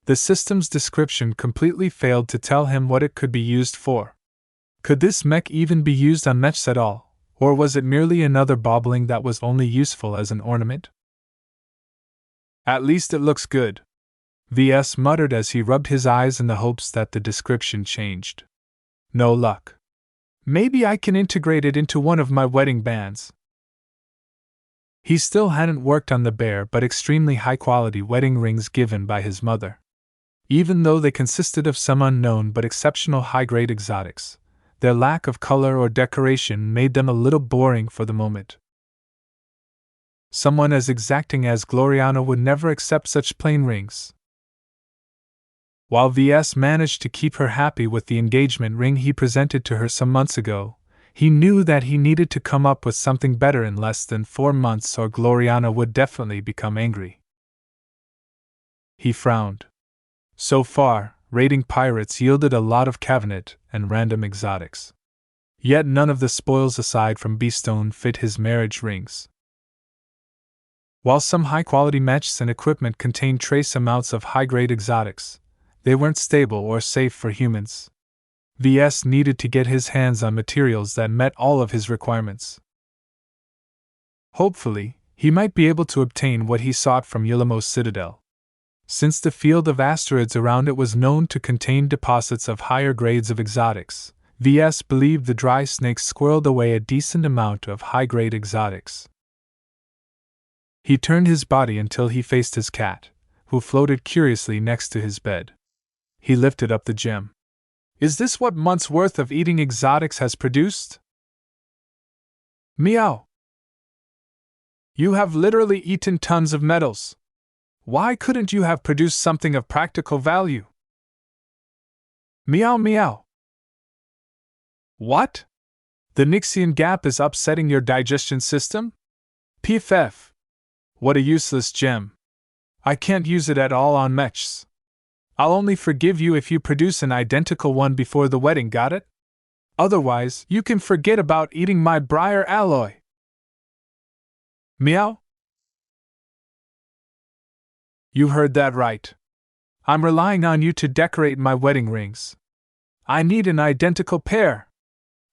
The system's description completely failed to tell him what it could be used for. Could this mech even be used on mechs at all, or was it merely another bobbling that was only useful as an ornament? At least it looks good, Ves muttered as he rubbed his eyes in the hopes that the description changed. No luck. Maybe I can integrate it into one of my wedding bands. He still hadn't worked on the bare but extremely high-quality wedding rings given by his mother. Even though they consisted of some unknown but exceptional high-grade exotics, their lack of color or decoration made them a little boring for the moment. Someone as exacting as Gloriana would never accept such plain rings. While Ves managed to keep her happy with the engagement ring he presented to her some months ago, he knew that he needed to come up with something better in less than 4 months or Gloriana would definitely become angry. He frowned. So far, raiding pirates yielded a lot of cabinet and random exotics. Yet none of the spoils aside from beastone fit his marriage rings. While some high-quality mechs and equipment contained trace amounts of high-grade exotics, they weren't stable or safe for humans. Ves needed to get his hands on materials that met all of his requirements. Hopefully, he might be able to obtain what he sought from Yulamos Citadel. Since the field of asteroids around it was known to contain deposits of higher grades of exotics, Ves believed the dry snakes squirreled away a decent amount of high-grade exotics. He turned his body until he faced his cat, who floated curiously next to his bed. He lifted up the gem. "Is this what months' worth of eating exotics has produced?" "Meow. You have literally eaten tons of metals. Why couldn't you have produced something of practical value?" "Meow meow. What? The Nixian gap is upsetting your digestion system? PFF. What a useless gem. I can't use it at all on mechs. I'll only forgive you if you produce an identical one before the wedding, got it? Otherwise, you can forget about eating my briar alloy." "Meow? You heard that right. I'm relying on you to decorate my wedding rings. I need an identical pair.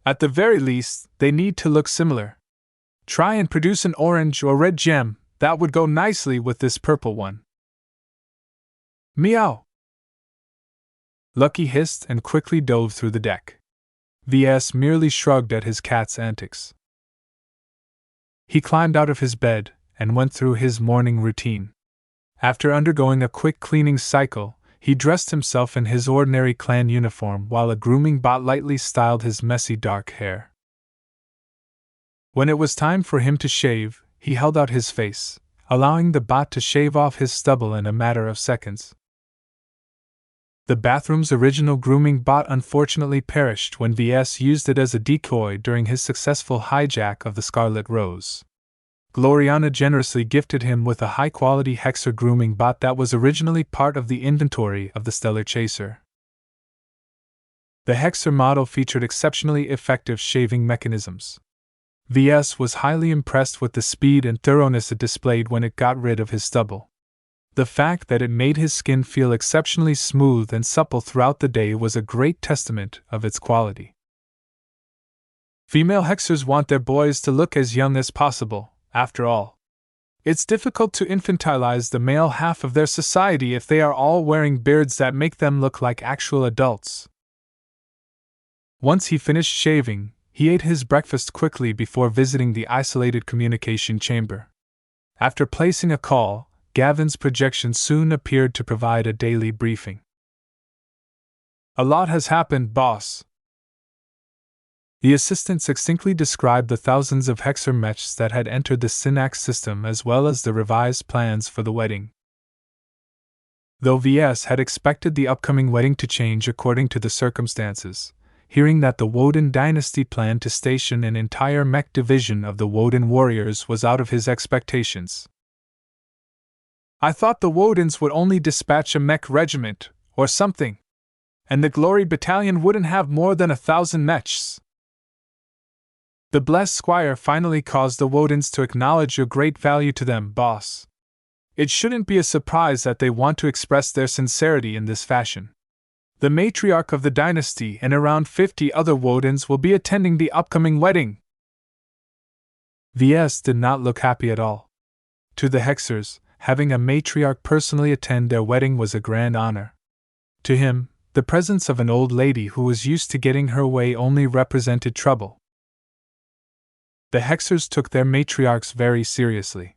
At the very least, they need to look similar. Try and produce an orange or red gem, that would go nicely with this purple one." "Meow." Lucky hissed and quickly dove through the deck. Ves merely shrugged at his cat's antics. He climbed out of his bed and went through his morning routine. After undergoing a quick cleaning cycle, he dressed himself in his ordinary clan uniform while a grooming bot lightly styled his messy dark hair. When it was time for him to shave, he held out his face, allowing the bot to shave off his stubble in a matter of seconds. The bathroom's original grooming bot unfortunately perished when Ves used it as a decoy during his successful hijack of the Scarlet Rose. Gloriana generously gifted him with a high-quality Hexer grooming bot that was originally part of the inventory of the Stellar Chaser. The Hexer model featured exceptionally effective shaving mechanisms. Ves was highly impressed with the speed and thoroughness it displayed when it got rid of his stubble. The fact that it made his skin feel exceptionally smooth and supple throughout the day was a great testament of its quality. Female Hexers want their boys to look as young as possible, after all. It's difficult to infantilize the male half of their society if they are all wearing beards that make them look like actual adults. Once he finished shaving, he ate his breakfast quickly before visiting the isolated communication chamber. After placing a call, Gavin's projection soon appeared to provide a daily briefing. "A lot has happened, boss." The assistant succinctly described the thousands of Hexer mechs that had entered the Synnax system as well as the revised plans for the wedding. Though Ves had expected the upcoming wedding to change according to the circumstances, hearing that the Woden dynasty planned to station an entire mech division of the Woden warriors was out of his expectations. "I thought the Wodens would only dispatch a mech regiment, or something, and the Glory Battalion wouldn't have more than 1,000 mechs. The blessed squire finally caused the Wodens to acknowledge your great value to them, boss. It shouldn't be a surprise that they want to express their sincerity in this fashion. The matriarch of the dynasty and around 50 other Wodens will be attending the upcoming wedding." Ves did not look happy at all. To the Hexers, having a matriarch personally attend their wedding was a grand honor. To him, the presence of an old lady who was used to getting her way only represented trouble. The Hexers took their matriarchs very seriously.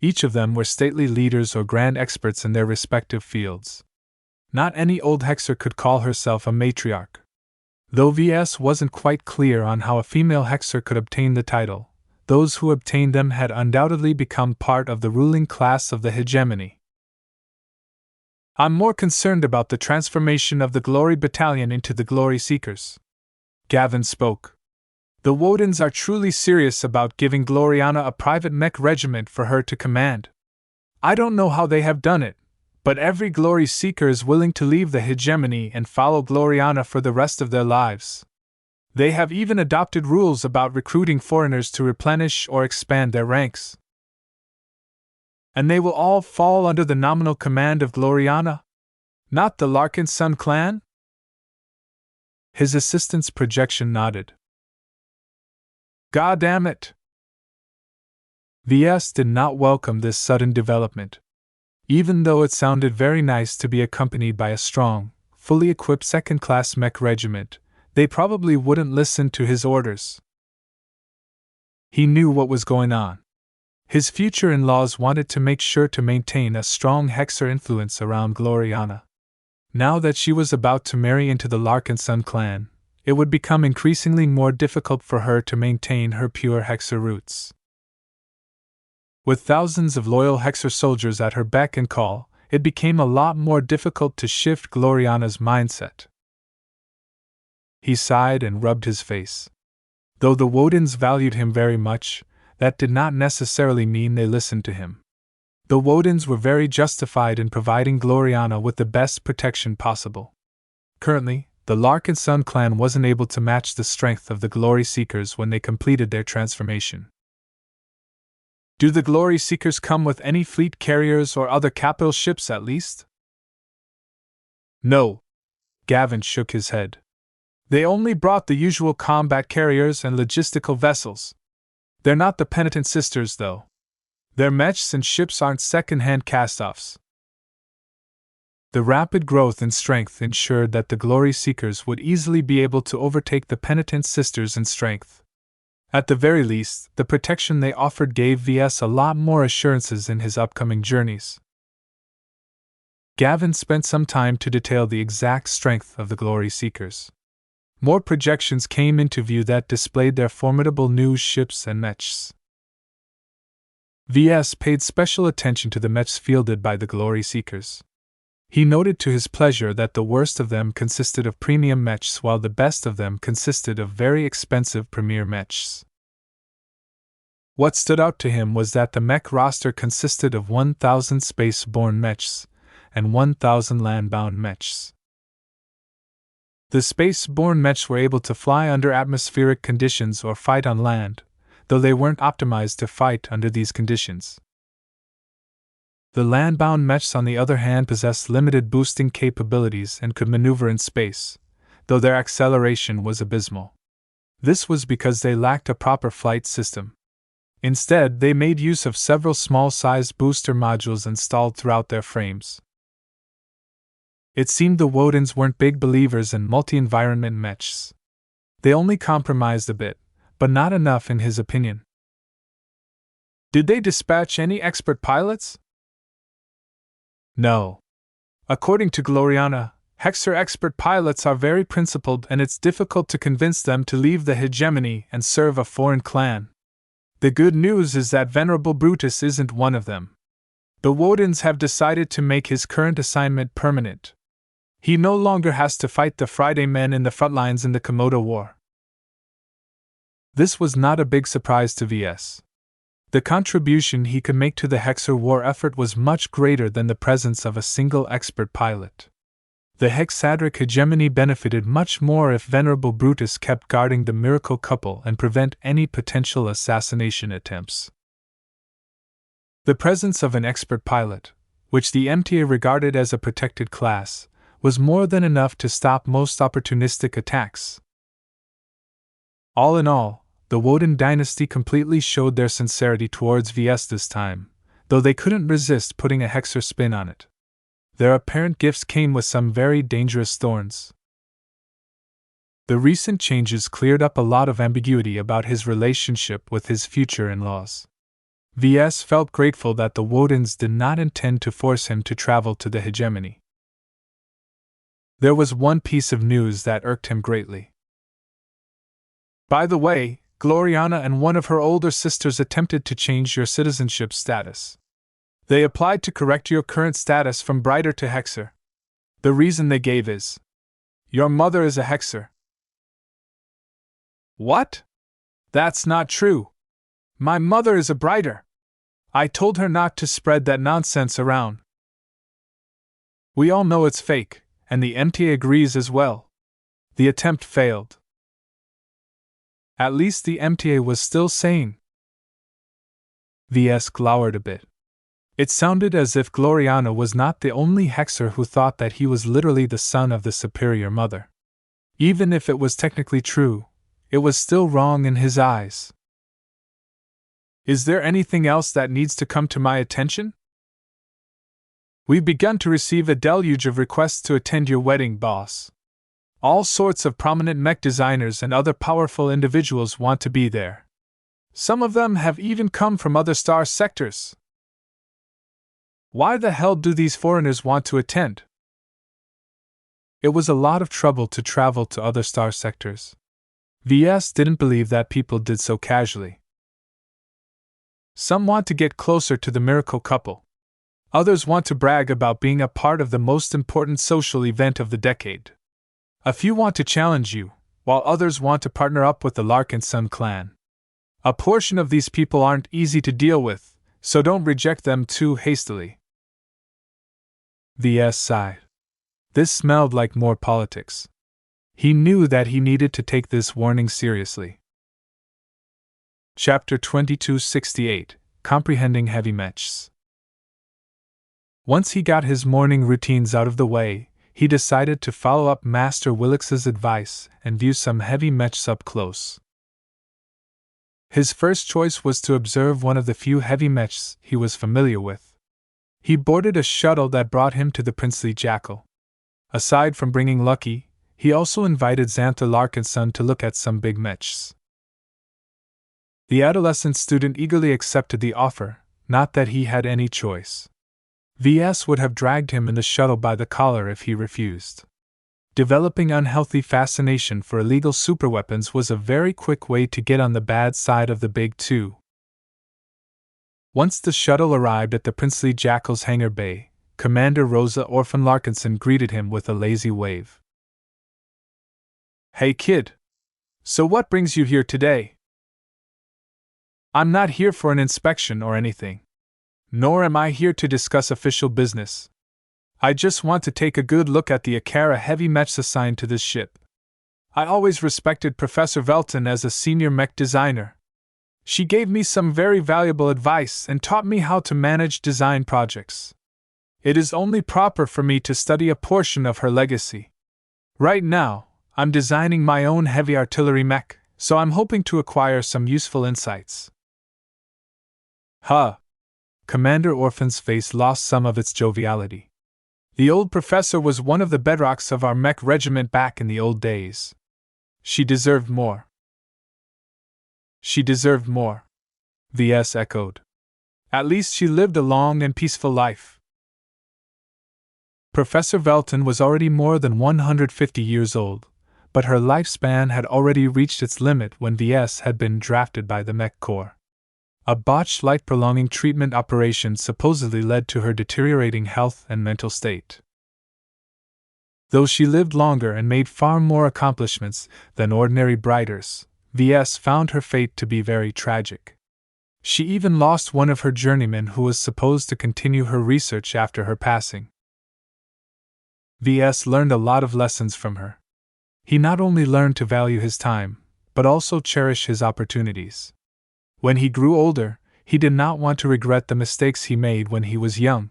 Each of them were stately leaders or grand experts in their respective fields. Not any old Hexer could call herself a matriarch. Though Ves wasn't quite clear on how a female Hexer could obtain the title, those who obtained them had undoubtedly become part of the ruling class of the hegemony. "I'm more concerned about the transformation of the Glory Battalion into the Glory Seekers," Gavin spoke. The Wodens are truly serious about giving Gloriana a private mech regiment for her to command. I don't know how they have done it, but every glory seeker is willing to leave the hegemony and follow Gloriana for the rest of their lives. They have even adopted rules about recruiting foreigners to replenish or expand their ranks. And they will all fall under the nominal command of Gloriana? Not the Larkinson clan? His assistant's projection nodded. God damn it! Ves did not welcome this sudden development. Even though it sounded very nice to be accompanied by a strong, fully equipped second-class mech regiment, they probably wouldn't listen to his orders. He knew what was going on. His future in-laws wanted to make sure to maintain a strong Hexer influence around Gloriana. Now that she was about to marry into the Larkinson clan, it would become increasingly more difficult for her to maintain her pure Hexer roots. With thousands of loyal Hexer soldiers at her beck and call, it became a lot more difficult to shift Gloriana's mindset. He sighed and rubbed his face. Though the Wodens valued him very much, that did not necessarily mean they listened to him. The Wodens were very justified in providing Gloriana with the best protection possible. Currently, the Larkinson clan wasn't able to match the strength of the Glory Seekers when they completed their transformation. Do the Glory Seekers come with any fleet carriers or other capital ships at least? No. Gavin shook his head. They only brought the usual combat carriers and logistical vessels. They're not the Penitent Sisters, though. Their mechs and ships aren't second-hand cast-offs. The rapid growth in strength ensured that the Glory Seekers would easily be able to overtake the Penitent Sisters in strength. At the very least, the protection they offered gave Ves a lot more assurances in his upcoming journeys. Gavin spent some time to detail the exact strength of the Glory Seekers. More projections came into view that displayed their formidable new ships and mechs. Ves paid special attention to the mechs fielded by the Glory Seekers. He noted to his pleasure that the worst of them consisted of premium mechs while the best of them consisted of very expensive premier mechs. What stood out to him was that the mech roster consisted of 1,000 space-borne mechs and 1,000 land-bound mechs. The space-borne mechs were able to fly under atmospheric conditions or fight on land, though they weren't optimized to fight under these conditions. The land-bound mechs, on the other hand, possessed limited boosting capabilities and could maneuver in space, though their acceleration was abysmal. This was because they lacked a proper flight system. Instead, they made use of several small-sized booster modules installed throughout their frames. It seemed the Wodens weren't big believers in multi-environment mechs. They only compromised a bit, but not enough in his opinion. Did they dispatch any expert pilots? No. According to Gloriana, Hexer expert pilots are very principled and it's difficult to convince them to leave the hegemony and serve a foreign clan. The good news is that Venerable Brutus isn't one of them. The Wodens have decided to make his current assignment permanent. He no longer has to fight the Friday men in the front lines in the Komodo War. This was not a big surprise to Ves. The contribution he could make to the Hexer war effort was much greater than the presence of a single expert pilot. The Hexadric hegemony benefited much more if Venerable Brutus kept guarding the miracle couple and prevent any potential assassination attempts. The presence of an expert pilot, which the MTA regarded as a protected class, was more than enough to stop most opportunistic attacks. All in all, the Woden dynasty completely showed their sincerity towards Ves this time, though they couldn't resist putting a Hexer spin on it. Their apparent gifts came with some very dangerous thorns. The recent changes cleared up a lot of ambiguity about his relationship with his future in-laws. Ves felt grateful that the Wodens did not intend to force him to travel to the hegemony. There was one piece of news that irked him greatly. By the way, Gloriana and one of her older sisters attempted to change your citizenship status. They applied to correct your current status from Brighter to Hexer. The reason they gave is, your mother is a Hexer. What? That's not true. My mother is a brighter. I told her not to spread that nonsense around. We all know it's fake, and the MTA agrees as well. The attempt failed. At least the MTA was still sane. Ves glowered a bit. It sounded as if Gloriana was not the only hexer who thought that he was literally the son of the superior mother. Even if it was technically true, it was still wrong in his eyes. Is there anything else that needs to come to my attention? We've begun to receive a deluge of requests to attend your wedding, boss. All sorts of prominent mech designers and other powerful individuals want to be there. Some of them have even come from other star sectors. Why the hell do these foreigners want to attend? It was a lot of trouble to travel to other star sectors. Ves didn't believe that people did so casually. Some want to get closer to the miracle couple. Others want to brag about being a part of the most important social event of the decade. A few want to challenge you, while others want to partner up with the Larkinson clan. A portion of these people aren't easy to deal with, so don't reject them too hastily. Ves sighed. This smelled like more politics. He knew that he needed to take this warning seriously. Chapter 2268 Comprehending Heavy Mechs. Once he got his morning routines out of the way, he decided to follow up Master Willix's advice and view some heavy mechs up close. His first choice was to observe one of the few heavy mechs he was familiar with. He boarded a shuttle that brought him to the princely jackal. Aside from bringing Lucky, he also invited Xantha Larkinson to look at some big mechs. The adolescent student eagerly accepted the offer, not that he had any choice. Ves would have dragged him in the shuttle by the collar if he refused. Developing unhealthy fascination for illegal superweapons was a very quick way to get on the bad side of the big two. Once the shuttle arrived at the princely jackal's hangar bay, Commander Rosa Orphan Larkinson greeted him with a lazy wave. Hey kid! So what brings you here today? I'm not here for an inspection or anything. Nor am I here to discuss official business. I just want to take a good look at the Akara heavy mechs assigned to this ship. I always respected Professor Velton as a senior mech designer. She gave me some very valuable advice and taught me how to manage design projects. It is only proper for me to study a portion of her legacy. Right now, I'm designing my own heavy artillery mech, so I'm hoping to acquire some useful insights. Huh. Commander Orphan's face lost some of its joviality. The old professor was one of the bedrocks of our mech regiment back in the old days. She deserved more. She deserved more, Ves echoed. At least she lived a long and peaceful life. Professor Velton was already more than 150 years old, but her lifespan had already reached its limit when Ves had been drafted by the Mech Corps. A botched life-prolonging treatment operation supposedly led to her deteriorating health and mental state. Though she lived longer and made far more accomplishments than ordinary brighters, Ves found her fate to be very tragic. She even lost one of her journeymen who was supposed to continue her research after her passing. Ves learned a lot of lessons from her. He not only learned to value his time, but also cherish his opportunities. When he grew older, he did not want to regret the mistakes he made when he was young.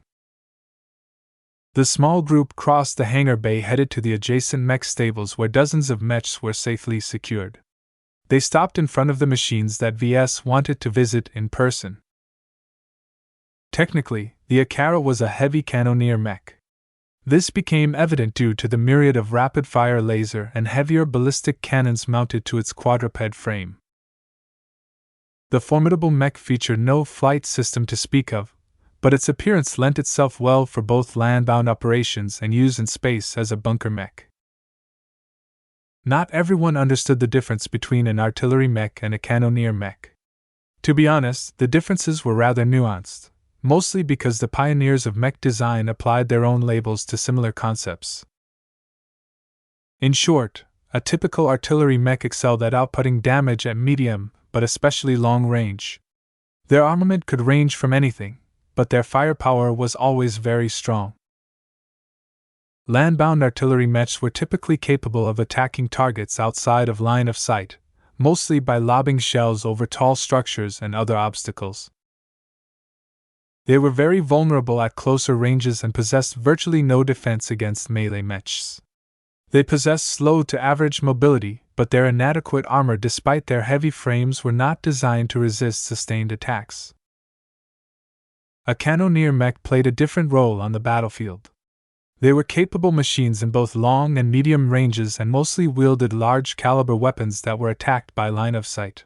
The small group crossed the hangar bay headed to the adjacent mech stables where dozens of mechs were safely secured. They stopped in front of the machines that Ves wanted to visit in person. Technically, the Akara was a heavy cannoneer mech. This became evident due to the myriad of rapid-fire laser and heavier ballistic cannons mounted to its quadruped frame. The formidable mech featured no flight system to speak of, but its appearance lent itself well for both land-bound operations and use in space as a bunker mech. Not everyone understood the difference between an artillery mech and a cannoneer mech. To be honest, the differences were rather nuanced, mostly because the pioneers of mech design applied their own labels to similar concepts. In short, a typical artillery mech excelled at outputting damage at medium, but especially long range. Their armament could range from anything, but their firepower was always very strong. Land-bound artillery mechs were typically capable of attacking targets outside of line of sight, mostly by lobbing shells over tall structures and other obstacles. They were very vulnerable at closer ranges and possessed virtually no defense against melee mechs. They possessed slow to average mobility, but their inadequate armor despite their heavy frames were not designed to resist sustained attacks. A cannoneer mech played a different role on the battlefield. They were capable machines in both long and medium ranges and mostly wielded large-caliber weapons that were attacked by line of sight.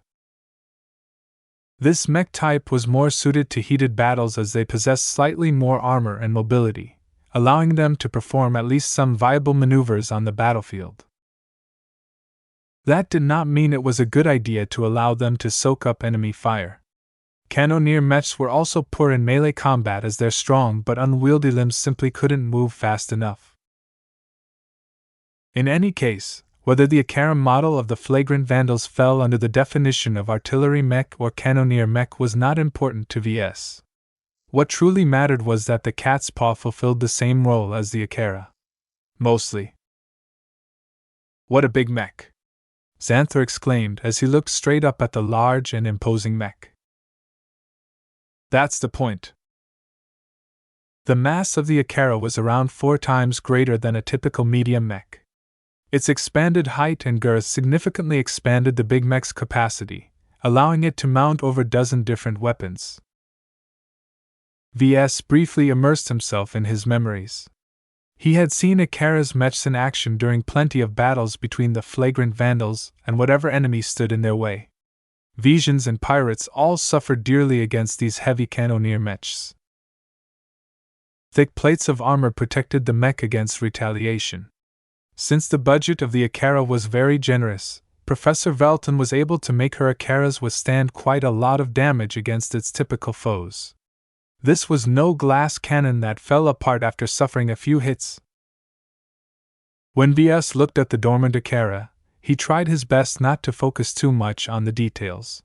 This mech type was more suited to heated battles as they possessed slightly more armor and mobility, allowing them to perform at least some viable maneuvers on the battlefield. That did not mean it was a good idea to allow them to soak up enemy fire. Cannoneer mechs were also poor in melee combat as their strong but unwieldy limbs simply couldn't move fast enough. In any case, whether the Akaram model of the Flagrant Vandals fell under the definition of artillery mech or cannoneer mech was not important to Ves. What truly mattered was that the cat's paw fulfilled the same role as the Akara. Mostly. What a big mech! Xanther exclaimed as he looked straight up at the large and imposing mech. That's the point. The mass of the Akara was around 4 times greater than a typical medium mech. Its expanded height and girth significantly expanded the big mech's capacity, allowing it to mount over a dozen different weapons. Ves briefly immersed himself in his memories. He had seen Akara's mechs in action during plenty of battles between the Flagrant Vandals and whatever enemy stood in their way. Vesians and pirates all suffered dearly against these heavy cannoneer mechs. Thick plates of armor protected the mech against retaliation. Since the budget of the Akara was very generous, Professor Velton was able to make her Akaras withstand quite a lot of damage against its typical foes. This was no glass cannon that fell apart after suffering a few hits. When Ves looked at the dormant Akara, he tried his best not to focus too much on the details.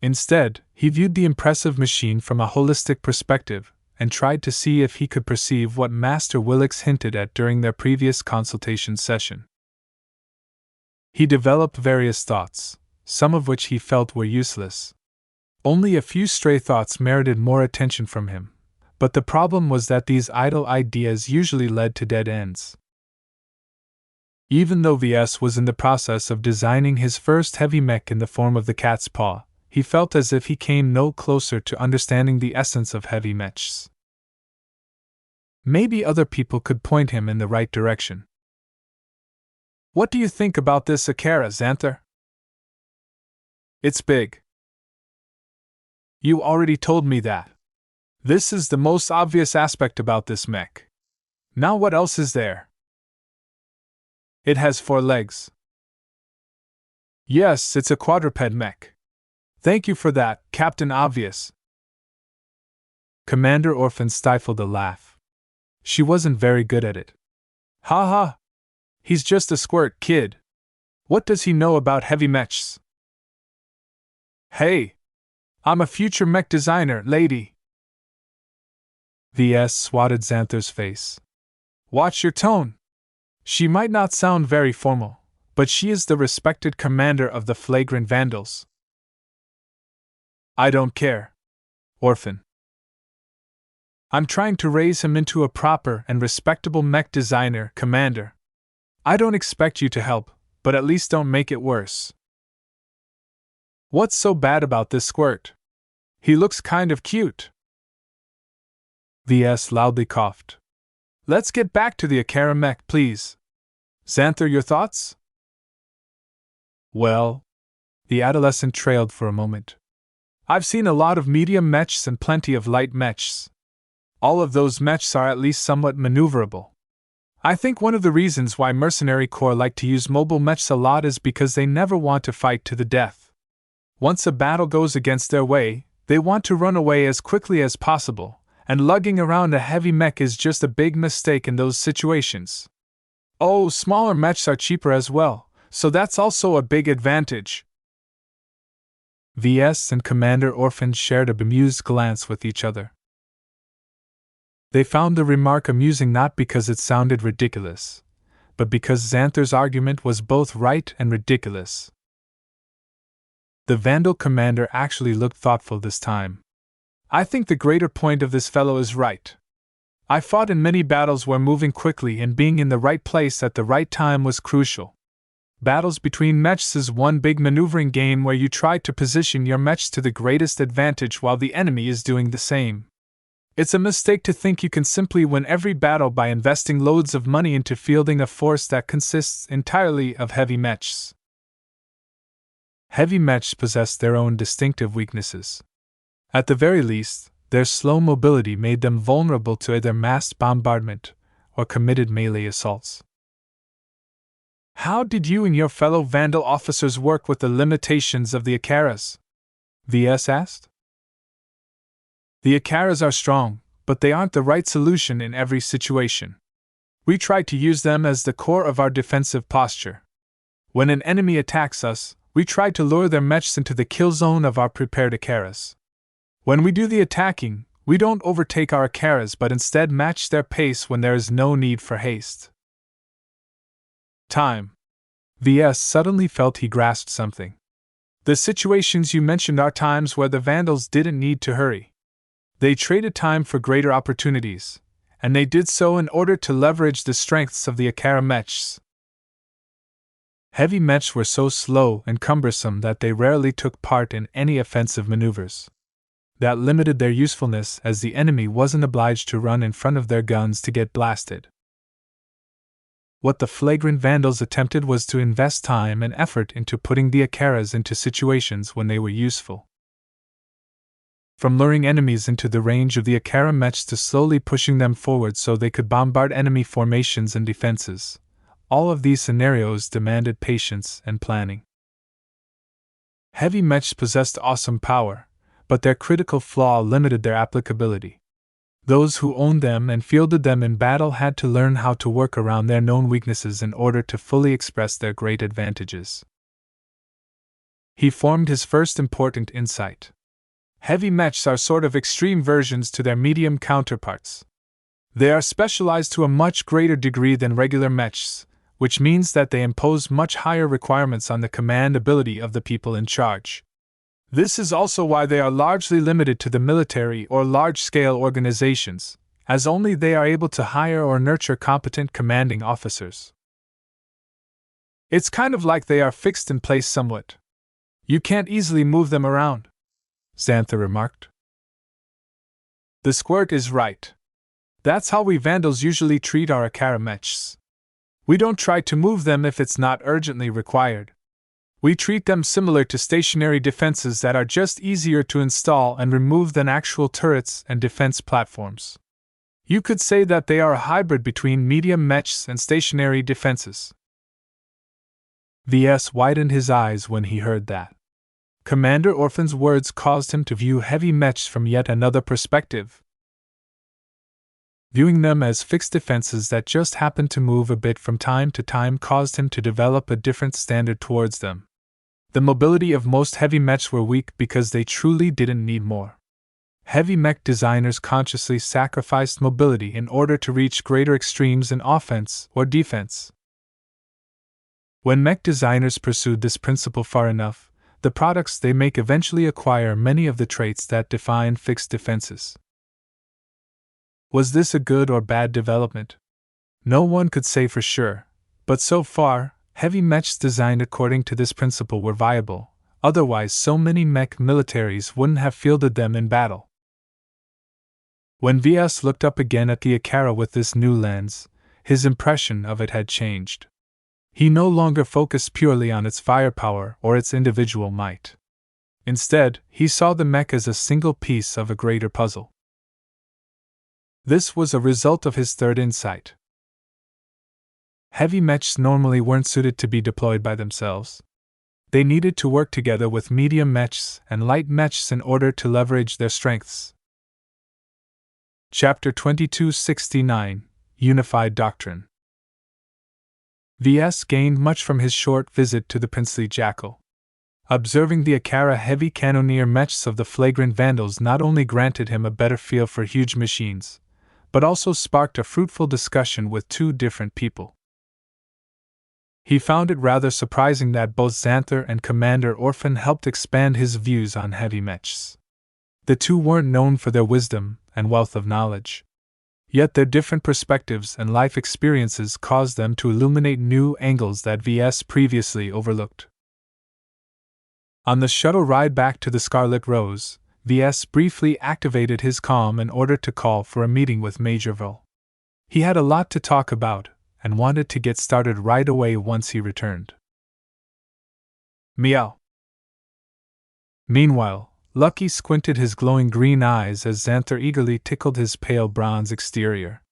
Instead, he viewed the impressive machine from a holistic perspective, and tried to see if he could perceive what Master Willix hinted at during their previous consultation session. He developed various thoughts, some of which he felt were useless. Only a few stray thoughts merited more attention from him, but the problem was that these idle ideas usually led to dead ends. Even though Ves was in the process of designing his first heavy mech in the form of the cat's paw, he felt as if he came no closer to understanding the essence of heavy mechs. Maybe other people could point him in the right direction. What do you think about this Akara, Xanther? It's big. You already told me that. This is the most obvious aspect about this mech. Now what else is there? It has 4 legs. Yes, it's a quadruped mech. Thank you for that, Captain Obvious. Commander Orphan stifled a laugh. She wasn't very good at it. Ha ha! He's just a squirt kid. What does he know about heavy mechs? Hey! I'm a future mech designer, lady! Ves swatted Xanther's face. Watch your tone! She might not sound very formal, but she is the respected commander of the Flagrant Vandals. I don't care. Orphan. I'm trying to raise him into a proper and respectable mech designer, Commander. I don't expect you to help, but at least don't make it worse. What's so bad about this squirt? He looks kind of cute. Ves loudly coughed. Let's get back to the Akara mech, please. Xanther, your thoughts? Well, the adolescent trailed for a moment. I've seen a lot of medium mechs and plenty of light mechs. All of those mechs are at least somewhat maneuverable. I think one of the reasons why mercenary corps like to use mobile mechs a lot is because they never want to fight to the death. Once a battle goes against their way, they want to run away as quickly as possible, and lugging around a heavy mech is just a big mistake in those situations. Oh, smaller mechs are cheaper as well, so that's also a big advantage. Ves and Commander Orphan shared a bemused glance with each other. They found the remark amusing not because it sounded ridiculous, but because Xanther's argument was both right and ridiculous. The Vandal commander actually looked thoughtful this time. I think the greater point of this fellow is right. I fought in many battles where moving quickly and being in the right place at the right time was crucial. Battles between mechs is one big maneuvering game where you try to position your mechs to the greatest advantage while the enemy is doing the same. It's a mistake to think you can simply win every battle by investing loads of money into fielding a force that consists entirely of heavy mechs. Heavy mechs possess their own distinctive weaknesses. At the very least, their slow mobility made them vulnerable to either massed bombardment or committed melee assaults. How did you and your fellow Vandal officers work with the limitations of the Akaras? Ves asked. The Akaras are strong, but they aren't the right solution in every situation. We try to use them as the core of our defensive posture. When an enemy attacks us, we try to lure their mechs into the kill zone of our prepared Akaras. When we do the attacking, we don't overtake our Akaras but instead match their pace when there is no need for haste. Time. Ves suddenly felt he grasped something. The situations you mentioned are times where the Vandals didn't need to hurry. They traded time for greater opportunities, and they did so in order to leverage the strengths of the Akara mechs. Heavy mechs were so slow and cumbersome that they rarely took part in any offensive maneuvers. That limited their usefulness as the enemy wasn't obliged to run in front of their guns to get blasted. What the flagrant Vandals attempted was to invest time and effort into putting the Akaras into situations when they were useful. From luring enemies into the range of the Akara mechs to slowly pushing them forward so they could bombard enemy formations and defenses, all of these scenarios demanded patience and planning. Heavy mechs possessed awesome power, but their critical flaw limited their applicability. Those who owned them and fielded them in battle had to learn how to work around their known weaknesses in order to fully express their great advantages. He formed his first important insight. Heavy mechs are sort of extreme versions to their medium counterparts. They are specialized to a much greater degree than regular mechs, which means that they impose much higher requirements on the command ability of the people in charge. This is also why they are largely limited to the military or large-scale organizations, as only they are able to hire or nurture competent commanding officers. It's kind of like they are fixed in place somewhat. You can't easily move them around, Xanther remarked. The squirt is right. That's how we Vandals usually treat our Akara mechs. We don't try to move them if it's not urgently required. We treat them similar to stationary defenses that are just easier to install and remove than actual turrets and defense platforms. You could say that they are a hybrid between medium mechs and stationary defenses. Ves widened his eyes when he heard that. Commander Orphan's words caused him to view heavy mechs from yet another perspective. Viewing them as fixed defenses that just happened to move a bit from time to time caused him to develop a different standard towards them. The mobility of most heavy mechs were weak because they truly didn't need more. Heavy mech designers consciously sacrificed mobility in order to reach greater extremes in offense or defense. When mech designers pursued this principle far enough, the products they make eventually acquire many of the traits that define fixed defenses. Was this a good or bad development? No one could say for sure, but so far, heavy mechs designed according to this principle were viable, otherwise so many mech militaries wouldn't have fielded them in battle. When Ves looked up again at the Akara with this new lens, his impression of it had changed. He no longer focused purely on its firepower or its individual might. Instead, he saw the mech as a single piece of a greater puzzle. This was a result of his third insight. Heavy mechs normally weren't suited to be deployed by themselves. They needed to work together with medium mechs and light mechs in order to leverage their strengths. Chapter 2269 Unified Doctrine. Ves gained much from his short visit to the princely jackal. Observing the Akara heavy cannoneer mechs of the flagrant vandals not only granted him a better feel for huge machines, but also sparked a fruitful discussion with two different people. He found it rather surprising that both Xanther and Commander Orphan helped expand his views on heavy mechs. The two weren't known for their wisdom and wealth of knowledge. Yet their different perspectives and life experiences caused them to illuminate new angles that Ves previously overlooked. On the shuttle ride back to the Scarlet Rose, Ves briefly activated his comm in order to call for a meeting with Major Vel. He had a lot to talk about, and wanted to get started right away once he returned. Meow. Meanwhile, Lucky squinted his glowing green eyes as Xanther eagerly tickled his pale bronze exterior.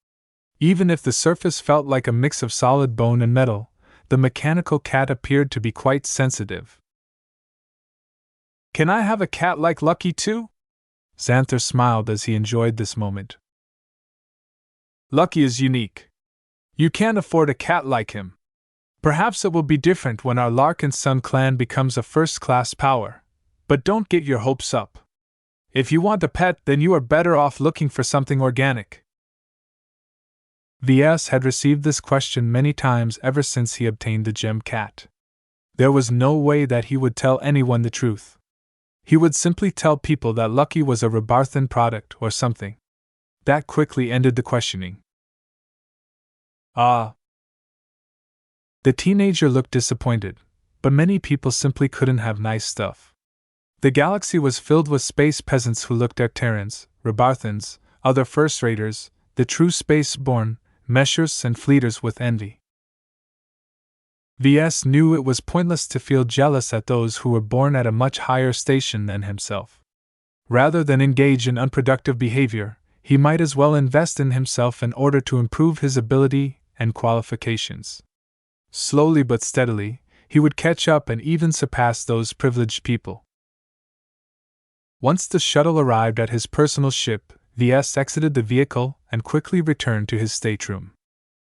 Even if the surface felt like a mix of solid bone and metal, the mechanical cat appeared to be quite sensitive. "Can I have a cat like Lucky too?" Xanther smiled as he enjoyed this moment. "Lucky is unique. You can't afford a cat like him. Perhaps it will be different when our Larkinson clan becomes a first-class power. But don't get your hopes up. If you want a pet, then you are better off looking for something organic." Ves had received this question many times ever since he obtained the gem cat. There was no way that he would tell anyone the truth. He would simply tell people that Lucky was a Rebarthan product or something. That quickly ended the questioning. "Ah." The teenager looked disappointed, but many people simply couldn't have nice stuff. The galaxy was filled with space peasants who looked at Terrans, Rebarthans, other first-raters, the true space-born, meshers and fleeters with envy. Ves knew it was pointless to feel jealous at those who were born at a much higher station than himself. Rather than engage in unproductive behavior, he might as well invest in himself in order to improve his ability and qualifications. Slowly but steadily, he would catch up and even surpass those privileged people. Once the shuttle arrived at his personal ship, Ves exited the vehicle and quickly returned to his stateroom.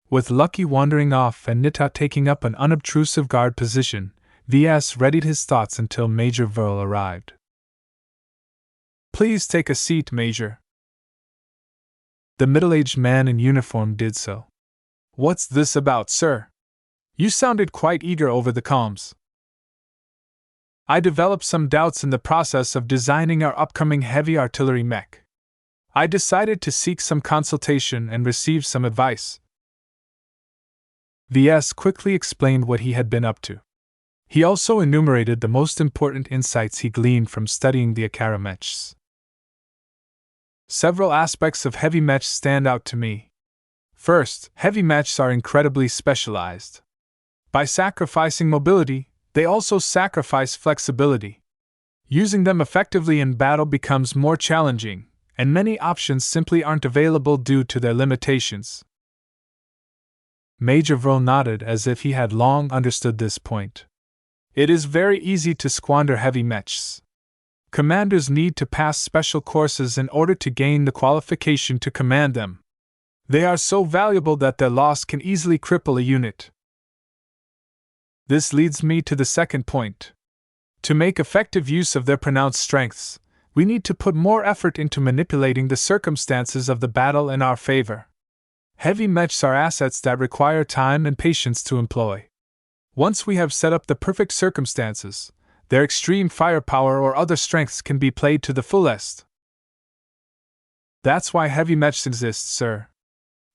With Lucky wandering off and Nita taking up an unobtrusive guard position, Ves readied his thoughts until Major Vel arrived. "Please take a seat, Major." The middle-aged man in uniform did so. "What's this about, sir? You sounded quite eager over the comms." "I developed some doubts in the process of designing our upcoming heavy artillery mech. I decided to seek some consultation and receive some advice." Ves quickly explained what he had been up to. He also enumerated the most important insights he gleaned from studying the Akara mechs. "Several aspects of heavy mechs stand out to me. First, heavy mechs are incredibly specialized. By sacrificing mobility, they also sacrifice flexibility. Using them effectively in battle becomes more challenging, and many options simply aren't available due to their limitations." Major Vel nodded as if he had long understood this point. It is very easy to squander heavy mechs. Commanders need to pass special courses in order to gain the qualification to command them. They are so valuable that their loss can easily cripple a unit. This leads me to the second point. To make effective use of their pronounced strengths, we need to put more effort into manipulating the circumstances of the battle in our favor. Heavy mechs are assets that require time and patience to employ. Once we have set up the perfect circumstances, their extreme firepower or other strengths can be played to the fullest. That's why heavy mechs exist, sir.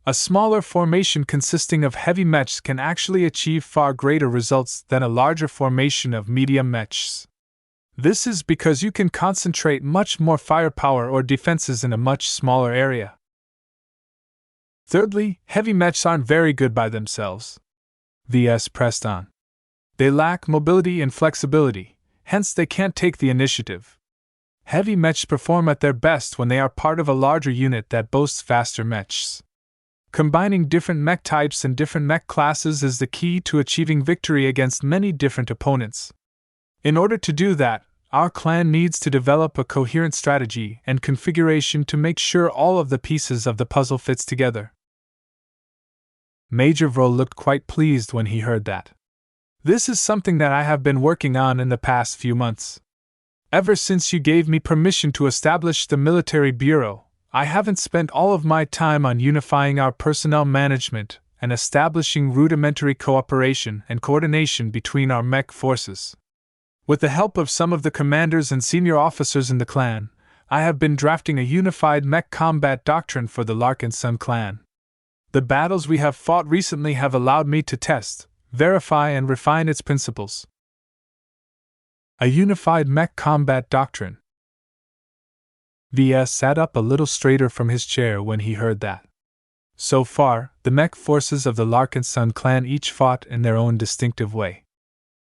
A smaller formation consisting of heavy mechs can actually achieve far greater results than a larger formation of medium mechs. This is because you can concentrate much more firepower or defenses in a much smaller area. Thirdly, heavy mechs aren't very good by themselves. Ves pressed on. They lack mobility and flexibility, hence they can't take the initiative. Heavy mechs perform at their best when they are part of a larger unit that boasts faster mechs. Combining different mech types and different mech classes is the key to achieving victory against many different opponents. In order to do that, our clan needs to develop a coherent strategy and configuration to make sure all of the pieces of the puzzle fits together. Major Vel looked quite pleased when he heard that. This is something that I have been working on in the past few months. Ever since you gave me permission to establish the military bureau, I haven't spent all of my time on unifying our personnel management and establishing rudimentary cooperation and coordination between our mech forces. With the help of some of the commanders and senior officers in the clan, I have been drafting a unified mech combat doctrine for the Larkinson clan. The battles we have fought recently have allowed me to test, verify, and refine its principles. A unified mech combat doctrine. Ves sat up a little straighter from his chair when he heard that. So far, the mech forces of the Larkinson clan each fought in their own distinctive way.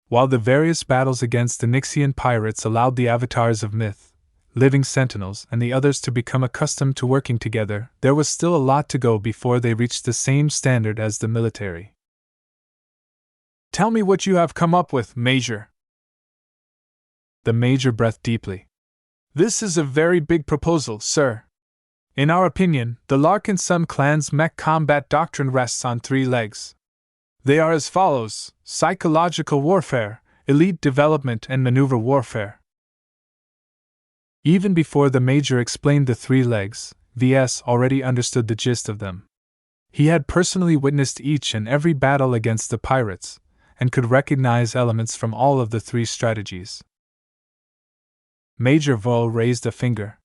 While the various battles against the Nixian pirates allowed the avatars of myth, living sentinels, and the others to become accustomed to working together, there was still a lot to go before they reached the same standard as the military. Tell me what you have come up with, Major. The Major breathed deeply. This is a very big proposal, sir. In our opinion, the Larkinson clan's mech combat doctrine rests on 3 legs. They are as follows: psychological warfare, elite development, and maneuver warfare. Even before the Major explained the 3 legs, Ves already understood the gist of them. He had personally witnessed each and every battle against the pirates, and could recognize elements from all of the 3 strategies. Major Vo raised a finger.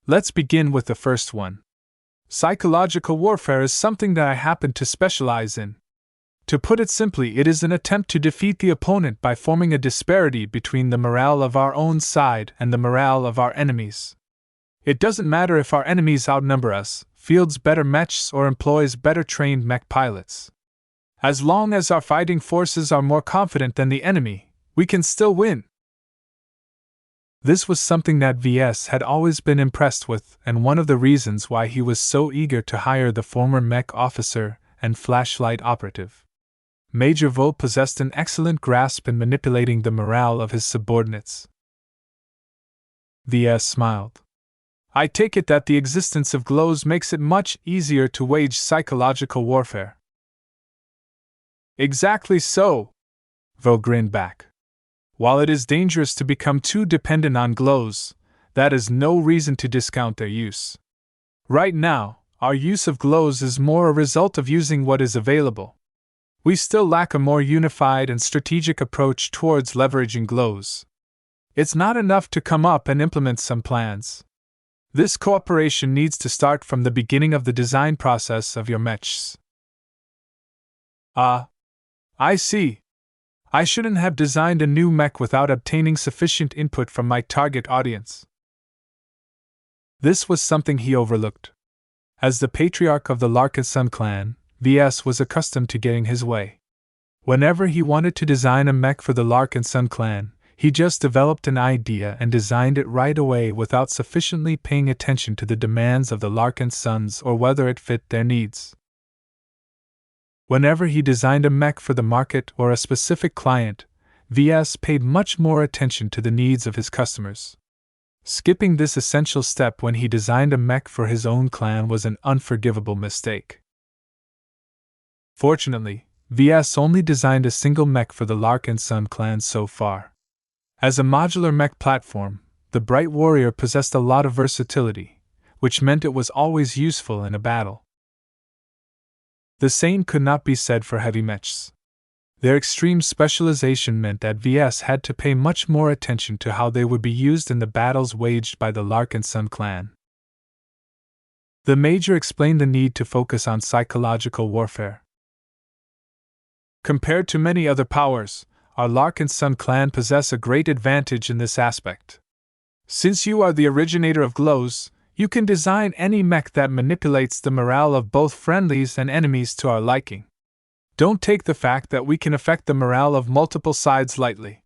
Let's begin with the first one. Psychological warfare is something that I happen to specialize in. To put it simply, it is an attempt to defeat the opponent by forming a disparity between the morale of our own side and the morale of our enemies. It doesn't matter if our enemies outnumber us, fields better mechs, or employs better trained mech pilots. As long as our fighting forces are more confident than the enemy, we can still win. This was something that Ves had always been impressed with, and one of the reasons why he was so eager to hire the former mech officer and flashlight operative. Major Vo possessed an excellent grasp in manipulating the morale of his subordinates. Ves smiled. I take it that the existence of glows makes it much easier to wage psychological warfare. Exactly so, Vo grinned back. While it is dangerous to become too dependent on glows, that is no reason to discount their use. Right now, our use of glows is more a result of using what is available. We still lack a more unified and strategic approach towards leveraging glows. It's not enough to come up and implement some plans. This cooperation needs to start from the beginning of the design process of your mechs. I see. I shouldn't have designed a new mech without obtaining sufficient input from my target audience. This was something he overlooked. As the patriarch of the Larkinson clan, Ves was accustomed to getting his way. Whenever he wanted to design a mech for the Larkinson clan, he just developed an idea and designed it right away without sufficiently paying attention to the demands of the Larkinsons or whether it fit their needs. Whenever he designed a mech for the market or a specific client, Ves paid much more attention to the needs of his customers. Skipping this essential step when he designed a mech for his own clan was an unforgivable mistake. Fortunately, Ves only designed a single mech for the Larkinson clan so far. As a modular mech platform, the Bright Warrior possessed a lot of versatility, which meant it was always useful in a battle. The same could not be said for heavy mechs. Their extreme specialization meant that Ves had to pay much more attention to how they would be used in the battles waged by the Larkinson clan. The Major explained the need to focus on psychological warfare. Compared to many other powers, our Larkinson clan possess a great advantage in this aspect. Since you are the originator of glows, you can design any mech that manipulates the morale of both friendlies and enemies to our liking. Don't take the fact that we can affect the morale of multiple sides lightly.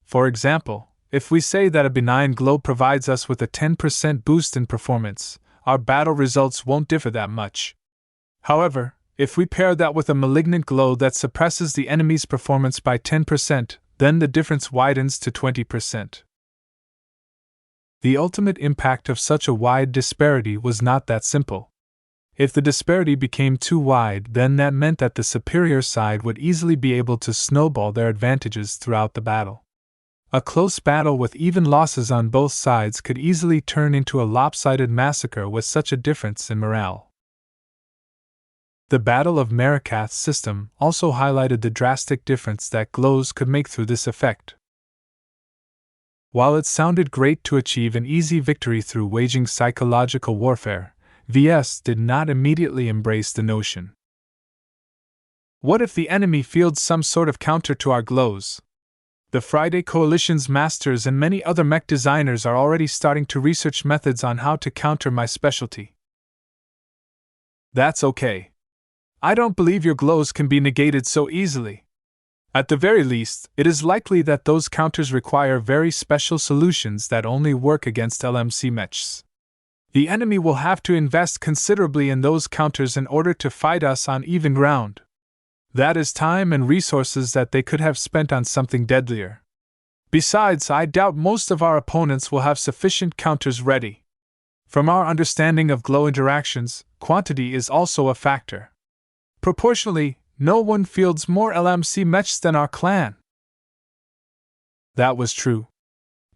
For example, if we say that a benign glow provides us with a 10% boost in performance, our battle results won't differ that much. However, if we pair that with a malignant glow that suppresses the enemy's performance by 10%, then the difference widens to 20%. The ultimate impact of such a wide disparity was not that simple. If the disparity became too wide, then that meant that the superior side would easily be able to snowball their advantages throughout the battle. A close battle with even losses on both sides could easily turn into a lopsided massacre with such a difference in morale. The Battle of Marikath's system also highlighted the drastic difference that glows could make through this effect. While it sounded great to achieve an easy victory through waging psychological warfare, Ves did not immediately embrace the notion. What if the enemy fields some sort of counter to our glows? The Friday Coalition's masters and many other mech designers are already starting to research methods on how to counter my specialty. That's okay. I don't believe your glows can be negated so easily. At the very least, it is likely that those counters require very special solutions that only work against LMC mechs. The enemy will have to invest considerably in those counters in order to fight us on even ground. That is time and resources that they could have spent on something deadlier. Besides, I doubt most of our opponents will have sufficient counters ready. From our understanding of glow interactions, quantity is also a factor. Proportionally, no one fields more LMC mechs than our clan. That was true.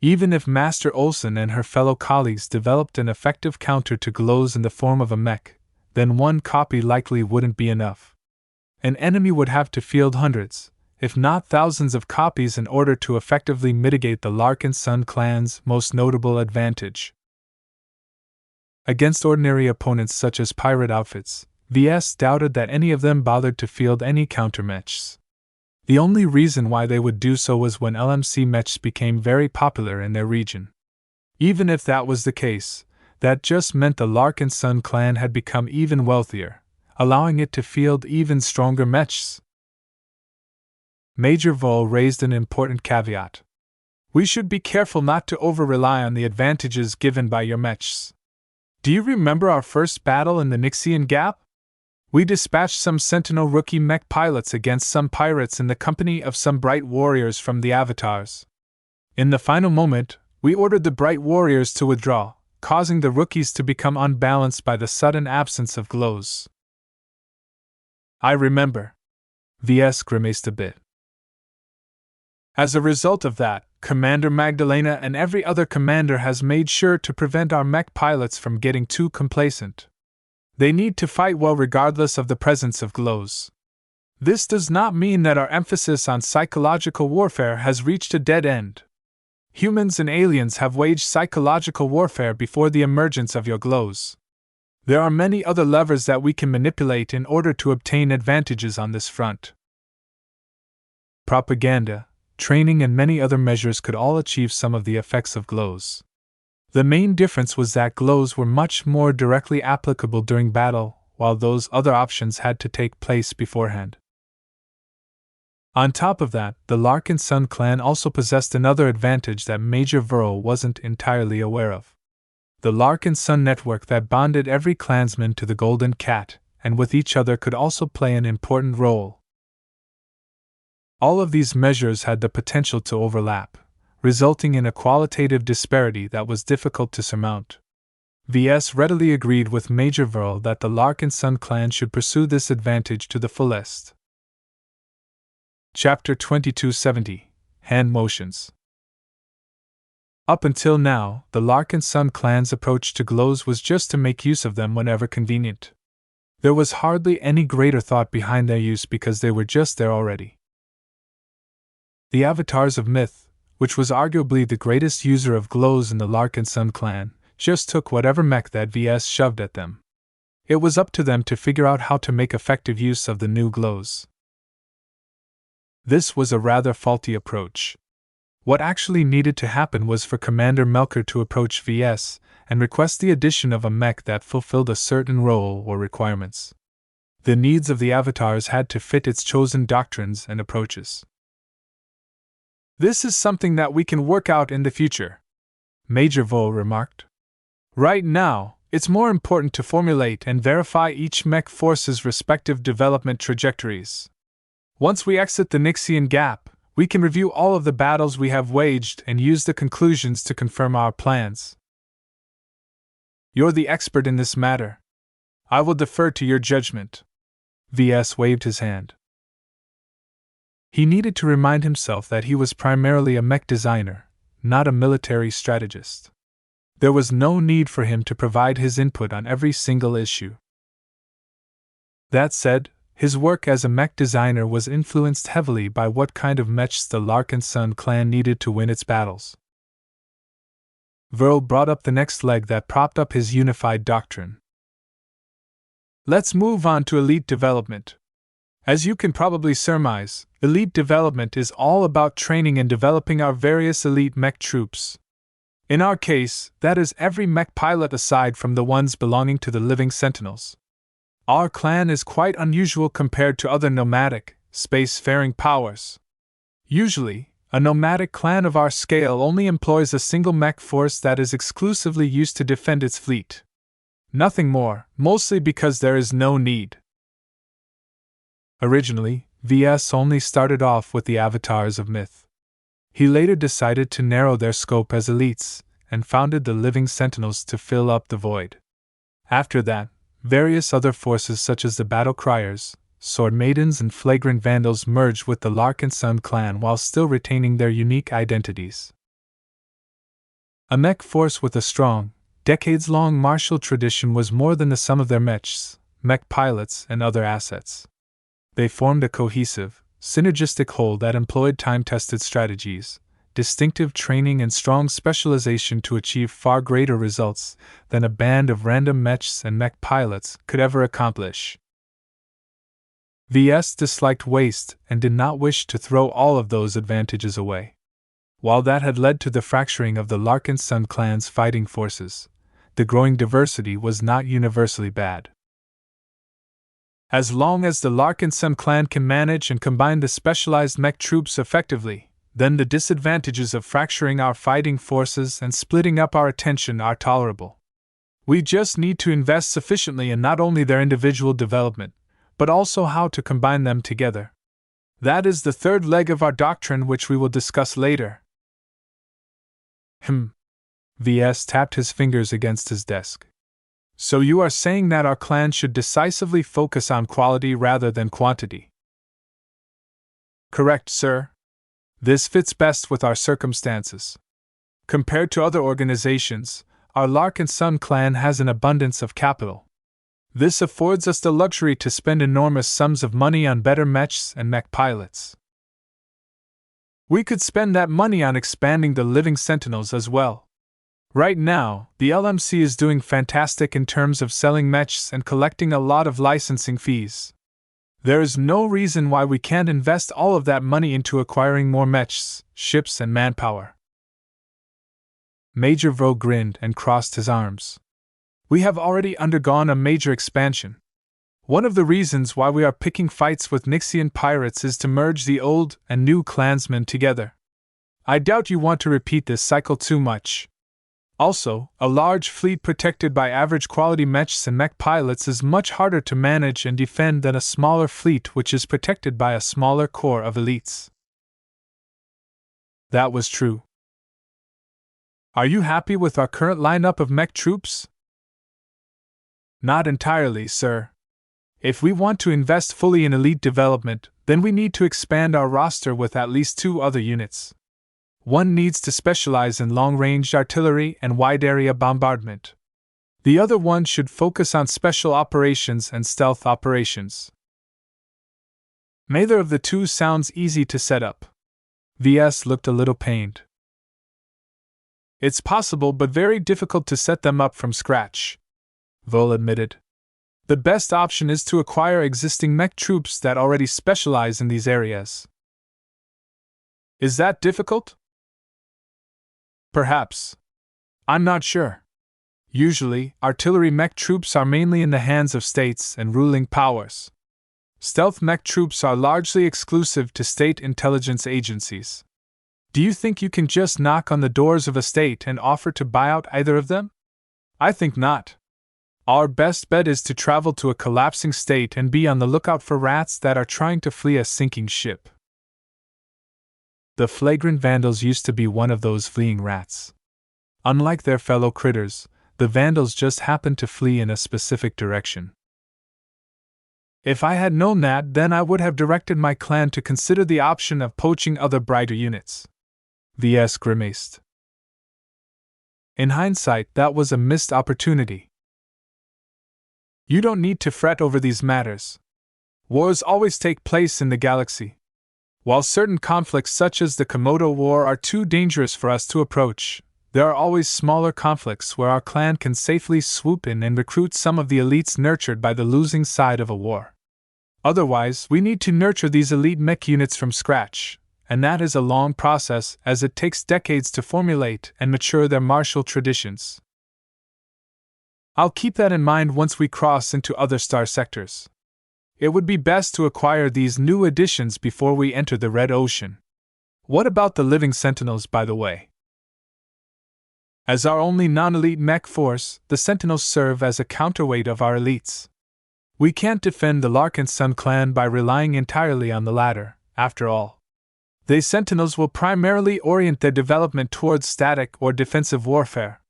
Even if Master Olsen and her fellow colleagues developed an effective counter to glows in the form of a mech, then one copy likely wouldn't be enough. An enemy would have to field hundreds, if not thousands of copies in order to effectively mitigate the Larkinson clan's most notable advantage. Against ordinary opponents such as pirate outfits, Ves doubted that any of them bothered to field any counter mechs. The only reason why they would do so was when LMC mechs became very popular in their region. Even if that was the case, that just meant the Larkinson clan had become even wealthier, allowing it to field even stronger mechs. Major Vol raised an important caveat. We should be careful not to over-rely on the advantages given by your mechs. Do you remember our first battle in the Nixian Gap? We dispatched some Sentinel rookie mech pilots against some pirates in the company of some bright warriors from the Avatars. In the final moment, we ordered the bright warriors to withdraw, causing the rookies to become unbalanced by the sudden absence of glows. I remember. Ves grimaced a bit. As a result of that, Commander Magdalena and every other commander has made sure to prevent our mech pilots from getting too complacent. They need to fight well regardless of the presence of glows. This does not mean that our emphasis on psychological warfare has reached a dead end. Humans and aliens have waged psychological warfare before the emergence of your glows. There are many other levers that we can manipulate in order to obtain advantages on this front. Propaganda, training, and many other measures could all achieve some of the effects of glows. The main difference was that glows were much more directly applicable during battle, while those other options had to take place beforehand. On top of that, the Larkinson clan also possessed another advantage that Major Verl wasn't entirely aware of. The Larkinson network that bonded every clansman to the Golden Cat, and with each other, could also play an important role. All of these measures had the potential to overlap, resulting in a qualitative disparity that was difficult to surmount. Ves readily agreed with Major Verl that the Larkinson clan should pursue this advantage to the fullest. Chapter 2270 Hand Motions. Up until now, the Larkinson clan's approach to glows was just to make use of them whenever convenient. There was hardly any greater thought behind their use because they were just there already. The Avatars of Myth, which was arguably the greatest user of glows in the Larkinson clan, just took whatever mech that Ves shoved at them. It was up to them to figure out how to make effective use of the new glows. This was a rather faulty approach. What actually needed to happen was for Commander Melker to approach Ves and request the addition of a mech that fulfilled a certain role or requirements. The needs of the Avatars had to fit its chosen doctrines and approaches. This is something that we can work out in the future, Major Vol remarked. Right now, it's more important to formulate and verify each mech force's respective development trajectories. Once we exit the Nixian Gap, we can review all of the battles we have waged and use the conclusions to confirm our plans. You're the expert in this matter. I will defer to your judgment. Ves waved his hand. He needed to remind himself that he was primarily a mech designer, not a military strategist. There was no need for him to provide his input on every single issue. That said, his work as a mech designer was influenced heavily by what kind of mechs the Larkinson clan needed to win its battles. Verl brought up the next leg that propped up his unified doctrine. Let's move on to elite development. As you can probably surmise, elite development is all about training and developing our various elite mech troops. In our case, that is every mech pilot aside from the ones belonging to the living sentinels. Our clan is quite unusual compared to other nomadic, space-faring powers. Usually, a nomadic clan of our scale only employs a single mech force that is exclusively used to defend its fleet. Nothing more, mostly because there is no need. Originally, Ves only started off with the avatars of myth. He later decided to narrow their scope as elites, and founded the Living Sentinels to fill up the void. After that, various other forces such as the Battle Criers, Sword Maidens and Flagrant Vandals merged with the Larkinson clan while still retaining their unique identities. A mech force with a strong, decades-long martial tradition was more than the sum of their mechs, mech pilots, and other assets. They formed a cohesive, synergistic whole that employed time-tested strategies, distinctive training and strong specialization to achieve far greater results than a band of random mechs and mech pilots could ever accomplish. Ves disliked waste and did not wish to throw all of those advantages away. While that had led to the fracturing of the Larkinson clan's fighting forces, the growing diversity was not universally bad. As long as the Larkinson clan can manage and combine the specialized mech troops effectively, then the disadvantages of fracturing our fighting forces and splitting up our attention are tolerable. We just need to invest sufficiently in not only their individual development, but also how to combine them together. That is the third leg of our doctrine, which we will discuss later. Ves tapped his fingers against his desk. So you are saying that our clan should decisively focus on quality rather than quantity? Correct, sir. This fits best with our circumstances. Compared to other organizations, our Larkinson clan has an abundance of capital. This affords us the luxury to spend enormous sums of money on better mechs and mech pilots. We could spend that money on expanding the Living Sentinels as well. Right now, the LMC is doing fantastic in terms of selling mechs and collecting a lot of licensing fees. There is no reason why we can't invest all of that money into acquiring more mechs, ships, and manpower. Major Vo grinned and crossed his arms. We have already undergone a major expansion. One of the reasons why we are picking fights with Nixian pirates is to merge the old and new clansmen together. I doubt you want to repeat this cycle too much. Also, a large fleet protected by average quality mechs and mech pilots is much harder to manage and defend than a smaller fleet which is protected by a smaller core of elites. That was true. Are you happy with our current lineup of mech troops? Not entirely, sir. If we want to invest fully in elite development, then we need to expand our roster with at least 2 other units. One needs to specialize in long-range artillery and wide-area bombardment. The other one should focus on special operations and stealth operations. Neither of the two sounds easy to set up. Ves looked a little pained. It's possible but very difficult to set them up from scratch, Vol admitted. The best option is to acquire existing mech troops that already specialize in these areas. Is that difficult? Perhaps. I'm not sure. Usually, artillery mech troops are mainly in the hands of states and ruling powers. Stealth mech troops are largely exclusive to state intelligence agencies. Do you think you can just knock on the doors of a state and offer to buy out either of them? I think not. Our best bet is to travel to a collapsing state and be on the lookout for rats that are trying to flee a sinking ship. The Flagrant Vandals used to be one of those fleeing rats. Unlike their fellow critters, the Vandals just happened to flee in a specific direction. If I had known that, then I would have directed my clan to consider the option of poaching other brighter units. Ves grimaced. In hindsight, that was a missed opportunity. You don't need to fret over these matters. Wars always take place in the galaxy. While certain conflicts such as the Komodo War are too dangerous for us to approach, there are always smaller conflicts where our clan can safely swoop in and recruit some of the elites nurtured by the losing side of a war. Otherwise, we need to nurture these elite mech units from scratch, and that is a long process as it takes decades to formulate and mature their martial traditions. I'll keep that in mind once we cross into other star sectors. It would be best to acquire these new additions before we enter the Red Ocean. What about the living Sentinels, by the way? As our only non-elite mech force, the Sentinels serve as a counterweight of our elites. We can't defend the Larkinson clan by relying entirely on the latter, after all. The Sentinels will primarily orient their development towards static or defensive warfare.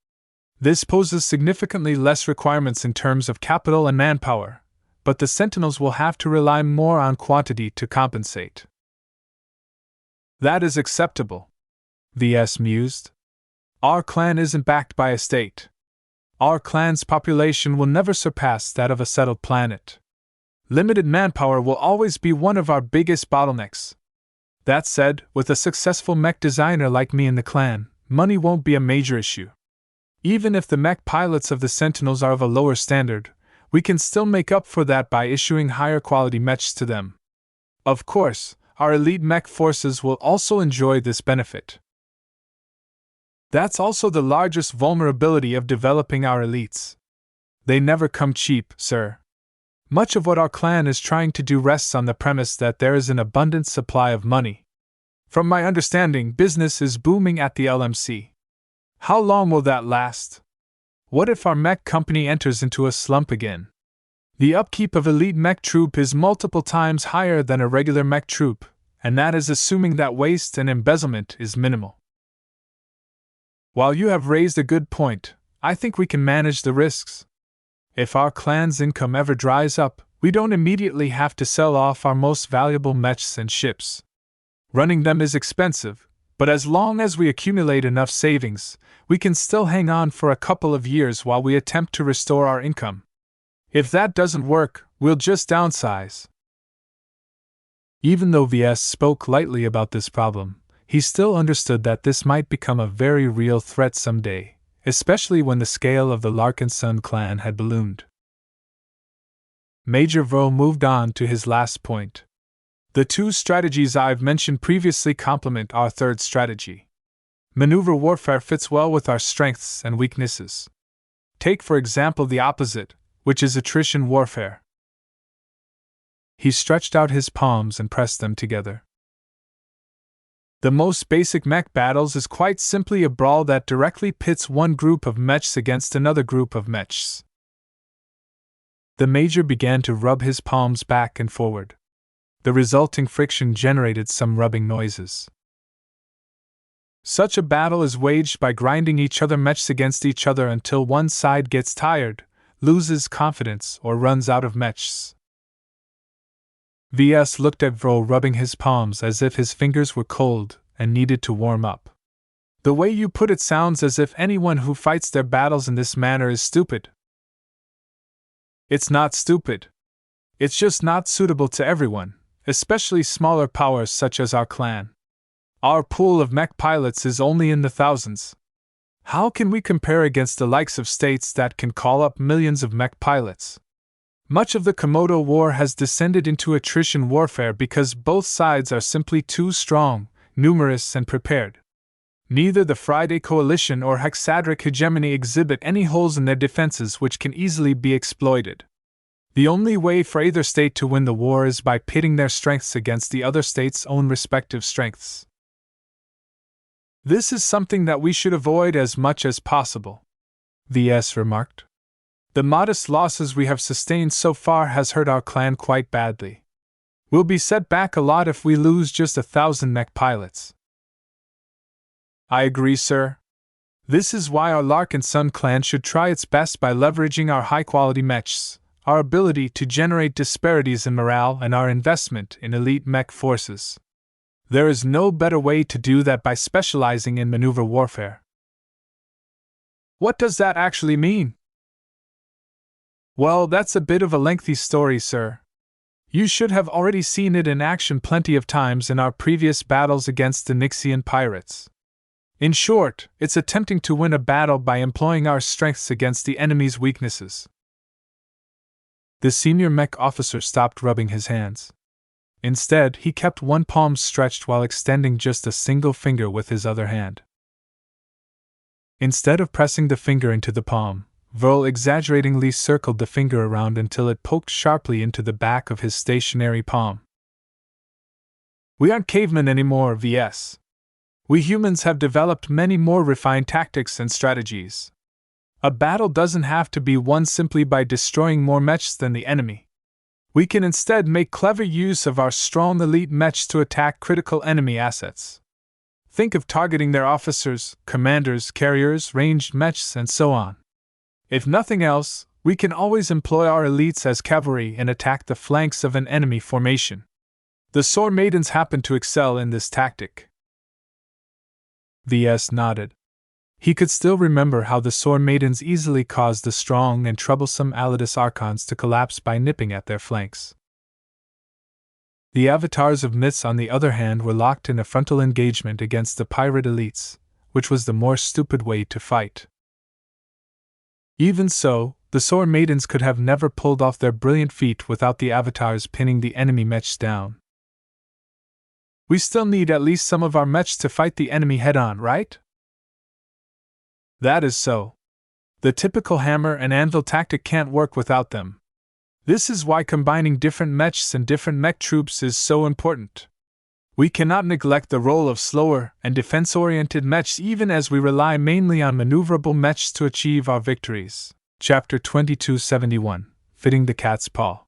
This poses significantly less requirements in terms of capital and manpower, but the Sentinels will have to rely more on quantity to compensate. That is acceptable, Ves mused. Our clan isn't backed by a state. Our clan's population will never surpass that of a settled planet. Limited manpower will always be one of our biggest bottlenecks. That said, with a successful mech designer like me in the clan, money won't be a major issue. Even if the mech pilots of the Sentinels are of a lower standard, we can still make up for that by issuing higher quality mechs to them. Of course, our elite mech forces will also enjoy this benefit. That's also the largest vulnerability of developing our elites. They never come cheap, sir. Much of what our clan is trying to do rests on the premise that there is an abundant supply of money. From my understanding, business is booming at the LMC. How long will that last? What if our mech company enters into a slump again? The upkeep of elite mech troop is multiple times higher than a regular mech troop, and that is assuming that waste and embezzlement is minimal. While you have raised a good point, I think we can manage the risks. If our clan's income ever dries up, we don't immediately have to sell off our most valuable mechs and ships. Running them is expensive, but as long as we accumulate enough savings, we can still hang on for a couple of years while we attempt to restore our income. If that doesn't work, we'll just downsize. Even though Ves spoke lightly about this problem, he still understood that this might become a very real threat someday, especially when the scale of the Larkinson clan had ballooned. Major Vo moved on to his last point. The two strategies I've mentioned previously complement our third strategy. Maneuver warfare fits well with our strengths and weaknesses. Take, for example, the opposite, which is attrition warfare. He stretched out his palms and pressed them together. The most basic mech battles is quite simply a brawl that directly pits one group of mechs against another group of mechs. The Major began to rub his palms back and forward. The resulting friction generated some rubbing noises. Such a battle is waged by grinding each other mechs against each other until one side gets tired, loses confidence, or runs out of mechs. Ves looked at Vo rubbing his palms as if his fingers were cold and needed to warm up. The way you put it sounds as if anyone who fights their battles in this manner is stupid. It's not stupid. It's just not suitable to everyone, especially smaller powers such as our clan. Our pool of mech pilots is only in the thousands. How can we compare against the likes of states that can call up millions of mech pilots? Much of the Komodo War has descended into attrition warfare because both sides are simply too strong, numerous, and prepared. Neither the Friday Coalition or Hexadric Hegemony exhibit any holes in their defenses which can easily be exploited. The only way for either state to win the war is by pitting their strengths against the other state's own respective strengths. This is something that we should avoid as much as possible, Ves remarked. The modest losses we have sustained so far has hurt our clan quite badly. We'll be set back a lot if we lose just 1,000 mech pilots. I agree, sir. This is why our Larkinson clan should try its best by leveraging our high-quality mechs, our ability to generate disparities in morale, and our investment in elite mech forces. There is no better way to do that by specializing in maneuver warfare. What does that actually mean? Well, that's a bit of a lengthy story, sir. You should have already seen it in action plenty of times in our previous battles against the Nixian pirates. In short, it's attempting to win a battle by employing our strengths against the enemy's weaknesses. The senior mech officer stopped rubbing his hands. Instead, he kept one palm stretched while extending just a single finger with his other hand. Instead of pressing the finger into the palm, Verl exaggeratingly circled the finger around until it poked sharply into the back of his stationary palm. We aren't cavemen anymore, VS. We humans have developed many more refined tactics and strategies. A battle doesn't have to be won simply by destroying more mechs than the enemy. We can instead make clever use of our strong elite mechs to attack critical enemy assets. Think of targeting their officers, commanders, carriers, ranged mechs, and so on. If nothing else, we can always employ our elites as cavalry and attack the flanks of an enemy formation. The Sword Maidens happen to excel in this tactic. VS nodded. He could still remember how the Sword Maidens easily caused the strong and troublesome Alidus Archons to collapse by nipping at their flanks. The avatars of myths, on the other hand, were locked in a frontal engagement against the pirate elites, which was the more stupid way to fight. Even so, the Sword Maidens could have never pulled off their brilliant feat without the avatars pinning the enemy mechs down. We still need at least some of our mechs to fight the enemy head-on, right? That is so. The typical hammer and anvil tactic can't work without them. This is why combining different mechs and different mech troops is so important. We cannot neglect the role of slower and defense-oriented mechs even as we rely mainly on maneuverable mechs to achieve our victories. Chapter 2271, Fitting the Cat's Paw.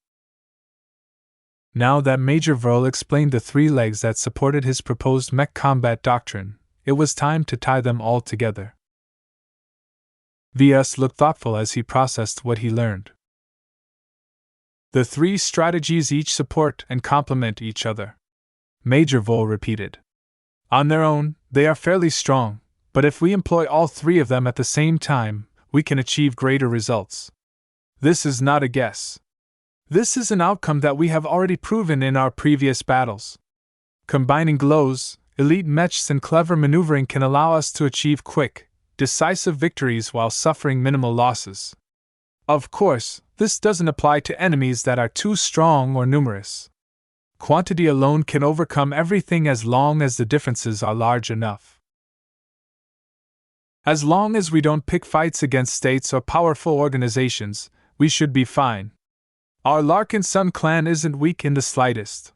Now that Major Verl explained the three legs that supported his proposed mech combat doctrine, it was time to tie them all together. VS looked thoughtful as he processed what he learned. The three strategies each support and complement each other, Major Verl repeated. On their own, they are fairly strong, but if we employ all three of them at the same time, we can achieve greater results. This is not a guess. This is an outcome that we have already proven in our previous battles. Combining glows, elite mechs, and clever maneuvering can allow us to achieve quick, decisive victories while suffering minimal losses. Of course, this doesn't apply to enemies that are too strong or numerous. Quantity alone can overcome everything as long as the differences are large enough. As long as we don't pick fights against states or powerful organizations, we should be fine. Our Larkinson clan isn't weak in the slightest.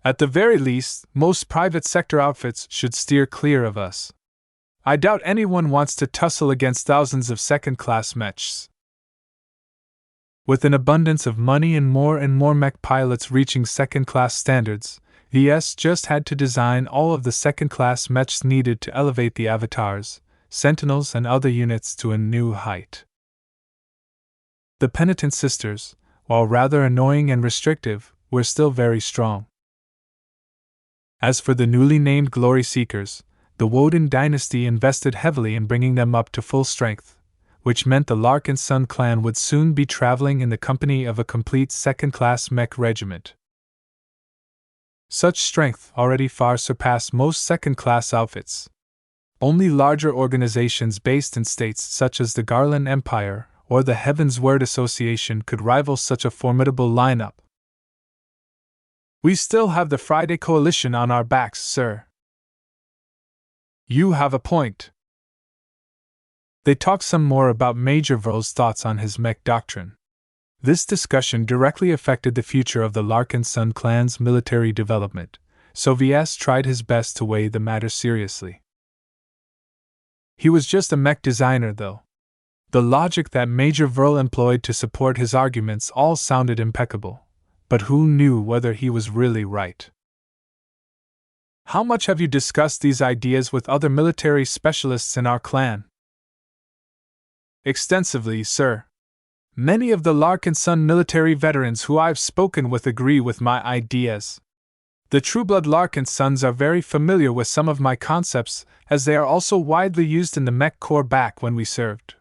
At the very least, most private sector outfits should steer clear of us. I doubt anyone wants to tussle against thousands of second-class mechs. With an abundance of money and more mech pilots reaching second-class standards, VS just had to design all of the second-class mechs needed to elevate the avatars, sentinels, and other units to a new height. The Penitent Sisters, while rather annoying and restrictive, were still very strong. As for the newly named Glory Seekers, the Woden dynasty invested heavily in bringing them up to full strength, which meant the Larkinson clan would soon be traveling in the company of a complete second-class mech regiment. Such strength already far surpassed most second-class outfits. Only larger organizations based in states such as the Garland Empire or the Heaven's Word Association could rival such a formidable lineup. We still have the Friday Coalition on our backs, sir. You have a point. They talked some more about Major Verl's thoughts on his mech doctrine. This discussion directly affected the future of the Larkinson clan's military development, so VS tried his best to weigh the matter seriously. He was just a mech designer, though. The logic that Major Verl employed to support his arguments all sounded impeccable, but who knew whether he was really right? How much have you discussed these ideas with other military specialists in our clan? Extensively, sir. Many of the Larkinson military veterans who I've spoken with agree with my ideas. The Trueblood Larkinsons are very familiar with some of my concepts, as they are also widely used in the Mech Corps back when we served.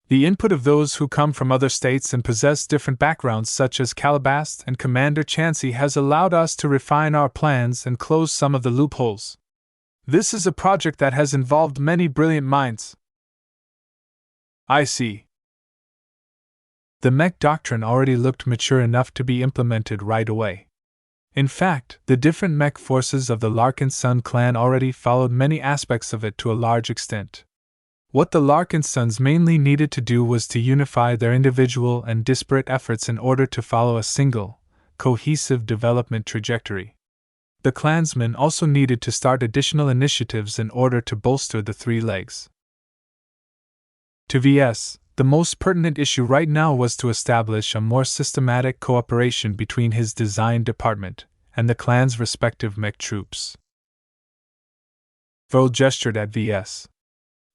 The input of those who come from other states and possess different backgrounds, such as Calabast and Commander Chansey, has allowed us to refine our plans and close some of the loopholes. This is a project that has involved many brilliant minds. I see. The Mech doctrine already looked mature enough to be implemented right away. In fact, the different Mech forces of the Larkinson clan already followed many aspects of it to a large extent. What the Larkinsons mainly needed to do was to unify their individual and disparate efforts in order to follow a single, cohesive development trajectory. The clansmen also needed to start additional initiatives in order to bolster the three legs. To VS, the most pertinent issue right now was to establish a more systematic cooperation between his design department and the clan's respective Mech troops. Vol gestured at VS.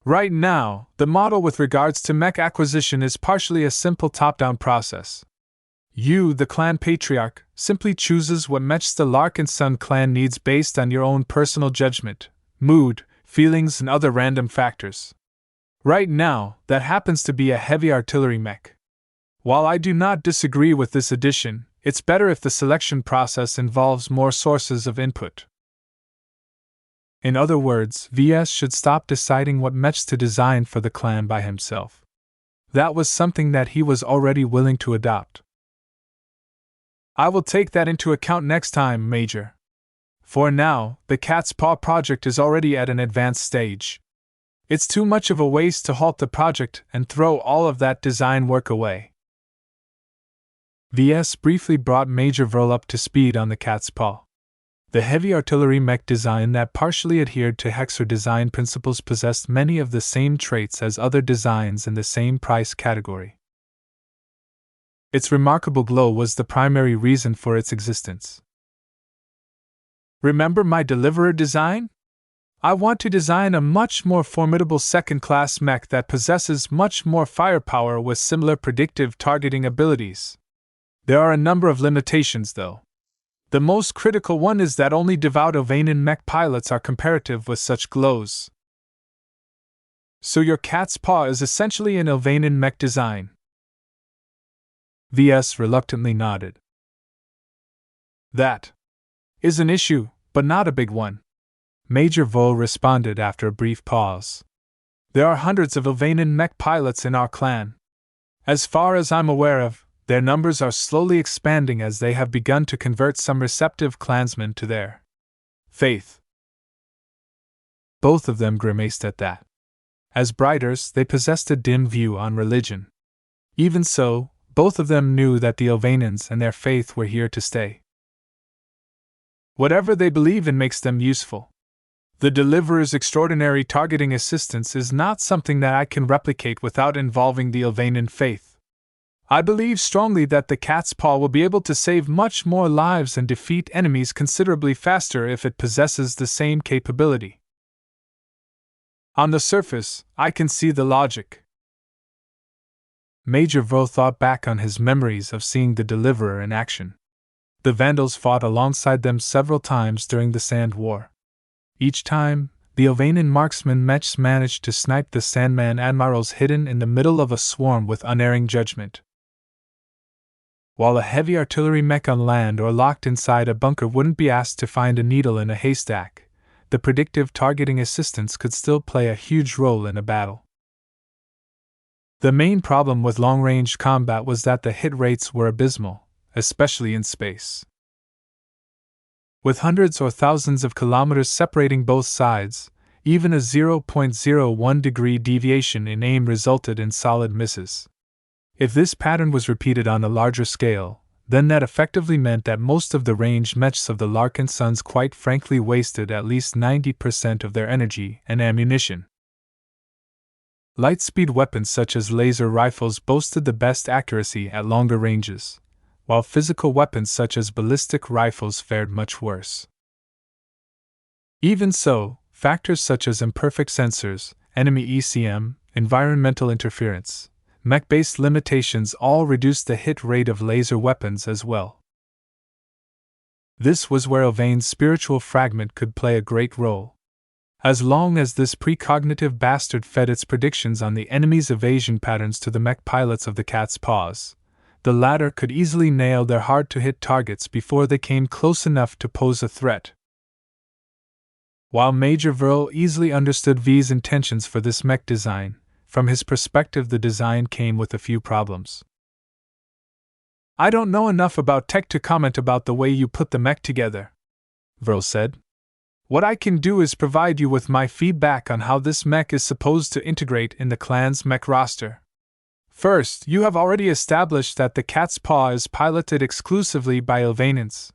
Right now, the model with regards to Mech acquisition is partially a simple top-down process. You, the clan patriarch, simply chooses what Mechs the Larkinson clan needs based on your own personal judgment, mood, feelings, and other random factors. Right now, that happens to be a heavy artillery mech. While I do not disagree with this addition, it's better if the selection process involves more sources of input. In other words, VS should stop deciding what mechs to design for the clan by himself. That was something that he was already willing to adopt. I will take that into account next time, Major. For now, the Cat's Paw project is already at an advanced stage. It's too much of a waste to halt the project and throw all of that design work away. VS briefly brought Major Vril up to speed on the Cat's Paw. The heavy artillery mech design that partially adhered to Hexer design principles possessed many of the same traits as other designs in the same price category. Its remarkable glow was the primary reason for its existence. Remember my Deliverer design? I want to design a much more formidable second-class mech that possesses much more firepower with similar predictive targeting abilities. There are a number of limitations, though. The most critical one is that only devout Ovanan mech pilots are comparative with such glows. So your Cat's Paw is essentially an Ovanan mech design. VS reluctantly nodded. That is an issue, but not a big one. Major Vol responded after a brief pause. There are hundreds of Ovanan mech pilots in our clan. As far as I'm aware of, their numbers are slowly expanding as they have begun to convert some receptive clansmen to their faith. Both of them grimaced at that. As Briters, they possessed a dim view on religion. Even so, both of them knew that the Ovanans and their faith were here to stay. Whatever they believe in makes them useful. The Deliverer's extraordinary targeting assistance is not something that I can replicate without involving the Ovanan faith. I believe strongly that the Cat's Paw will be able to save much more lives and defeat enemies considerably faster if it possesses the same capability. On the surface, I can see the logic. Major Vril thought back on his memories of seeing the Deliverer in action. The Vandals fought alongside them several times during the Sand War. Each time, the Ovanan marksman mechs managed to snipe the Sandman admirals hidden in the middle of a swarm with unerring judgment. While a heavy artillery mech on land or locked inside a bunker wouldn't be asked to find a needle in a haystack, the predictive targeting assistance could still play a huge role in a battle. The main problem with long-range combat was that the hit rates were abysmal, especially in space. With hundreds or thousands of kilometers separating both sides, even a 0.01 degree deviation in aim resulted in solid misses. If this pattern was repeated on a larger scale, then that effectively meant that most of the ranged mechs of the Larkinsons quite frankly wasted at least 90% of their energy and ammunition. Light-speed weapons such as laser rifles boasted the best accuracy at longer ranges, while physical weapons such as ballistic rifles fared much worse. Even so, factors such as imperfect sensors, enemy ECM, environmental interference, mech-based limitations all reduced the hit rate of laser weapons as well. This was where Ylvain's spiritual fragment could play a great role. As long as this precognitive bastard fed its predictions on the enemy's evasion patterns to the mech pilots of the cat's paws, the latter could easily nail their hard-to-hit targets before they came close enough to pose a threat. While Major Verl easily understood V's intentions for this mech design, from his perspective the design came with a few problems. "I don't know enough about tech to comment about the way you put the mech together," Verl said. "What I can do is provide you with my feedback on how this mech is supposed to integrate in the clan's mech roster. First, you have already established that the cat's paw is piloted exclusively by Ylvainans.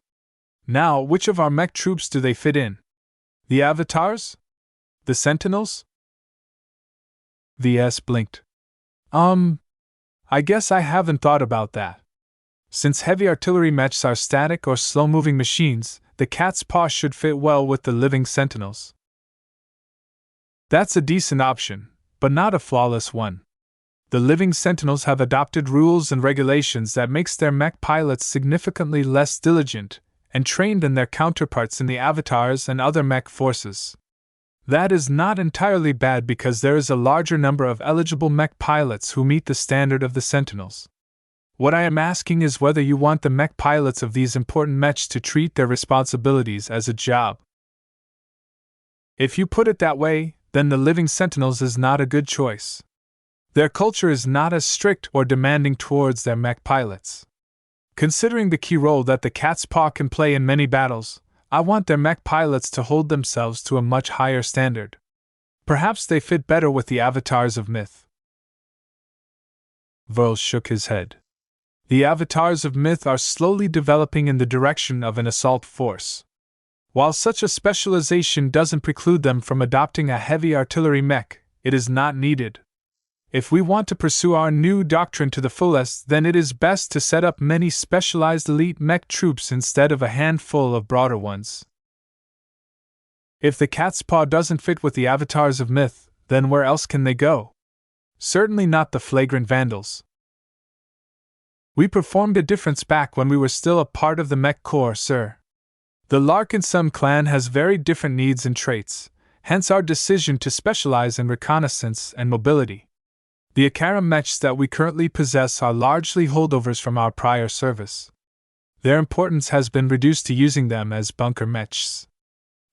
Now, which of our mech troops do they fit in? The avatars? The sentinels?" VS blinked. I guess I haven't thought about that. Since heavy artillery mechs are static or slow-moving machines, the cat's paw should fit well with the living sentinels. That's a decent option, but not a flawless one. The living sentinels have adopted rules and regulations that makes their mech pilots significantly less diligent and trained than their counterparts in the avatars and other mech forces. That is not entirely bad because there is a larger number of eligible mech pilots who meet the standard of the sentinels. What I am asking is whether you want the mech pilots of these important mechs to treat their responsibilities as a job. If you put it that way, then the living sentinels is not a good choice. Their culture is not as strict or demanding towards their mech pilots. Considering the key role that the cat's paw can play in many battles, I want their mech pilots to hold themselves to a much higher standard. Perhaps they fit better with the avatars of myth. Verl shook his head. The avatars of myth are slowly developing in the direction of an assault force. While such a specialization doesn't preclude them from adopting a heavy artillery mech, it is not needed. If we want to pursue our new doctrine to the fullest, then it is best to set up many specialized elite mech troops instead of a handful of broader ones. If the cat's paw doesn't fit with the avatars of myth, then where else can they go? Certainly not the flagrant vandals. We performed a difference back when we were still a part of the mech corps, sir. The Larkinson clan has very different needs and traits, hence our decision to specialize in reconnaissance and mobility. The Akara mechs that we currently possess are largely holdovers from our prior service. Their importance has been reduced to using them as bunker mechs.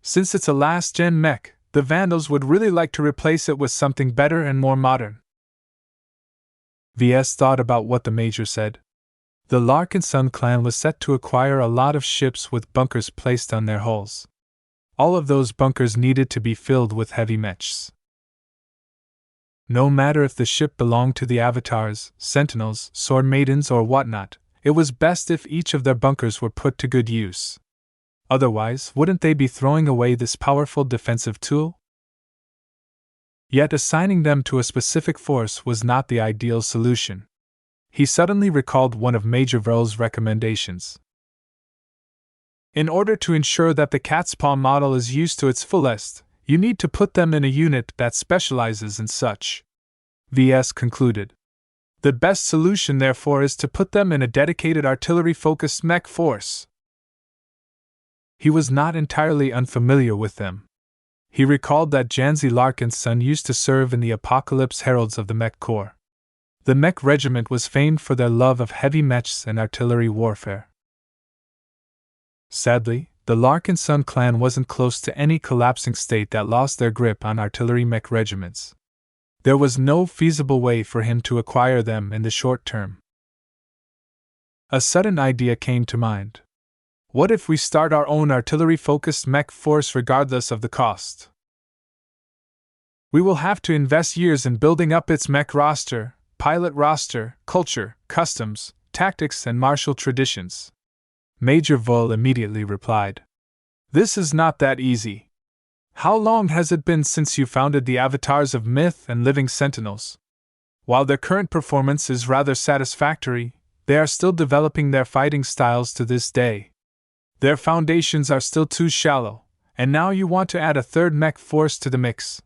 Since it's a last-gen mech, the Vandals would really like to replace it with something better and more modern. VS thought about what the Major said. The Larkinson clan was set to acquire a lot of ships with bunkers placed on their hulls. All of those bunkers needed to be filled with heavy mechs. No matter if the ship belonged to the avatars, sentinels, sword maidens, or whatnot, it was best if each of their bunkers were put to good use. Otherwise, wouldn't they be throwing away this powerful defensive tool? Yet assigning them to a specific force was not the ideal solution. He suddenly recalled one of Major Verl's recommendations. In order to ensure that the cat's paw model is used to its fullest, you need to put them in a unit that specializes in such. VS concluded. The best solution, therefore, is to put them in a dedicated artillery-focused mech force. He was not entirely unfamiliar with them. He recalled that Janzi Larkinson used to serve in the Apocalypse Heralds of the Mech Corps. The Mech Regiment was famed for their love of heavy mechs and artillery warfare. Sadly, the Larkinson clan wasn't close to any collapsing state that lost their grip on artillery mech regiments. There was no feasible way for him to acquire them in the short term. A sudden idea came to mind. What if we start our own artillery-focused mech force regardless of the cost? We will have to invest years in building up its mech roster, pilot roster, culture, customs, tactics, and martial traditions. Major Verl immediately replied. This is not that easy. How long has it been since you founded the avatars of myth and living sentinels? While their current performance is rather satisfactory, they are still developing their fighting styles to this day. Their foundations are still too shallow, and now you want to add a third mech force to the mix.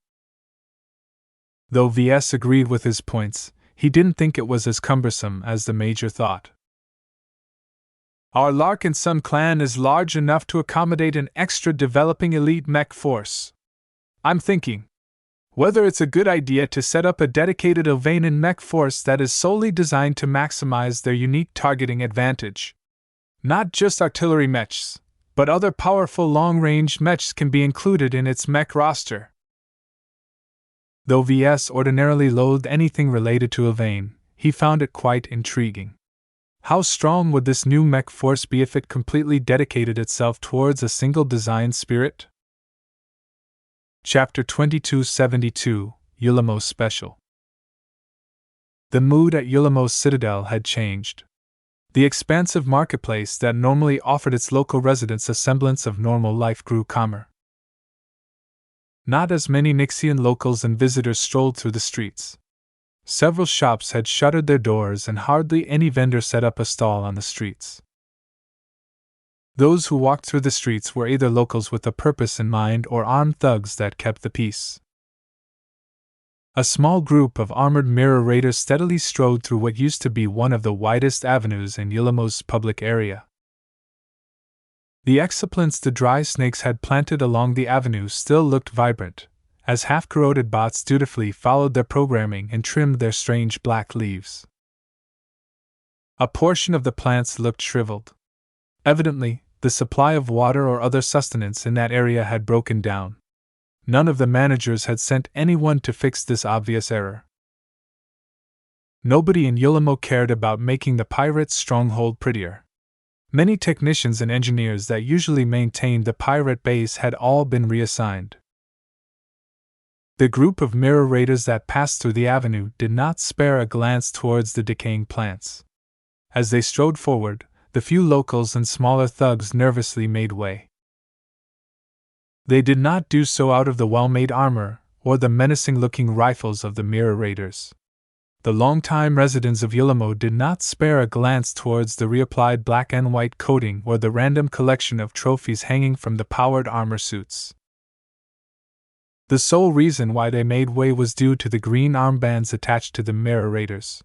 Though VS agreed with his points, he didn't think it was as cumbersome as the Major thought. Our Larkinson clan is large enough to accommodate an extra developing elite mech force. I'm thinking whether it's a good idea to set up a dedicated Ilvanan mech force that is solely designed to maximize their unique targeting advantage. Not just artillery mechs, but other powerful long-range mechs can be included in its mech roster. Though Ves ordinarily loathed anything related to Ilvain, he found it quite intriguing. How strong would this new mech force be if it completely dedicated itself towards a single design spirit? Chapter 2272, Yulamos Special. The mood at Yulamos Citadel had changed. The expansive marketplace that normally offered its local residents a semblance of normal life grew calmer. Not as many Nixian locals and visitors strolled through the streets. Several shops had shuttered their doors and hardly any vendor set up a stall on the streets. Those who walked through the streets were either locals with a purpose in mind or armed thugs that kept the peace. A small group of armored mirror raiders steadily strode through what used to be one of the widest avenues in Yulamos' public area. The exoplants the dry snakes had planted along the avenue still looked vibrant, as half-corroded bots dutifully followed their programming and trimmed their strange black leaves. A portion of the plants looked shriveled. Evidently, the supply of water or other sustenance in that area had broken down. None of the managers had sent anyone to fix this obvious error. Nobody in Yulamo cared about making the pirates' stronghold prettier. Many technicians and engineers that usually maintained the pirate base had all been reassigned. The group of mirror raiders that passed through the avenue did not spare a glance towards the decaying plants. As they strode forward, the few locals and smaller thugs nervously made way. They did not do so out of the well-made armor or the menacing-looking rifles of the mirror raiders. The long-time residents of Yulamo did not spare a glance towards the reapplied black and white coating or the random collection of trophies hanging from the powered armor suits. The sole reason why they made way was due to the green armbands attached to the mirror raiders.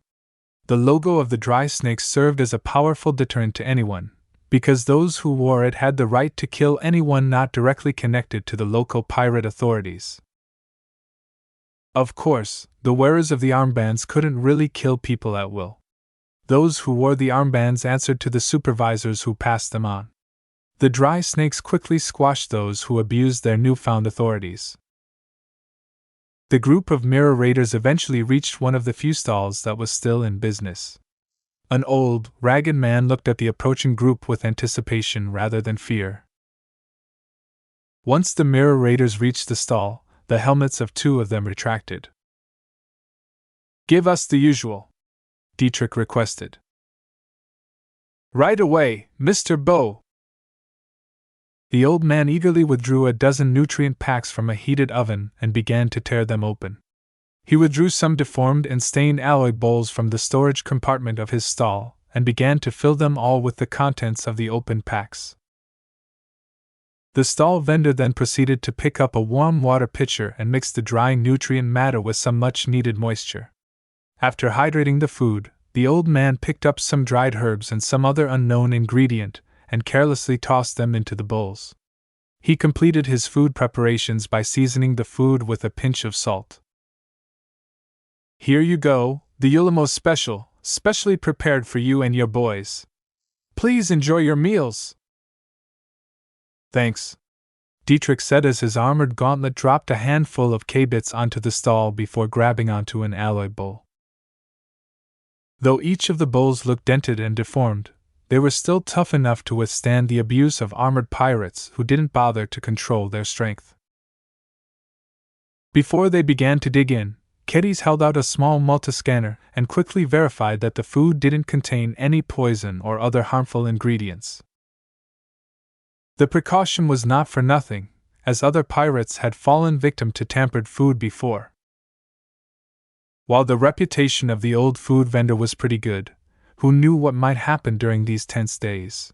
The logo of the dry snakes served as a powerful deterrent to anyone, because those who wore it had the right to kill anyone not directly connected to the local pirate authorities. Of course, the wearers of the armbands couldn't really kill people at will. Those who wore the armbands answered to the supervisors who passed them on. The dry snakes quickly squashed those who abused their newfound authorities. The group of mirror raiders eventually reached one of the few stalls that was still in business. An old, ragged man looked at the approaching group with anticipation rather than fear. Once the mirror raiders reached the stall, the helmets of two of them retracted. "Give us the usual," Dietrich requested. "Right away, Mr. Bow." The old man eagerly withdrew a dozen nutrient packs from a heated oven and began to tear them open. He withdrew some deformed and stained alloy bowls from the storage compartment of his stall and began to fill them all with the contents of the open packs. The stall vendor then proceeded to pick up a warm water pitcher and mix the drying nutrient matter with some much-needed moisture. After hydrating the food, the old man picked up some dried herbs and some other unknown ingredient and carelessly tossed them into the bowls. He completed his food preparations by seasoning the food with a pinch of salt. "Here you go, the Yulamo special, specially prepared for you and your boys. Please enjoy your meals." "Thanks," Dietrich said as his armored gauntlet dropped a handful of K-bits onto the stall before grabbing onto an alloy bowl. Though each of the bowls looked dented and deformed, they were still tough enough to withstand the abuse of armored pirates who didn't bother to control their strength. Before they began to dig in, Keddies held out a small multiscanner and quickly verified that the food didn't contain any poison or other harmful ingredients. The precaution was not for nothing, as other pirates had fallen victim to tampered food before. While the reputation of the old food vendor was pretty good, who knew what might happen during these tense days?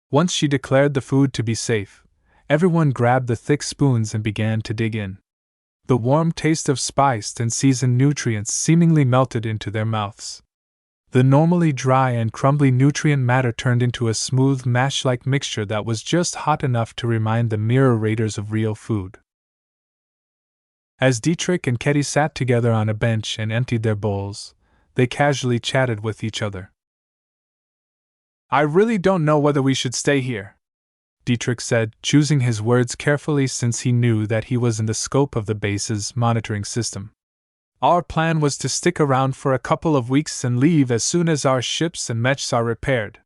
Once she declared the food to be safe, everyone grabbed the thick spoons and began to dig in. The warm taste of spiced and seasoned nutrients seemingly melted into their mouths. The normally dry and crumbly nutrient matter turned into a smooth mash-like mixture that was just hot enough to remind the mirror raiders of real food. As Dietrich and Ketty sat together on a bench and emptied their bowls, they casually chatted with each other. "I really don't know whether we should stay here," Dietrich said, choosing his words carefully since he knew that he was in the scope of the base's monitoring system. "Our plan was to stick around for a couple of weeks and leave as soon as our ships and mechs are repaired."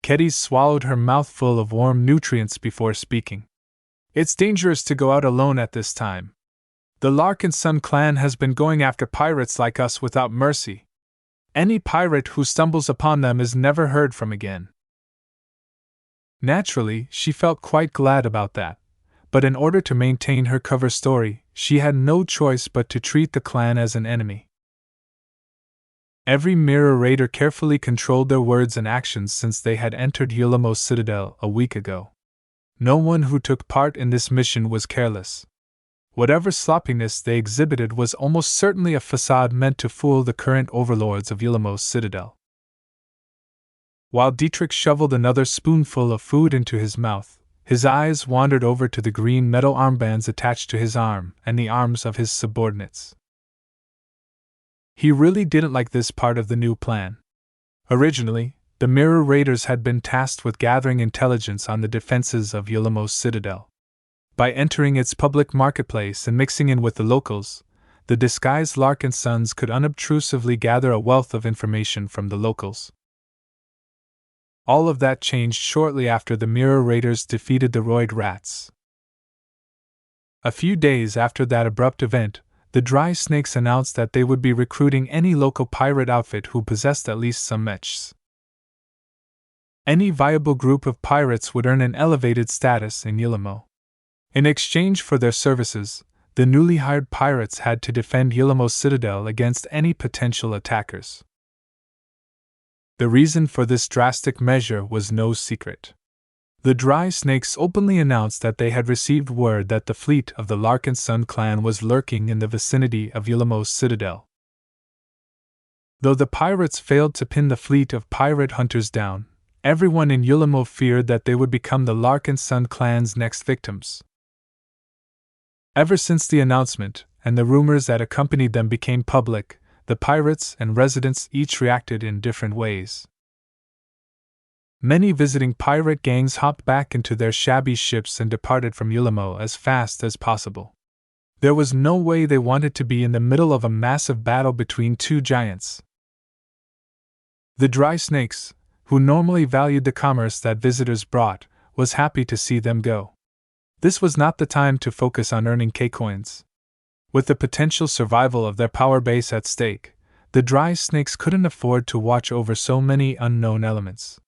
Ketty swallowed her mouthful of warm nutrients before speaking. "It's dangerous to go out alone at this time. The Larkinson clan has been going after pirates like us without mercy. Any pirate who stumbles upon them is never heard from again." Naturally, she felt quite glad about that, but in order to maintain her cover story, she had no choice but to treat the clan as an enemy. Every mirror raider carefully controlled their words and actions since they had entered Yulamo's citadel a week ago. No one who took part in this mission was careless. Whatever sloppiness they exhibited was almost certainly a facade meant to fool the current overlords of Yulamo's citadel. While Dietrich shoveled another spoonful of food into his mouth, his eyes wandered over to the green metal armbands attached to his arm and the arms of his subordinates. He really didn't like this part of the new plan. Originally, the Mirror Raiders had been tasked with gathering intelligence on the defenses of Yulamo's citadel. By entering its public marketplace and mixing in with the locals, the disguised Larkinsons could unobtrusively gather a wealth of information from the locals. All of that changed shortly after the Mirror Raiders defeated the Roid Rats. A few days after that abrupt event, the Dry Snakes announced that they would be recruiting any local pirate outfit who possessed at least some mechs. Any viable group of pirates would earn an elevated status in Yulamo. In exchange for their services, the newly hired pirates had to defend Yulamo's citadel against any potential attackers. The reason for this drastic measure was no secret. The Dry Snakes openly announced that they had received word that the fleet of the Larkinson clan was lurking in the vicinity of Yulamo's citadel. Though the pirates failed to pin the fleet of pirate hunters down, everyone in Yulamo feared that they would become the Larkinson clan's next victims. Ever since the announcement, and the rumors that accompanied them became public, the pirates and residents each reacted in different ways. Many visiting pirate gangs hopped back into their shabby ships and departed from Yulamo as fast as possible. There was no way they wanted to be in the middle of a massive battle between two giants. The Dry Snakes, who normally valued the commerce that visitors brought, was happy to see them go. This was not the time to focus on earning K-coins. With the potential survival of their power base at stake, the Dry Snakes couldn't afford to watch over so many unknown elements.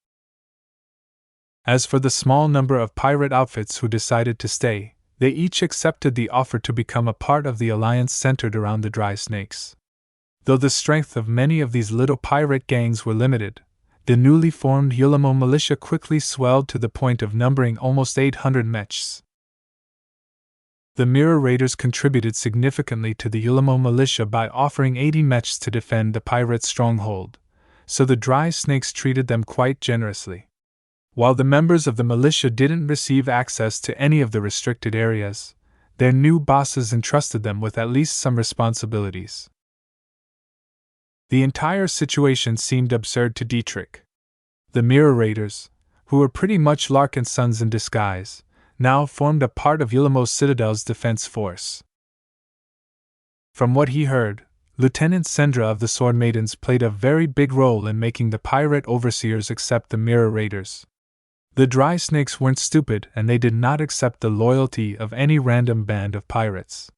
As for the small number of pirate outfits who decided to stay, they each accepted the offer to become a part of the alliance centered around the Dry Snakes. Though the strength of many of these little pirate gangs were limited, the newly formed Yulamo militia quickly swelled to the point of numbering almost 800 mechs. The Mirror Raiders contributed significantly to the Yulamo militia by offering 80 mechs to defend the pirate stronghold, so the Dry Snakes treated them quite generously. While the members of the militia didn't receive access to any of the restricted areas, their new bosses entrusted them with at least some responsibilities. The entire situation seemed absurd to Dietrich. The Mirror Raiders, who were pretty much Larkinsons in disguise, now formed a part of Yulamo's citadel's defense force. From what he heard, Lieutenant Sendra of the Sword Maidens played a very big role in making the pirate overseers accept the Mirror Raiders. The Dry Snakes weren't stupid, and they did not accept the loyalty of any random band of pirates.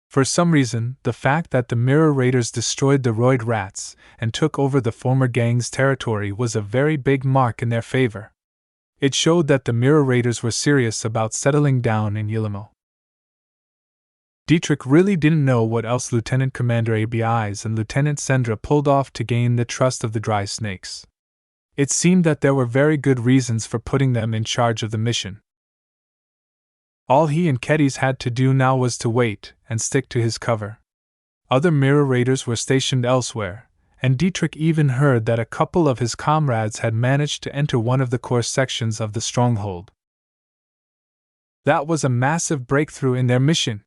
For some reason, the fact that the Mirror Raiders destroyed the Roid Rats and took over the former gang's territory was a very big mark in their favor. It showed that the Mirror Raiders were serious about settling down in Yulamo. Dietrich really didn't know what else Lieutenant Commander ABIs and Lieutenant Sendra pulled off to gain the trust of the Dry Snakes. It seemed that there were very good reasons for putting them in charge of the mission. All he and Keddies had to do now was to wait and stick to his cover. Other mirror raiders were stationed elsewhere, and Dietrich even heard that a couple of his comrades had managed to enter one of the core sections of the stronghold. That was a massive breakthrough in their mission.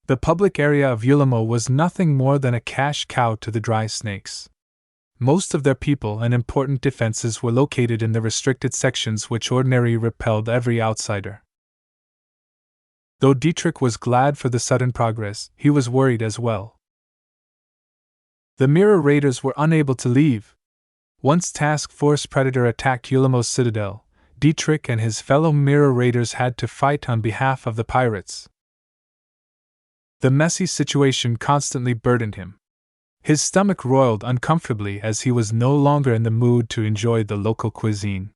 The public area of Ulamo was nothing more than a cash cow to the dry snakes. Most of their people and important defenses were located in the restricted sections which ordinarily repelled every outsider. Though Dietrich was glad for the sudden progress, he was worried as well. The mirror raiders were unable to leave. Once Task Force Predator attacked Ulamo's citadel, Dietrich and his fellow mirror raiders had to fight on behalf of the pirates. The messy situation constantly burdened him. His stomach roiled uncomfortably as he was no longer in the mood to enjoy the local cuisine.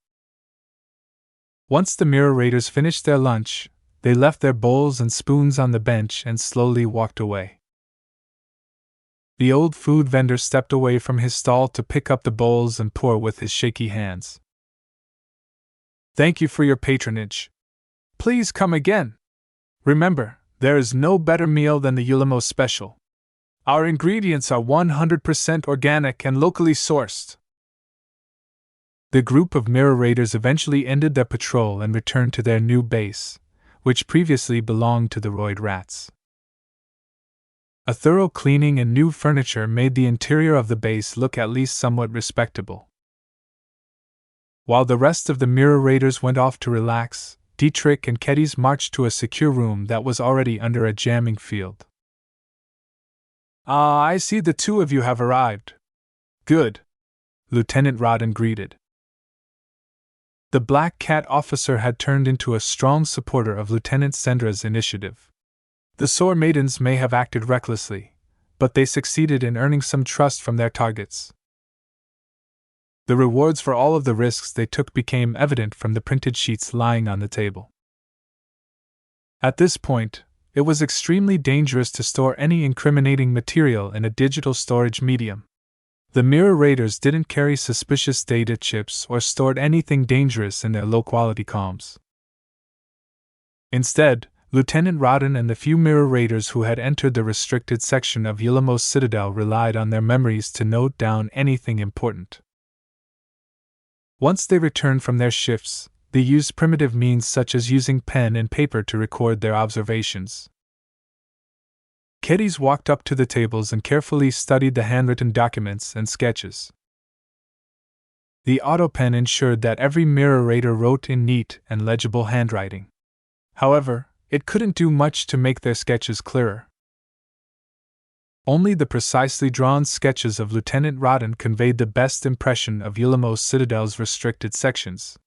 Once the mirror raiders finished their lunch, they left their bowls and spoons on the bench and slowly walked away. The old food vendor stepped away from his stall to pick up the bowls and pour with his shaky hands. "Thank you for your patronage. Please come again. Remember, there is no better meal than the Ulamo special. Our ingredients are 100% organic and locally sourced." The group of mirror raiders eventually ended their patrol and returned to their new base, which previously belonged to the Roid Rats. A thorough cleaning and new furniture made the interior of the base look at least somewhat respectable. While the rest of the mirror raiders went off to relax, Dietrich and Keddies marched to a secure room that was already under a jamming field. "Ah, I see the two of you have arrived. Good," Lieutenant Rodden greeted. The Black Cat officer had turned into a strong supporter of Lieutenant Sendra's initiative. The Sore Maidens may have acted recklessly, but they succeeded in earning some trust from their targets. The rewards for all of the risks they took became evident from the printed sheets lying on the table. At this point, it was extremely dangerous to store any incriminating material in a digital storage medium. The mirror raiders didn't carry suspicious data chips or stored anything dangerous in their low-quality comms. Instead, Lieutenant Rodden and the few mirror raiders who had entered the restricted section of Ulamo's citadel relied on their memories to note down anything important. Once they returned from their shifts, they used primitive means such as using pen and paper to record their observations. Keddies walked up to the tables and carefully studied the handwritten documents and sketches. The autopen ensured that every mirror raider wrote in neat and legible handwriting. However, it couldn't do much to make their sketches clearer. Only the precisely drawn sketches of Lieutenant Rodden conveyed the best impression of Ulamo's citadel's restricted sections.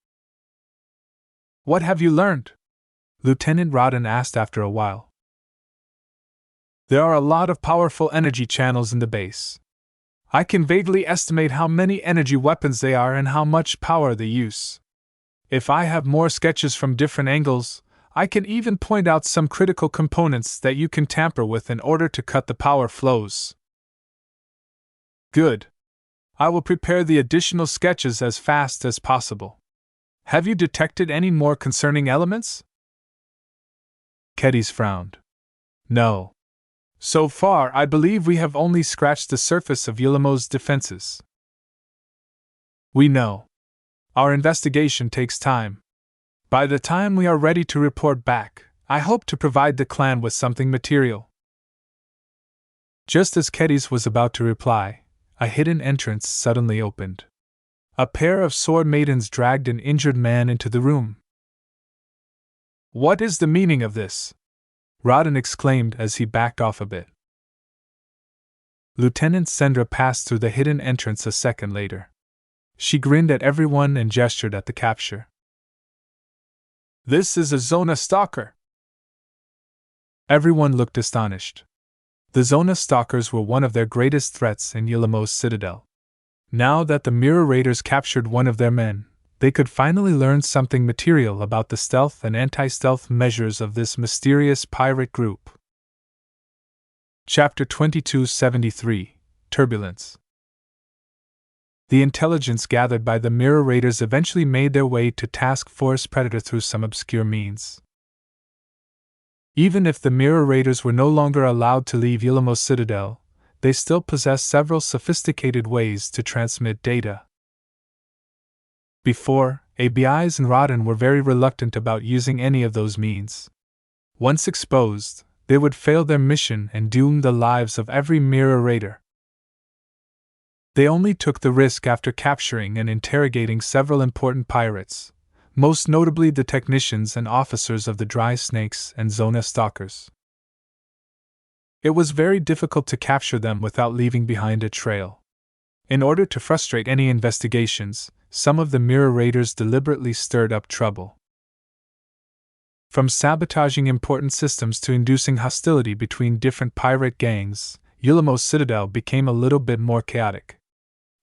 "What have you learned?" Lieutenant Rodden asked after a while. "There are a lot of powerful energy channels in the base. I can vaguely estimate how many energy weapons they are and how much power they use. If I have more sketches from different angles, I can even point out some critical components that you can tamper with in order to cut the power flows." "Good. I will prepare the additional sketches as fast as possible. Have you detected any more concerning elements?" Keddies frowned. "No. So far, I believe we have only scratched the surface of Ulamo's defenses." "We know. Our investigation takes time. By the time we are ready to report back, I hope to provide the clan with something material." Just as Keddies was about to reply, a hidden entrance suddenly opened. A pair of sword maidens dragged an injured man into the room. "What is the meaning of this?" Rodden exclaimed as he backed off a bit. Lieutenant Sendra passed through the hidden entrance a second later. She grinned at everyone and gestured at the capture. "This is a Zona stalker." Everyone looked astonished. The Zona stalkers were one of their greatest threats in Ulamo's citadel. Now that the mirror raiders captured one of their men, they could finally learn something material about the stealth and anti-stealth measures of this mysterious pirate group. Chapter 2273 Turbulence. The intelligence gathered by the mirror raiders eventually made their way to Task Force Predator through some obscure means. Even if the Mirror Raiders were no longer allowed to leave Yulamos Citadel, they still possessed several sophisticated ways to transmit data. Before, ABIs and Rodden were very reluctant about using any of those means. Once exposed, they would fail their mission and doom the lives of every Mirror Raider. They only took the risk after capturing and interrogating several important pirates, most notably the technicians and officers of the Dry Snakes and Zona Stalkers. It was very difficult to capture them without leaving behind a trail. In order to frustrate any investigations, some of the Mirror Raiders deliberately stirred up trouble. From sabotaging important systems to inducing hostility between different pirate gangs, Yulamos Citadel became a little bit more chaotic.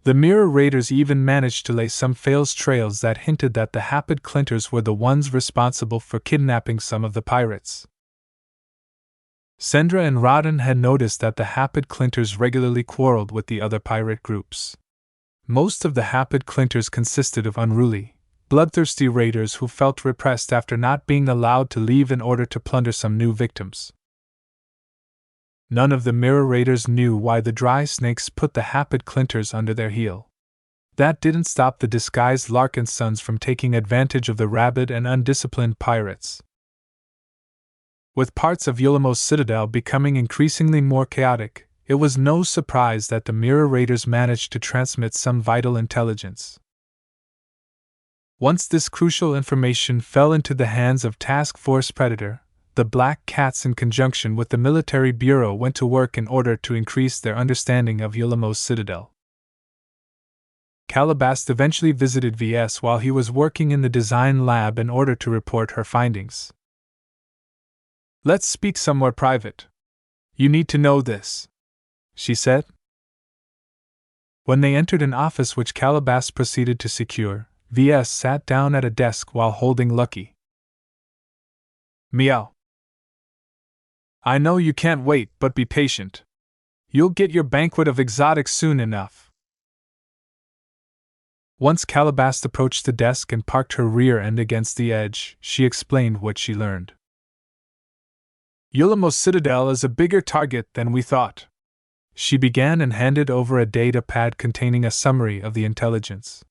The Mirror Raiders even managed to lay some false trails that hinted that the Hapid Clinters were the ones responsible for kidnapping some of the pirates. Sendra and Rodden had noticed that the Hapid Clinters regularly quarreled with the other pirate groups. Most of the Hapid Clinters consisted of unruly, bloodthirsty raiders who felt repressed after not being allowed to leave in order to plunder some new victims. None of the Mirror Raiders knew why the Dry Snakes put the Hapid Clinters under their heel. That didn't stop the disguised Larkinsons from taking advantage of the rabid and undisciplined pirates. With parts of Yulamos Citadel becoming increasingly more chaotic, it was no surprise that the Mirror Raiders managed to transmit some vital intelligence. Once this crucial information fell into the hands of Task Force Predator, the Black Cats in conjunction with the Military Bureau went to work in order to increase their understanding of Yulamos Citadel. Calabast eventually visited Ves while he was working in the design lab in order to report her findings. "Let's speak somewhere private. You need to know this," she said. When they entered an office which Calabast proceeded to secure, Ves sat down at a desk while holding Lucky. "Meow. I know you can't wait, but be patient. You'll get your banquet of exotics soon enough." Once Calabast approached the desk and parked her rear end against the edge, she explained what she learned. "Yulamos Citadel is a bigger target than we thought," she began and handed over a data pad containing a summary of the intelligence.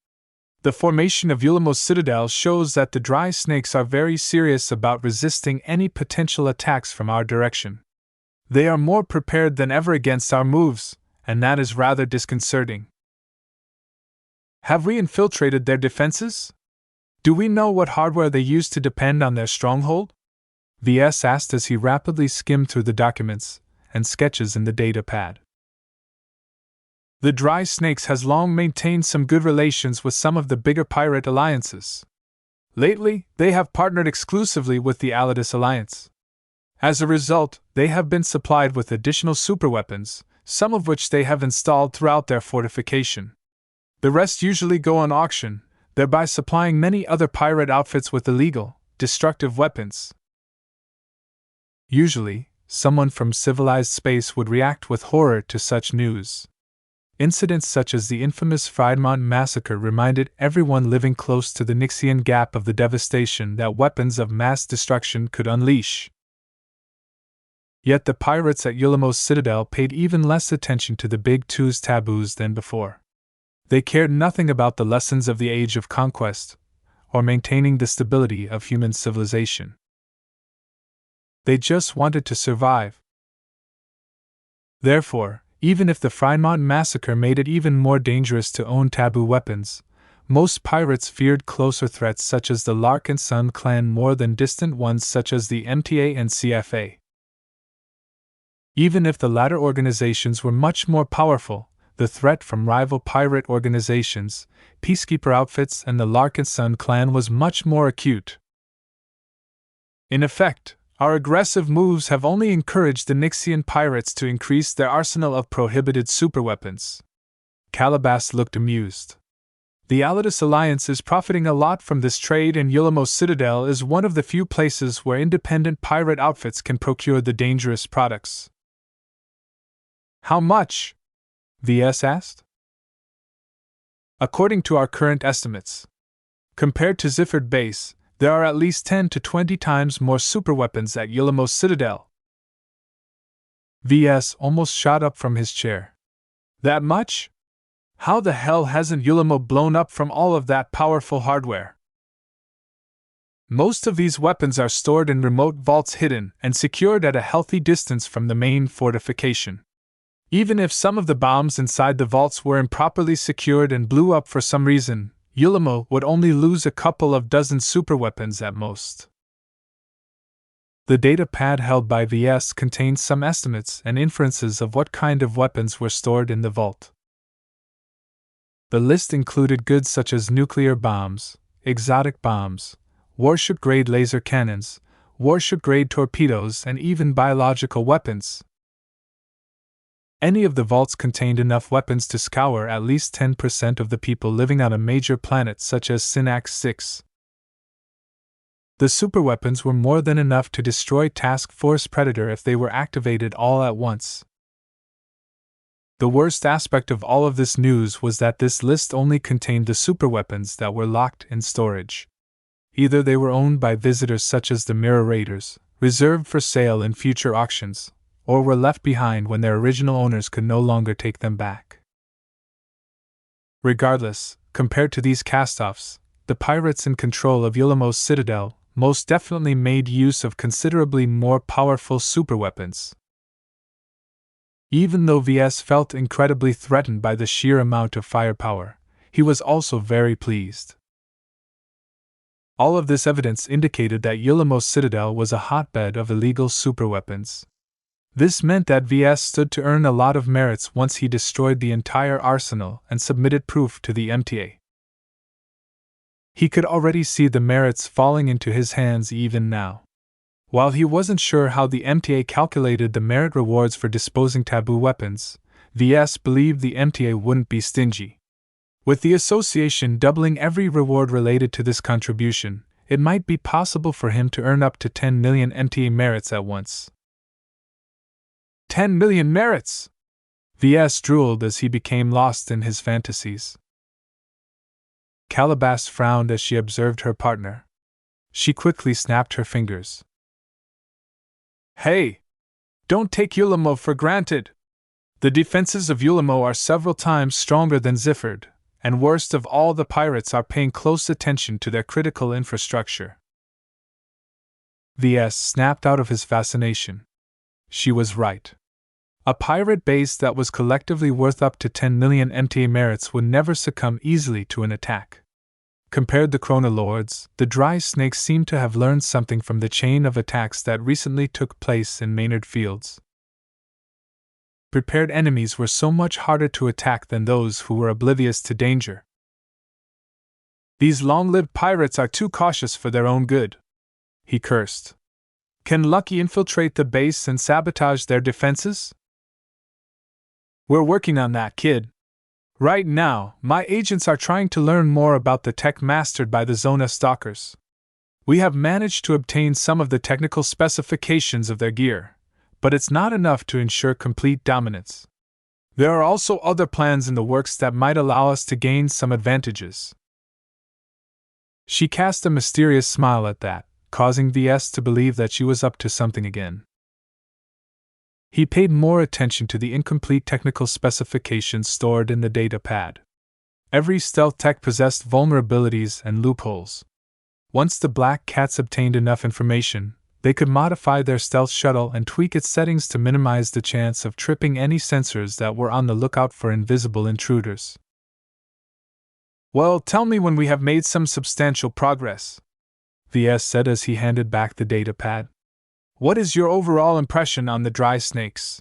"The formation of Yulamos Citadel shows that the Dry Snakes are very serious about resisting any potential attacks from our direction. They are more prepared than ever against our moves, and that is rather disconcerting." "Have we infiltrated their defenses? Do we know what hardware they use to defend on their stronghold?" Ves asked as he rapidly skimmed through the documents and sketches in the data pad. "The Dry Snakes has long maintained some good relations with some of the bigger pirate alliances. Lately, they have partnered exclusively with the Alidus Alliance. As a result, they have been supplied with additional superweapons, some of which they have installed throughout their fortification. The rest usually go on auction, thereby supplying many other pirate outfits with illegal, destructive weapons." Usually, someone from civilized space would react with horror to such news. Incidents such as the infamous Friedmont massacre reminded everyone living close to the Nixian Gap of the devastation that weapons of mass destruction could unleash. Yet the pirates at Yulamos Citadel paid even less attention to the Big Two's taboos than before. They cared nothing about the lessons of the Age of Conquest, or maintaining the stability of human civilization. They just wanted to survive. Therefore, even if the Friedmont massacre made it even more dangerous to own taboo weapons, most pirates feared closer threats such as the Larkinson clan more than distant ones such as the MTA and CFA. Even if the latter organizations were much more powerful, the threat from rival pirate organizations, peacekeeper outfits, and the Larkinson clan was much more acute. In effect, our aggressive moves have only encouraged the Nixian pirates to increase their arsenal of prohibited superweapons. Calabast looked amused. The Alidus Alliance is profiting a lot from this trade, and Yulamos Citadel is one of the few places where independent pirate outfits can procure the dangerous products. "How much?" Ves asked. "According to our current estimates. Compared to Zifford Base, There are at least 10 to 20 times more superweapons at Yulamo's Citadel. VS almost shot up from his chair. That much? How the hell hasn't Yulamo blown up from all of that powerful hardware? Most of these weapons are stored in remote vaults hidden and secured at a healthy distance from the main fortification. Even if some of the bombs inside the vaults were improperly secured and blew up for some reason, Yulamo would only lose a couple of dozen superweapons at most. The data pad held by VS contained some estimates and inferences of what kind of weapons were stored in the vault. The list included goods such as nuclear bombs, exotic bombs, warship-grade laser cannons, warship-grade torpedoes, and even biological weapons. Any of the vaults contained enough weapons to scour at least 10% of the people living on a major planet such as Synax 6. The superweapons were more than enough to destroy Task Force Predator if they were activated all at once. The worst aspect of all of this news was that this list only contained the superweapons that were locked in storage. Either they were owned by visitors such as the Mirror Raiders, reserved for sale in future auctions, or were left behind when their original owners could no longer take them back. Regardless, compared to these cast-offs, the pirates in control of Yulamo's Citadel most definitely made use of considerably more powerful superweapons. Even though VS felt incredibly threatened by the sheer amount of firepower, he was also very pleased. All of this evidence indicated that Yulamo's Citadel was a hotbed of illegal superweapons. This meant that VS stood to earn a lot of merits once he destroyed the entire arsenal and submitted proof to the MTA. He could already see the merits falling into his hands even now. While he wasn't sure how the MTA calculated the merit rewards for disposing taboo weapons, VS believed the MTA wouldn't be stingy. With the association doubling every reward related to this contribution, it might be possible for him to earn up to 10 million MTA merits at once. 10 million merits! VS drooled as he became lost in his fantasies. Calabas frowned as she observed her partner. She quickly snapped her fingers. Hey! Don't take Yulamo for granted! The defenses of Yulamo are several times stronger than Zifford, and worst of all, the pirates are paying close attention to their critical infrastructure. VS snapped out of his fascination. She was right. A pirate base that was collectively worth up to 10 million MTA merits would never succumb easily to an attack. Compared to Chronolords, the Dry Snakes seemed to have learned something from the chain of attacks that recently took place in Maynard Fields. Prepared enemies were so much harder to attack than those who were oblivious to danger. These long-lived pirates are too cautious for their own good, he cursed. Can Lucky infiltrate the base and sabotage their defenses? We're working on that, kid. Right now, my agents are trying to learn more about the tech mastered by the Zona stalkers. We have managed to obtain some of the technical specifications of their gear, but it's not enough to ensure complete dominance. There are also other plans in the works that might allow us to gain some advantages. She cast a mysterious smile at that, causing VS to believe that she was up to something again. He paid more attention to the incomplete technical specifications stored in the data pad. Every stealth tech possessed vulnerabilities and loopholes. Once the Black Cats obtained enough information, they could modify their stealth shuttle and tweak its settings to minimize the chance of tripping any sensors that were on the lookout for invisible intruders. Well, tell me when we have made some substantial progress, VS said as he handed back the data pad. What is your overall impression on the Dry Snakes?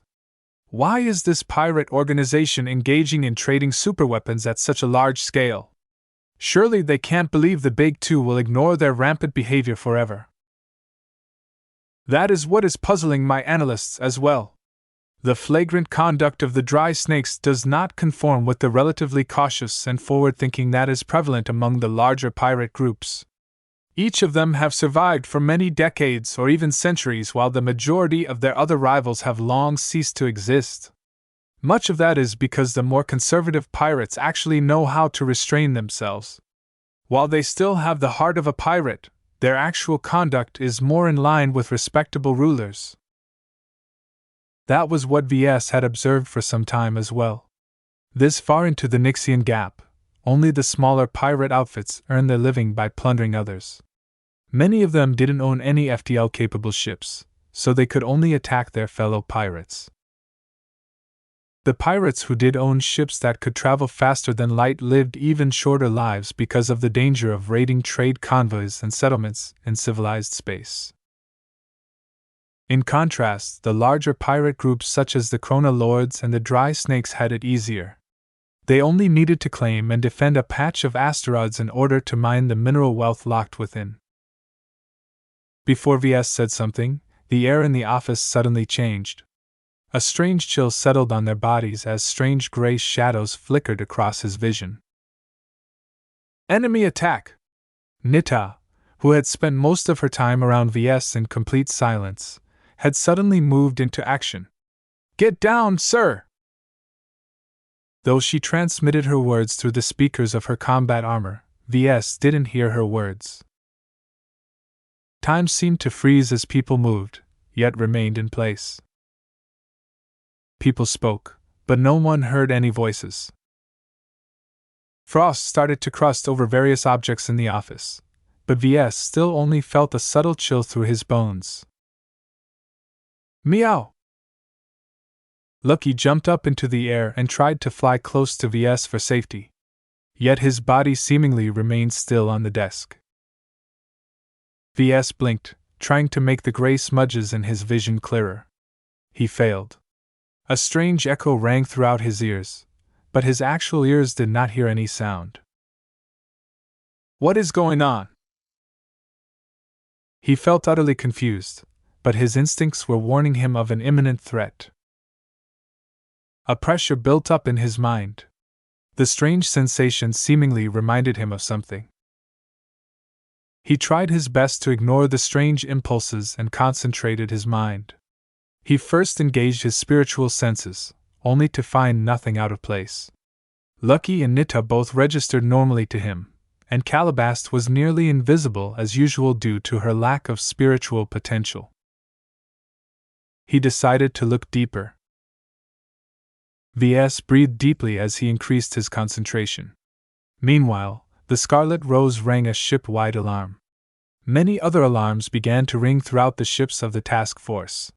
Why is this pirate organization engaging in trading superweapons at such a large scale? Surely they can't believe the Big Two will ignore their rampant behavior forever. That is what is puzzling my analysts as well. The flagrant conduct of the Dry Snakes does not conform with the relatively cautious and forward-thinking that is prevalent among the larger pirate groups. Each of them have survived for many decades or even centuries, while the majority of their other rivals have long ceased to exist. Much of that is because the more conservative pirates actually know how to restrain themselves. While they still have the heart of a pirate, Their actual conduct is more in line with respectable rulers. That was what Ves had observed for some time as well. This far into the Nixian gap, only the smaller pirate outfits earned their living by plundering others. Many of them didn't own any FTL-capable ships, so they could only attack their fellow pirates. The pirates who did own ships that could travel faster than light lived even shorter lives because of the danger of raiding trade convoys and settlements in civilized space. In contrast, the larger pirate groups such as the Krona Lords and the Dry Snakes had it easier. They only needed to claim and defend a patch of asteroids in order to mine the mineral wealth locked within. Before Ves said something, the air in the office suddenly changed. A strange chill settled on their bodies as strange gray shadows flickered across his vision. Enemy attack! Nita, who had spent most of her time around Ves in complete silence, had suddenly moved into action. Get down, sir! Though she transmitted her words through the speakers of her combat armor, Ves didn't hear her words. Time seemed to freeze as people moved, yet remained in place. People spoke, but no one heard any voices. Frost started to crust over various objects in the office, but Ves still only felt a subtle chill through his bones. Meow! Lucky jumped up into the air and tried to fly close to Ves for safety. Yet his body seemingly remained still on the desk. Ves blinked, trying to make the gray smudges in his vision clearer. He failed. A strange echo rang throughout his ears, but his actual ears did not hear any sound. What is going on? He felt utterly confused, but his instincts were warning him of an imminent threat. A pressure built up in his mind. The strange sensation seemingly reminded him of something. He tried his best to ignore the strange impulses and concentrated his mind. He first engaged his spiritual senses, only to find nothing out of place. Lucky and Nita both registered normally to him, and Calabast was nearly invisible as usual due to her lack of spiritual potential. He decided to look deeper. Ves breathed deeply as he increased his concentration. Meanwhile, the Scarlet Rose rang a ship-wide alarm. Many other alarms began to ring throughout the ships of the task force.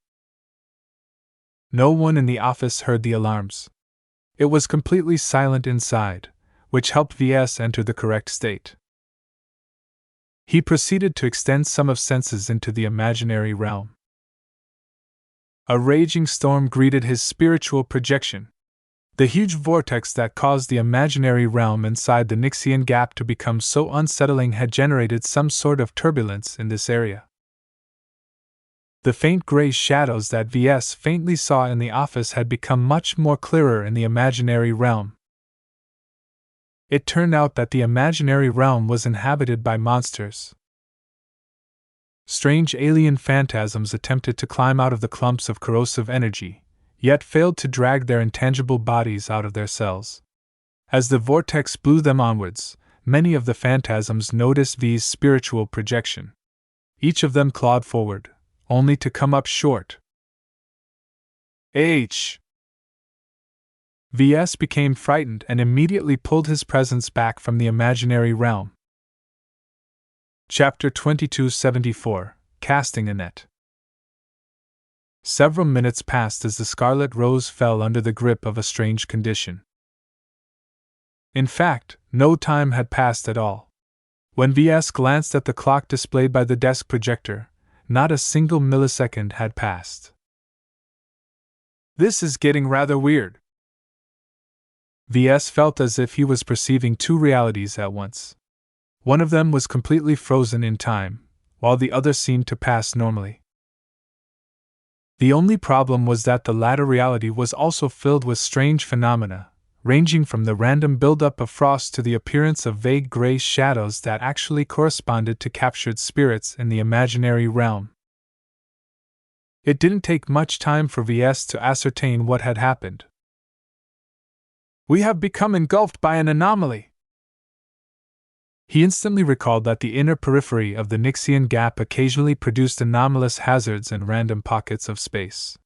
No one in the office heard the alarms. It was completely silent inside, which helped Ves enter the correct state. He proceeded to extend some of senses into the imaginary realm. A raging storm greeted his spiritual projection. The huge vortex that caused the imaginary realm inside the Nixian gap to become so unsettling had generated some sort of turbulence in this area. The faint gray shadows that Ves faintly saw in the office had become much more clearer in the imaginary realm. It turned out that the imaginary realm was inhabited by monsters. Strange alien phantasms attempted to climb out of the clumps of corrosive energy, yet failed to drag their intangible bodies out of their cells. As the vortex blew them onwards, many of the phantasms noticed V's spiritual projection. Each of them clawed forward, only to come up short. H. Ves became frightened and immediately pulled his presence back from the imaginary realm. Chapter 2274 Casting a Net. Several minutes passed as the Scarlet Rose fell under the grip of a strange condition. In fact, no time had passed at all. When Ves glanced at the clock displayed by the desk projector, not a single millisecond had passed. This is getting rather weird. Ves felt as if he was perceiving two realities at once. One of them was completely frozen in time, while the other seemed to pass normally. The only problem was that the latter reality was also filled with strange phenomena, ranging from the random buildup of frost to the appearance of vague gray shadows that actually corresponded to captured spirits in the imaginary realm. It didn't take much time for Ves to ascertain what had happened. We have become engulfed by an anomaly. He instantly recalled that the inner periphery of the Nixian gap occasionally produced anomalous hazards and random pockets of space.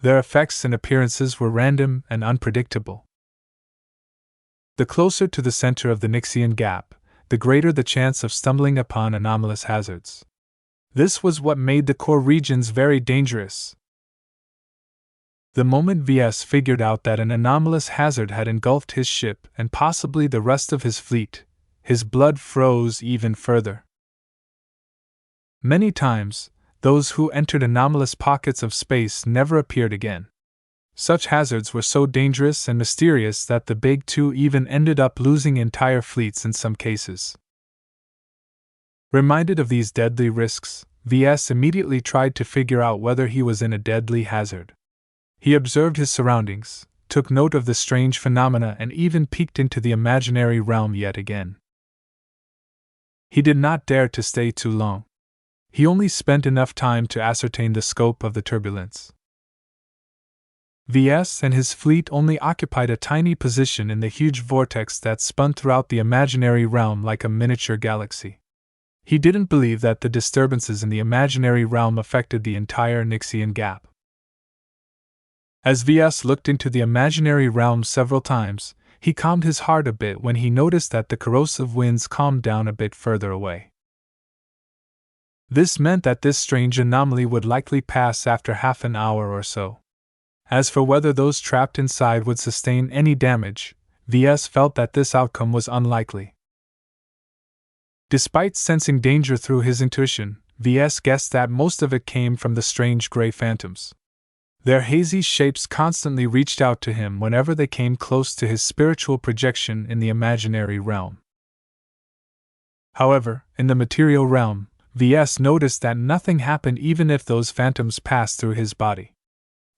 Their effects and appearances were random and unpredictable. The closer to the center of the Nixian gap, the greater the chance of stumbling upon anomalous hazards. This was what made the core regions very dangerous. The moment Ves figured out that an anomalous hazard had engulfed his ship and possibly the rest of his fleet, his blood froze even further. Many times, those who entered anomalous pockets of space never appeared again. Such hazards were so dangerous and mysterious that the Big Two even ended up losing entire fleets in some cases. Reminded of these deadly risks, Ves immediately tried to figure out whether he was in a deadly hazard. He observed his surroundings, took note of the strange phenomena, and even peeked into the imaginary realm yet again. He did not dare to stay too long. He only spent enough time to ascertain the scope of the turbulence. Ves and his fleet only occupied a tiny position in the huge vortex that spun throughout the imaginary realm like a miniature galaxy. He didn't believe that the disturbances in the imaginary realm affected the entire Nixian gap. As Ves looked into the imaginary realm several times, he calmed his heart a bit when he noticed that the corrosive winds calmed down a bit further away. This meant that this strange anomaly would likely pass after half an hour or so. As for whether those trapped inside would sustain any damage, Ves felt that this outcome was unlikely. Despite sensing danger through his intuition, Ves guessed that most of it came from the strange gray phantoms. Their hazy shapes constantly reached out to him whenever they came close to his spiritual projection in the imaginary realm. However, in the material realm, Ves noticed that nothing happened even if those phantoms passed through his body.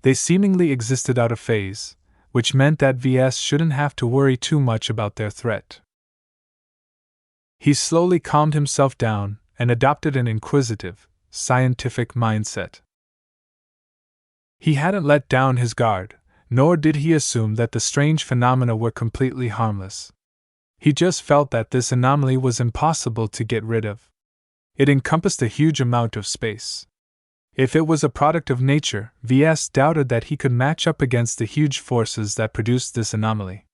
They seemingly existed out of phase, which meant that Ves shouldn't have to worry too much about their threat. He slowly calmed himself down and adopted an inquisitive, scientific mindset. He hadn't let down his guard, nor did he assume that the strange phenomena were completely harmless. He just felt that this anomaly was impossible to get rid of. It encompassed a huge amount of space. If it was a product of nature, Ves doubted that he could match up against the huge forces that produced this anomaly.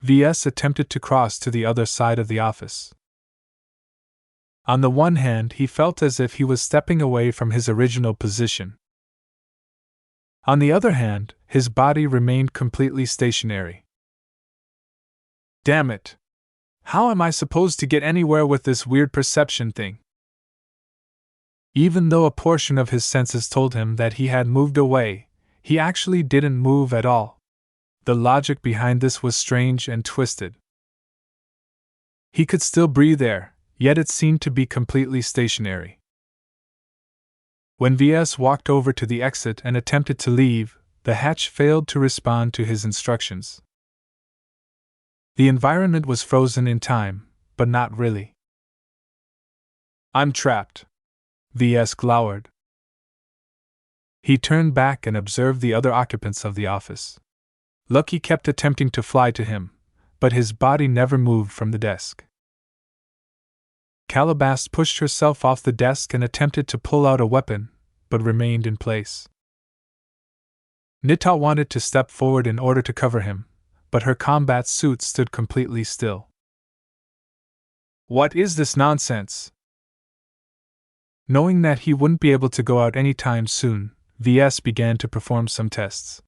Ves attempted to cross to the other side of the office. On the one hand, he felt as if he was stepping away from his original position. On the other hand, his body remained completely stationary. Damn it! How am I supposed to get anywhere with this weird perception thing? Even though a portion of his senses told him that he had moved away, he actually didn't move at all. The logic behind this was strange and twisted. He could still breathe air, yet it seemed to be completely stationary. When Ves walked over to the exit and attempted to leave, the hatch failed to respond to his instructions. The environment was frozen in time, but not really. I'm trapped. Ves glowered. He turned back and observed the other occupants of the office. Lucky kept attempting to fly to him, but his body never moved from the desk. Calabast pushed herself off the desk and attempted to pull out a weapon, but remained in place. Nita wanted to step forward in order to cover him, but her combat suit stood completely still. What is this nonsense? Knowing that he wouldn't be able to go out anytime soon, Ves began to perform some tests.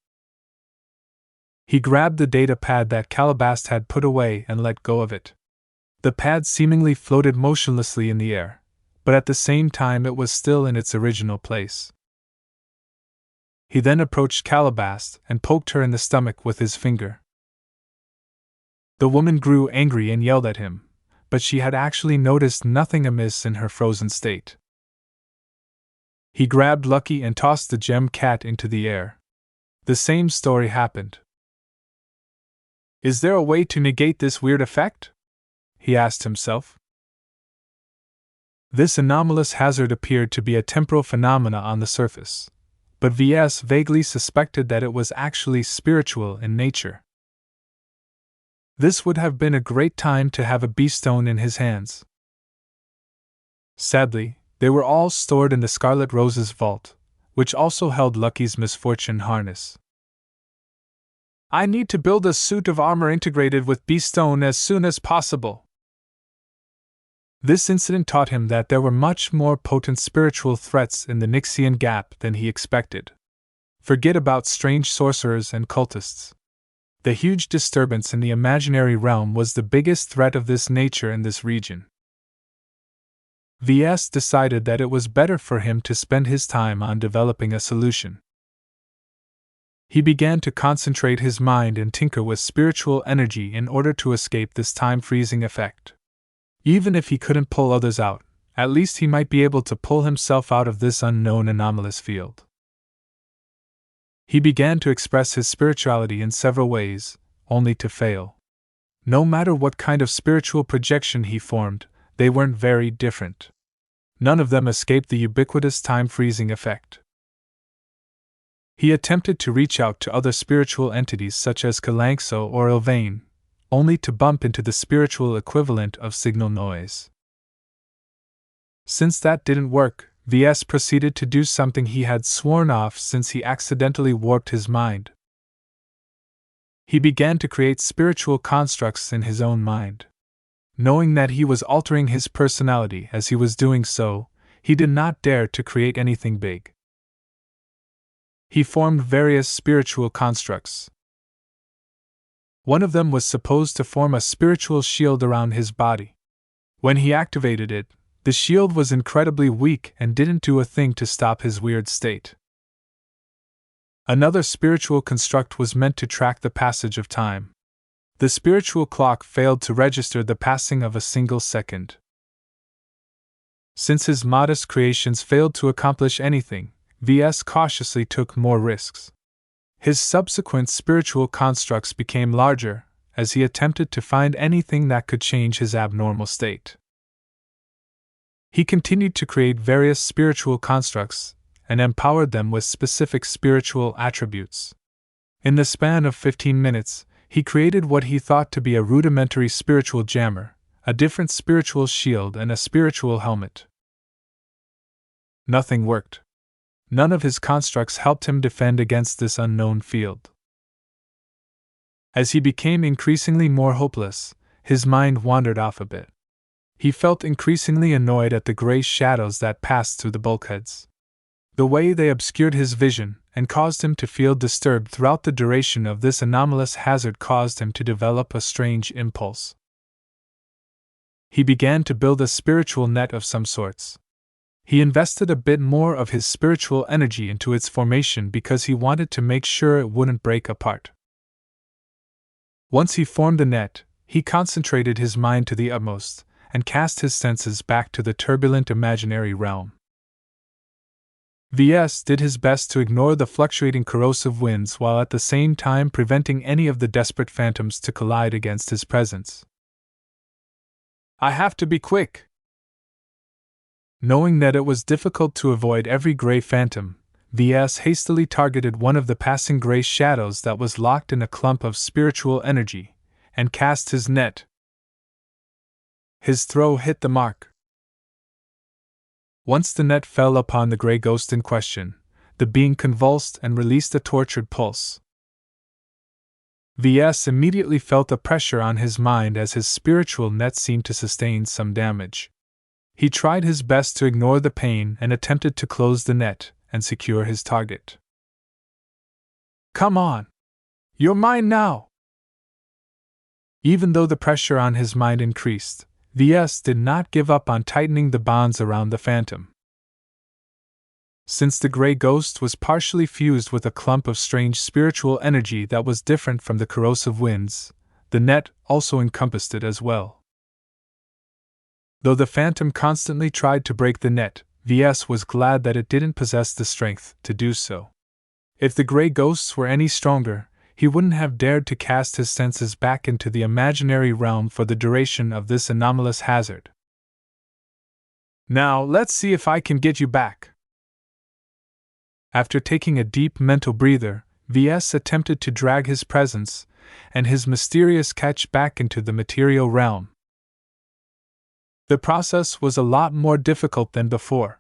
He grabbed the data pad that Calabast had put away and let go of it. The pad seemingly floated motionlessly in the air, but at the same time it was still in its original place. He then approached Calabast and poked her in the stomach with his finger. The woman grew angry and yelled at him, but she had actually noticed nothing amiss in her frozen state. He grabbed Lucky and tossed the gem cat into the air. The same story happened. Is there a way to negate this weird effect? He asked himself. This anomalous hazard appeared to be a temporal phenomena on the surface, but Ves vaguely suspected that it was actually spiritual in nature. This would have been a great time to have a beastone in his hands. Sadly, they were all stored in the Scarlet Rose's vault, which also held Lucky's misfortune harness. I need to build a suit of armor integrated with beastone as soon as possible. This incident taught him that there were much more potent spiritual threats in the Nixian Gap than he expected. Forget about strange sorcerers and cultists. The huge disturbance in the imaginary realm was the biggest threat of this nature in this region. Ves decided that it was better for him to spend his time on developing a solution. He began to concentrate his mind and tinker with spiritual energy in order to escape this time-freezing effect. Even if he couldn't pull others out, at least he might be able to pull himself out of this unknown anomalous field. He began to express his spirituality in several ways, only to fail. No matter what kind of spiritual projection he formed, they weren't very different. None of them escaped the ubiquitous time-freezing effect. He attempted to reach out to other spiritual entities such as Kalanxo or Ilvain, only to bump into the spiritual equivalent of signal noise. Since that didn't work, Ves proceeded to do something he had sworn off since he accidentally warped his mind. He began to create spiritual constructs in his own mind. Knowing that he was altering his personality as he was doing so, he did not dare to create anything big. He formed various spiritual constructs. One of them was supposed to form a spiritual shield around his body. When he activated it, the shield was incredibly weak and didn't do a thing to stop his weird state. Another spiritual construct was meant to track the passage of time. The spiritual clock failed to register the passing of a single second. Since his modest creations failed to accomplish anything, Ves cautiously took more risks. His subsequent spiritual constructs became larger, as he attempted to find anything that could change his abnormal state. He continued to create various spiritual constructs, and empowered them with specific spiritual attributes. In the span of 15 minutes, he created what he thought to be a rudimentary spiritual jammer, a different spiritual shield, and a spiritual helmet. Nothing worked. None of his constructs helped him defend against this unknown field. As he became increasingly more hopeless, his mind wandered off a bit. He felt increasingly annoyed at the gray shadows that passed through the bulkheads. The way they obscured his vision and caused him to feel disturbed throughout the duration of this anomalous hazard caused him to develop a strange impulse. He began to build a spiritual net of some sorts. He invested a bit more of his spiritual energy into its formation because he wanted to make sure it wouldn't break apart. Once he formed the net, he concentrated his mind to the utmost and cast his senses back to the turbulent imaginary realm. Ves did his best to ignore the fluctuating corrosive winds while at the same time preventing any of the desperate phantoms to collide against his presence. I have to be quick. Knowing that it was difficult to avoid every gray phantom, Ves hastily targeted one of the passing gray shadows that was locked in a clump of spiritual energy, and cast his net. His throw hit the mark. Once the net fell upon the gray ghost in question, the being convulsed and released a tortured pulse. Ves immediately felt a pressure on his mind as his spiritual net seemed to sustain some damage. He tried his best to ignore the pain and attempted to close the net and secure his target. Come on! You're mine now! Even though the pressure on his mind increased, Ves did not give up on tightening the bonds around the phantom. Since the gray ghost was partially fused with a clump of strange spiritual energy that was different from the corrosive winds, the net also encompassed it as well. Though the phantom constantly tried to break the net, Ves was glad that it didn't possess the strength to do so. If the gray ghosts were any stronger, he wouldn't have dared to cast his senses back into the imaginary realm for the duration of this anomalous hazard. Now, let's see if I can get you back. After taking a deep mental breather, Ves attempted to drag his presence, and his mysterious catch back into the material realm. The process was a lot more difficult than before.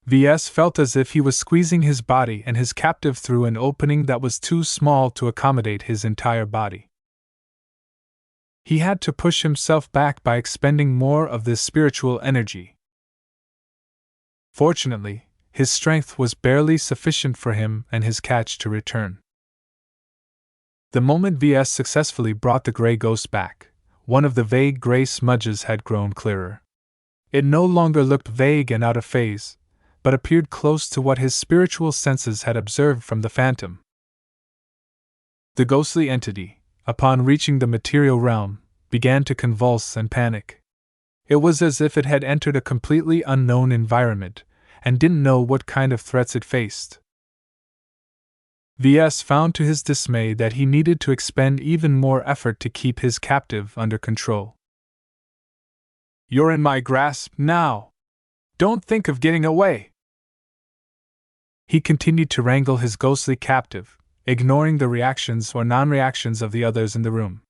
Ves felt as if he was squeezing his body and his captive through an opening that was too small to accommodate his entire body. He had to push himself back by expending more of this spiritual energy. Fortunately, his strength was barely sufficient for him and his catch to return. The moment Ves successfully brought the gray ghost back, one of the vague gray smudges had grown clearer. It no longer looked vague and out of phase, but appeared close to what his spiritual senses had observed from the phantom. The ghostly entity, upon reaching the material realm, began to convulse and panic. It was as if it had entered a completely unknown environment and didn't know what kind of threats it faced. Ves found to his dismay that he needed to expend even more effort to keep his captive under control. "You're in my grasp now. Don't think of getting away." He continued to wrangle his ghostly captive, ignoring the reactions or non-reactions of the others in the room.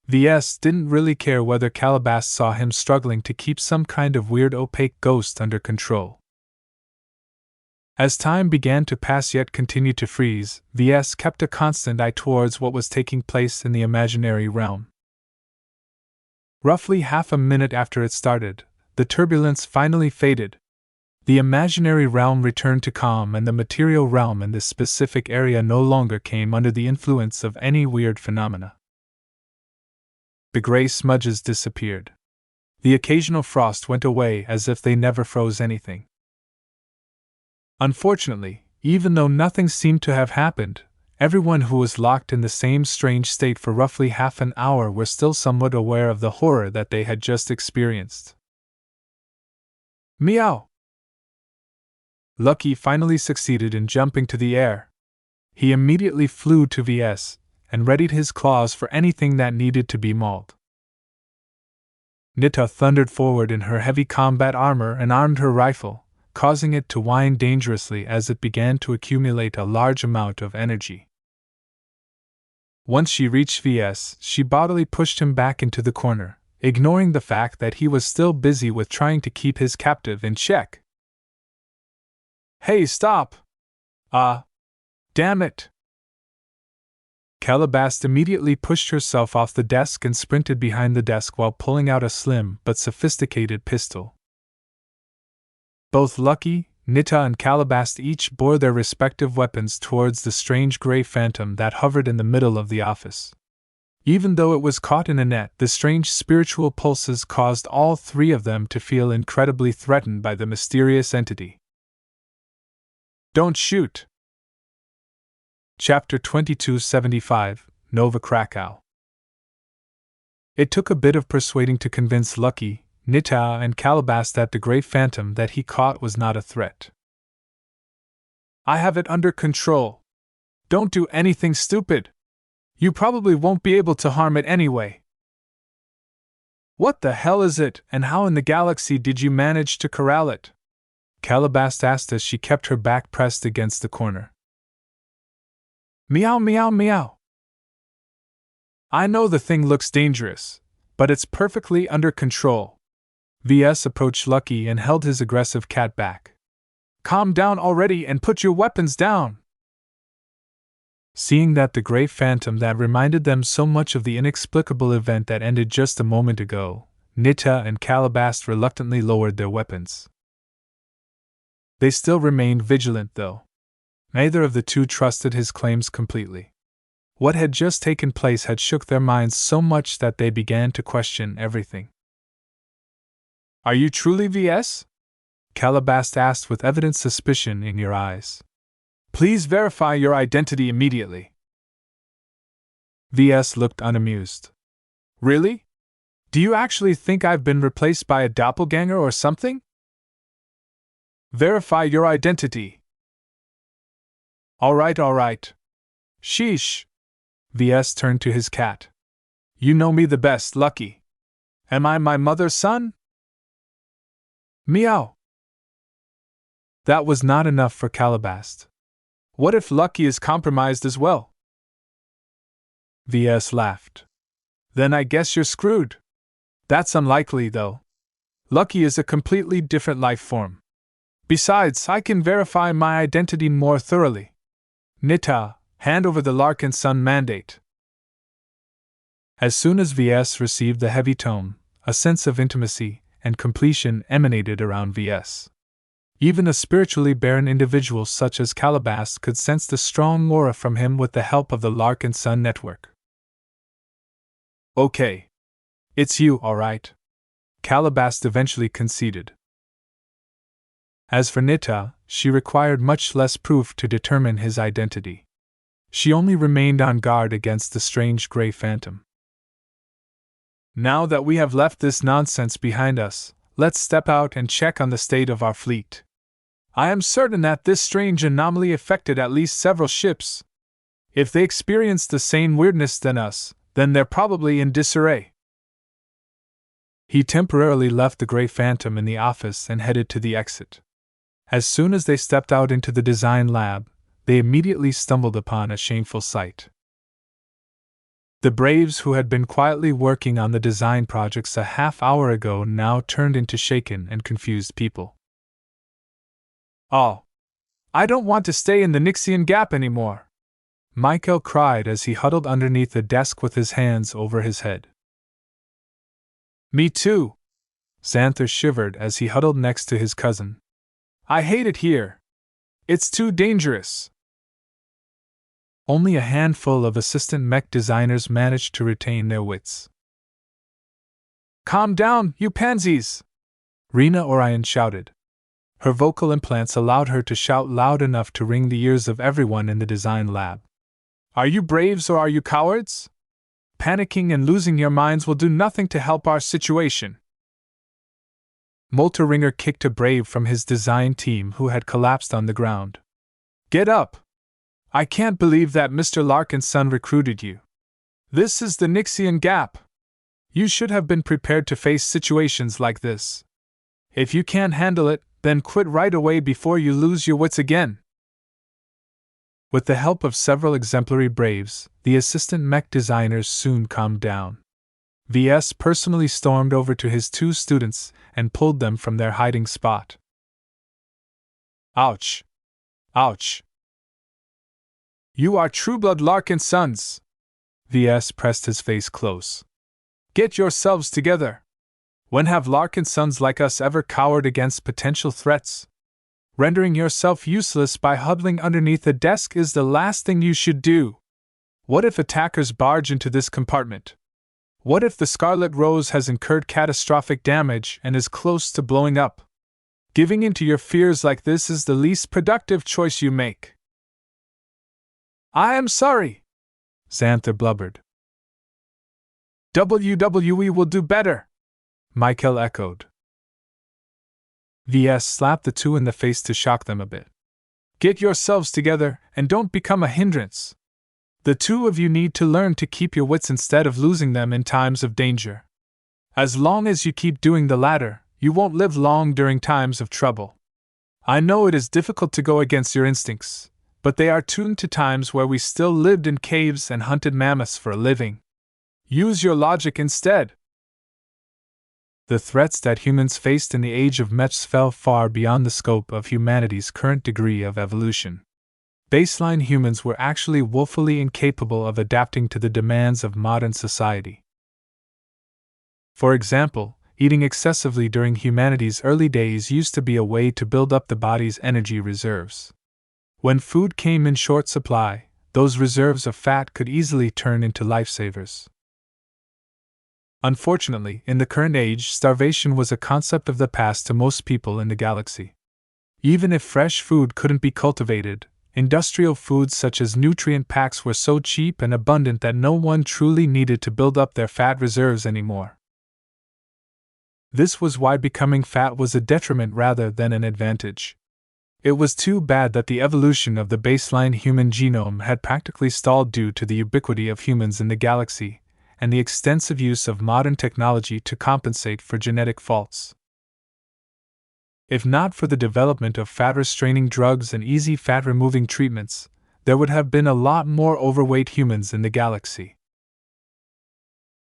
Ves didn't really care whether Calabas saw him struggling to keep some kind of weird opaque ghost under control. As time began to pass yet continued to freeze, Ves kept a constant eye towards what was taking place in the imaginary realm. Roughly half a minute after it started, the turbulence finally faded. The imaginary realm returned to calm, and the material realm in this specific area no longer came under the influence of any weird phenomena. The gray smudges disappeared. The occasional frost went away as if they never froze anything. Unfortunately, even though nothing seemed to have happened, everyone who was locked in the same strange state for roughly half an hour were still somewhat aware of the horror that they had just experienced. Meow! Lucky finally succeeded in jumping to the air. He immediately flew to Ves and readied his claws for anything that needed to be mauled. Nita thundered forward in her heavy combat armor and armed her rifle, causing it to whine dangerously as it began to accumulate a large amount of energy. Once she reached Ves, she bodily pushed him back into the corner, ignoring the fact that he was still busy with trying to keep his captive in check. "Hey, stop! Damn it!" Calabas immediately pushed herself off the desk and sprinted behind the desk while pulling out a slim but sophisticated pistol. Both Lucky, Nita, and Calabas each bore their respective weapons towards the strange gray phantom that hovered in the middle of the office. Even though it was caught in a net, the strange spiritual pulses caused all three of them to feel incredibly threatened by the mysterious entity. "Don't shoot!" Chapter 2275, Nova Krakow. It took a bit of persuading to convince Lucky, Nita, and Calabas that the gray phantom that he caught was not a threat. "I have it under control. Don't do anything stupid. You probably won't be able to harm it anyway." "What the hell is it, and how in the galaxy did you manage to corral it?" Calabas asked as she kept her back pressed against the corner. "Meow, meow, meow. I know the thing looks dangerous, but it's perfectly under control." Ves approached Lucky and held his aggressive cat back. "Calm down already and put your weapons down." Seeing that the gray phantom that reminded them so much of the inexplicable event that ended just a moment ago, Nita and Calabas reluctantly lowered their weapons. They still remained vigilant, though. Neither of the two trusted his claims completely. What had just taken place had shook their minds so much that they began to question everything. "Are you truly Ves?" Calabas asked with evident suspicion in your eyes. "Please verify your identity immediately." Ves looked unamused. "Really? Do you actually think I've been replaced by a doppelganger or something? Verify your identity." All right. Sheesh. Ves turned to his cat. "You know me the best, Lucky. Am I my mother's son?" Meow. That was not enough for Calabas. What if Lucky is compromised as well? Ves laughed. Then I guess you're screwed. That's unlikely, though. Lucky is a completely different life form. Besides, I can verify my identity more thoroughly. Nita, hand over the Larkinson mandate. As soon as Ves received the heavy tome, a sense of intimacy and completion emanated around Ves. Even a spiritually barren individual such as Calabas could sense the strong aura from him with the help of the Larkinson network. Okay. It's you, all right. Calabas eventually conceded. As for Nita, she required much less proof to determine his identity. She only remained on guard against the strange gray phantom. Now that we have left this nonsense behind us, let's step out and check on the state of our fleet. I am certain that this strange anomaly affected at least several ships. If they experienced the same weirdness than us, then they're probably in disarray. He temporarily left the gray phantom in the office and headed to the exit. As soon as they stepped out into the design lab, they immediately stumbled upon a shameful sight. The braves who had been quietly working on the design projects a half hour ago now turned into shaken and confused people. Oh, I don't want to stay in the Nixian Gap anymore, Michael cried as he huddled underneath the desk with his hands over his head. Me too, Xanther shivered as he huddled next to his cousin. I hate it here. It's too dangerous. Only a handful of assistant mech designers managed to retain their wits. Calm down, you pansies! Rena Orion shouted. Her vocal implants allowed her to shout loud enough to ring the ears of everyone in the design lab. Are you braves or are you cowards? Panicking and losing your minds will do nothing to help our situation. Molteringer kicked a brave from his design team who had collapsed on the ground. Get up! I can't believe that Mr. Larkinson recruited you. This is the Nixian Gap. You should have been prepared to face situations like this. If you can't handle it, then quit right away before you lose your wits again. With the help of several exemplary braves, the assistant mech designers soon calmed down. Ves personally stormed over to his two students and pulled them from their hiding spot. Ouch! Ouch! You are true-blood Larkinsons! Ves pressed his face close. Get yourselves together! When have Larkinsons like us ever cowered against potential threats? Rendering yourself useless by huddling underneath a desk is the last thing you should do. What if attackers barge into this compartment? What if the Scarlet Rose has incurred catastrophic damage and is close to blowing up? Giving in to your fears like this is the least productive choice you make. I am sorry, Xanther blubbered. WWE will do better, Michael echoed. Ves slapped the two in the face to shock them a bit. Get yourselves together and don't become a hindrance. The two of you need to learn to keep your wits instead of losing them in times of danger. As long as you keep doing the latter, you won't live long during times of trouble. I know it is difficult to go against your instincts, but they are tuned to times where we still lived in caves and hunted mammoths for a living. Use your logic instead. The threats that humans faced in the Age of Mechs fell far beyond the scope of humanity's current degree of evolution. Baseline humans were actually woefully incapable of adapting to the demands of modern society. For example, eating excessively during humanity's early days used to be a way to build up the body's energy reserves. When food came in short supply, those reserves of fat could easily turn into lifesavers. Unfortunately, in the current age, starvation was a concept of the past to most people in the galaxy. Even if fresh food couldn't be cultivated, industrial foods such as nutrient packs were so cheap and abundant that no one truly needed to build up their fat reserves anymore. This was why becoming fat was a detriment rather than an advantage. It was too bad that the evolution of the baseline human genome had practically stalled due to the ubiquity of humans in the galaxy and the extensive use of modern technology to compensate for genetic faults. If not for the development of fat-restraining drugs and easy fat-removing treatments, there would have been a lot more overweight humans in the galaxy.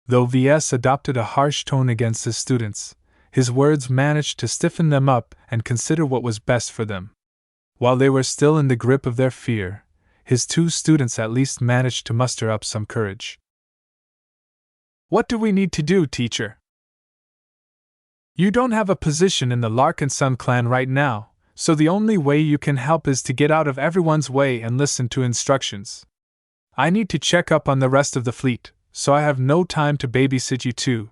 Though Ves adopted a harsh tone against his students, his words managed to stiffen them up and consider what was best for them. While they were still in the grip of their fear, his two students at least managed to muster up some courage. "What do we need to do, teacher?" "You don't have a position in the Larkinson clan right now, so the only way you can help is to get out of everyone's way and listen to instructions. I need to check up on the rest of the fleet, so I have no time to babysit you two.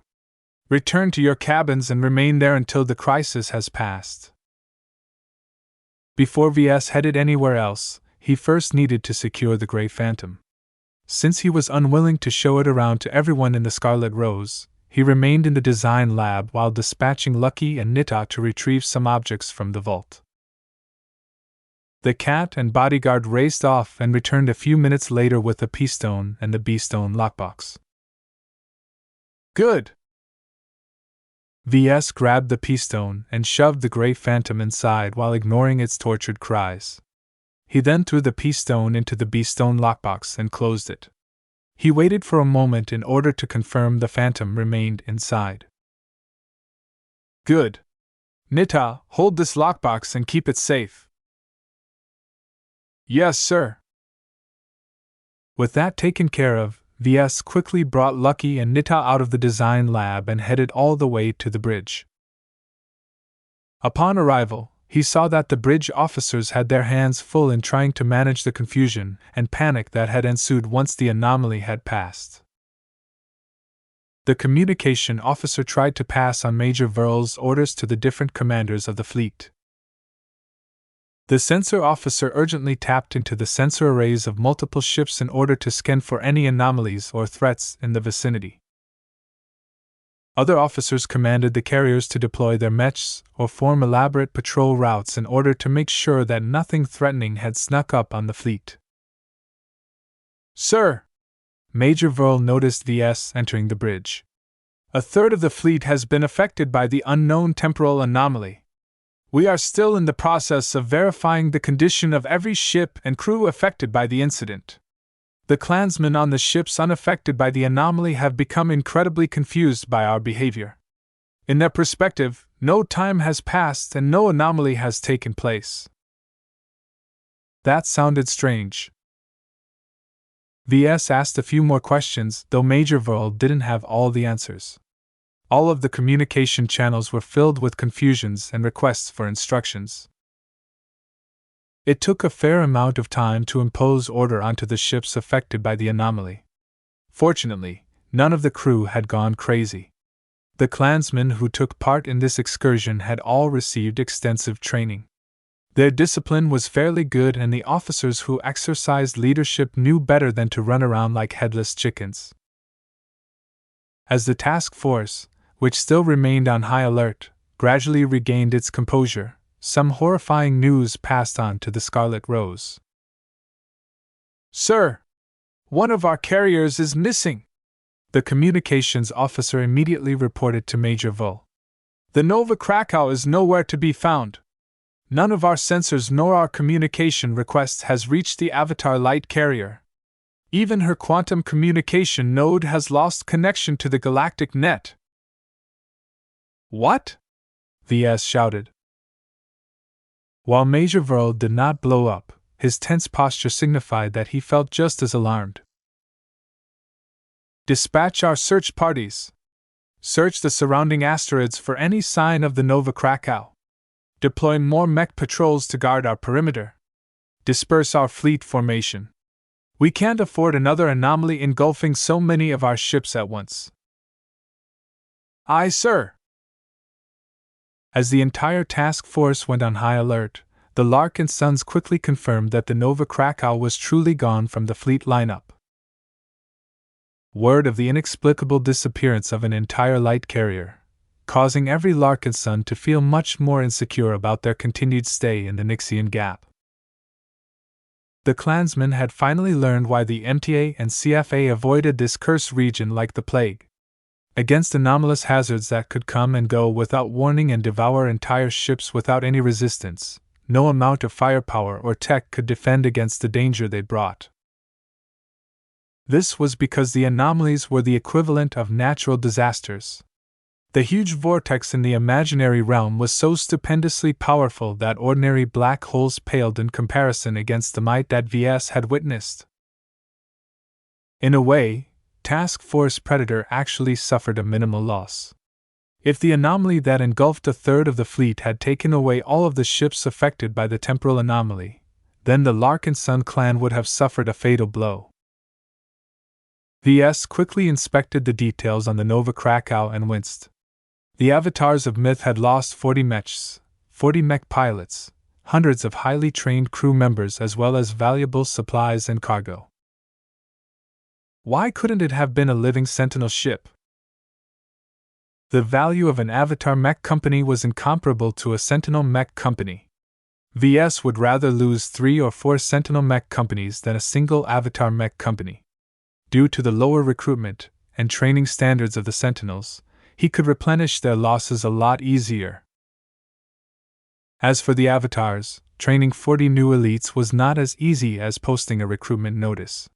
Return to your cabins and remain there until the crisis has passed." Before Ves headed anywhere else, he first needed to secure the Grey Phantom. Since he was unwilling to show it around to everyone in the Scarlet Rose, he remained in the design lab while dispatching Lucky and Nita to retrieve some objects from the vault. The cat and bodyguard raced off and returned a few minutes later with the P-stone and the B-stone lockbox. "Good!" Ves grabbed the P-stone and shoved the Grey Phantom inside while ignoring its tortured cries. He then threw the P-stone into the B-stone lockbox and closed it. He waited for a moment in order to confirm the Phantom remained inside. "Good. Nita, hold this lockbox and keep it safe." "Yes, sir." With that taken care of, Ves quickly brought Lucky and Nita out of the design lab and headed all the way to the bridge. Upon arrival, he saw that the bridge officers had their hands full in trying to manage the confusion and panic that had ensued once the anomaly had passed. The communication officer tried to pass on Major Verl's orders to the different commanders of the fleet. The sensor officer urgently tapped into the sensor arrays of multiple ships in order to scan for any anomalies or threats in the vicinity. Other officers commanded the carriers to deploy their mechs or form elaborate patrol routes in order to make sure that nothing threatening had snuck up on the fleet. "Sir!" Major Verl noticed Ves entering the bridge. "A third of the fleet has been affected by the unknown temporal anomaly. We are still in the process of verifying the condition of every ship and crew affected by the incident. The clansmen on the ships unaffected by the anomaly have become incredibly confused by our behavior. In their perspective, no time has passed and no anomaly has taken place." That sounded strange. Ves asked a few more questions, though Major Verl didn't have all the answers. All of the communication channels were filled with confusions and requests for instructions. It took a fair amount of time to impose order onto the ships affected by the anomaly. Fortunately, none of the crew had gone crazy. The clansmen who took part in this excursion had all received extensive training. Their discipline was fairly good, and the officers who exercised leadership knew better than to run around like headless chickens. As the task force, which still remained on high alert, gradually regained its composure, some horrifying news passed on to the Scarlet Rose. "Sir! One of our carriers is missing!" The communications officer immediately reported to Major Verl. "The Nova Krakow is nowhere to be found. None of our sensors nor our communication requests has reached the Avatar light carrier. Even her quantum communication node has lost connection to the galactic net." "What?" Ves shouted. While Major Verl did not blow up, his tense posture signified that he felt just as alarmed. "Dispatch our search parties. Search the surrounding asteroids for any sign of the Nova Krakow. Deploy more mech patrols to guard our perimeter. Disperse our fleet formation. We can't afford another anomaly engulfing so many of our ships at once." "Aye, sir." As the entire task force went on high alert, the Larkinsons quickly confirmed that the Nova Krakow was truly gone from the fleet lineup. Word of the inexplicable disappearance of an entire light carrier, causing every Larkinson to feel much more insecure about their continued stay in the Nixian Gap. The clansmen had finally learned why the MTA and CFA avoided this cursed region like the plague. Against anomalous hazards that could come and go without warning and devour entire ships without any resistance, no amount of firepower or tech could defend against the danger they brought. This was because the anomalies were the equivalent of natural disasters. The huge vortex in the imaginary realm was so stupendously powerful that ordinary black holes paled in comparison against the might that Ves had witnessed. In a way, Task Force Predator actually suffered a minimal loss. If the anomaly that engulfed a third of the fleet had taken away all of the ships affected by the temporal anomaly, then the Larkinson clan would have suffered a fatal blow. Ves quickly inspected the details on the Nova Krakow and winced. The avatars of myth had lost 40 mechs, 40 mech pilots, hundreds of highly trained crew members, as well as valuable supplies and cargo. Why couldn't it have been a living Sentinel ship? The value of an Avatar mech company was incomparable to a Sentinel mech company. Ves would rather lose 3 or 4 Sentinel mech companies than a single Avatar mech company. Due to the lower recruitment and training standards of the Sentinels, he could replenish their losses a lot easier. As for the Avatars, training 40 new elites was not as easy as posting a recruitment notice.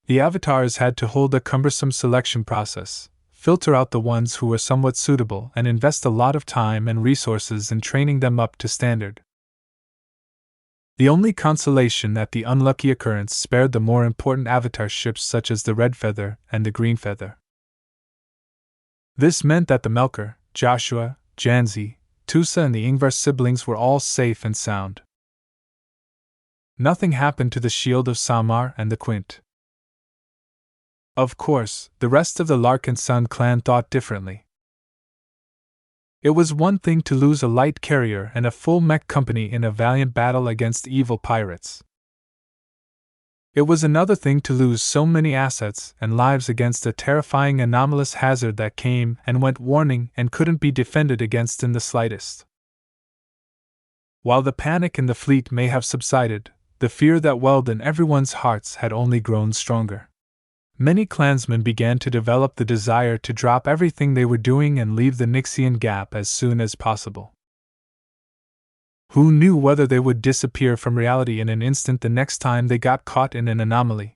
The Avatars had to hold a cumbersome selection process, filter out the ones who were somewhat suitable, and invest a lot of time and resources in training them up to standard. The only consolation that the unlucky occurrence spared the more important Avatar ships such as the Red Feather and the Green Feather. This meant that the Melker, Joshua, Janzi, Tusa, and the Ingvar siblings were all safe and sound. Nothing happened to the Shield of Samar and the Quint. Of course, the rest of the Larkinson clan thought differently. It was one thing to lose a light carrier and a full mech company in a valiant battle against evil pirates. It was another thing to lose so many assets and lives against a terrifying anomalous hazard that came and went warning and couldn't be defended against in the slightest. While the panic in the fleet may have subsided, the fear that welled in everyone's hearts had only grown stronger. Many clansmen began to develop the desire to drop everything they were doing and leave the Nixian Gap as soon as possible. Who knew whether they would disappear from reality in an instant the next time they got caught in an anomaly?